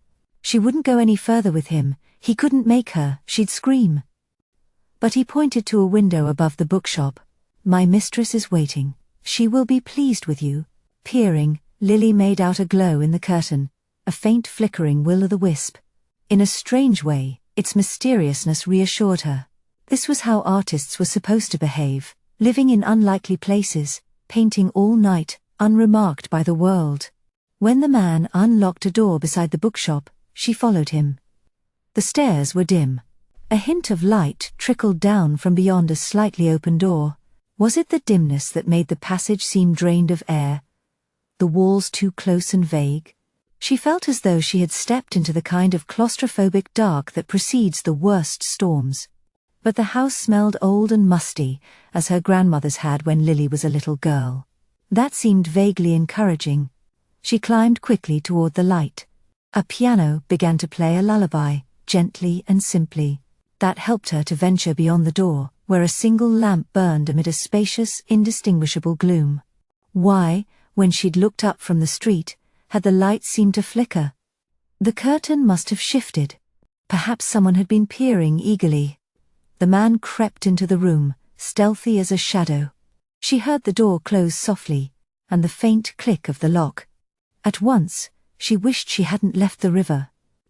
She wouldn't go any further with him. He couldn't make her, she'd scream. But he pointed to a window above the bookshop. My mistress is waiting. She will be pleased with you. Peering, Lily made out a glow in the curtain, a faint flickering will-o'-the-wisp. In a strange way, its mysteriousness reassured her. This was how artists were supposed to behave, living in unlikely places, painting all night, unremarked by the world. When the man unlocked a door beside the bookshop, she followed him. The stairs were dim. A hint of light trickled down from beyond a slightly open door. Was it the dimness that made the passage seem drained of air? The walls too close and vague? She felt as though she had stepped into the kind of claustrophobic dark that precedes the worst storms. But the house smelled old and musty, as her grandmother's had when Lily was a little girl. That seemed vaguely encouraging. She climbed quickly toward the light. A piano began to play a lullaby, gently and simply. That helped her to venture beyond the door, where a single lamp burned amid a spacious, indistinguishable gloom. Why, when she'd looked up from the street, had the light seemed to flicker? The curtain must have shifted. Perhaps someone had been peering eagerly. The man crept into the room, stealthy as a shadow. She heard the door close softly, and the faint click of the lock. At once, she wished she hadn't left the river.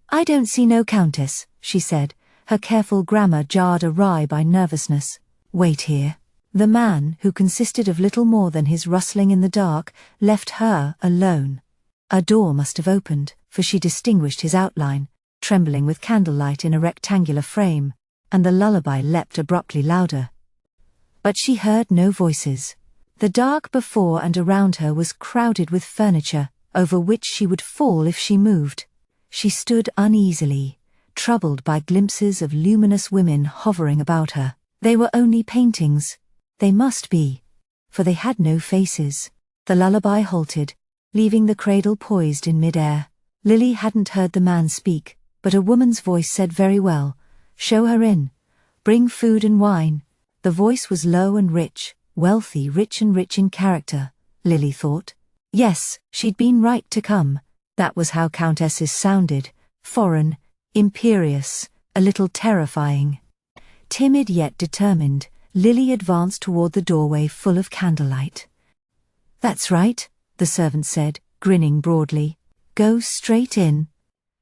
I don't see no countess, she said, her careful grammar jarred awry by nervousness. Wait here. The man, who consisted of little more than his rustling in the dark, left her alone. A door must have opened, for she distinguished his outline. trembling with candlelight in a rectangular frame, and the lullaby leapt abruptly louder. But she heard no voices. The dark before and around her was crowded with furniture, over which she would fall if she moved. She stood uneasily, troubled by glimpses of luminous women hovering about her. They were only paintings. They must be, for they had no faces. The lullaby halted, leaving the cradle poised in mid-air. Lily hadn't heard the man speak, but a woman's voice said very well, "Show her in. Bring food and wine." The voice was low and rich, wealthy, rich in character, Lily thought. Yes, she'd been right to come. That was how countesses sounded, foreign, imperious, a little terrifying. Timid yet determined, Lily advanced toward the doorway full of candlelight. "That's right," the servant said, grinning broadly. "Go straight in."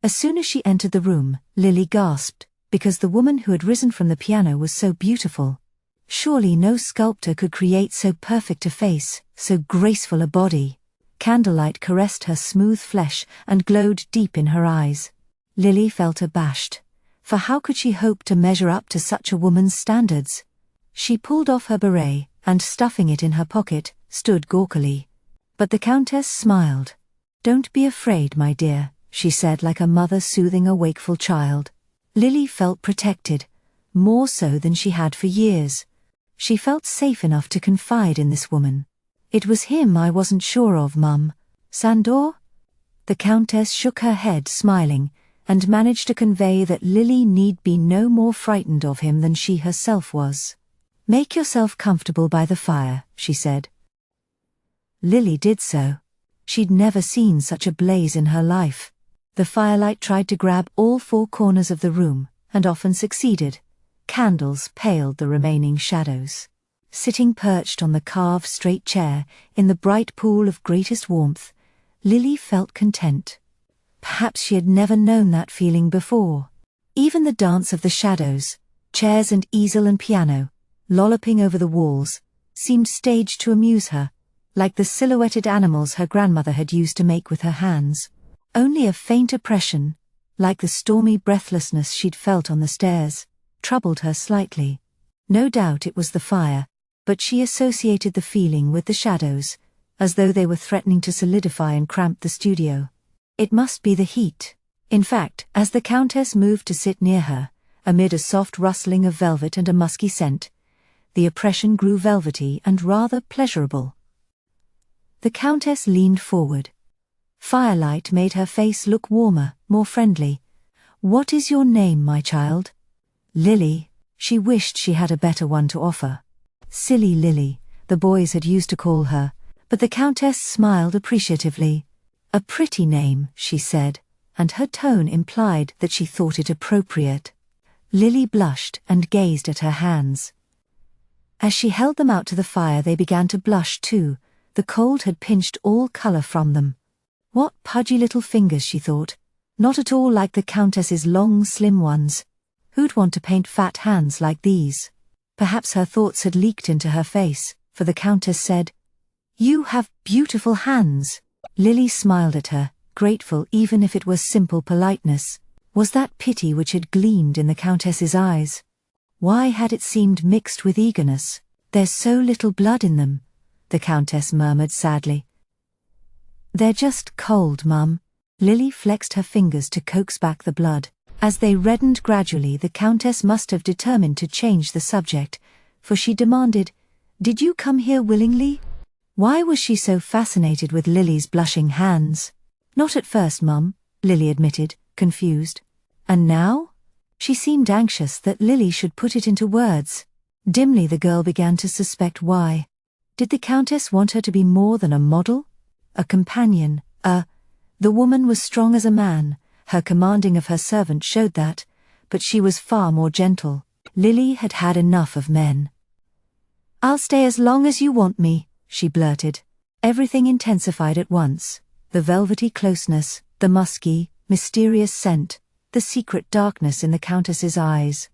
As soon as she entered the room, Lily gasped, because the woman who had risen from the piano was so beautiful. Surely no sculptor could create so perfect a face, so graceful a body. Candlelight caressed her smooth flesh and glowed deep in her eyes. Lily felt abashed, for how could she hope to measure up to such a woman's standards? She pulled off her beret, and stuffing it in her pocket, stood gawkily. But the countess smiled. "Don't be afraid, my dear," she said like a mother soothing a wakeful child. Lily felt protected, more so than she had for years. She felt safe enough to confide in this woman. "It was him I wasn't sure of, Mum. Sandor?" The countess shook her head, smiling, and managed to convey that Lily need be no more frightened of him than she herself was. "Make yourself comfortable by the fire," she said. Lily did so. She'd never seen such a blaze in her life. The firelight tried to grab all four corners of the room, and often succeeded. Candles paled the remaining shadows. Sitting perched on the carved straight chair, in the bright pool of greatest warmth, Lily felt content. Perhaps she had never known that feeling before. Even the dance of the shadows, chairs and easel and piano, lolloping over the walls, seemed staged to amuse her, like the silhouetted animals her grandmother had used to make with her hands. Only a faint oppression, like the stormy breathlessness she'd felt on the stairs, troubled her slightly. No doubt it was the fire, but she associated the feeling with the shadows, as though they were threatening to solidify and cramp the studio. It must be the heat. In fact, as the countess moved to sit near her, amid a soft rustling of velvet and a musky scent, the oppression grew velvety and rather pleasurable. The countess leaned forward. Firelight made her face look warmer, more friendly. "What is your name, my child?" "Lily." She wished she had a better one to offer. "Silly Lily," the boys had used to call her, but the countess smiled appreciatively. "A pretty name," she said, and her tone implied that she thought it appropriate. Lily blushed and gazed at her hands. As she held them out to the fire, they began to blush too. The cold had pinched all color from them. What pudgy little fingers, she thought. Not at all like the countess's long, slim ones. Who'd want to paint fat hands like these? Perhaps her thoughts had leaked into her face, for the countess said, "You have beautiful hands." Lily smiled at her, grateful even if it was simple politeness. Was that pity which had gleamed in the countess's eyes? Why had it seemed mixed with eagerness? "There's so little blood in them," the countess murmured sadly. "They're just cold, Mum." Lily flexed her fingers to coax back the blood. As they reddened gradually, the countess must have determined to change the subject, for she demanded, "Did you come here willingly?" Why was she so fascinated with Lily's blushing hands? "Not at first, Mum," Lily admitted, confused. "And now?" She seemed anxious that Lily should put it into words. Dimly the girl began to suspect why. Did the countess want her to be more than a model? A companion, The woman was strong as a man. Her commanding of her servant showed that, but she was far more gentle. Lily had had enough of men. "I'll stay as long as you want me," she blurted. Everything intensified at once. The velvety closeness, the musky, mysterious scent, the secret darkness in the countess's eyes.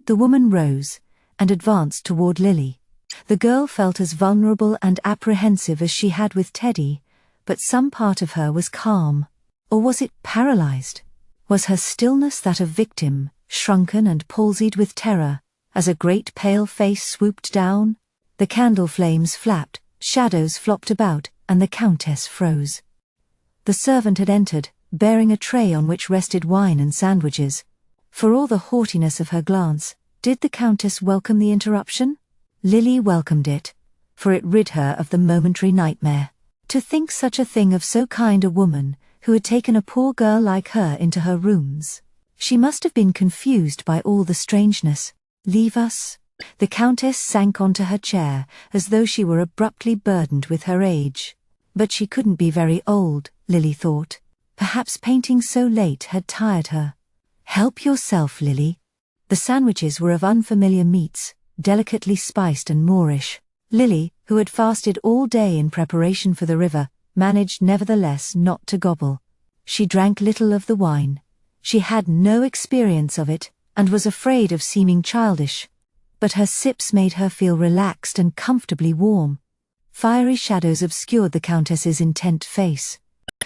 The woman rose, and advanced toward Lily. The girl felt as vulnerable and apprehensive as she had with Teddy, but some part of her was calm. Or was it paralyzed? Was her stillness that of victim, shrunken and palsied with terror, as a great pale face swooped down? The candle flames flapped, shadows flopped about, and the Countess froze. The servant had entered, bearing a tray on which rested wine and sandwiches. For all the haughtiness of her glance, did the Countess welcome the interruption? Lily welcomed it, for it rid her of the momentary nightmare. To think such a thing of so kind a woman, who had taken a poor girl like her into her rooms. She must have been confused by all the strangeness. Leave us? The Countess sank onto her chair, as though she were abruptly burdened with her age. But she couldn't be very old, Lily thought. Perhaps painting so late had tired her. Help yourself, Lily. The sandwiches were of unfamiliar meats, delicately spiced and Moorish. Lily, who had fasted all day in preparation for the river, managed nevertheless not to gobble. She drank little of the wine. She had no experience of it, and was afraid of seeming childish. But her sips made her feel relaxed and comfortably warm. Fiery shadows obscured the Countess's intent face.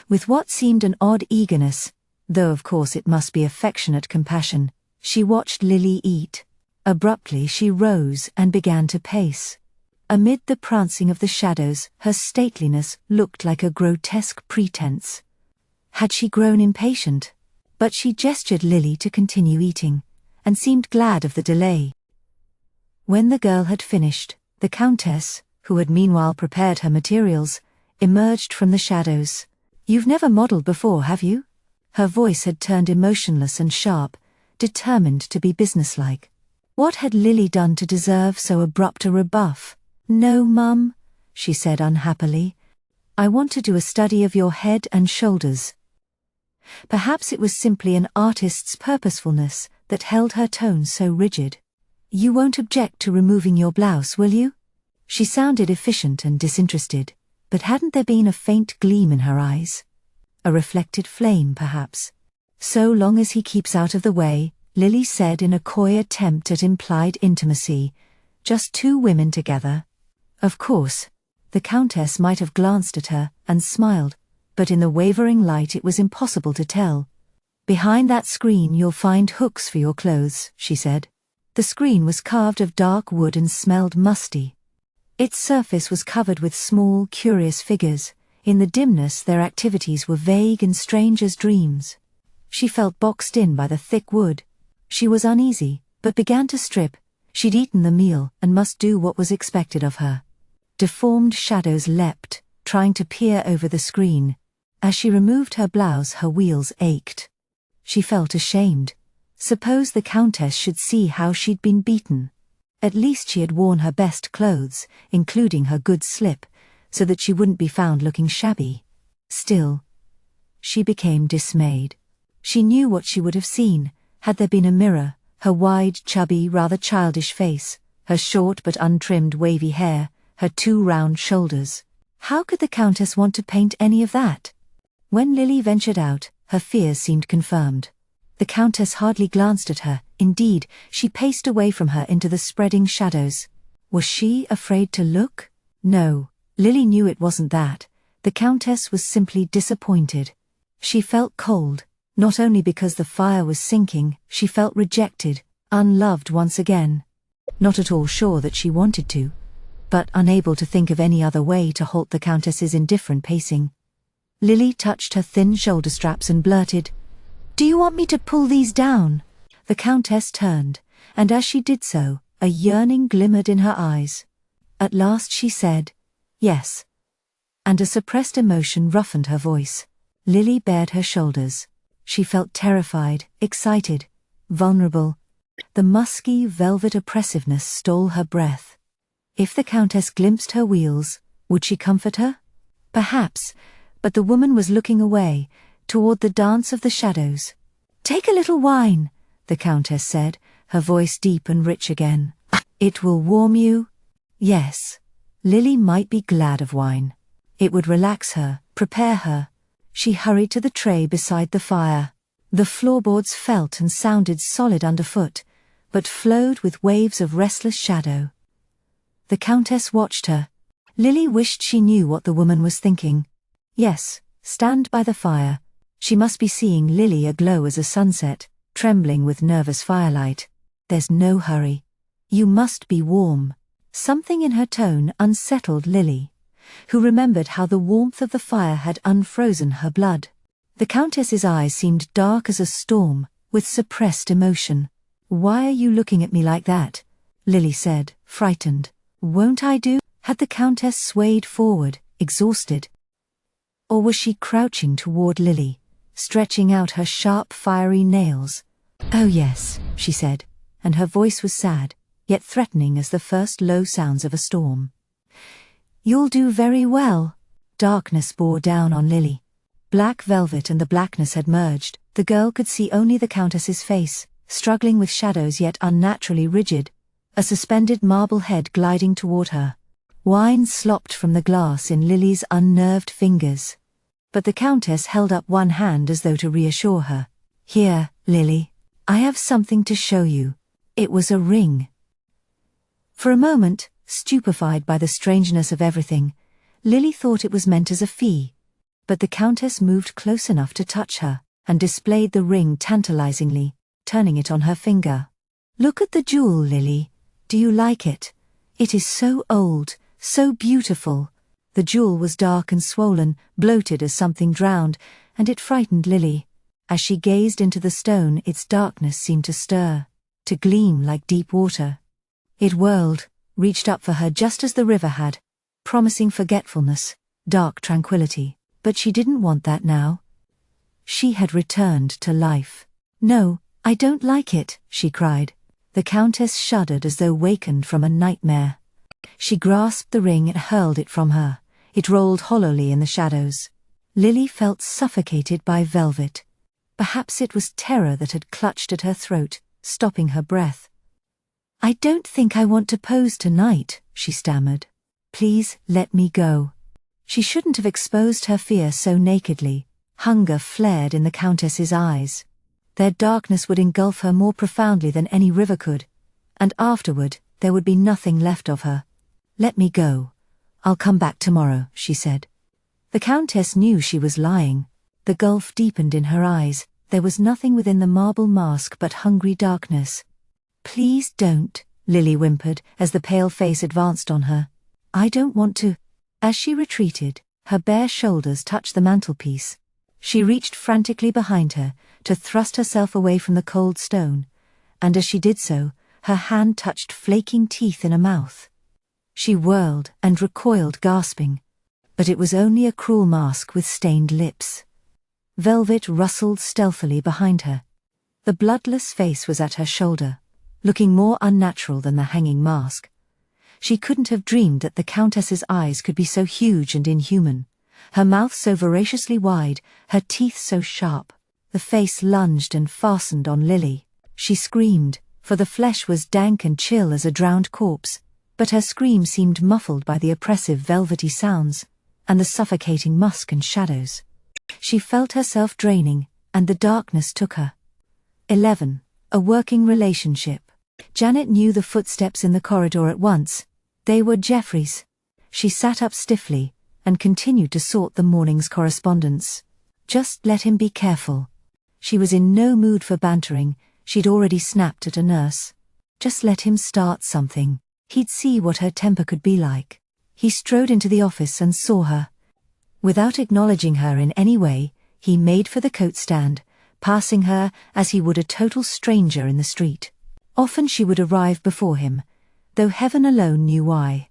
With what seemed an odd eagerness, though of course it must be affectionate compassion, she watched Lily eat. Abruptly she rose and began to pace. Amid the prancing of the shadows, her stateliness looked like a grotesque pretense. Had she grown impatient? But she gestured Lily to continue eating, and seemed glad of the delay. When the girl had finished, the Countess, who had meanwhile prepared her materials, emerged from the shadows. "You've never modelled before, have you?" Her voice had turned emotionless and sharp, determined to be businesslike. What had Lily done to deserve so abrupt a rebuff? "No, Mum," she said unhappily. "I want to do a study of your head and shoulders." Perhaps it was simply an artist's purposefulness that held her tone so rigid. "You won't object to removing your blouse, will you?" She sounded efficient and disinterested, but hadn't there been a faint gleam in her eyes? A reflected flame, perhaps. "So long as he keeps out of the way," Lily said in a coy attempt at implied intimacy. "Just two women together." Of course, the Countess might have glanced at her and smiled, but in the wavering light it was impossible to tell. "Behind that screen you'll find hooks for your clothes," she said. The screen was carved of dark wood and smelled musty. Its surface was covered with small, curious figures. In the dimness their activities were vague and strange as dreams. She felt boxed in by the thick wood. She was uneasy, but began to strip. She'd eaten the meal and must do what was expected of her. Deformed shadows leapt, trying to peer over the screen. As she removed her blouse her wheels ached. She felt ashamed. Suppose the Countess should see how she'd been beaten. At least she had worn her best clothes, including her good slip, so that she wouldn't be found looking shabby. Still, she became dismayed. She knew what she would have seen, had there been a mirror: her wide, chubby, rather childish face, her short but untrimmed wavy hair, her two round shoulders. How could the Countess want to paint any of that? When Lily ventured out, her fears seemed confirmed. The Countess hardly glanced at her. Indeed, she paced away from her into the spreading shadows. Was she afraid to look? No, Lily knew it wasn't that. The Countess was simply disappointed. She felt cold, not only because the fire was sinking, she felt rejected, unloved once again. Not at all sure that she wanted to, but unable to think of any other way to halt the Countess's indifferent pacing. Lily touched her thin shoulder straps and blurted, "Do you want me to pull these down?" The Countess turned, and as she did so, a yearning glimmered in her eyes. At last she said, "Yes," and a suppressed emotion roughened her voice. Lily bared her shoulders. She felt terrified, excited, vulnerable. The musky, velvet oppressiveness stole her breath. If the Countess glimpsed her wheels, would she comfort her? Perhaps, but the woman was looking away, toward the dance of the shadows. "Take a little wine," the Countess said, her voice deep and rich again. "It will warm you." Yes, Lily might be glad of wine. It would relax her, prepare her. She hurried to the tray beside the fire. The floorboards felt and sounded solid underfoot, but flowed with waves of restless shadow. The Countess watched her. Lily wished she knew what the woman was thinking. Yes, stand by the fire. She must be seeing Lily aglow as a sunset, trembling with nervous firelight. There's no hurry. You must be warm. Something in her tone unsettled Lily, who remembered how the warmth of the fire had unfrozen her blood. The Countess's eyes seemed dark as a storm, with suppressed emotion. "Why are you looking at me like that?" Lily said, frightened. "Won't I do?" Had the Countess swayed forward, exhausted? Or was she crouching toward Lily, stretching out her sharp, fiery nails? "Oh yes," she said, and her voice was sad, yet threatening as the first low sounds of a storm. "You'll do very well." Darkness bore down on Lily. Black velvet and the blackness had merged. The girl could see only the Countess's face, struggling with shadows yet unnaturally rigid, a suspended marble head gliding toward her. Wine slopped from the glass in Lily's unnerved fingers. But the Countess held up one hand as though to reassure her. "Here, Lily. I have something to show you." It was a ring. For a moment, stupefied by the strangeness of everything, Lily thought it was meant as a fee. But the Countess moved close enough to touch her, and displayed the ring tantalizingly, turning it on her finger. "Look at the jewel, Lily. Do you like it? It is so old, so beautiful." The jewel was dark and swollen, bloated as something drowned, and it frightened Lily. As she gazed into the stone, its darkness seemed to stir, to gleam like deep water. It whirled, reached up for her just as the river had, promising forgetfulness, dark tranquility. But she didn't want that now. She had returned to life. "No, I don't like it," she cried. The Countess shuddered as though wakened from a nightmare. She grasped the ring and hurled it from her. It rolled hollowly in the shadows. Lily felt suffocated by velvet. Perhaps it was terror that had clutched at her throat, stopping her breath. "I don't think I want to pose tonight," she stammered. "Please let me go." She shouldn't have exposed her fear so nakedly. Hunger flared in the Countess's eyes. Their darkness would engulf her more profoundly than any river could, and afterward there would be nothing left of her. "Let me go. I'll come back tomorrow," she said. The Countess knew she was lying. The gulf deepened in her eyes. There was nothing within the marble mask but hungry darkness. "Please don't," Lily whimpered as the pale face advanced on her. "I don't want to." As she retreated, her bare shoulders touched the mantelpiece. She reached frantically behind her, to thrust herself away from the cold stone, and as she did so, her hand touched flaking teeth in a mouth. She whirled and recoiled, gasping. But it was only a cruel mask with stained lips. Velvet rustled stealthily behind her. The bloodless face was at her shoulder, looking more unnatural than the hanging mask. She couldn't have dreamed that the Countess's eyes could be so huge and inhuman, her mouth so voraciously wide, her teeth so sharp. The face lunged and fastened on Lily. She screamed, for the flesh was dank and chill as a drowned corpse, but her scream seemed muffled by the oppressive velvety sounds, and the suffocating musk and shadows. She felt herself draining, and the darkness took her. 11. A working relationship. Janet knew the footsteps in the corridor at once. They were Geoffrey's. She sat up stiffly, and continued to sort the morning's correspondence. Just let him be careful. She was in no mood for bantering. She'd already snapped at a nurse. Just let him start something. He'd see what her temper could be like. He strode into the office and saw her. Without acknowledging her in any way, he made for the coat stand, passing her as he would a total stranger in the street. Often she would arrive before him, though heaven alone knew why.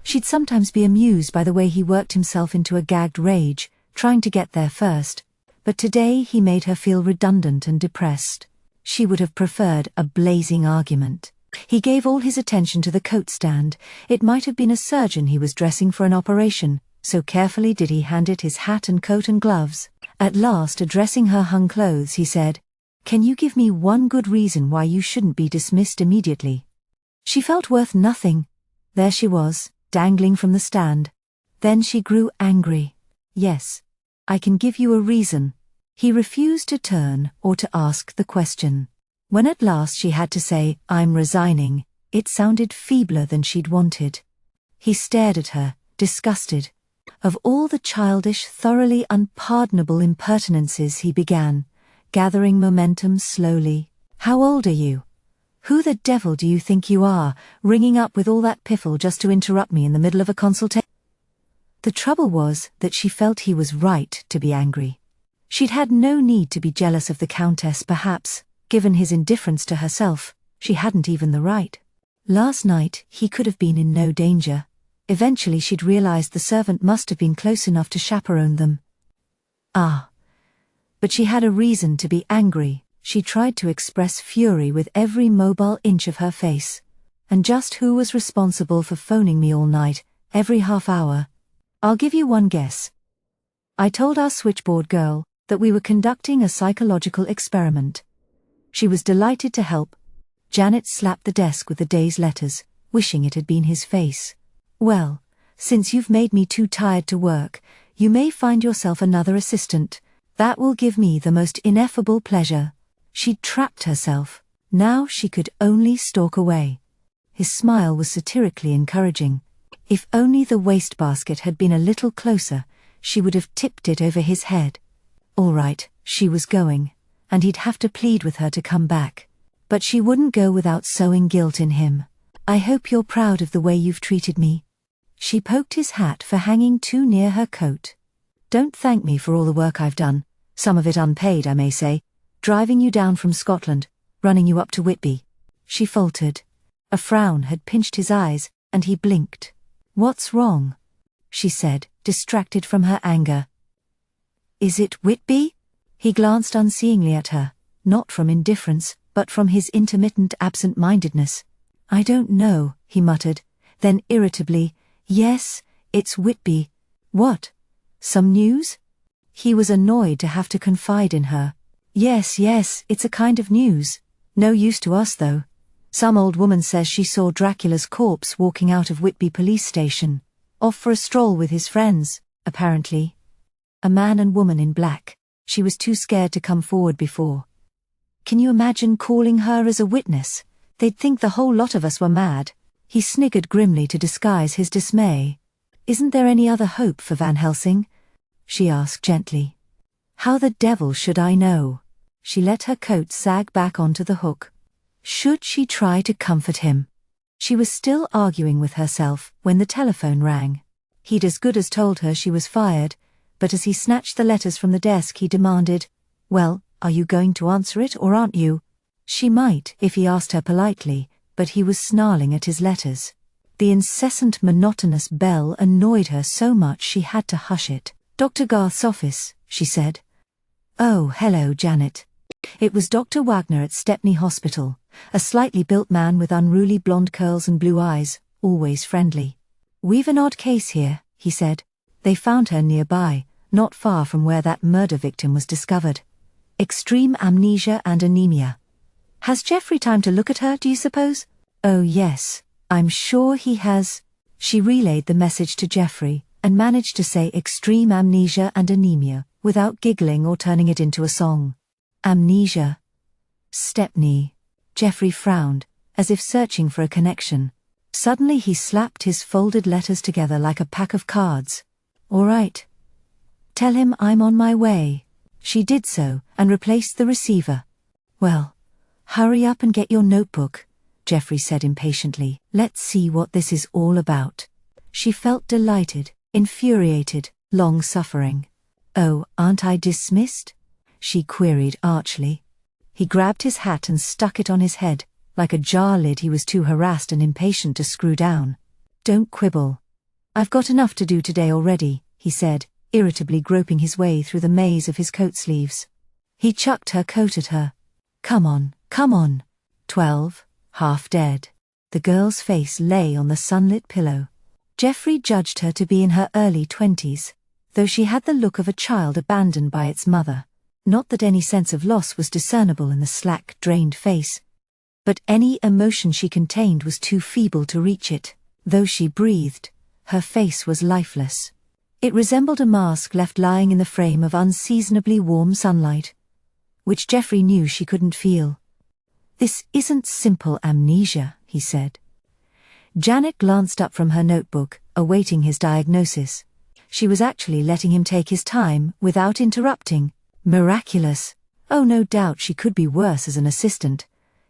She'd sometimes be amused by the way he worked himself into a gagged rage, trying to get there first, but today he made her feel redundant and depressed. She would have preferred a blazing argument. He gave all his attention to the coat stand. It might have been a surgeon he was dressing for an operation, so carefully did he hand it his hat and coat and gloves. At last, addressing her hung clothes, he said, "Can you give me one good reason why you shouldn't be dismissed immediately?" She felt worth nothing. There she was, dangling from the stand. Then she grew angry. "Yes, I can give you a reason." He refused to turn or to ask the question. When at last she had to say, "I'm resigning," it sounded feebler than she'd wanted. He stared at her, disgusted. Of all the childish, thoroughly unpardonable impertinences, he began, gathering momentum slowly. How old are you? Who the devil do you think you are, ringing up with all that piffle just to interrupt me in the middle of a consultation? The trouble was that she felt he was right to be angry. She'd had no need to be jealous of the Countess, perhaps. Given his indifference to herself, she hadn't even the right. Last night, he could have been in no danger. Eventually she'd realized the servant must have been close enough to chaperone them. But she had a reason to be angry. She tried to express fury with every mobile inch of her face. And just who was responsible for phoning me all night, every half hour? I'll give you one guess. I told our switchboard girl that we were conducting a psychological experiment. She was delighted to help. Janet slapped the desk with the day's letters, wishing it had been his face. Well, since you've made me too tired to work, you may find yourself another assistant. That will give me the most ineffable pleasure. She'd trapped herself. Now she could only stalk away. His smile was satirically encouraging. If only the wastebasket had been a little closer, she would have tipped it over his head. All right, she was going, and he'd have to plead with her to come back. But she wouldn't go without sowing guilt in him. I hope you're proud of the way you've treated me. She poked his hat for hanging too near her coat. Don't thank me for all the work I've done, some of it unpaid, I may say, driving you down from Scotland, running you up to Whitby. She faltered. A frown had pinched his eyes, and he blinked. What's wrong? She said, distracted from her anger. Is it Whitby? He glanced unseeingly at her, not from indifference, but from his intermittent absent-mindedness. I don't know, he muttered, then irritably, yes, it's Whitby. What? Some news? He was annoyed to have to confide in her. Yes, it's a kind of news. No use to us, though. Some old woman says she saw Dracula's corpse walking out of Whitby police station. Off for a stroll with his friends, apparently. A man and woman in black. She was too scared to come forward before. Can you imagine calling her as a witness? They'd think the whole lot of us were mad. He sniggered grimly to disguise his dismay. Isn't there any other hope for Van Helsing? She asked gently. How the devil should I know? She let her coat sag back onto the hook. Should she try to comfort him? She was still arguing with herself when the telephone rang. He'd as good as told her she was fired, but as he snatched the letters from the desk he demanded, Well, are you going to answer it or aren't you? She might if he asked her politely, but he was snarling at his letters. The incessant monotonous bell annoyed her so much she had to hush it. Dr. Garth's office, she said. Oh, hello, Janet. It was Dr. Wagner at Stepney Hospital, a slightly built man with unruly blonde curls and blue eyes, always friendly. We've an odd case here, he said. They found her nearby, not far from where that murder victim was discovered. Extreme amnesia and anemia. Has Geoffrey time to look at her, do you suppose? Oh yes, I'm sure he has. She relayed the message to Geoffrey, and managed to say extreme amnesia and anemia, without giggling or turning it into a song. Amnesia. Stepney. Geoffrey frowned, as if searching for a connection. Suddenly he slapped his folded letters together like a pack of cards. All right. Tell him I'm on my way. She did so, and replaced the receiver. Well, hurry up and get your notebook, Geoffrey said impatiently. Let's see what this is all about. She felt delighted, infuriated, long-suffering. Oh, aren't I dismissed? She queried archly. He grabbed his hat and stuck it on his head, like a jar lid he was too harassed and impatient to screw down. Don't quibble. I've got enough to do today already, he said, irritably groping his way through the maze of his coat sleeves. He chucked her coat at her. Come on. 12, half dead. The girl's face lay on the sunlit pillow. Geoffrey judged her to be in her early 20s, though she had the look of a child abandoned by its mother. Not that any sense of loss was discernible in the slack, drained face, but any emotion she contained was too feeble to reach it. Though she breathed, her face was lifeless. It resembled a mask left lying in the frame of unseasonably warm sunlight, which Geoffrey knew she couldn't feel. This isn't simple amnesia, he said. Janet glanced up from her notebook, awaiting his diagnosis. She was actually letting him take his time, without interrupting. Miraculous. Oh, no doubt she could be worse as an assistant.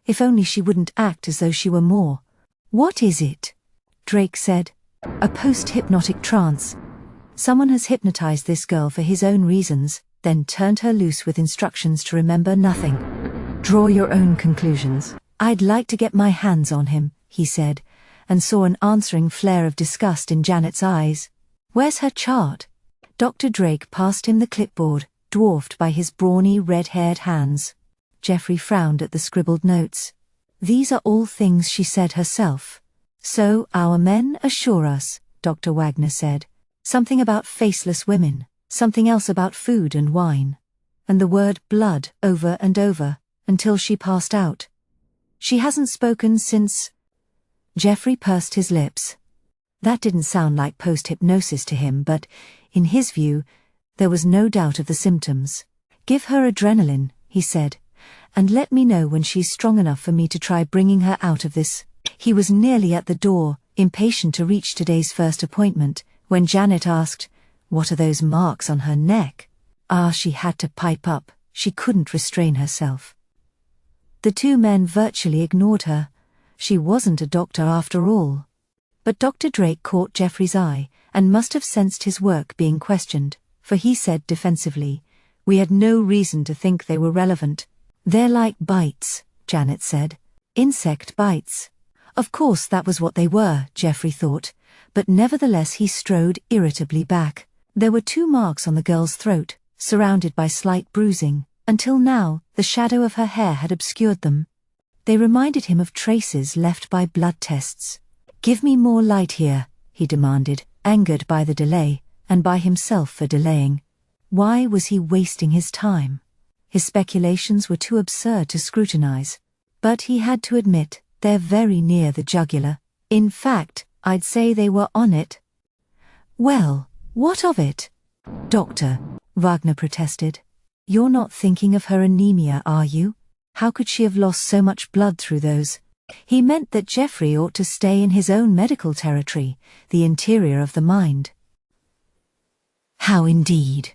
If only she wouldn't act as though she were more. What is it? Drake said. A post-hypnotic trance. Someone has hypnotized this girl for his own reasons, then turned her loose with instructions to remember nothing. Draw your own conclusions. I'd like to get my hands on him, he said, and saw an answering flare of disgust in Janet's eyes. Where's her chart? Dr. Drake passed him the clipboard, dwarfed by his brawny red-haired hands. Jeffrey frowned at the scribbled notes. These are all things she said herself. So our men assure us, Dr. Wagner said. Something about faceless women, something else about food and wine. And the word blood over and over, until she passed out. She hasn't spoken since... Jeffrey pursed his lips. That didn't sound like post-hypnosis to him, but, in his view, there was no doubt of the symptoms. Give her adrenaline, he said, and let me know when she's strong enough for me to try bringing her out of this. He was nearly at the door, impatient to reach today's first appointment, when Janet asked, "What are those marks on her neck?" She had to pipe up. She couldn't restrain herself. The two men virtually ignored her. She wasn't a doctor after all. But Dr. Drake caught Jeffrey's eye, and must have sensed his work being questioned, for he said defensively, "We had no reason to think they were relevant." "They're like bites," Janet said. "Insect bites." Of course that was what they were, Jeffrey thought, but nevertheless he strode irritably back. There were 2 marks on the girl's throat, surrounded by slight bruising. Until now, the shadow of her hair had obscured them. They reminded him of traces left by blood tests. "Give me more light here," he demanded, angered by the delay, and by himself for delaying. Why was he wasting his time? His speculations were too absurd to scrutinize. But he had to admit, they're very near the jugular. In fact, I'd say they were on it. "Well, what of it?" "Doctor," Wagner protested. "You're not thinking of her anemia, are you? How could she have lost so much blood through those?" He meant that Jeffrey ought to stay in his own medical territory, the interior of the mind. How indeed?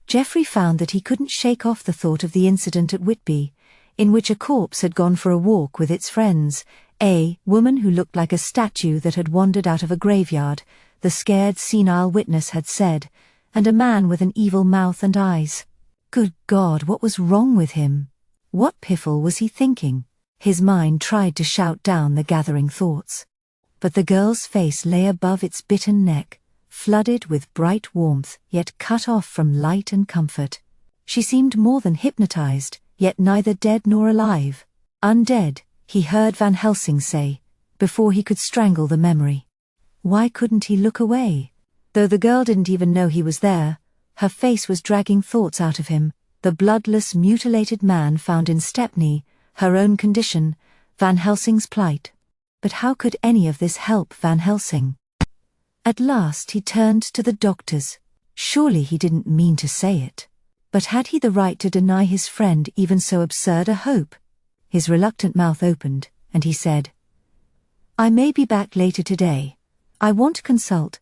Jeffrey found that he couldn't shake off the thought of the incident at Whitby, in which a corpse had gone for a walk with its friends, a woman who looked like a statue that had wandered out of a graveyard, the scared senile witness had said, and a man with an evil mouth and eyes. Good God, what was wrong with him? What piffle was he thinking? His mind tried to shout down the gathering thoughts. But the girl's face lay above its bitten neck, flooded with bright warmth, yet cut off from light and comfort. She seemed more than hypnotized, yet neither dead nor alive. Undead, he heard Van Helsing say, before he could strangle the memory. Why couldn't he look away? Though the girl didn't even know he was there, her face was dragging thoughts out of him, the bloodless, mutilated man found in Stepney, her own condition, Van Helsing's plight. But how could any of this help Van Helsing? At last he turned to the doctors. Surely he didn't mean to say it. But had he the right to deny his friend even so absurd a hope? His reluctant mouth opened, and he said, "I may be back later today. I want to consult."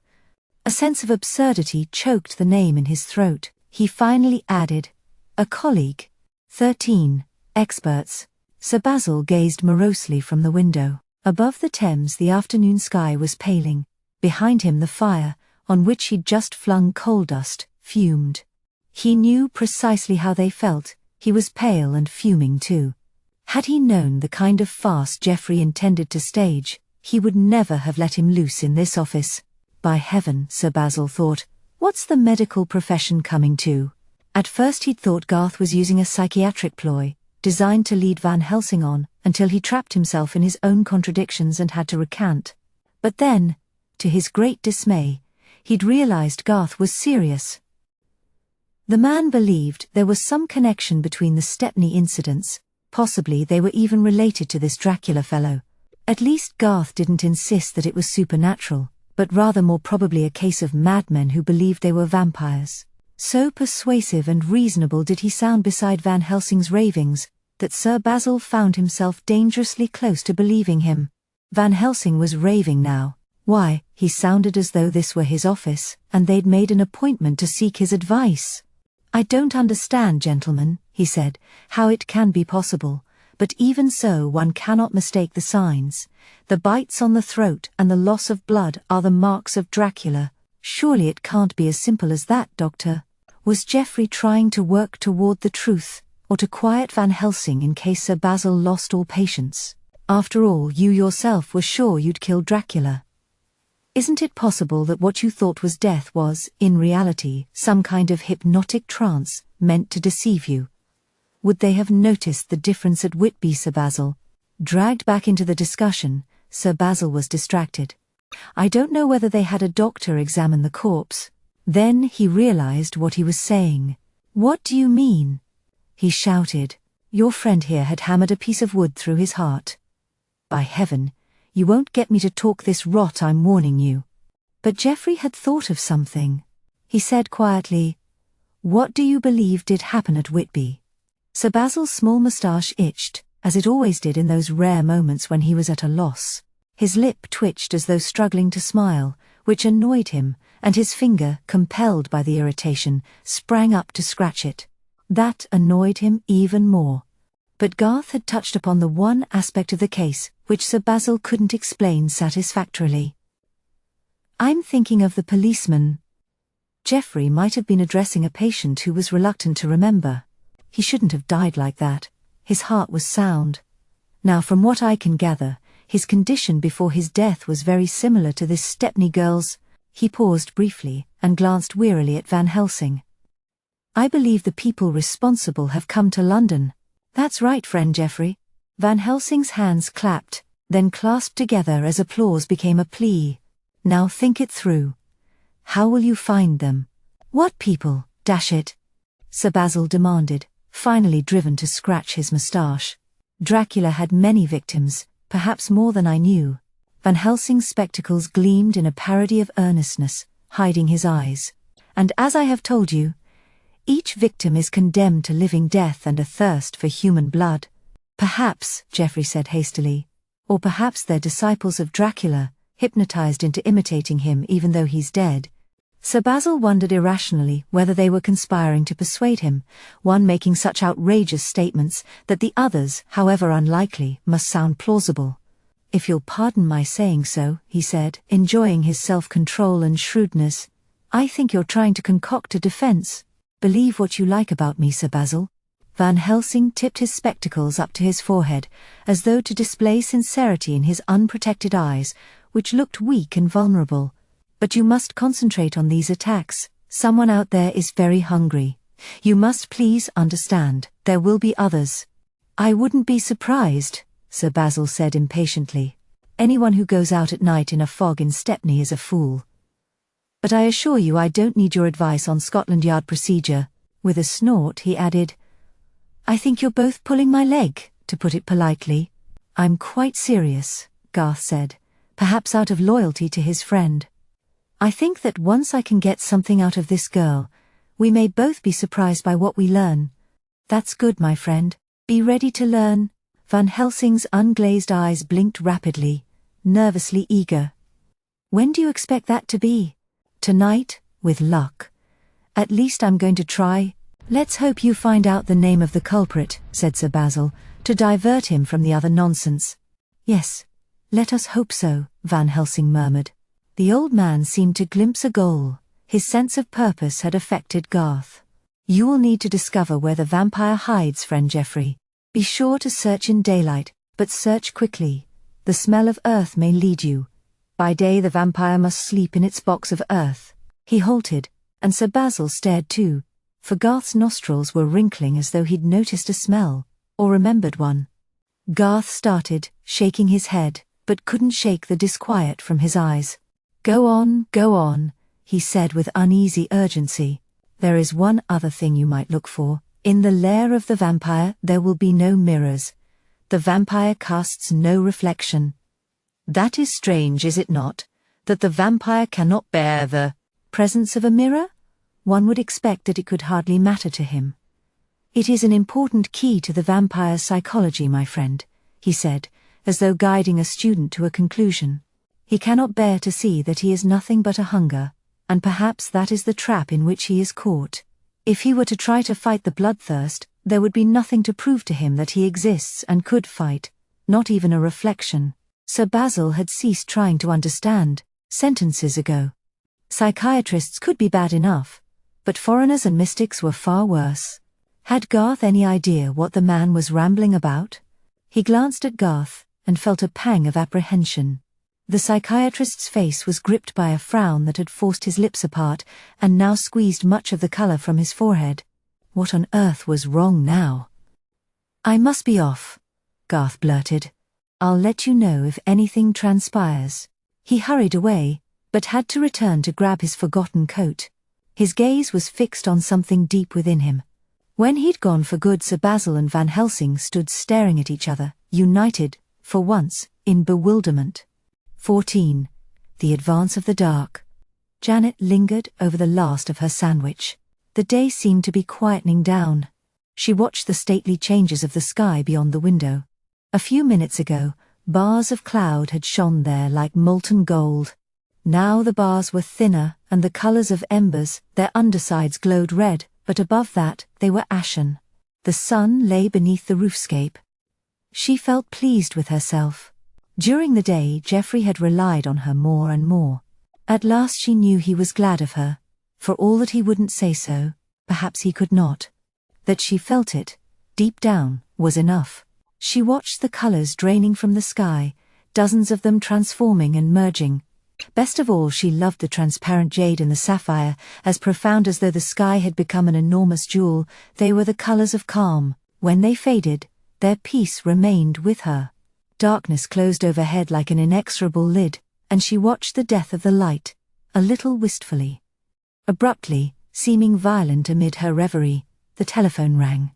A sense of absurdity choked the name in his throat. He finally added, "A colleague. 13 experts." Sir Basil gazed morosely from the window. Above the Thames the afternoon sky was paling. Behind him the fire, on which he'd just flung coal dust, fumed. He knew precisely how they felt. He was pale and fuming too. Had he known the kind of farce Jeffrey intended to stage, he would never have let him loose in this office. By heaven, Sir Basil thought, what's the medical profession coming to? At first he'd thought Garth was using a psychiatric ploy, designed to lead Van Helsing on, until he trapped himself in his own contradictions and had to recant. But then, to his great dismay, he'd realized Garth was serious. The man believed there was some connection between the Stepney incidents, possibly they were even related to this Dracula fellow. At least Garth didn't insist that it was supernatural, but rather more probably a case of madmen who believed they were vampires. So persuasive and reasonable did he sound beside Van Helsing's ravings, that Sir Basil found himself dangerously close to believing him. Van Helsing was raving now. Why, he sounded as though this were his office, and they'd made an appointment to seek his advice. I don't understand, gentlemen, he said, how it can be possible, but even so one cannot mistake the signs. The bites on the throat and the loss of blood are the marks of Dracula. Surely it can't be as simple as that, Doctor. Was Geoffrey trying to work toward the truth, or to quiet Van Helsing in case Sir Basil lost all patience? After all, you yourself were sure you'd killed Dracula. Isn't it possible that what you thought was death was, in reality, some kind of hypnotic trance, meant to deceive you? Would they have noticed the difference at Whitby, Sir Basil? Dragged back into the discussion, Sir Basil was distracted. I don't know whether they had a doctor examine the corpse. Then he realized what he was saying. What do you mean? He shouted. Your friend here had hammered a piece of wood through his heart. By heaven, you won't get me to talk this rot, I'm warning you. But Geoffrey had thought of something. He said quietly, What do you believe did happen at Whitby? Sir Basil's small moustache itched, as it always did in those rare moments when he was at a loss. His lip twitched as though struggling to smile, which annoyed him, and his finger, compelled by the irritation, sprang up to scratch it. That annoyed him even more. But Garth had touched upon the one aspect of the case which Sir Basil couldn't explain satisfactorily. I'm thinking of the policeman. Geoffrey might have been addressing a patient who was reluctant to remember. He shouldn't have died like that. His heart was sound. Now, from what I can gather, his condition before his death was very similar to this Stepney girl's. He paused briefly and glanced wearily at Van Helsing. I believe the people responsible have come to London. That's right, friend Geoffrey. Van Helsing's hands clapped, then clasped together as applause became a plea. Now think it through. How will you find them? What people, dash it? Sir Basil demanded, finally driven to scratch his moustache. Dracula had many victims, perhaps more than I knew. Van Helsing's spectacles gleamed in a parody of earnestness, hiding his eyes. And as I have told you, each victim is condemned to living death and a thirst for human blood. Perhaps, Geoffrey said hastily, or perhaps they're disciples of Dracula, hypnotized into imitating him even though he's dead. Sir Basil wondered irrationally whether they were conspiring to persuade him, one making such outrageous statements that the others, however unlikely, must sound plausible. If you'll pardon my saying so, he said, enjoying his self-control and shrewdness, I think you're trying to concoct a defense. Believe what you like about me, Sir Basil. Van Helsing tipped his spectacles up to his forehead, as though to display sincerity in his unprotected eyes, which looked weak and vulnerable. But you must concentrate on these attacks. Someone out there is very hungry. You must please understand, there will be others. I wouldn't be surprised, Sir Basil said impatiently. Anyone who goes out at night in a fog in Stepney is a fool. But I assure you I don't need your advice on Scotland Yard procedure. With a snort he added, I think you're both pulling my leg, to put it politely. I'm quite serious, Garth said, perhaps out of loyalty to his friend. I think that once I can get something out of this girl, we may both be surprised by what we learn. That's good, my friend. Be ready to learn. Van Helsing's unglazed eyes blinked rapidly, nervously eager. When do you expect that to be? Tonight, with luck. At least I'm going to try. Let's hope you find out the name of the culprit, said Sir Basil, to divert him from the other nonsense. Yes, let us hope so, Van Helsing murmured. The old man seemed to glimpse a goal. His sense of purpose had affected Garth. You will need to discover where the vampire hides, friend Geoffrey. Be sure to search in daylight, but search quickly. The smell of earth may lead you. By day the vampire must sleep in its box of earth. He halted, and Sir Basil stared too, for Garth's nostrils were wrinkling as though he'd noticed a smell, or remembered one. Garth started, shaking his head, but couldn't shake the disquiet from his eyes. Go on, he said with uneasy urgency. There is one other thing you might look for. In the lair of the vampire there will be no mirrors. The vampire casts no reflection. That is strange, is it not? That the vampire cannot bear the presence of a mirror? One would expect that it could hardly matter to him. It is an important key to the vampire's psychology, my friend, he said, as though guiding a student to a conclusion. He cannot bear to see that he is nothing but a hunger, and perhaps that is the trap in which he is caught. If he were to try to fight the bloodthirst, there would be nothing to prove to him that he exists and could fight, not even a reflection. Sir Basil had ceased trying to understand, sentences ago. Psychiatrists could be bad enough, but foreigners and mystics were far worse. Had Garth any idea what the man was rambling about? He glanced at Garth, and felt a pang of apprehension. The psychiatrist's face was gripped by a frown that had forced his lips apart, and now squeezed much of the color from his forehead. What on earth was wrong now? "I must be off," Garth blurted. "I'll let you know if anything transpires." He hurried away, but had to return to grab his forgotten coat. His gaze was fixed on something deep within him. When he'd gone for good, Sir Basil and Van Helsing stood staring at each other, united, for once, in bewilderment. 14. The Advance of the Dark. Janet lingered over the last of her sandwich. The day seemed to be quietening down. She watched the stately changes of the sky beyond the window. A few minutes ago, bars of cloud had shone there like molten gold. Now the bars were thinner, and the colors of embers, their undersides glowed red, but above that, they were ashen. The sun lay beneath the roofscape. She felt pleased with herself. During the day, Geoffrey had relied on her more and more. At last she knew he was glad of her. For all that he wouldn't say so, perhaps he could not. That she felt it, deep down, was enough. She watched the colors draining from the sky, dozens of them transforming and merging. Best of all, she loved the transparent jade and the sapphire, as profound as though the sky had become an enormous jewel. They were the colors of calm. When they faded, their peace remained with her. Darkness closed overhead like an inexorable lid, and she watched the death of the light, a little wistfully. Abruptly, seeming violent amid her reverie, the telephone rang.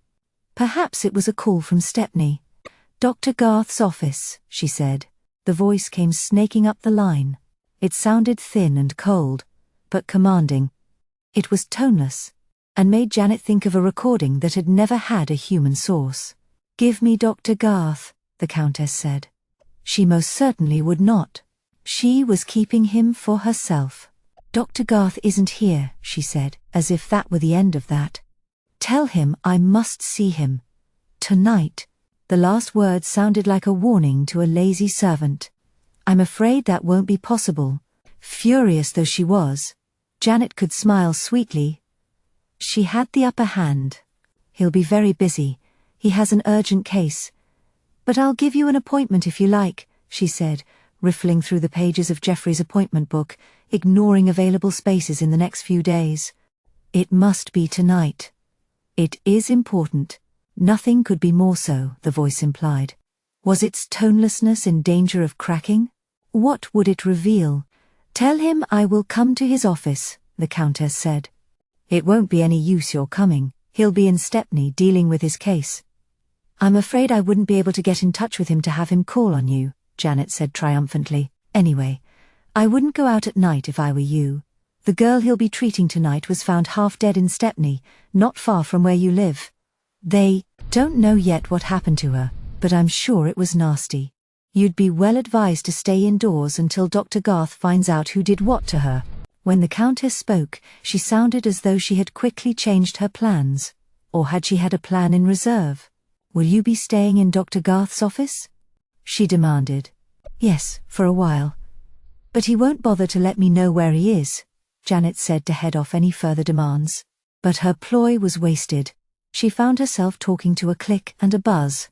Perhaps it was a call from Stepney. "Dr. Garth's office," she said. The voice came snaking up the line. It sounded thin and cold, but commanding. It was toneless, and made Janet think of a recording that had never had a human source. "Give me Dr. Garth," the Countess said. She most certainly would not. She was keeping him for herself. "Dr. Garth isn't here," she said, as if that were the end of that. "Tell him I must see him. Tonight." The last word sounded like a warning to a lazy servant. "I'm afraid that won't be possible." Furious though she was, Janet could smile sweetly. She had the upper hand. "He'll be very busy. He has an urgent case. But I'll give you an appointment if you like," she said, riffling through the pages of Geoffrey's appointment book, ignoring available spaces in the next few days. "It must be tonight." "It is important. Nothing could be more so," the voice implied. Was its tonelessness in danger of cracking? What would it reveal? "Tell him I will come to his office," the Countess said. "It won't be any use your coming. He'll be in Stepney dealing with his case." "I'm afraid I wouldn't be able to get in touch with him to have him call on you," Janet said triumphantly. "Anyway, I wouldn't go out at night if I were you. The girl he'll be treating tonight was found half dead in Stepney, not far from where you live. They don't know yet what happened to her, but I'm sure it was nasty. You'd be well advised to stay indoors until Dr. Garth finds out who did what to her." When the Countess spoke, she sounded as though she had quickly changed her plans. Or had she had a plan in reserve? "Will you be staying in Dr. Garth's office?" she demanded. "Yes, for a while. But he won't bother to let me know where he is," Janet said to head off any further demands. But her ploy was wasted. She found herself talking to a click and a buzz.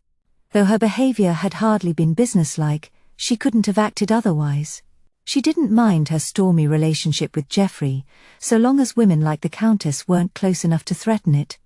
Though her behavior had hardly been businesslike, she couldn't have acted otherwise. She didn't mind her stormy relationship with Geoffrey, so long as women like the Countess weren't close enough to threaten it.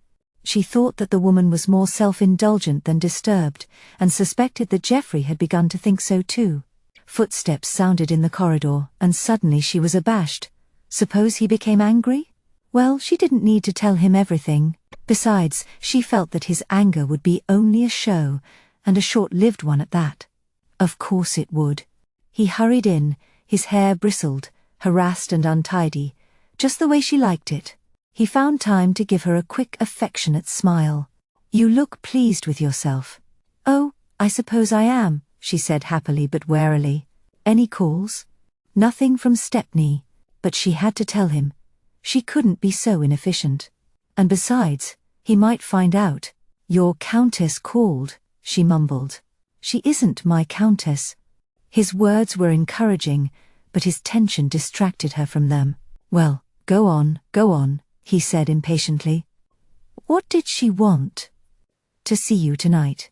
She thought that the woman was more self-indulgent than disturbed, and suspected that Geoffrey had begun to think so too. Footsteps sounded in the corridor, and suddenly she was abashed. Suppose he became angry? Well, she didn't need to tell him everything. Besides, she felt that his anger would be only a show, and a short-lived one at that. Of course it would. He hurried in, his hair bristled, harassed and untidy, just the way she liked it. He found time to give her a quick, affectionate smile. "You look pleased with yourself." "Oh, I suppose I am," she said happily but warily. "Any calls?" Nothing from Stepney, but she had to tell him. She couldn't be so inefficient. And besides, he might find out. Your countess called, she mumbled. She isn't my countess. His words were encouraging, but his tension distracted her from them. Well, go on, he said impatiently. What did she want? To see you tonight.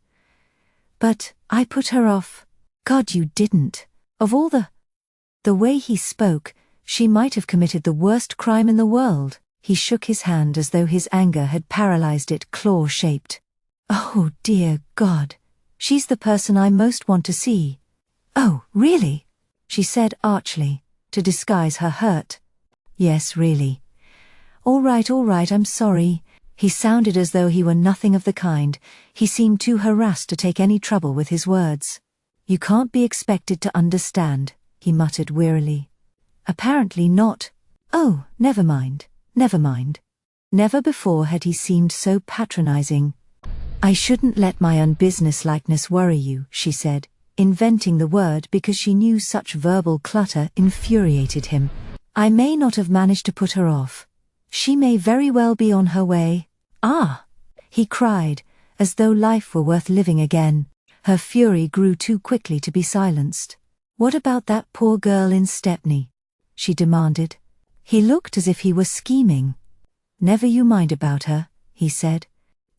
But I put her off. God, you didn't. Of all the way he spoke, she might have committed the worst crime in the world. He shook his hand as though his anger had paralyzed it, claw-shaped. Oh, dear God. She's the person I most want to see. Oh, really? She said archly, to disguise her hurt. Yes, really. All right, I'm sorry. He sounded as though he were nothing of the kind. He seemed too harassed to take any trouble with his words. You can't be expected to understand, he muttered wearily. Apparently not. Oh, never mind. Never before had he seemed so patronizing. I shouldn't let my unbusinesslikeness worry you, she said, inventing the word because she knew such verbal clutter infuriated him. I may not have managed to put her off. She may very well be on her way. Ah! He cried, as though life were worth living again. Her fury grew too quickly to be silenced. What about that poor girl in Stepney? She demanded. He looked as if he were scheming. Never you mind about her, he said.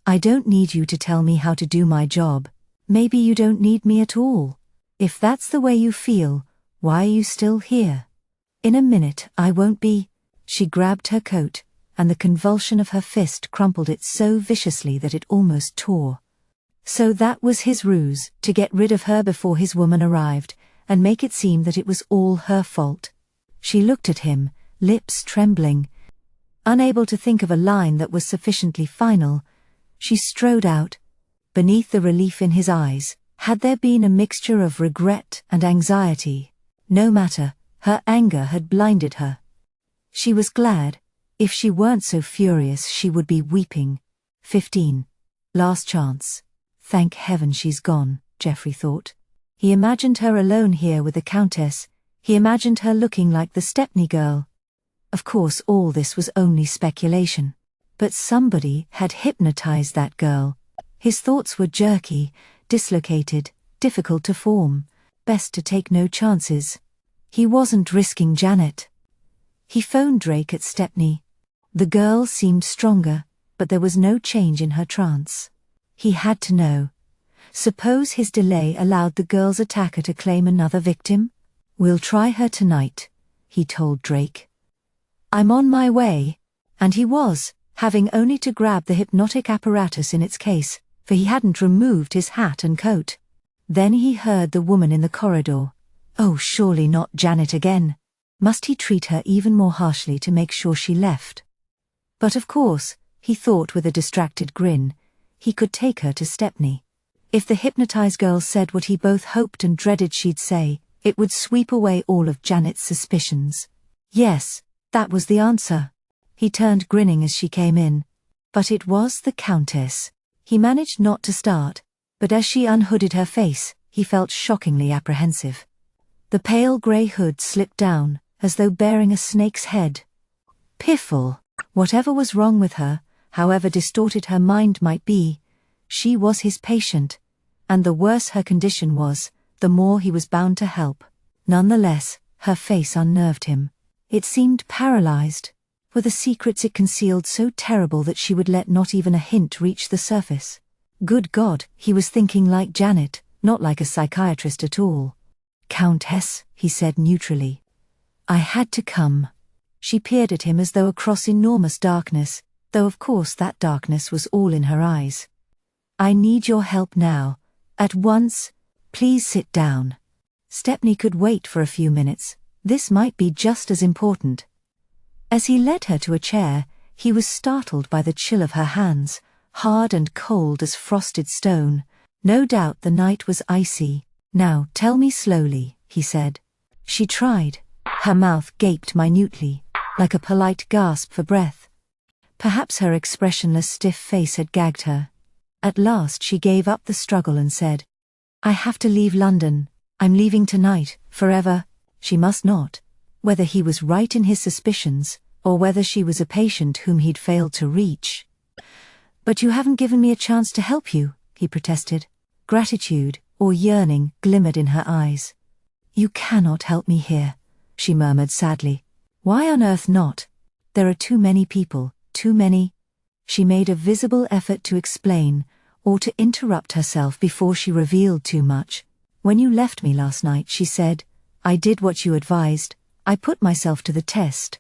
I don't need you to tell me how to do my job. Maybe you don't need me at all. If that's the way you feel, why are you still here? In a minute I won't be. She grabbed her coat, and the convulsion of her fist crumpled it so viciously that it almost tore. So that was his ruse, to get rid of her before his woman arrived, and make it seem that it was all her fault. She looked at him, lips trembling. Unable to think of a line that was sufficiently final, she strode out. Beneath the relief in his eyes, had there been a mixture of regret and anxiety? No matter, her anger had blinded her. She was glad. If she weren't so furious she would be weeping. 15. Last chance. Thank heaven she's gone, Geoffrey thought. He imagined her alone here with the Countess. He imagined her looking like the Stepney girl. Of course all this was only speculation. But somebody had hypnotized that girl. His thoughts were jerky, dislocated, difficult to form. Best to take no chances. He wasn't risking Janet. He phoned Drake at Stepney. The girl seemed stronger, but there was no change in her trance. He had to know. Suppose his delay allowed the girl's attacker to claim another victim? We'll try her tonight, he told Drake. I'm on my way. And he was, having only to grab the hypnotic apparatus in its case, for he hadn't removed his hat and coat. Then he heard the woman in the corridor. Oh, surely not Janet again. Must he treat her even more harshly to make sure she left? But of course, he thought with a distracted grin, he could take her to Stepney. If the hypnotized girl said what he both hoped and dreaded she'd say, it would sweep away all of Janet's suspicions. Yes, that was the answer. He turned grinning as she came in. But it was the Countess. He managed not to start, but as she unhooded her face, he felt shockingly apprehensive. The pale grey hood slipped down, as though bearing a snake's head. Piffle! Whatever was wrong with her, however distorted her mind might be, she was his patient, and the worse her condition was, the more he was bound to help. Nonetheless, her face unnerved him. It seemed paralyzed. Were the secrets it concealed so terrible that she would let not even a hint reach the surface? Good God, he was thinking like Janet, not like a psychiatrist at all. Countess, he said neutrally. I had to come. She peered at him as though across enormous darkness, though of course that darkness was all in her eyes. I need your help now. At once. Please sit down. Stepney could wait for a few minutes. This might be just as important. As he led her to a chair, he was startled by the chill of her hands, hard and cold as frosted stone. No doubt the night was icy. Now tell me slowly, he said. She tried. Her mouth gaped minutely, like a polite gasp for breath. Perhaps her expressionless stiff face had gagged her. At last she gave up the struggle and said, I have to leave London. I'm leaving tonight, forever. She must not. Whether he was right in his suspicions, or whether she was a patient whom he'd failed to reach. "But you haven't given me a chance to help you," he protested. Gratitude, or yearning, glimmered in her eyes. "You cannot help me here," she murmured sadly. "Why on earth not? There are too many people, too many." She made a visible effort to explain, or to interrupt herself before she revealed too much. "When you left me last night," she said, "I did what you advised. I put myself to the test.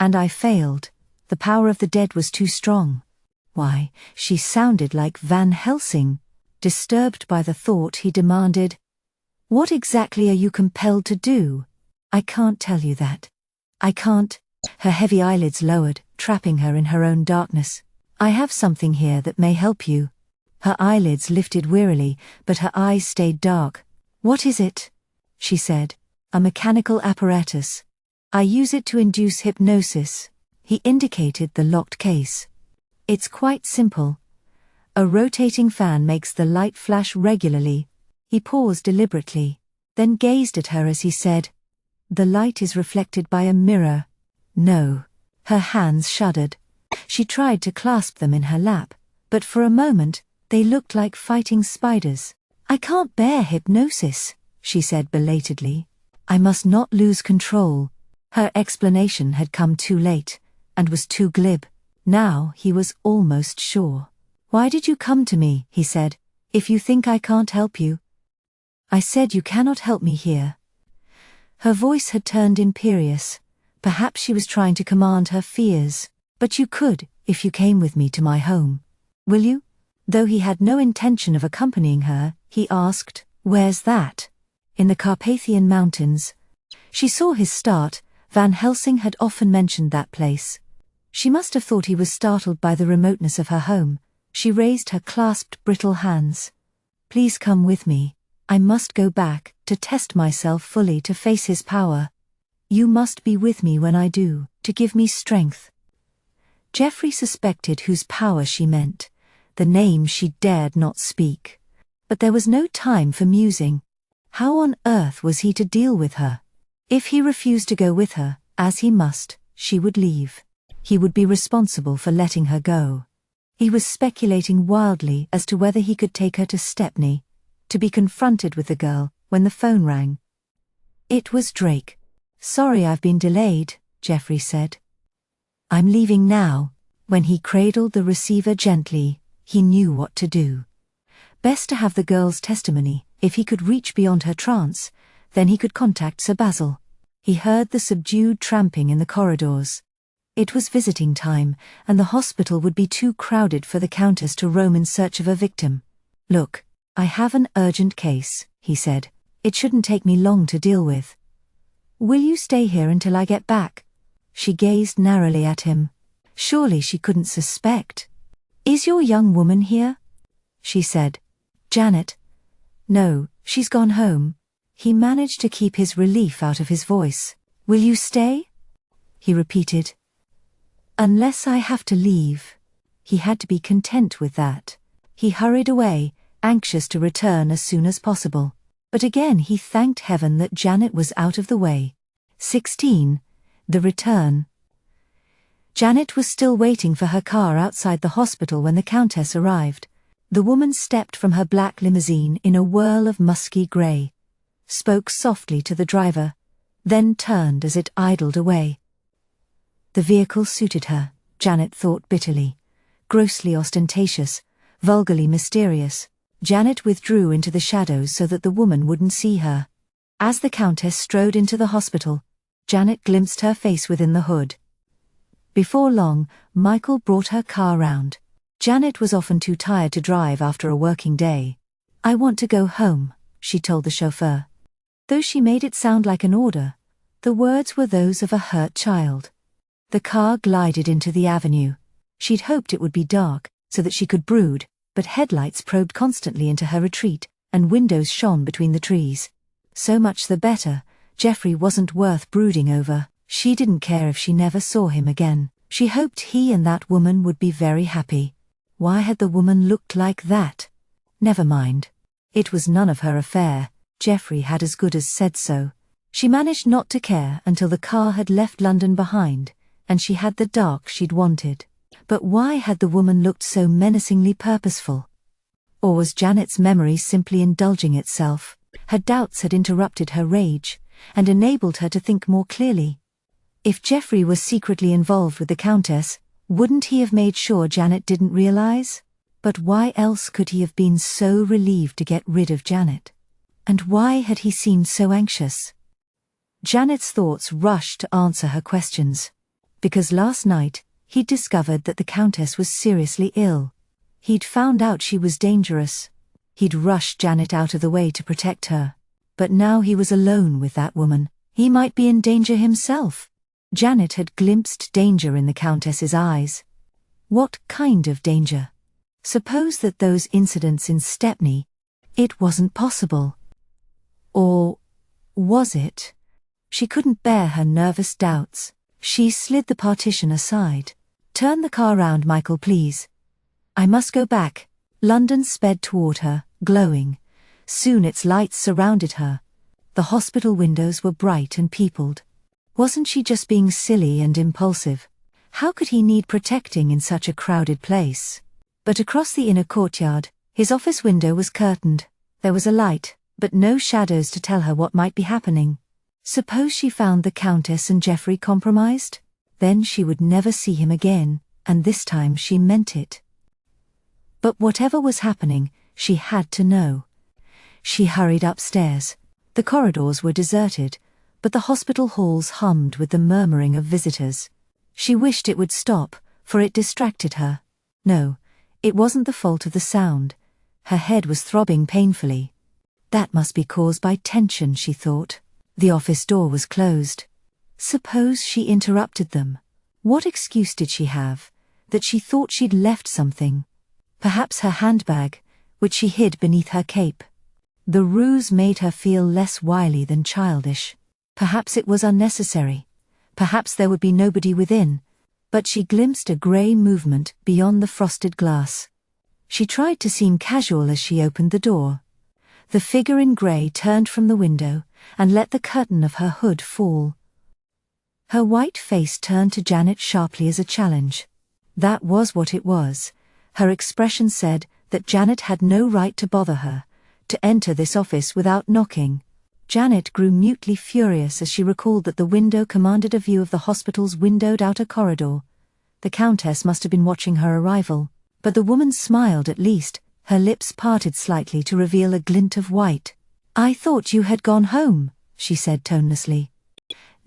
And I failed. The power of the dead was too strong." Why, she sounded like Van Helsing. Disturbed by the thought, he demanded, "What exactly are you compelled to do?" "I can't tell you that. I can't." Her heavy eyelids lowered, trapping her in her own darkness. "I have something here that may help you." Her eyelids lifted wearily, but her eyes stayed dark. "What is it?" she said. "A mechanical apparatus. I use it to induce hypnosis." He indicated the locked case. "It's quite simple. A rotating fan makes the light flash regularly." He paused deliberately, then gazed at her as he said, "The light is reflected by a mirror." "No." Her hands shuddered. She tried to clasp them in her lap, but for a moment, they looked like fighting spiders. "I can't bear hypnosis," she said belatedly. "I must not lose control." Her explanation had come too late, and was too glib. Now he was almost sure. "Why did you come to me?" he said, "if you think I can't help you?" "I said you cannot help me here." Her voice had turned imperious. Perhaps she was trying to command her fears. "But you could, if you came with me to my home. Will you?" Though he had no intention of accompanying her, he asked, "Where's that?" "In the Carpathian Mountains." She saw his start. Van Helsing had often mentioned that place. She must have thought he was startled by the remoteness of her home. She raised her clasped brittle hands. "Please come with me. I must go back, to test myself fully, to face his power. You must be with me when I do, to give me strength." Geoffrey suspected whose power she meant, the name she dared not speak. But there was no time for musing. How on earth was he to deal with her? If he refused to go with her, as he must, she would leave. He would be responsible for letting her go. He was speculating wildly as to whether he could take her to Stepney, to be confronted with the girl, when the phone rang. It was Drake. "Sorry I've been delayed," Geoffrey said. "I'm leaving now." When he cradled the receiver gently, he knew what to do. Best to have the girl's testimony. If he could reach beyond her trance, then he could contact Sir Basil. He heard the subdued tramping in the corridors. It was visiting time, and the hospital would be too crowded for the Countess to roam in search of a victim. "Look, I have an urgent case," he said. "It shouldn't take me long to deal with. Will you stay here until I get back?" She gazed narrowly at him. Surely she couldn't suspect. "Is your young woman here?" she said. "Janet?" "No, she's gone home." He managed to keep his relief out of his voice. "Will you stay?" he repeated. "Unless I have to leave." He had to be content with that. He hurried away, anxious to return as soon as possible. But again he thanked heaven that Janet was out of the way. 16. The return. Janet was still waiting for her car outside the hospital when the Countess arrived. The woman stepped from her black limousine in a whirl of musky grey, spoke softly to the driver, then turned as it idled away. The vehicle suited her, Janet thought bitterly. Grossly ostentatious, vulgarly mysterious. Janet withdrew into the shadows so that the woman wouldn't see her. As the Countess strode into the hospital, Janet glimpsed her face within the hood. Before long, Michael brought her car round. Janet was often too tired to drive after a working day. "I want to go home," she told the chauffeur. Though she made it sound like an order, the words were those of a hurt child. The car glided into the avenue. She'd hoped it would be dark, so that she could brood, but headlights probed constantly into her retreat, and windows shone between the trees. So much the better. Geoffrey wasn't worth brooding over. She didn't care if she never saw him again. She hoped he and that woman would be very happy. Why had the woman looked like that? Never mind. It was none of her affair. Geoffrey had as good as said so. She managed not to care until the car had left London behind, and she had the dark she'd wanted. But why had the woman looked so menacingly purposeful? Or was Janet's memory simply indulging itself? Her doubts had interrupted her rage, and enabled her to think more clearly. If Geoffrey was secretly involved with the Countess, wouldn't he have made sure Janet didn't realize? But why else could he have been so relieved to get rid of Janet? And why had he seemed so anxious? Janet's thoughts rushed to answer her questions. Because last night, he'd discovered that the Countess was seriously ill. He'd found out she was dangerous. He'd rushed Janet out of the way to protect her. But now he was alone with that woman. He might be in danger himself. Janet had glimpsed danger in the Countess's eyes. What kind of danger? Suppose that those incidents in Stepney, it wasn't possible. Or was it? She couldn't bear her nervous doubts. She slid the partition aside. "Turn the car round, Michael, please. I must go back." London sped toward her, glowing. Soon its lights surrounded her. The hospital windows were bright and peopled. Wasn't she just being silly and impulsive? How could he need protecting in such a crowded place? But across the inner courtyard, his office window was curtained. There was a light, but no shadows to tell her what might be happening. Suppose she found the Countess and Geoffrey compromised? Then she would never see him again, and this time she meant it. But whatever was happening, she had to know. She hurried upstairs. The corridors were deserted, but the hospital halls hummed with the murmuring of visitors. She wished it would stop, for it distracted her. No, it wasn't the fault of the sound. Her head was throbbing painfully. That must be caused by tension, she thought. The office door was closed. Suppose she interrupted them. What excuse did she have? That she thought she'd left something. Perhaps her handbag, which she hid beneath her cape. The ruse made her feel less wily than childish. Perhaps it was unnecessary. Perhaps there would be nobody within. But she glimpsed a grey movement beyond the frosted glass. She tried to seem casual as she opened the door. The figure in grey turned from the window and let the curtain of her hood fall. Her white face turned to Janet sharply as a challenge. That was what it was. Her expression said that Janet had no right to bother her, to enter this office without knocking. Janet grew mutely furious as she recalled that the window commanded a view of the hospital's windowed outer corridor. The Countess must have been watching her arrival, but the woman smiled at least, her lips parted slightly to reveal a glint of white. "I thought you had gone home," she said tonelessly.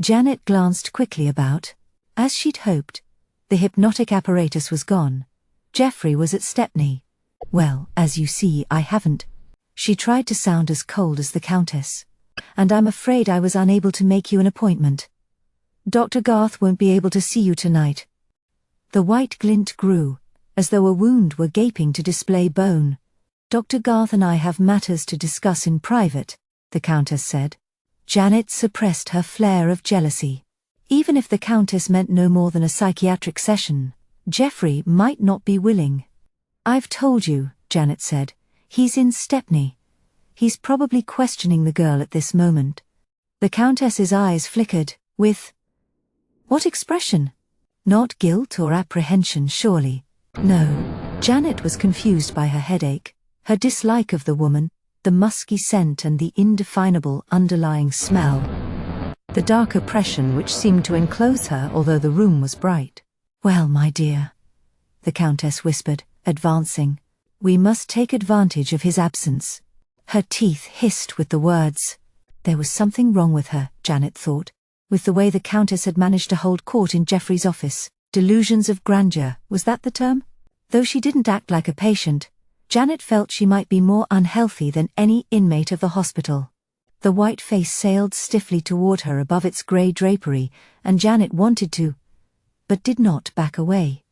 Janet glanced quickly about. As she'd hoped, the hypnotic apparatus was gone. Geoffrey was at Stepney. "Well, as you see, I haven't." She tried to sound as cold as the Countess. "And I'm afraid I was unable to make you an appointment. Dr. Garth won't be able to see you tonight." The white glint grew, as though a wound were gaping to display bone. "Dr. Garth and I have matters to discuss in private," the Countess said. Janet suppressed her flare of jealousy. Even if the Countess meant no more than a psychiatric session, Geoffrey might not be willing. "I've told you," Janet said. "He's in Stepney. He's probably questioning the girl at this moment." The Countess's eyes flickered, with what expression? Not guilt or apprehension, surely. No. Janet was confused by her headache, her dislike of the woman, the musky scent and the indefinable underlying smell. The dark oppression which seemed to enclose her although the room was bright. "Well, my dear," the Countess whispered, advancing, "we must take advantage of his absence." Her teeth hissed with the words. There was something wrong with her, Janet thought, with the way the Countess had managed to hold court in Geoffrey's office. Delusions of grandeur, was that the term? Though she didn't act like a patient, Janet felt she might be more unhealthy than any inmate of the hospital. The white face sailed stiffly toward her above its grey drapery, and Janet wanted to, but did not back away.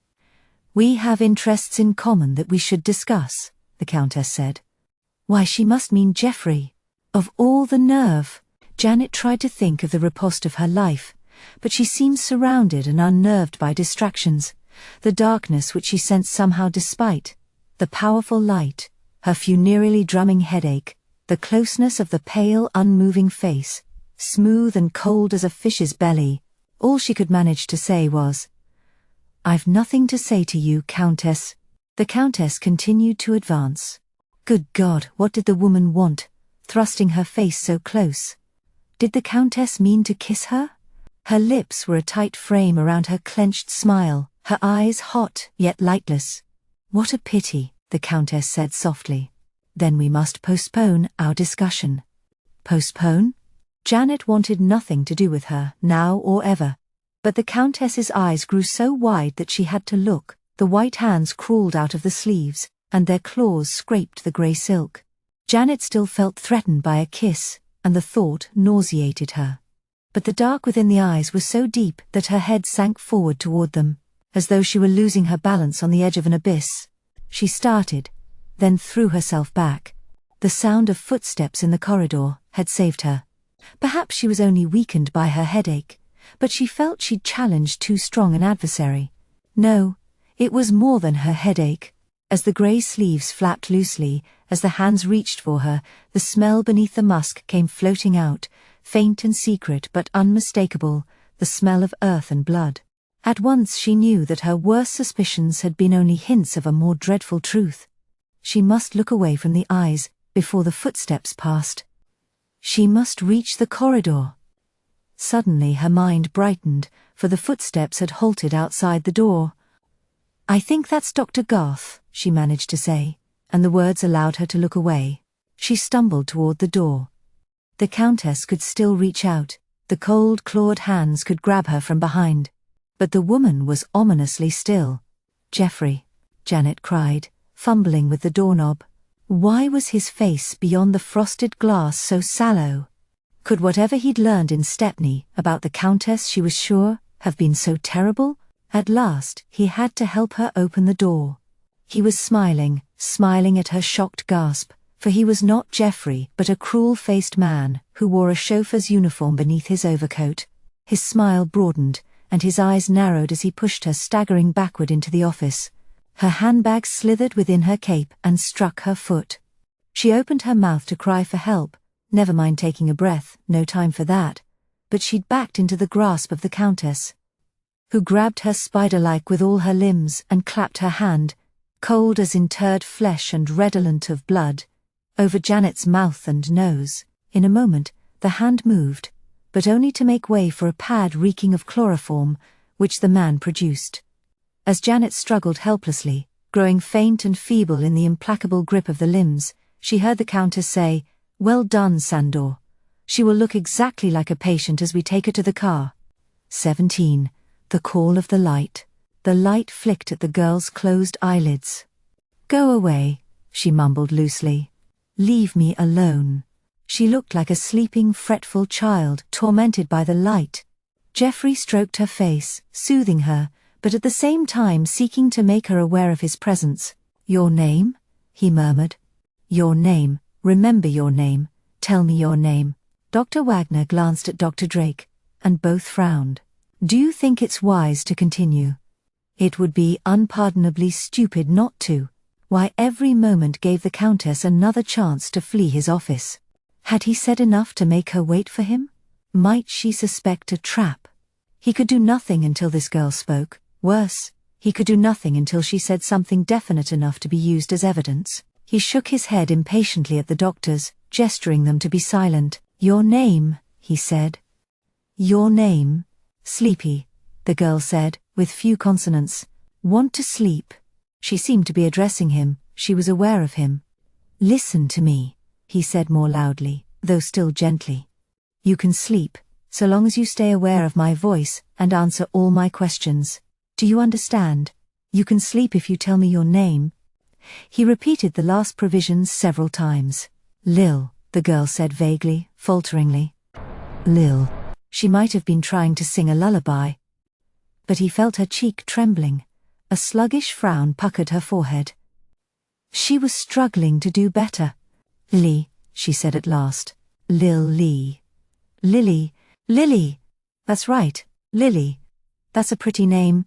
"We have interests in common that we should discuss," the Countess said. Why, she must mean Geoffrey. Of all the nerve! Janet tried to think of the riposte of her life, but she seemed surrounded and unnerved by distractions, the darkness which she sensed somehow despite, the powerful light, her funereally drumming headache, the closeness of the pale, unmoving face. smooth and cold as a fish's belly. All she could manage to say was, "I've nothing to say to you, Countess." The Countess continued to advance. Good God, what did the woman want, thrusting her face so close? Did the Countess mean to kiss her? Her lips were a tight frame around her clenched smile, her eyes hot yet lightless. "What a pity," the Countess said softly. "Then we must postpone our discussion." Postpone? Janet wanted nothing to do with her, now or ever. But the Countess's eyes grew so wide that she had to look. The white hands crawled out of the sleeves, and their claws scraped the grey silk. Janet still felt threatened by a kiss, and the thought nauseated her. But the dark within the eyes was so deep that her head sank forward toward them, as though she were losing her balance on the edge of an abyss. She started, then threw herself back. The sound of footsteps in the corridor had saved her. Perhaps she was only weakened by her headache, but she felt she'd challenged too strong an adversary. No, it was more than her headache. As the grey sleeves flapped loosely, as the hands reached for her, the smell beneath the musk came floating out, faint and secret but unmistakable, the smell of earth and blood. At once she knew that her worst suspicions had been only hints of a more dreadful truth. She must look away from the eyes before the footsteps passed. She must reach the corridor. Suddenly her mind brightened, for the footsteps had halted outside the door. "I think that's Dr. Garth," she managed to say, and the words allowed her to look away. She stumbled toward the door. The Countess could still reach out, the cold clawed hands could grab her from behind. But the woman was ominously still. "Geoffrey," Janet cried, fumbling with the doorknob. Why was his face beyond the frosted glass so sallow? Could whatever he'd learned in Stepney about the Countess, she was sure, have been so terrible? At last, he had to help her open the door. He was smiling at her shocked gasp, for he was not Geoffrey but a cruel-faced man who wore a chauffeur's uniform beneath his overcoat. His smile broadened, and his eyes narrowed as he pushed her staggering backward into the office. Her handbag slithered within her cape and struck her foot. She opened her mouth to cry for help, never mind taking a breath, no time for that. But she'd backed into the grasp of the Countess, who grabbed her spider-like with all her limbs and clapped her hand, cold as interred flesh and redolent of blood, over Janet's mouth and nose. In a moment, the hand moved, but only to make way for a pad reeking of chloroform, which the man produced. As Janet struggled helplessly, growing faint and feeble in the implacable grip of the limbs, she heard the Countess say, "Well done, Sandor. She will look exactly like a patient as we take her to the car." 17. The call of the light. The light flicked at the girl's closed eyelids. "Go away," she mumbled loosely. "Leave me alone." She looked like a sleeping, fretful child, tormented by the light. Geoffrey stroked her face, soothing her, but at the same time seeking to make her aware of his presence. "Your name?" he murmured. "Your name, remember your name, tell me your name." Dr. Wagner glanced at Dr. Drake, and both frowned. "Do you think it's wise to continue?" It would be unpardonably stupid not to. Why, every moment gave the Countess another chance to flee his office. Had he said enough to make her wait for him? Might she suspect a trap? He could do nothing until this girl spoke. Worse, he could do nothing until she said something definite enough to be used as evidence. He shook his head impatiently at the doctors, gesturing them to be silent. "Your name," he said. "Your name?" "Sleepy," the girl said, with few consonants. "Want to sleep?" She seemed to be addressing him, she was aware of him. "Listen to me," he said more loudly, though still gently. "You can sleep, so long as you stay aware of my voice and answer all my questions. Do you understand? You can sleep if you tell me your name." He repeated the last provisions several times. "Lil," the girl said vaguely, falteringly. "Lil." She might have been trying to sing a lullaby. But he felt her cheek trembling. A sluggish frown puckered her forehead. She was struggling to do better. "Lee," she said at last. "Lil Lee." "Lily, Lily. That's right, Lily. That's a pretty name."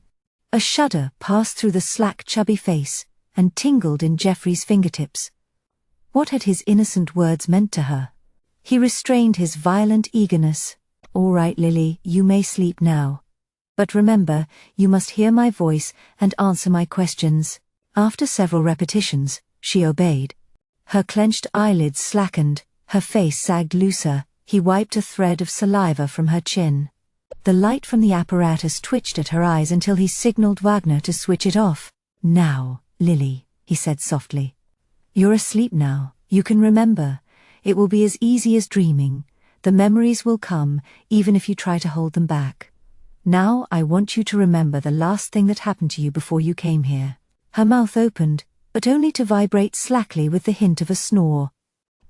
A shudder passed through the slack, chubby face, and tingled in Geoffrey's fingertips. What had his innocent words meant to her? He restrained his violent eagerness. "All right, Lily, you may sleep now. But remember, you must hear my voice and answer my questions." After several repetitions, she obeyed. Her clenched eyelids slackened, her face sagged looser. He wiped a thread of saliva from her chin. The light from the apparatus twitched at her eyes until he signaled Wagner to switch it off. "Now, Lily," he said softly. "You're asleep now, you can remember. It will be as easy as dreaming. The memories will come, even if you try to hold them back. Now I want you to remember the last thing that happened to you before you came here." Her mouth opened, but only to vibrate slackly with the hint of a snore.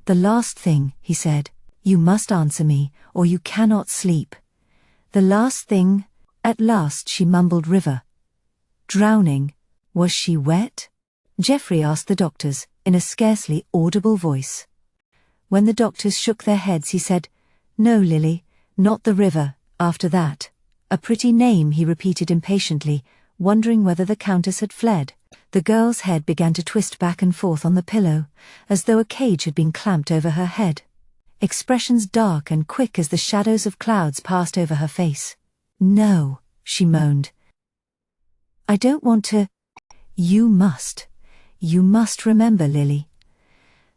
"The last thing," he said. "You must answer me, or you cannot sleep." "The last thing," at last she mumbled. "River. Drowning. Was she wet?" Geoffrey asked the doctors, in a scarcely audible voice. When the doctors shook their heads, he said, "No, Lily, not the river." After that, "A pretty name," he repeated impatiently, wondering whether the Countess had fled. The girl's head began to twist back and forth on the pillow, as though a cage had been clamped over her head. Expressions dark and quick as the shadows of clouds passed over her face. "No," she moaned. "I don't want to." You must remember, Lily.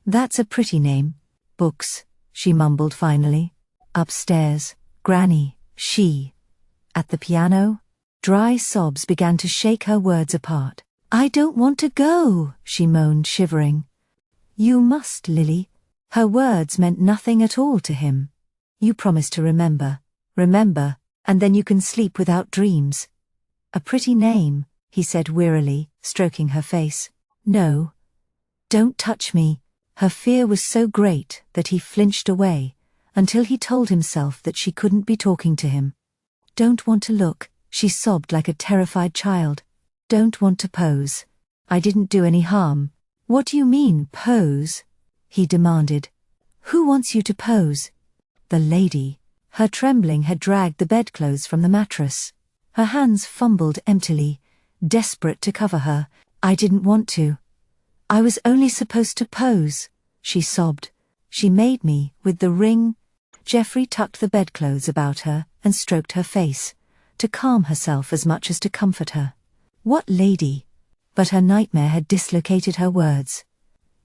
That's a pretty name. Books," she mumbled finally. "Upstairs, Granny, she." At the piano, dry sobs began to shake her words apart. "I don't want to go," she moaned, shivering. "You must, Lily." Her words meant nothing at all to him. "You promised to remember, and then you can sleep without dreams." "A pretty name," he said wearily, stroking her face. "No. Don't touch me." Her fear was so great that he flinched away, until he told himself that she couldn't be talking to him. "Don't want to look," she sobbed like a terrified child. "Don't want to pose. I didn't do any harm." "What do you mean, pose?" he demanded. "Who wants you to pose?" "The lady." Her trembling had dragged the bedclothes from the mattress. Her hands fumbled emptily, desperate to cover her. "I didn't want to. I was only supposed to pose," she sobbed. "She made me, with the ring." Geoffrey tucked the bedclothes about her and stroked her face, to calm herself as much as to comfort her. "What lady?" But her nightmare had dislocated her words.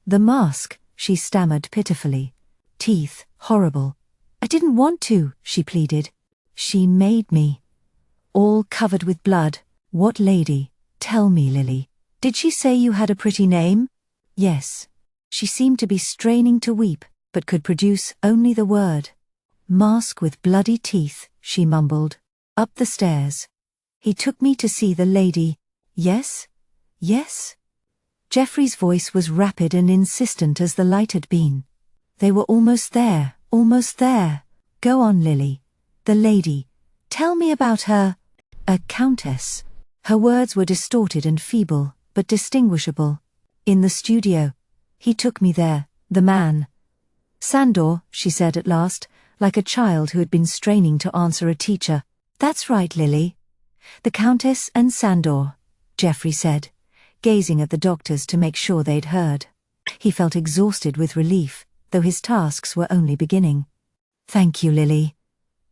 "The mask," she stammered pitifully. "Teeth, horrible." "I didn't want to," she pleaded. "She made me." "All covered with blood." "What lady? Tell me, Lily. Did she say you had a pretty name?" "Yes." She seemed to be straining to weep, but could produce only the word. "Mask with bloody teeth," she mumbled. "Up the stairs. He took me to see the lady." "Yes? Yes?" Geoffrey's voice was rapid and insistent as the light had been. "They were almost there, almost there. Go on, Lily. The lady. Tell me about her." "A countess." Her words were distorted and feeble, but distinguishable. "In the studio. He took me there, the man." "Sandor," she said at last, like a child who had been straining to answer a teacher. "That's right, Lily. The Countess and Sandor," Geoffrey said, gazing at the doctors to make sure they'd heard. He felt exhausted with relief, though his tasks were only beginning. "Thank you, Lily.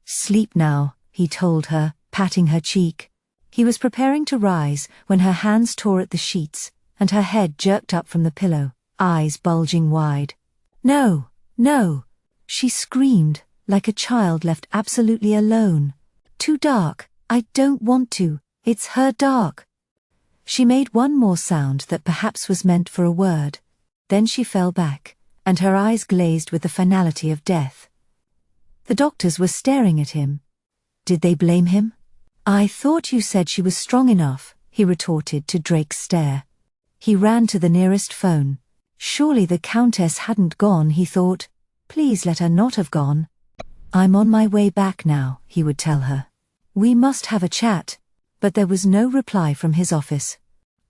Sleep now," he told her, patting her cheek. He was preparing to rise when her hands tore at the sheets, and her head jerked up from the pillow, eyes bulging wide. "No, no!" she screamed, like a child left absolutely alone. "Too dark. I don't want to. It's her dark." She made one more sound that perhaps was meant for a word. Then she fell back, and her eyes glazed with the finality of death. The doctors were staring at him. Did they blame him? "I thought you said she was strong enough," he retorted to Drake's stare. He ran to the nearest phone. Surely the Countess hadn't gone, he thought. Please let her not have gone. "I'm on my way back now," he would tell her. "We must have a chat." But there was no reply from his office.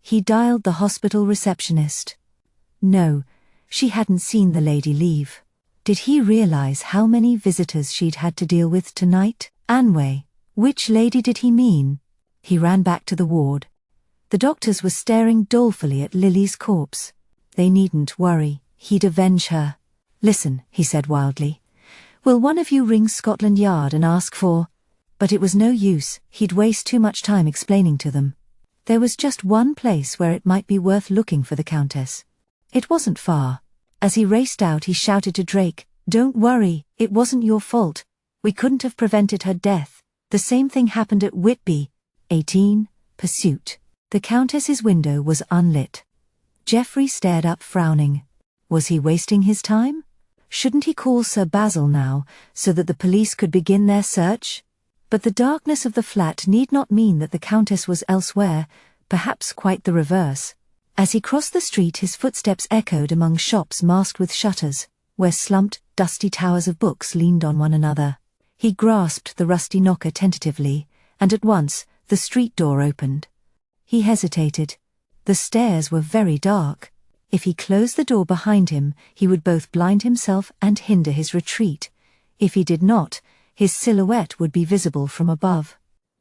He dialed the hospital receptionist. No, she hadn't seen the lady leave. Did he realize how many visitors she'd had to deal with tonight? Anway. Which lady did he mean? He ran back to the ward. The doctors were staring dolefully at Lily's corpse. They needn't worry, he'd avenge her. "Listen," he said wildly, Will one of you ring Scotland Yard and ask for... But it was no use, he'd waste too much time explaining to them. There was just one place where it might be worth looking for the Countess. It wasn't far. As he raced out, he shouted to Drake, "Don't worry, it wasn't your fault. We couldn't have prevented her death. The same thing happened at Whitby." 18. Pursuit. The Countess's window was unlit. Geoffrey stared up, frowning. Was he wasting his time? Shouldn't he call Sir Basil now, so that the police could begin their search? But the darkness of the flat need not mean that the Countess was elsewhere, perhaps quite the reverse. As he crossed the street, his footsteps echoed among shops masked with shutters, where slumped, dusty towers of books leaned on one another. He grasped the rusty knocker tentatively, and at once, the street door opened. He hesitated. The stairs were very dark. If he closed the door behind him, he would both blind himself and hinder his retreat. If he did not, his silhouette would be visible from above.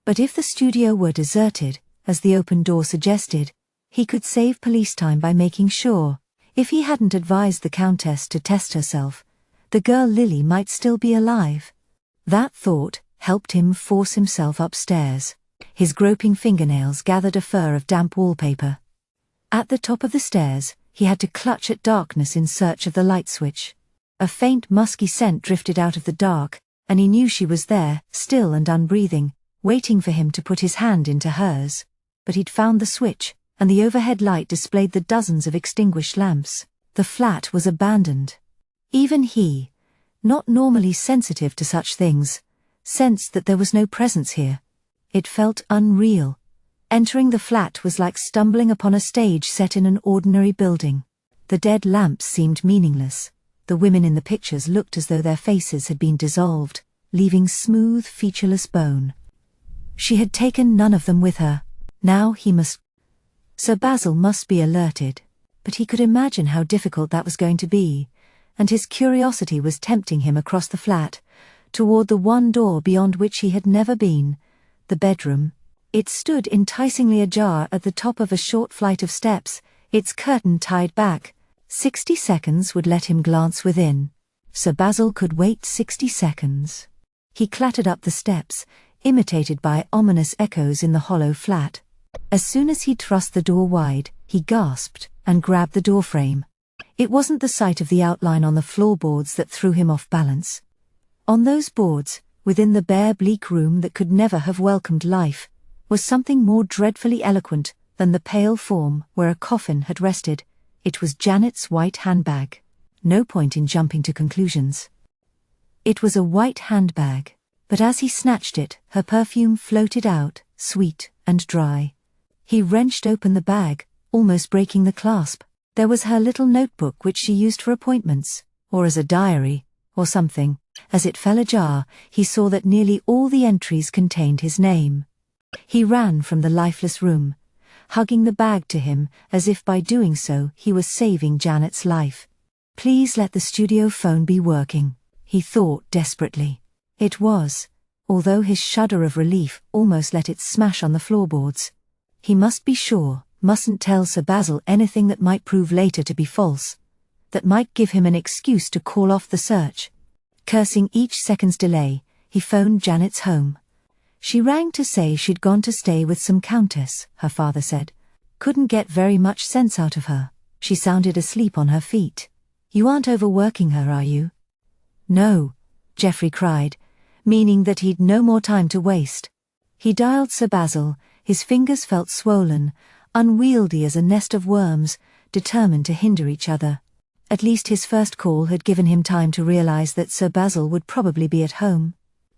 But if the studio were deserted, as the open door suggested, he could save police time by making sure. If he hadn't advised the Countess to test herself, the girl Lily might still be alive. That thought helped him force himself upstairs. His groping fingernails gathered a fur of damp wallpaper. At the top of the stairs, he had to clutch at darkness in search of the light switch. A faint musky scent drifted out of the dark, and he knew she was there, still and unbreathing, waiting for him to put his hand into hers. But he'd found the switch, and the overhead light displayed the dozens of extinguished lamps. The flat was abandoned. Even he, not normally sensitive to such things, sensed that there was no presence here. It felt unreal. Entering the flat was like stumbling upon a stage set in an ordinary building. The dead lamps seemed meaningless. The women in the pictures looked as though their faces had been dissolved, leaving smooth, featureless bone. She had taken none of them with her. Now he must... Sir Basil must be alerted, but he could imagine how difficult that was going to be, and his curiosity was tempting him across the flat, toward the one door beyond which he had never been, the bedroom. It stood enticingly ajar at the top of a short flight of steps, its curtain tied back. 60 seconds would let him glance within. Sir Basil could wait 60 seconds. He clattered up the steps, imitated by ominous echoes in the hollow flat. As soon as he'd thrust the door wide, he gasped and grabbed the doorframe. It wasn't the sight of the outline on the floorboards that threw him off balance. On those boards, within the bare bleak room that could never have welcomed life, was something more dreadfully eloquent than the pale form where a coffin had rested. It was Janet's white handbag. No point in jumping to conclusions. It was a white handbag, but as he snatched it, her perfume floated out, sweet and dry. He wrenched open the bag, almost breaking the clasp. There was her little notebook which she used for appointments, or as a diary, or something. As it fell ajar, he saw that nearly all the entries contained his name. He ran from the lifeless room, hugging the bag to him as if by doing so he was saving Janet's life. Please let the studio phone be working, he thought desperately. It was, although his shudder of relief almost let it smash on the floorboards. He must be sure, mustn't tell Sir Basil anything that might prove later to be false, that might give him an excuse to call off the search. Cursing each second's delay, he phoned Janet's home. She rang to say she'd gone to stay with some countess, her father said. Couldn't get very much sense out of her. She sounded asleep on her feet. You aren't overworking her, are you? No, Geoffrey cried, meaning that he'd no more time to waste. He dialed Sir Basil. His fingers felt swollen, unwieldy as a nest of worms, determined to hinder each other. At least his first call had given him time to realize that Sir Basil would probably be at home.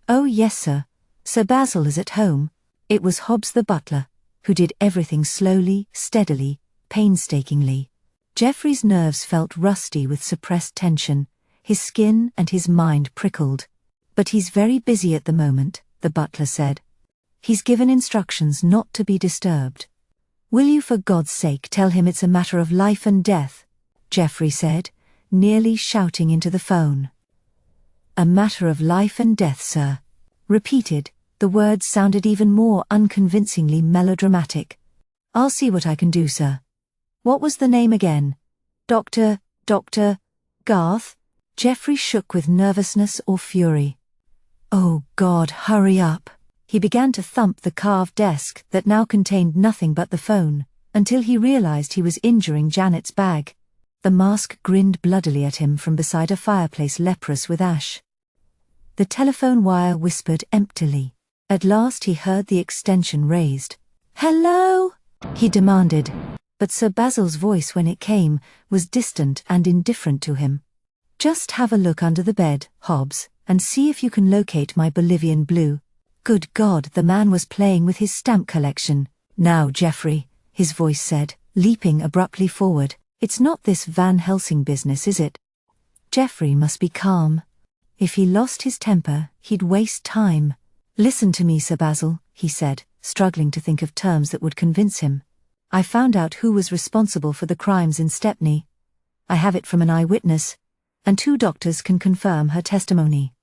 Oh yes, sir. Sir Basil is at home. It was Hobbs the butler, who did everything slowly, steadily, painstakingly. Geoffrey's nerves felt rusty with suppressed tension. His skin and his mind prickled. But he's very busy at the moment, the butler said. He's given instructions not to be disturbed. Will you for God's sake tell him it's a matter of life and death? Geoffrey said, nearly shouting into the phone. A matter of life and death, sir. Repeated, the words sounded even more unconvincingly melodramatic. I'll see what I can do, sir. What was the name again? Dr. Garth? Geoffrey shook with nervousness or fury. Oh God, hurry up. He began to thump the carved desk that now contained nothing but the phone, until he realized he was injuring Janet's bag. The mask grinned bloodily at him from beside a fireplace leprous with ash. The telephone wire whispered emptily. At last he heard the extension raised. "Hello?" he demanded, but Sir Basil's voice when it came was distant and indifferent to him. "Just have a look under the bed, Hobbs, and see if you can locate my Bolivian blue." Good God, the man was playing with his stamp collection. "Now, Geoffrey," his voice said, leaping abruptly forward, "it's not this Van Helsing business, is it?" Geoffrey must be calm. If he lost his temper, he'd waste time. "Listen to me, Sir Basil," he said, struggling to think of terms that would convince him. "I found out who was responsible for the crimes in Stepney. I have it from an eyewitness, and 2 doctors can confirm her testimony.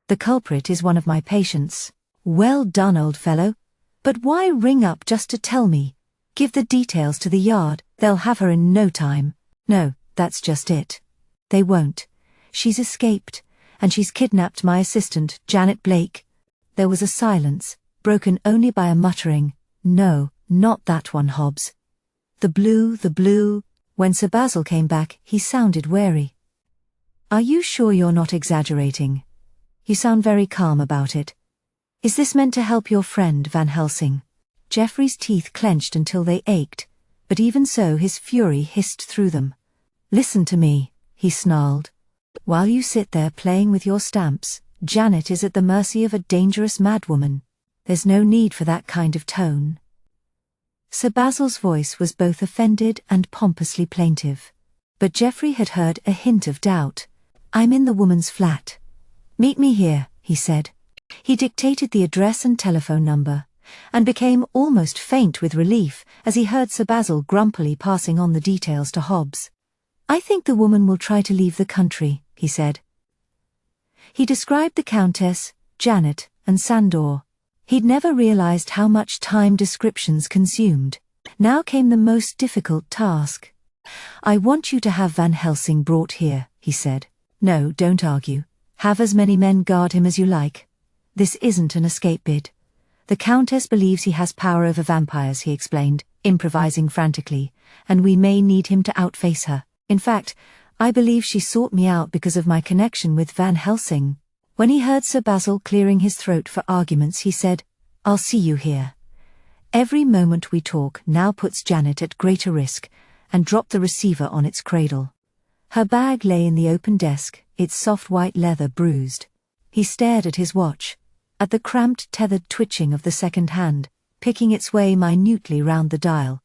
The culprit is one of my patients." "Well done, old fellow. But why ring up just to tell me? Give the details to the Yard, they'll have her in no time." "No, that's just it. They won't. She's escaped, and she's kidnapped my assistant, Janet Blake." There was a silence, broken only by a muttering, "No, not that one, Hobbs. The blue, the blue." When Sir Basil came back, he sounded wary. "Are you sure you're not exaggerating? You sound very calm about it. Is this meant to help your friend Van Helsing?" Geoffrey's teeth clenched until they ached, but even so his fury hissed through them. "Listen to me," he snarled. "While you sit there playing with your stamps, Janet is at the mercy of a dangerous madwoman. There's no need for that kind of tone." Sir Basil's voice was both offended and pompously plaintive. But Geoffrey had heard a hint of doubt. "I'm in the woman's flat. Meet me here," he said. He dictated the address and telephone number, and became almost faint with relief as he heard Sir Basil grumpily passing on the details to Hobbs. "I think the woman will try to leave the country," he said. He described the Countess, Janet, and Sandor. He'd never realized how much time descriptions consumed. Now came the most difficult task. "I want you to have Van Helsing brought here," he said. "No, don't argue. Have as many men guard him as you like. This isn't an escape bid. The Countess believes he has power over vampires," he explained, improvising frantically, "and we may need him to outface her. In fact, I believe she sought me out because of my connection with Van Helsing." When he heard Sir Basil clearing his throat for arguments, he said, "I'll see you here. Every moment we talk now puts Janet at greater risk," and dropped the receiver on its cradle. Her bag lay in the open desk, its soft white leather bruised. He stared at his watch, at the cramped tethered twitching of the second hand, picking its way minutely round the dial.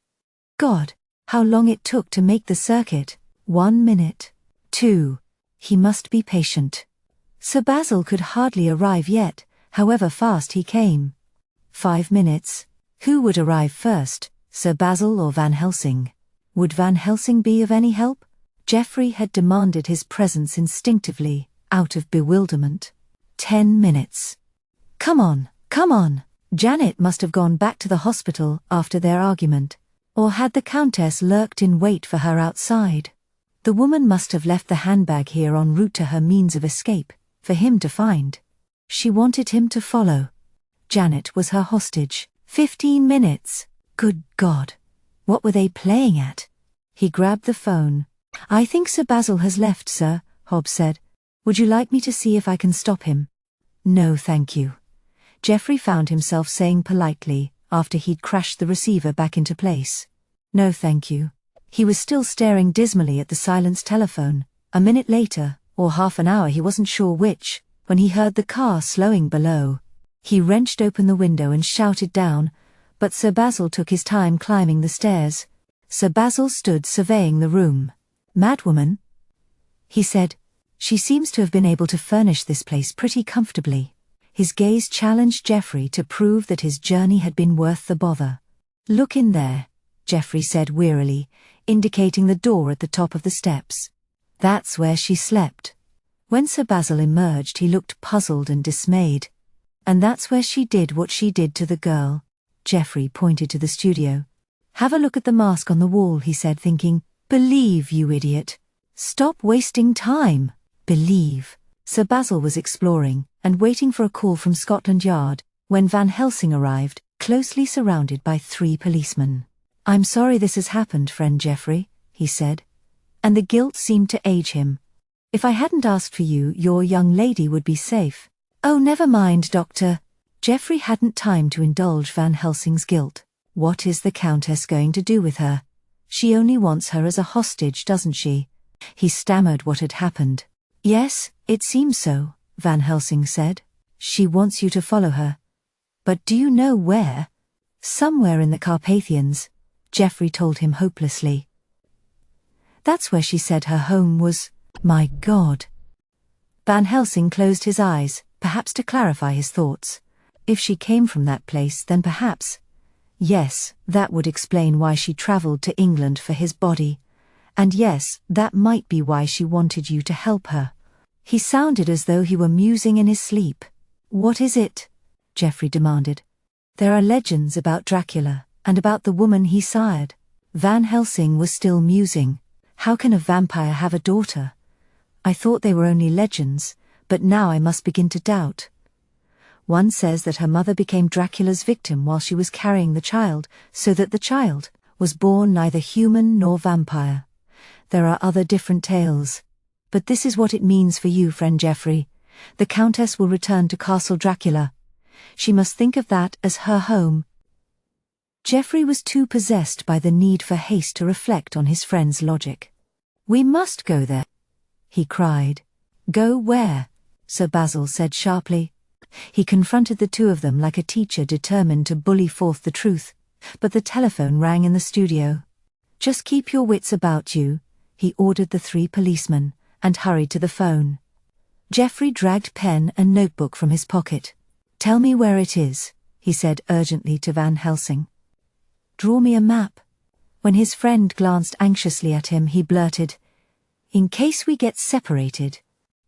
God, how long it took to make the circuit. 1 minute. 2. He must be patient. Sir Basil could hardly arrive yet, however fast he came. 5 minutes. Who would arrive first, Sir Basil or Van Helsing? Would Van Helsing be of any help? Geoffrey had demanded his presence instinctively, out of bewilderment. 10 minutes. Come on, come on. Janet must have gone back to the hospital after their argument. Or had the Countess lurked in wait for her outside? The woman must have left the handbag here en route to her means of escape, for him to find. She wanted him to follow. Janet was her hostage. 15 minutes. Good God. What were they playing at? He grabbed the phone. "I think Sir Basil has left, sir," Hobbs said. "Would you like me to see if I can stop him?" "No, thank you." Geoffrey found himself saying politely, after he'd crashed the receiver back into place. "No, thank you." He was still staring dismally at the silenced telephone. A minute later, or half an hour, he wasn't sure which, when he heard the car slowing below. He wrenched open the window and shouted down, but Sir Basil took his time climbing the stairs. Sir Basil stood surveying the room. "Madwoman?" he said. "She seems to have been able to furnish this place pretty comfortably." His gaze challenged Geoffrey to prove that his journey had been worth the bother. "Look in there," Geoffrey said wearily, indicating the door at the top of the steps. "That's where she slept." When Sir Basil emerged, he looked puzzled and dismayed. "And that's where she did what she did to the girl." Geoffrey pointed to the studio. "Have a look at the mask on the wall," he said, thinking, "Believe, you idiot. Stop wasting time." believe. Sir Basil was exploring and waiting for a call from Scotland Yard when Van Helsing arrived, closely surrounded by 3 policemen. "I'm sorry this has happened, friend Geoffrey," he said, and the guilt seemed to age him. "If I hadn't asked for you, your young lady would be safe." "Oh, never mind, Doctor." Geoffrey hadn't time to indulge Van Helsing's guilt. "What is the Countess going to do with her? She only wants her as a hostage, doesn't she?" He stammered what had happened. "Yes, it seems so," Van Helsing said. "She wants you to follow her. But do you know where?" "Somewhere in the Carpathians," Geoffrey told him hopelessly. "That's where she said her home was." "My God." Van Helsing closed his eyes, perhaps to clarify his thoughts. If she came from that place, then perhaps... Yes, that would explain why she travelled to England for his body. And yes, that might be why she wanted you to help her. He sounded as though he were musing in his sleep. "What is it?" Geoffrey demanded. "There are legends about Dracula, and about the woman he sired." Van Helsing was still musing. "How can a vampire have a daughter? I thought they were only legends, but now I must begin to doubt. One says that her mother became Dracula's victim while she was carrying the child, so that the child was born neither human nor vampire. There are other different tales. But this is what it means for you, friend Geoffrey. The Countess will return to Castle Dracula. She must think of that as her home." Geoffrey was too possessed by the need for haste to reflect on his friend's logic. "We must go there," he cried. "Go where?" Sir Basil said sharply. He confronted the 2 of them like a teacher determined to bully forth the truth, but the telephone rang in the studio. "Just keep your wits about you," he ordered the 3 policemen, and hurried to the phone. Geoffrey dragged pen and notebook from his pocket. "Tell me where it is," he said urgently to Van Helsing. "Draw me a map." When his friend glanced anxiously at him, he blurted, "In case we get separated."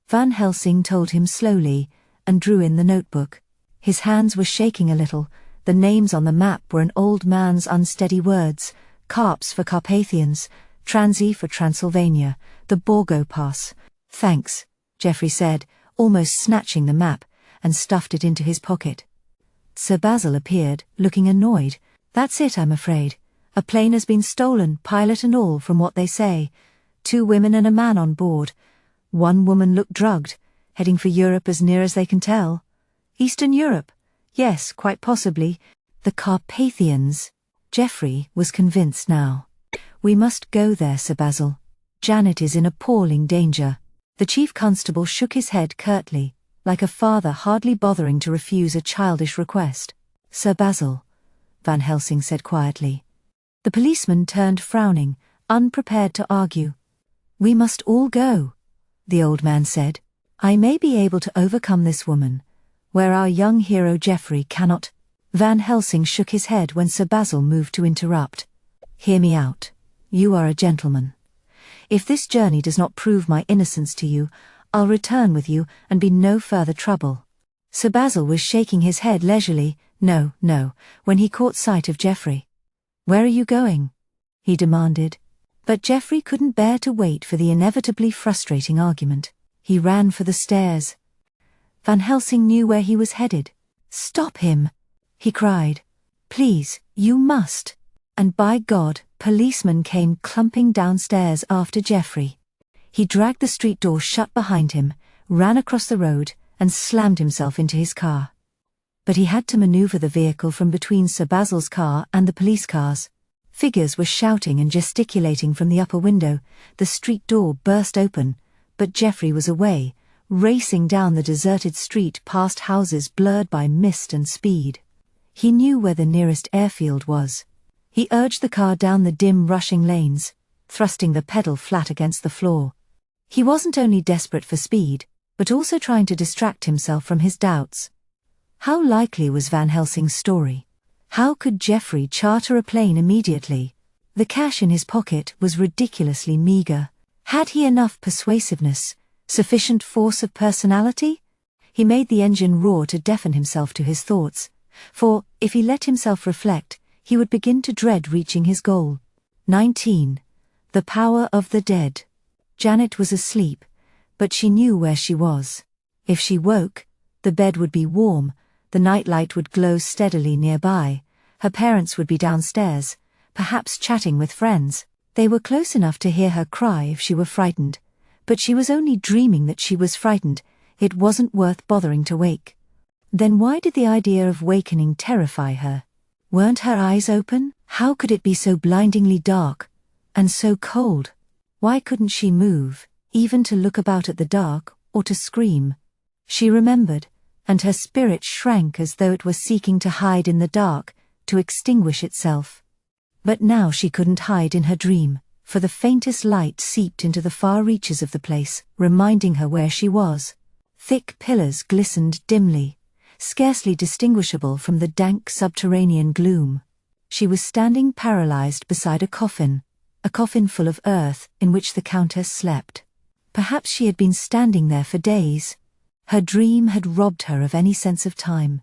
Van Helsing told him slowly, and drew in the notebook. His hands were shaking a little. The names on the map were an old man's unsteady words: Carps for Carpathians, Transy for Transylvania, the Borgo Pass. "Thanks," Geoffrey said, almost snatching the map, and stuffed it into his pocket. Sir Basil appeared, looking annoyed. "That's it, I'm afraid. A plane has been stolen, pilot and all, from what they say. 2 women and a man on board. One woman looked drugged, heading for Europe as near as they can tell." "Eastern Europe?" "Yes, quite possibly. The Carpathians." Geoffrey was convinced now. "We must go there, Sir Basil. Janet is in appalling danger." The chief constable shook his head curtly, like a father hardly bothering to refuse a childish request. "Sir Basil," Van Helsing said quietly. The policeman turned frowning, unprepared to argue. "We must all go," the old man said. "I may be able to overcome this woman, where our young hero Geoffrey cannot." Van Helsing shook his head when Sir Basil moved to interrupt. "Hear me out. You are a gentleman. If this journey does not prove my innocence to you, I'll return with you and be no further trouble." Sir Basil was shaking his head leisurely. No, when he caught sight of Geoffrey. "Where are you going?" he demanded. But Geoffrey couldn't bear to wait for the inevitably frustrating argument. He ran for the stairs. Van Helsing knew where he was headed. "Stop him!" he cried. "Please, you must." And by God, policemen came clumping downstairs after Geoffrey. He dragged the street door shut behind him, ran across the road, and slammed himself into his car. But he had to maneuver the vehicle from between Sir Basil's car and the police cars. Figures were shouting and gesticulating from the upper window. The street door burst open, but Geoffrey was away, racing down the deserted street past houses blurred by mist and speed. He knew where the nearest airfield was. He urged the car down the dim, rushing lanes, thrusting the pedal flat against the floor. He wasn't only desperate for speed, but also trying to distract himself from his doubts. How likely was Van Helsing's story? How could Geoffrey charter a plane immediately? The cash in his pocket was ridiculously meager. Had he enough persuasiveness, sufficient force of personality? He made the engine roar to deafen himself to his thoughts, for, if he let himself reflect, he would begin to dread reaching his goal. 19. The power of the dead. Janet was asleep, But she knew where she was. If she woke, the bed would be warm, the nightlight would glow steadily nearby, her parents would be downstairs, perhaps chatting with friends. They were close enough to hear her cry if she were frightened, but she was only dreaming that she was frightened. It wasn't worth bothering to wake. Then why did the idea of wakening terrify her? Weren't her eyes open? How could it be so blindingly dark, and so cold? Why couldn't she move, even to look about at the dark, or to scream? She remembered, and her spirit shrank as though it were seeking to hide in the dark, to extinguish itself. But now she couldn't hide in her dream, for the faintest light seeped into the far reaches of the place, reminding her where she was. Thick pillars glistened dimly, scarcely distinguishable from the dank subterranean gloom. She was standing paralyzed beside a coffin full of earth in which the Countess slept. Perhaps she had been standing there for days. Her dream had robbed her of any sense of time.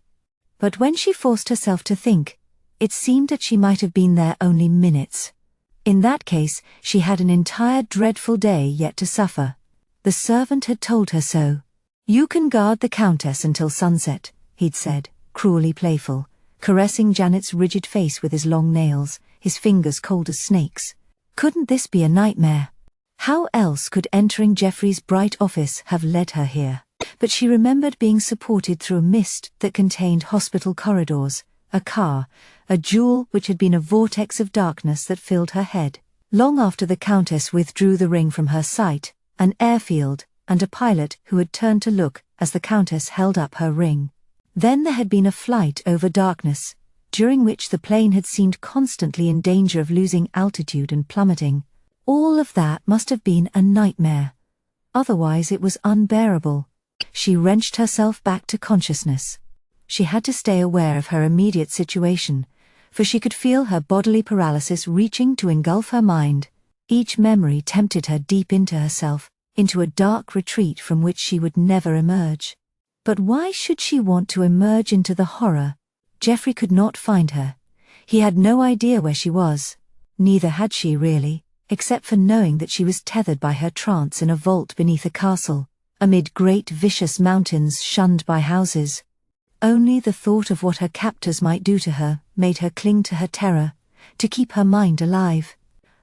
But when she forced herself to think, it seemed that she might have been there only minutes. In that case, she had an entire dreadful day yet to suffer. The servant had told her so. "You can guard the Countess until sunset," he'd said, cruelly playful, caressing Janet's rigid face with his long nails, his fingers cold as snakes. Couldn't this be a nightmare? How else could entering Geoffrey's bright office have led her here? But she remembered being supported through a mist that contained hospital corridors, a car, a jewel which had been a vortex of darkness that filled her head. Long after the Countess withdrew the ring from her sight, an airfield, and a pilot who had turned to look as the Countess held up her ring. Then there had been a flight over darkness, during which the plane had seemed constantly in danger of losing altitude and plummeting. All of that must have been a nightmare. Otherwise it was unbearable. She wrenched herself back to consciousness. She had to stay aware of her immediate situation, for she could feel her bodily paralysis reaching to engulf her mind. Each memory tempted her deep into herself, into a dark retreat from which she would never emerge. But why should she want to emerge into the horror? Geoffrey could not find her. He had no idea where she was. Neither had she really, except for knowing that she was tethered by her trance in a vault beneath a castle, amid great vicious mountains shunned by houses. Only the thought of what her captors might do to her made her cling to her terror, to keep her mind alive.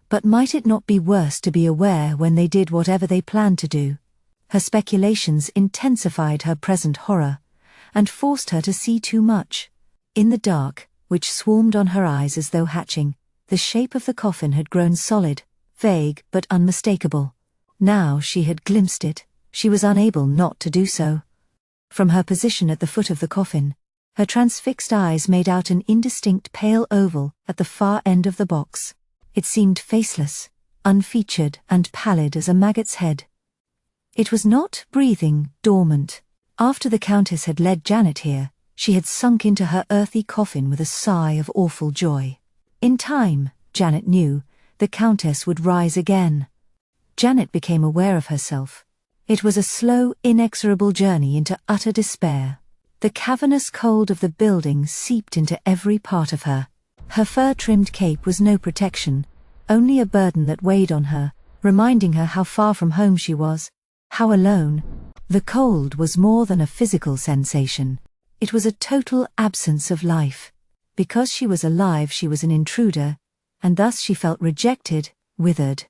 But might it not be worse to be aware when they did whatever they planned to do? Her speculations intensified her present horror, and forced her to see too much. In the dark, which swarmed on her eyes as though hatching, the shape of the coffin had grown solid, vague but unmistakable. Now she had glimpsed it, she was unable not to do so. From her position at the foot of the coffin, her transfixed eyes made out an indistinct pale oval at the far end of the box. It seemed faceless, unfeatured and pallid as a maggot's head. It was not breathing, dormant. After the Countess had led Janet here, she had sunk into her earthy coffin with a sigh of awful joy. In time, Janet knew, the Countess would rise again. Janet became aware of herself. It was a slow, inexorable journey into utter despair. The cavernous cold of the building seeped into every part of her. Her fur-trimmed cape was no protection, only a burden that weighed on her, reminding her how far from home she was, how alone. The cold was more than a physical sensation. It was a total absence of life. Because she was alive, she was an intruder, and thus she felt rejected, withered.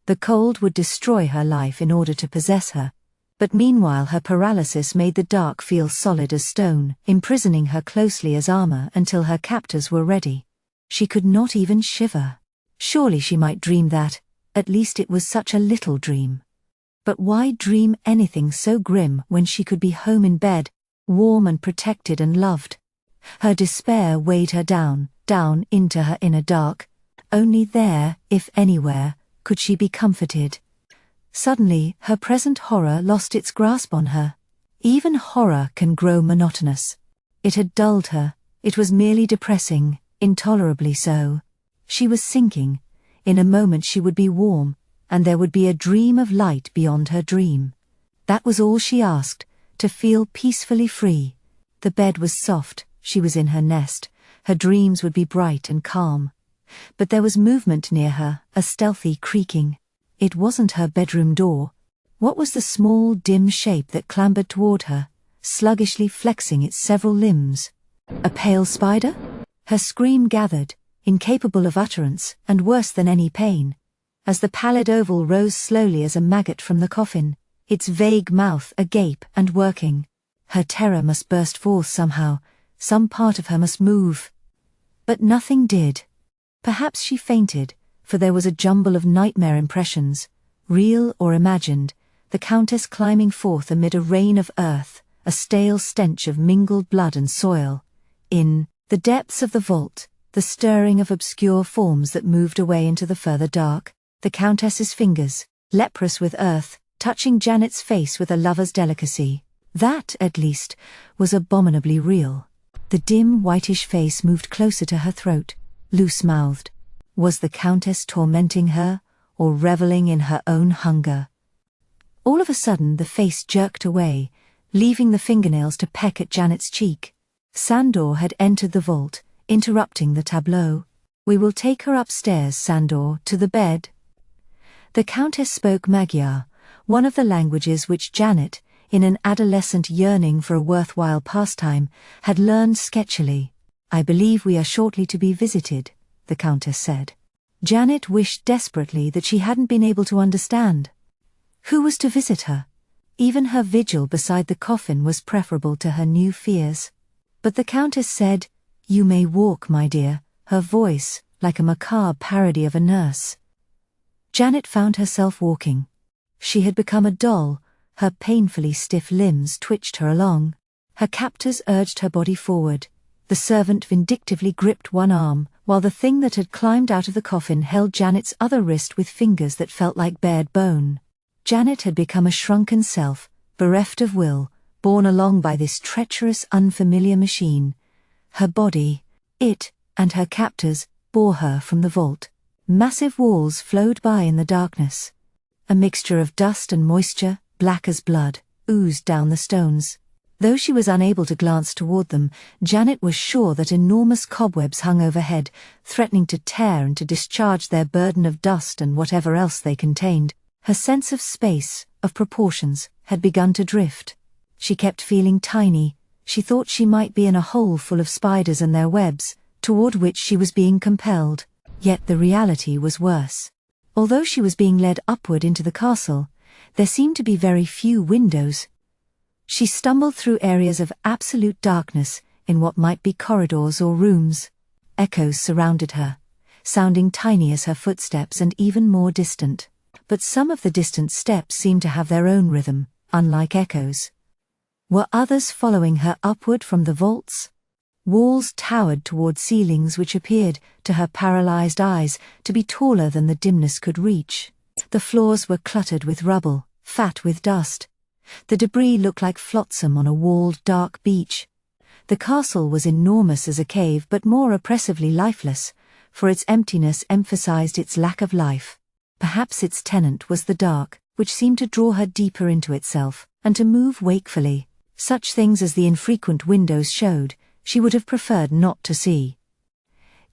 The cold would destroy her life in order to possess her. But meanwhile her paralysis made the dark feel solid as stone, imprisoning her closely as armor until her captors were ready. She could not even shiver. Surely she might dream that, at least it was such a little dream. But why dream anything so grim when she could be home in bed, warm and protected and loved? Her despair weighed her down into her inner dark. Only there, if anywhere, could she be comforted. Suddenly, her present horror lost its grasp on her. Even horror can grow monotonous. It had dulled her. It was merely depressing, intolerably so. She was sinking. In a moment she would be warm, and there would be a dream of light beyond her dream. That was all she asked, to feel peacefully free. The bed was soft, she was in her nest, her dreams would be bright and calm. But there was movement near her, a stealthy creaking. It wasn't her bedroom door. What was the small, dim shape that clambered toward her, sluggishly flexing its several limbs? A pale spider? Her scream gathered, incapable of utterance, and worse than any pain. As the pallid oval rose slowly as a maggot from the coffin, its vague mouth agape and working. Her terror must burst forth somehow, some part of her must move. But nothing did. Perhaps she fainted, for there was a jumble of nightmare impressions, real or imagined, the Countess climbing forth amid a rain of earth, a stale stench of mingled blood and soil. In the depths of the vault, the stirring of obscure forms that moved away into the further dark, the Countess's fingers, leprous with earth, touching Janet's face with a lover's delicacy. That, at least, was abominably real. The dim whitish face moved closer to her throat, loose-mouthed. Was the Countess tormenting her, or reveling in her own hunger? All of a sudden the face jerked away, leaving the fingernails to peck at Janet's cheek. Sandor had entered the vault, interrupting the tableau. "We will take her upstairs, Sandor, to the bed." The Countess spoke Magyar, one of the languages which Janet, in an adolescent yearning for a worthwhile pastime, had learned sketchily. "I believe we are shortly to be visited," the Countess said. Janet wished desperately that she hadn't been able to understand. Who was to visit her? Even her vigil beside the coffin was preferable to her new fears. But the Countess said, "You may walk, my dear," her voice like a macabre parody of a nurse. Janet found herself walking. She had become a doll, her painfully stiff limbs twitched her along. Her captors urged her body forward. The servant vindictively gripped one arm, while the thing that had climbed out of the coffin held Janet's other wrist with fingers that felt like bared bone. Janet had become a shrunken self, bereft of will, borne along by this treacherous, unfamiliar machine. Her body, it, and her captors, bore her from the vault. Massive walls flowed by in the darkness. A mixture of dust and moisture, black as blood, oozed down the stones. Though she was unable to glance toward them, Janet was sure that enormous cobwebs hung overhead, threatening to tear and to discharge their burden of dust and whatever else they contained. Her sense of space, of proportions, had begun to drift. She kept feeling tiny. She thought she might be in a hole full of spiders and their webs, toward which she was being compelled. Yet the reality was worse. Although she was being led upward into the castle, there seemed to be very few windows. She stumbled through areas of absolute darkness in what might be corridors or rooms. Echoes surrounded her, sounding tiny as her footsteps and even more distant. But some of the distant steps seemed to have their own rhythm, unlike echoes. Were others following her upward from the vaults? Walls towered toward ceilings which appeared, to her paralyzed eyes, to be taller than the dimness could reach. The floors were cluttered with rubble, fat with dust. The debris looked like flotsam on a walled dark beach. The castle was enormous as a cave but more oppressively lifeless, for its emptiness emphasized its lack of life. Perhaps its tenant was the dark, which seemed to draw her deeper into itself, and to move wakefully. Such things as the infrequent windows showed, she would have preferred not to see.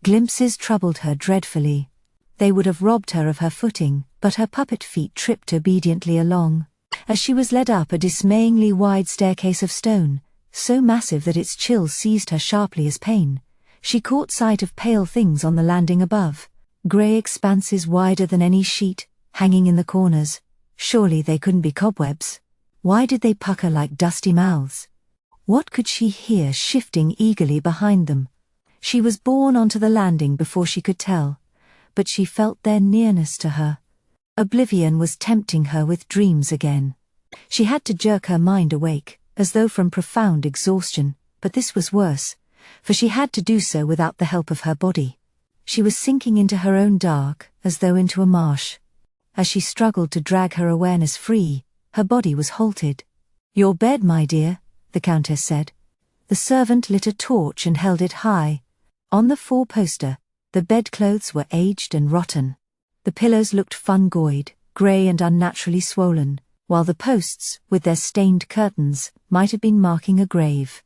Glimpses troubled her dreadfully. They would have robbed her of her footing, but her puppet feet tripped obediently along. As she was led up a dismayingly wide staircase of stone, so massive that its chill seized her sharply as pain, she caught sight of pale things on the landing above. Grey expanses wider than any sheet, hanging in the corners. Surely they couldn't be cobwebs. Why did they pucker like dusty mouths? What could she hear shifting eagerly behind them? She was borne onto the landing before she could tell, but she felt their nearness to her. Oblivion was tempting her with dreams again. She had to jerk her mind awake, as though from profound exhaustion, but this was worse, for she had to do so without the help of her body. She was sinking into her own dark, as though into a marsh. As she struggled to drag her awareness free, her body was halted. "Your bed, my dear," the Countess said. The servant lit a torch and held it high. On the four-poster, the bedclothes were aged and rotten. The pillows looked fungoid, grey and unnaturally swollen, while the posts, with their stained curtains, might have been marking a grave.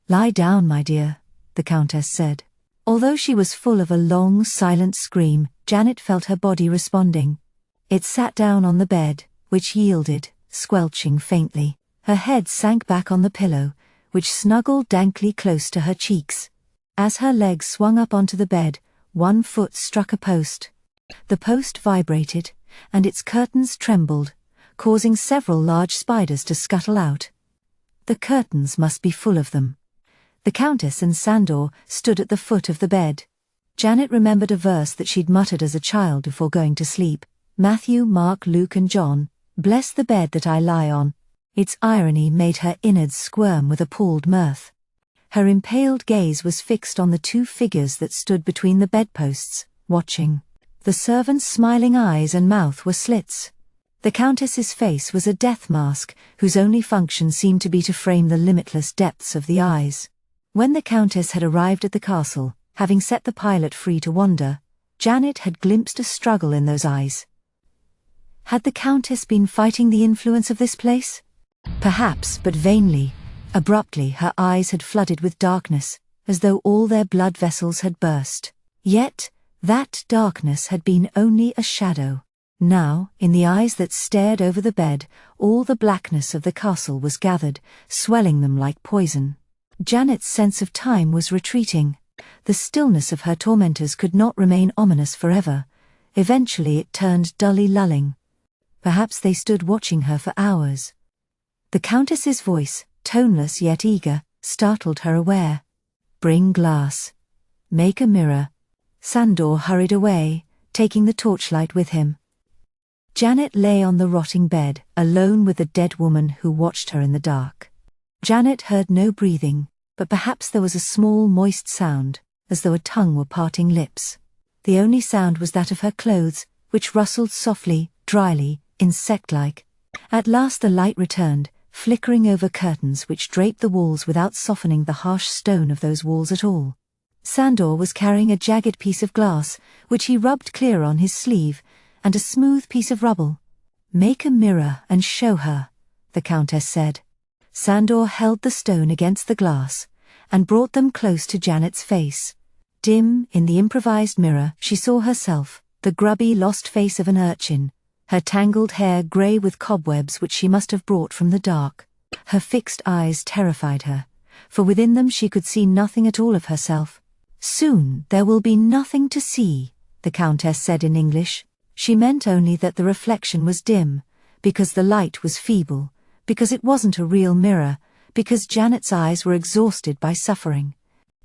"Lie down, my dear," the Countess said. Although she was full of a long, silent scream, Janet felt her body responding. It sat down on the bed, which yielded, squelching faintly. Her head sank back on the pillow, which snuggled dankly close to her cheeks. As her legs swung up onto the bed, one foot struck a post. The post vibrated, and its curtains trembled, causing several large spiders to scuttle out. The curtains must be full of them. The Countess and Sandor stood at the foot of the bed. Janet remembered a verse that she'd muttered as a child before going to sleep. Matthew, Mark, Luke and John, bless the bed that I lie on. Its irony made her innards squirm with appalled mirth. Her impaled gaze was fixed on the two figures that stood between the bedposts, watching. The servant's smiling eyes and mouth were slits. The Countess's face was a death mask, whose only function seemed to be to frame the limitless depths of the eyes. When the Countess had arrived at the castle, having set the pilot free to wander, Janet had glimpsed a struggle in those eyes. Had the Countess been fighting the influence of this place? Perhaps, but vainly. Abruptly her eyes had flooded with darkness, as though all their blood vessels had burst. Yet, that darkness had been only a shadow. Now, in the eyes that stared over the bed, all the blackness of the castle was gathered, swelling them like poison. Janet's sense of time was retreating. The stillness of her tormentors could not remain ominous forever. Eventually it turned dully lulling. Perhaps they stood watching her for hours. The Countess's voice, toneless yet eager, startled her aware. Bring glass. Make a mirror. Sandor hurried away, taking the torchlight with him. Janet lay on the rotting bed, alone with the dead woman who watched her in the dark. Janet heard no breathing, but perhaps there was a small moist sound, as though a tongue were parting lips. The only sound was that of her clothes, which rustled softly, dryly, insect-like. At last the light returned, flickering over curtains which draped the walls without softening the harsh stone of those walls at all. Sandor was carrying a jagged piece of glass, which he rubbed clear on his sleeve, and a smooth piece of rubble. Make a mirror and show her, the Countess said. Sandor held the stone against the glass, and brought them close to Janet's face. Dim, in the improvised mirror, she saw herself, the grubby, lost face of an urchin, her tangled hair grey with cobwebs which she must have brought from the dark. Her fixed eyes terrified her, for within them she could see nothing at all of herself. Soon there will be nothing to see, the Countess said in English. She meant only that the reflection was dim, because the light was feeble, because it wasn't a real mirror, because Janet's eyes were exhausted by suffering.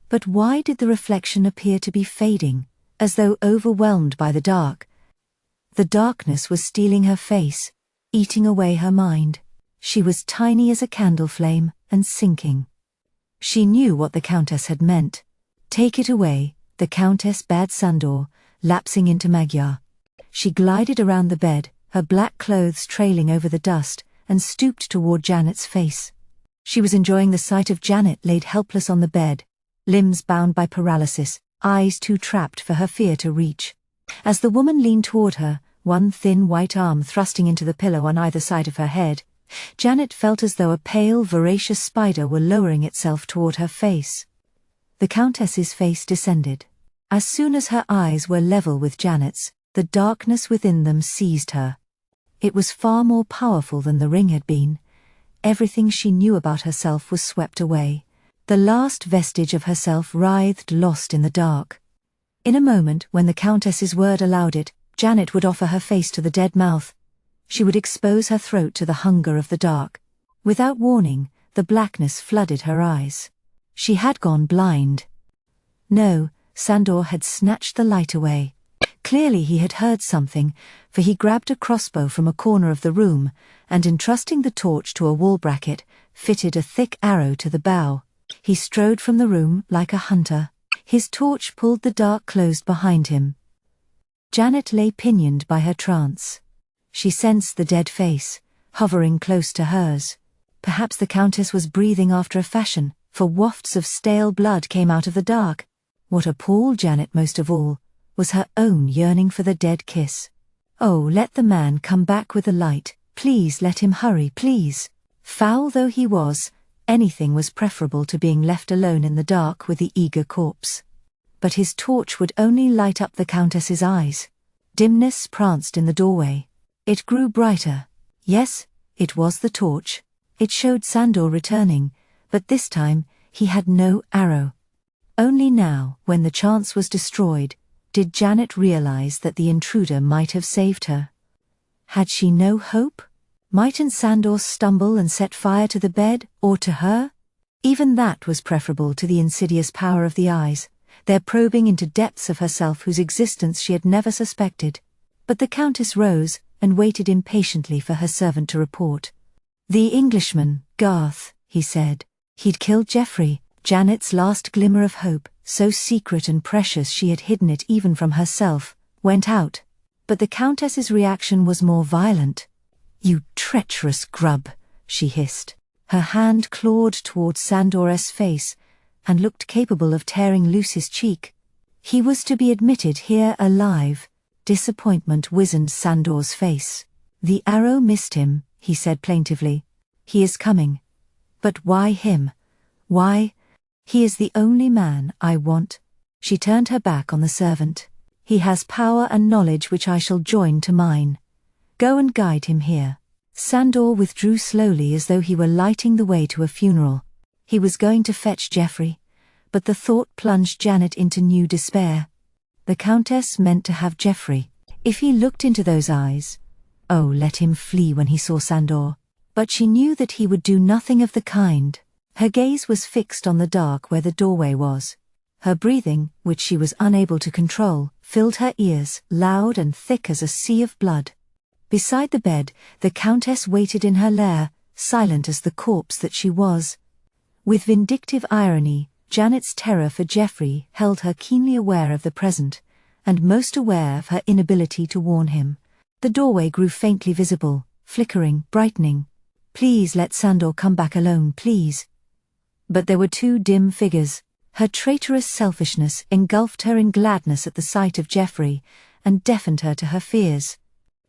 But why did the reflection appear to be fading, as though overwhelmed by the dark? The darkness was stealing her face, eating away her mind. She was tiny as a candle flame, and sinking. She knew what the Countess had meant. Take it away, the Countess bade Sandor, lapsing into Magyar. She glided around the bed, her black clothes trailing over the dust, and stooped toward Janet's face. She was enjoying the sight of Janet laid helpless on the bed, limbs bound by paralysis, eyes too trapped for her fear to reach. As the woman leaned toward her, one thin white arm thrusting into the pillow on either side of her head, Janet felt as though a pale, voracious spider were lowering itself toward her face. The Countess's face descended. As soon as her eyes were level with Janet's, the darkness within them seized her. It was far more powerful than the ring had been. Everything she knew about herself was swept away. The last vestige of herself writhed lost in the dark. In a moment, when the Countess's word allowed it, Janet would offer her face to the dead mouth. She would expose her throat to the hunger of the dark. Without warning, the blackness flooded her eyes. She had gone blind. No, Sandor had snatched the light away. Clearly he had heard something, for he grabbed a crossbow from a corner of the room, and entrusting the torch to a wall bracket, fitted a thick arrow to the bow. He strode from the room like a hunter. His torch pulled the dark closed behind him. Janet lay pinioned by her trance. She sensed the dead face, hovering close to hers. Perhaps the Countess was breathing after a fashion, for wafts of stale blood came out of the dark. What appalled Janet most of all was her own yearning for the dead kiss. Oh, let the man come back with the light, please let him hurry, please. Foul though he was, anything was preferable to being left alone in the dark with the eager corpse. But his torch would only light up the Countess's eyes. Dimness pranced in the doorway. It grew brighter. Yes, it was the torch. It showed Sandor returning, but this time he had no arrow. Only now, when the chance was destroyed, did Janet realize that the intruder might have saved her. Had she no hope? Mightn't Sandor stumble and set fire to the bed, or to her? Even that was preferable to the insidious power of the eyes, their probing into depths of herself whose existence she had never suspected. But the Countess rose and waited impatiently for her servant to report. "The Englishman, Garth," he said. "He'd killed Geoffrey." Janet's last glimmer of hope, so secret and precious she had hidden it even from herself, went out. But the Countess's reaction was more violent. "You treacherous grub," she hissed. Her hand clawed toward Sandor's face, and looked capable of tearing loose his cheek. He was to be admitted here alive. Disappointment wizened Sandor's face. "The arrow missed him," he said plaintively. "He is coming." "But why him? Why? He is the only man I want." She turned her back on the servant. "He has power and knowledge which I shall join to mine. Go and guide him here." Sandor withdrew slowly as though he were lighting the way to a funeral. He was going to fetch Geoffrey, but the thought plunged Janet into new despair. The Countess meant to have Geoffrey. If he looked into those eyes, oh, let him flee when he saw Sandor. But she knew that he would do nothing of the kind. Her gaze was fixed on the dark where the doorway was. Her breathing, which she was unable to control, filled her ears, loud and thick as a sea of blood. Beside the bed, the Countess waited in her lair, silent as the corpse that she was. With vindictive irony, Janet's terror for Geoffrey held her keenly aware of the present, and most aware of her inability to warn him. The doorway grew faintly visible, flickering, brightening. "Please let Sandor come back alone, please." But there were two dim figures. Her traitorous selfishness engulfed her in gladness at the sight of Geoffrey, and deafened her to her fears.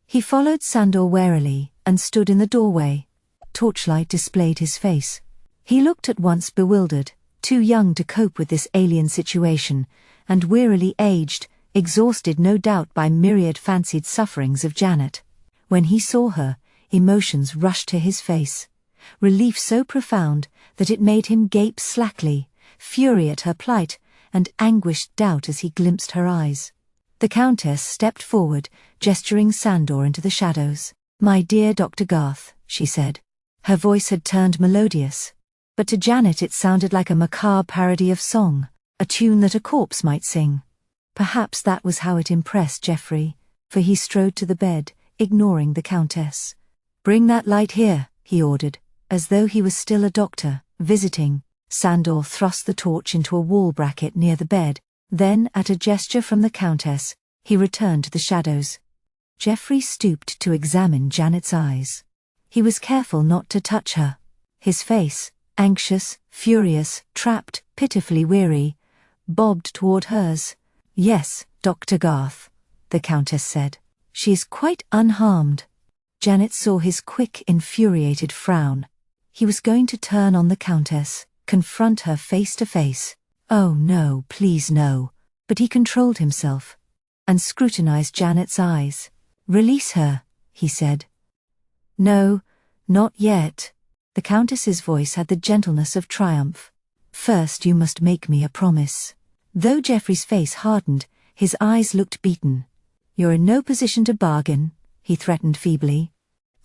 He followed Sandor warily, and stood in the doorway. Torchlight displayed his face. He looked at once bewildered, too young to cope with this alien situation, and wearily aged, exhausted no doubt by myriad fancied sufferings of Janet. When he saw her, emotions rushed to his face. Relief so profound that it made him gape slackly, fury at her plight, and anguished doubt as he glimpsed her eyes. The Countess stepped forward, gesturing Sandor into the shadows. "My dear Dr. Garth," she said. Her voice had turned melodious. But to Janet it sounded like a macabre parody of song, a tune that a corpse might sing. Perhaps that was how it impressed Geoffrey, for he strode to the bed, ignoring the Countess. "Bring that light here," he ordered, as though he was still a doctor, visiting. Sandor thrust the torch into a wall bracket near the bed, then, at a gesture from the Countess, he returned to the shadows. Geoffrey stooped to examine Janet's eyes. He was careful not to touch her. His face, anxious, furious, trapped, pitifully weary, bobbed toward hers. "Yes, Dr. Garth," the Countess said. "She is quite unharmed." Janet saw his quick, infuriated frown. He was going to turn on the Countess, confront her face to face. Oh no, please no. But he controlled himself, and scrutinized Janet's eyes. "Release her," he said. "No, not yet." The Countess's voice had the gentleness of triumph. "First you must make me a promise." Though Geoffrey's face hardened, his eyes looked beaten. "You're in no position to bargain," he threatened feebly.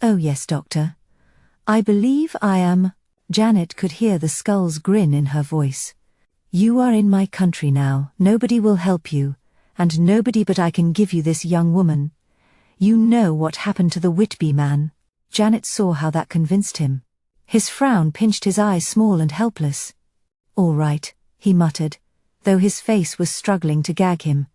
"Oh yes, Doctor. I believe I am." Janet could hear the skull's grin in her voice. "You are in my country now. Nobody will help you, and nobody but I can give you this young woman. You know what happened to the Whitby man." Janet saw how that convinced him. His frown pinched his eyes small and helpless. "All right," he muttered, though his face was struggling to gag him.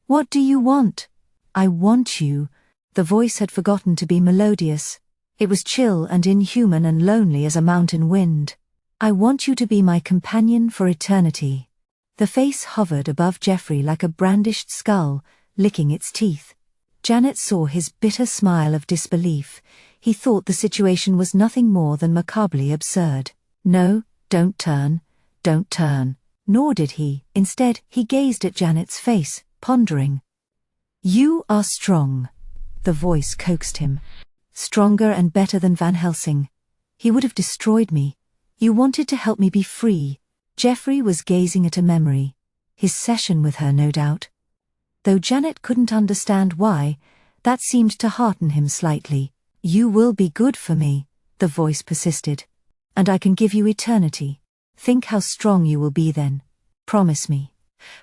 "What do you want?" "I want you." The voice had forgotten to be melodious. It was chill and inhuman and lonely as a mountain wind. "I want you to be my companion for eternity." The face hovered above Geoffrey like a brandished skull, licking its teeth. Janet saw his bitter smile of disbelief. He thought the situation was nothing more than macabrely absurd. "No, don't turn, don't turn." Nor did he. Instead, he gazed at Janet's face, pondering. "You are strong," the voice coaxed him. stronger and better than Van Helsing. He would have destroyed me. You wanted to help me be free. Geoffrey was gazing at a memory. His session with her, no doubt. Though Janet couldn't understand why, that seemed to hearten him slightly. You will be good for me, the voice persisted. And I can give you eternity. Think how strong you will be then. Promise me.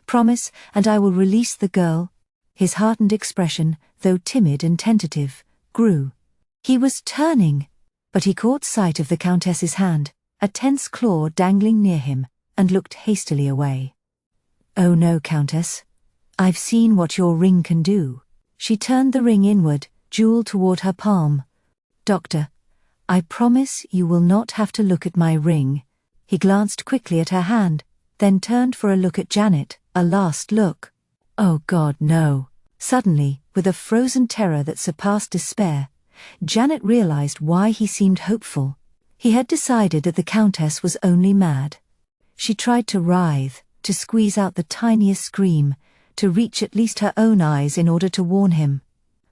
Promise, and I will release the girl. His heartened expression, though timid and tentative, grew. He was turning, but he caught sight of the Countess's hand, a tense claw dangling near him, and looked hastily away. Oh no, Countess. I've seen what your ring can do. She turned the ring inward, jewel toward her palm. Doctor, I promise you will not have to look at my ring. He glanced quickly at her hand, then turned for a look at Janet, a last look. Oh God, no. Suddenly, with a frozen terror that surpassed despair, Janet realized why he seemed hopeful. He had decided that the Countess was only mad. She tried to writhe, to squeeze out the tiniest scream, to reach at least her own eyes in order to warn him.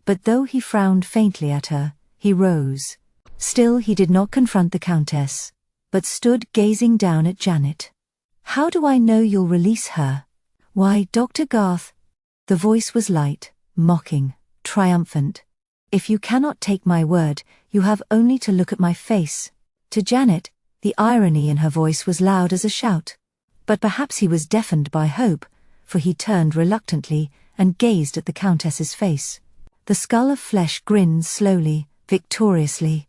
But though he frowned faintly at her, he rose. Still he did not confront the Countess, but stood gazing down at Janet. How do I know you'll release her? Why, Dr. Garth. The voice was light, mocking, triumphant. If you cannot take my word, you have only to look at my face. To Janet, the irony in her voice was loud as a shout. But perhaps he was deafened by hope, for he turned reluctantly and gazed at the Countess's face. The skull of flesh grinned slowly, victoriously.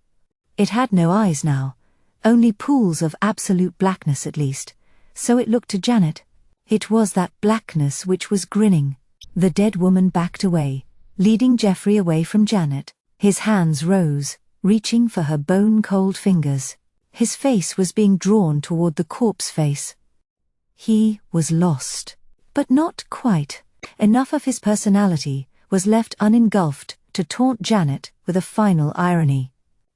It had no eyes now, only pools of absolute blackness at least, so it looked to Janet. It was that blackness which was grinning. The dead woman backed away, leading Geoffrey away from Janet. His hands rose, reaching for her bone-cold fingers. His face was being drawn toward the corpse face. He was lost. But not quite. Enough of his personality was left unengulfed to taunt Janet with a final irony.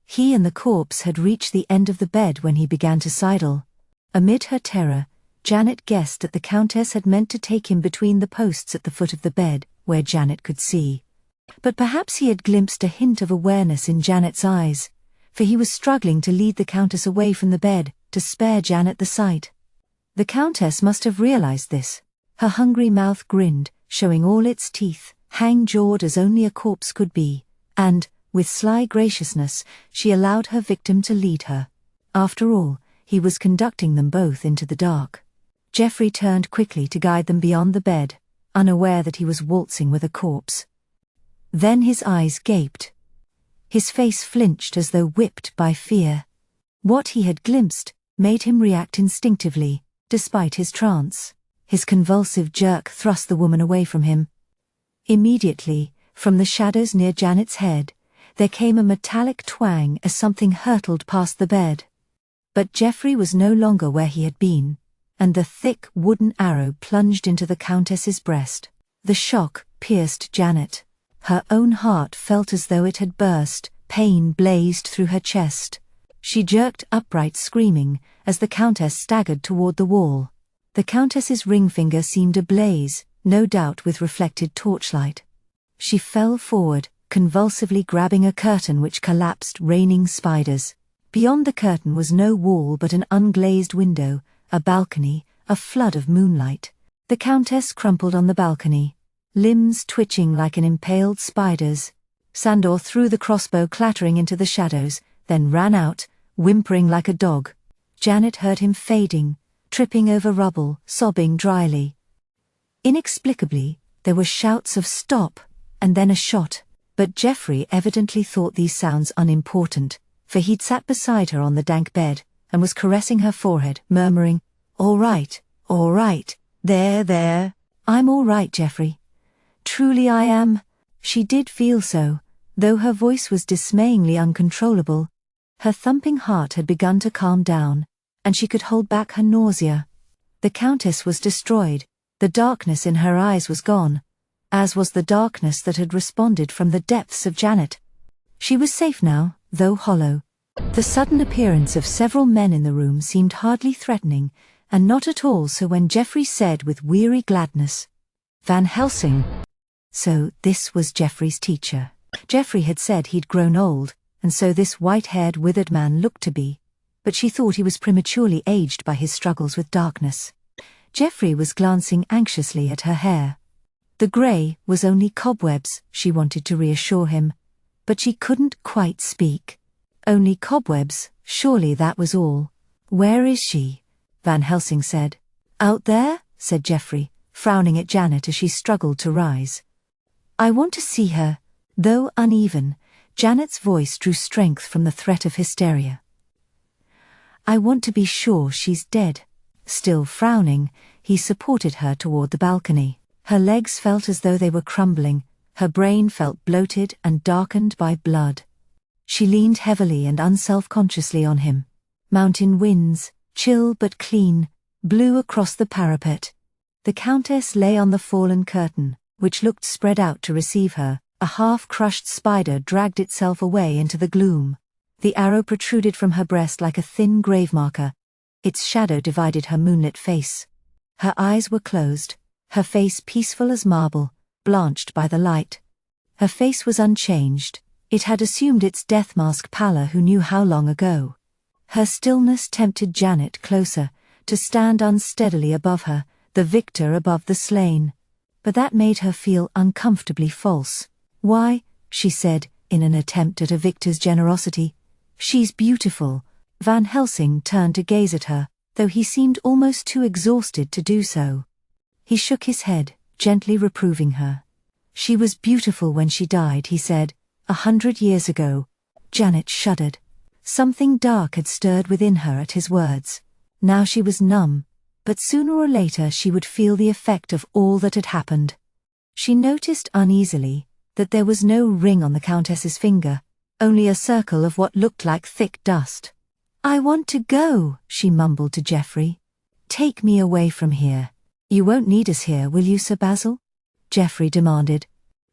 He and the corpse had reached the end of the bed when he began to sidle. Amid her terror, Janet guessed that the Countess had meant to take him between the posts at the foot of the bed, where Janet could see. But perhaps he had glimpsed a hint of awareness in Janet's eyes, for he was struggling to lead the Countess away from the bed, to spare Janet the sight. The Countess must have realized this. Her hungry mouth grinned, showing all its teeth, hang-jawed as only a corpse could be, and, with sly graciousness, she allowed her victim to lead her. After all, he was conducting them both into the dark. Geoffrey turned quickly to guide them beyond the bed, unaware that he was waltzing with a corpse. Then his eyes gaped. His face flinched as though whipped by fear. What he had glimpsed made him react instinctively, despite his trance. His convulsive jerk thrust the woman away from him. Immediately, from the shadows near Janet's head, there came a metallic twang as something hurtled past the bed. But Geoffrey was no longer where he had been, and the thick wooden arrow plunged into the Countess's breast. The shock pierced Janet. Her own heart felt as though it had burst, pain blazed through her chest. She jerked upright screaming as the Countess staggered toward the wall. The Countess's ring finger seemed ablaze, no doubt with reflected torchlight. She fell forward, convulsively grabbing a curtain which collapsed, raining spiders. Beyond the curtain was no wall but an unglazed window, a balcony, a flood of moonlight. The Countess crumpled on the balcony, limbs twitching like an impaled spider's. Sandor threw the crossbow clattering into the shadows, then ran out, whimpering like a dog. Janet heard him fading, tripping over rubble, sobbing dryly. Inexplicably, there were shouts of "Stop!" and then a shot, but Geoffrey evidently thought these sounds unimportant, for he'd sat beside her on the dank bed, and was caressing her forehead, murmuring, all right, there, I'm all right, Geoffrey. Truly I am." She did feel so, though her voice was dismayingly uncontrollable. Her thumping heart had begun to calm down, and she could hold back her nausea. The Countess was destroyed, the darkness in her eyes was gone, as was the darkness that had responded from the depths of Janet. She was safe now, though hollow. The sudden appearance of several men in the room seemed hardly threatening, and not at all so when Geoffrey said with weary gladness, "Van Helsing." So this was Geoffrey's teacher. Geoffrey had said he'd grown old, and so this white-haired withered man looked to be, but she thought he was prematurely aged by his struggles with darkness. Geoffrey was glancing anxiously at her hair. The grey was only cobwebs, she wanted to reassure him, but she couldn't quite speak. Only cobwebs, surely that was all. Where is she? Van Helsing said. Out there, said Geoffrey, frowning at Janet as she struggled to rise. I want to see her. Though uneven, Janet's voice drew strength from the threat of hysteria. I want to be sure she's dead. Still frowning, he supported her toward the balcony. Her legs felt as though they were crumbling, her brain felt bloated and darkened by blood. She leaned heavily and unself-consciously on him. Mountain winds, chill but clean, blew across the parapet. The Countess lay on the fallen curtain, which looked spread out to receive her. A half-crushed spider dragged itself away into the gloom. The arrow protruded from her breast like a thin grave marker. Its shadow divided her moonlit face. Her eyes were closed, her face peaceful as marble, blanched by the light. Her face was unchanged. It had assumed its death mask pallor who knew how long ago. Her stillness tempted Janet closer, to stand unsteadily above her, the victor above the slain. But that made her feel uncomfortably false. Why, she said, in an attempt at a victor's generosity. She's beautiful. Van Helsing turned to gaze at her, though he seemed almost too exhausted to do so. He shook his head, gently reproving her. She was beautiful when she died, he said, 100 years ago. Janet shuddered. Something dark had stirred within her at his words. Now she was numb, but sooner or later she would feel the effect of all that had happened. She noticed uneasily that there was no ring on the Countess's finger, only a circle of what looked like thick dust. I want to go, she mumbled to Geoffrey. Take me away from here. You won't need us here, will you, Sir Basil? Geoffrey demanded.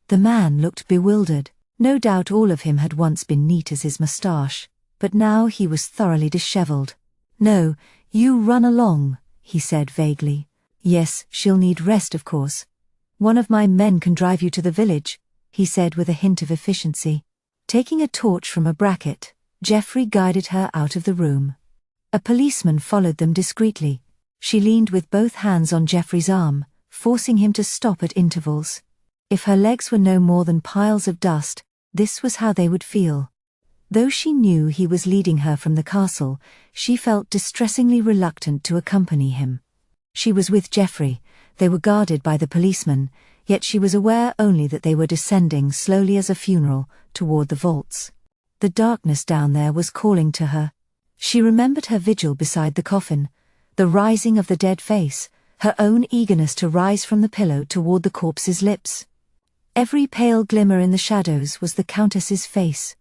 The man looked bewildered. No doubt all of him had once been neat as his moustache, but now he was thoroughly dishevelled. No, you run along, he said vaguely. Yes, she'll need rest, of course. One of my men can drive you to the village, he said with a hint of efficiency. Taking a torch from a bracket, Geoffrey guided her out of the room. A policeman followed them discreetly. She leaned with both hands on Geoffrey's arm, forcing him to stop at intervals. If her legs were no more than piles of dust, this was how they would feel. Though she knew he was leading her from the castle, she felt distressingly reluctant to accompany him. She was with Geoffrey, they were guarded by the policeman, yet she was aware only that they were descending slowly as a funeral, toward the vaults. The darkness down there was calling to her. She remembered her vigil beside the coffin, the rising of the dead face, her own eagerness to rise from the pillow toward the corpse's lips. Every pale glimmer in the shadows was the Countess's face.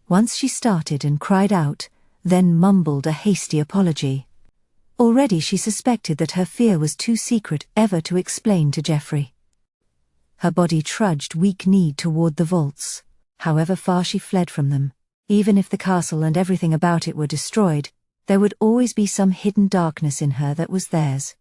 Once she started and cried out, then mumbled a hasty apology. Already she suspected that her fear was too secret ever to explain to Geoffrey. Her body trudged weak-kneed toward the vaults, however far she fled from them. Even if the castle and everything about it were destroyed, there would always be some hidden darkness in her that was theirs.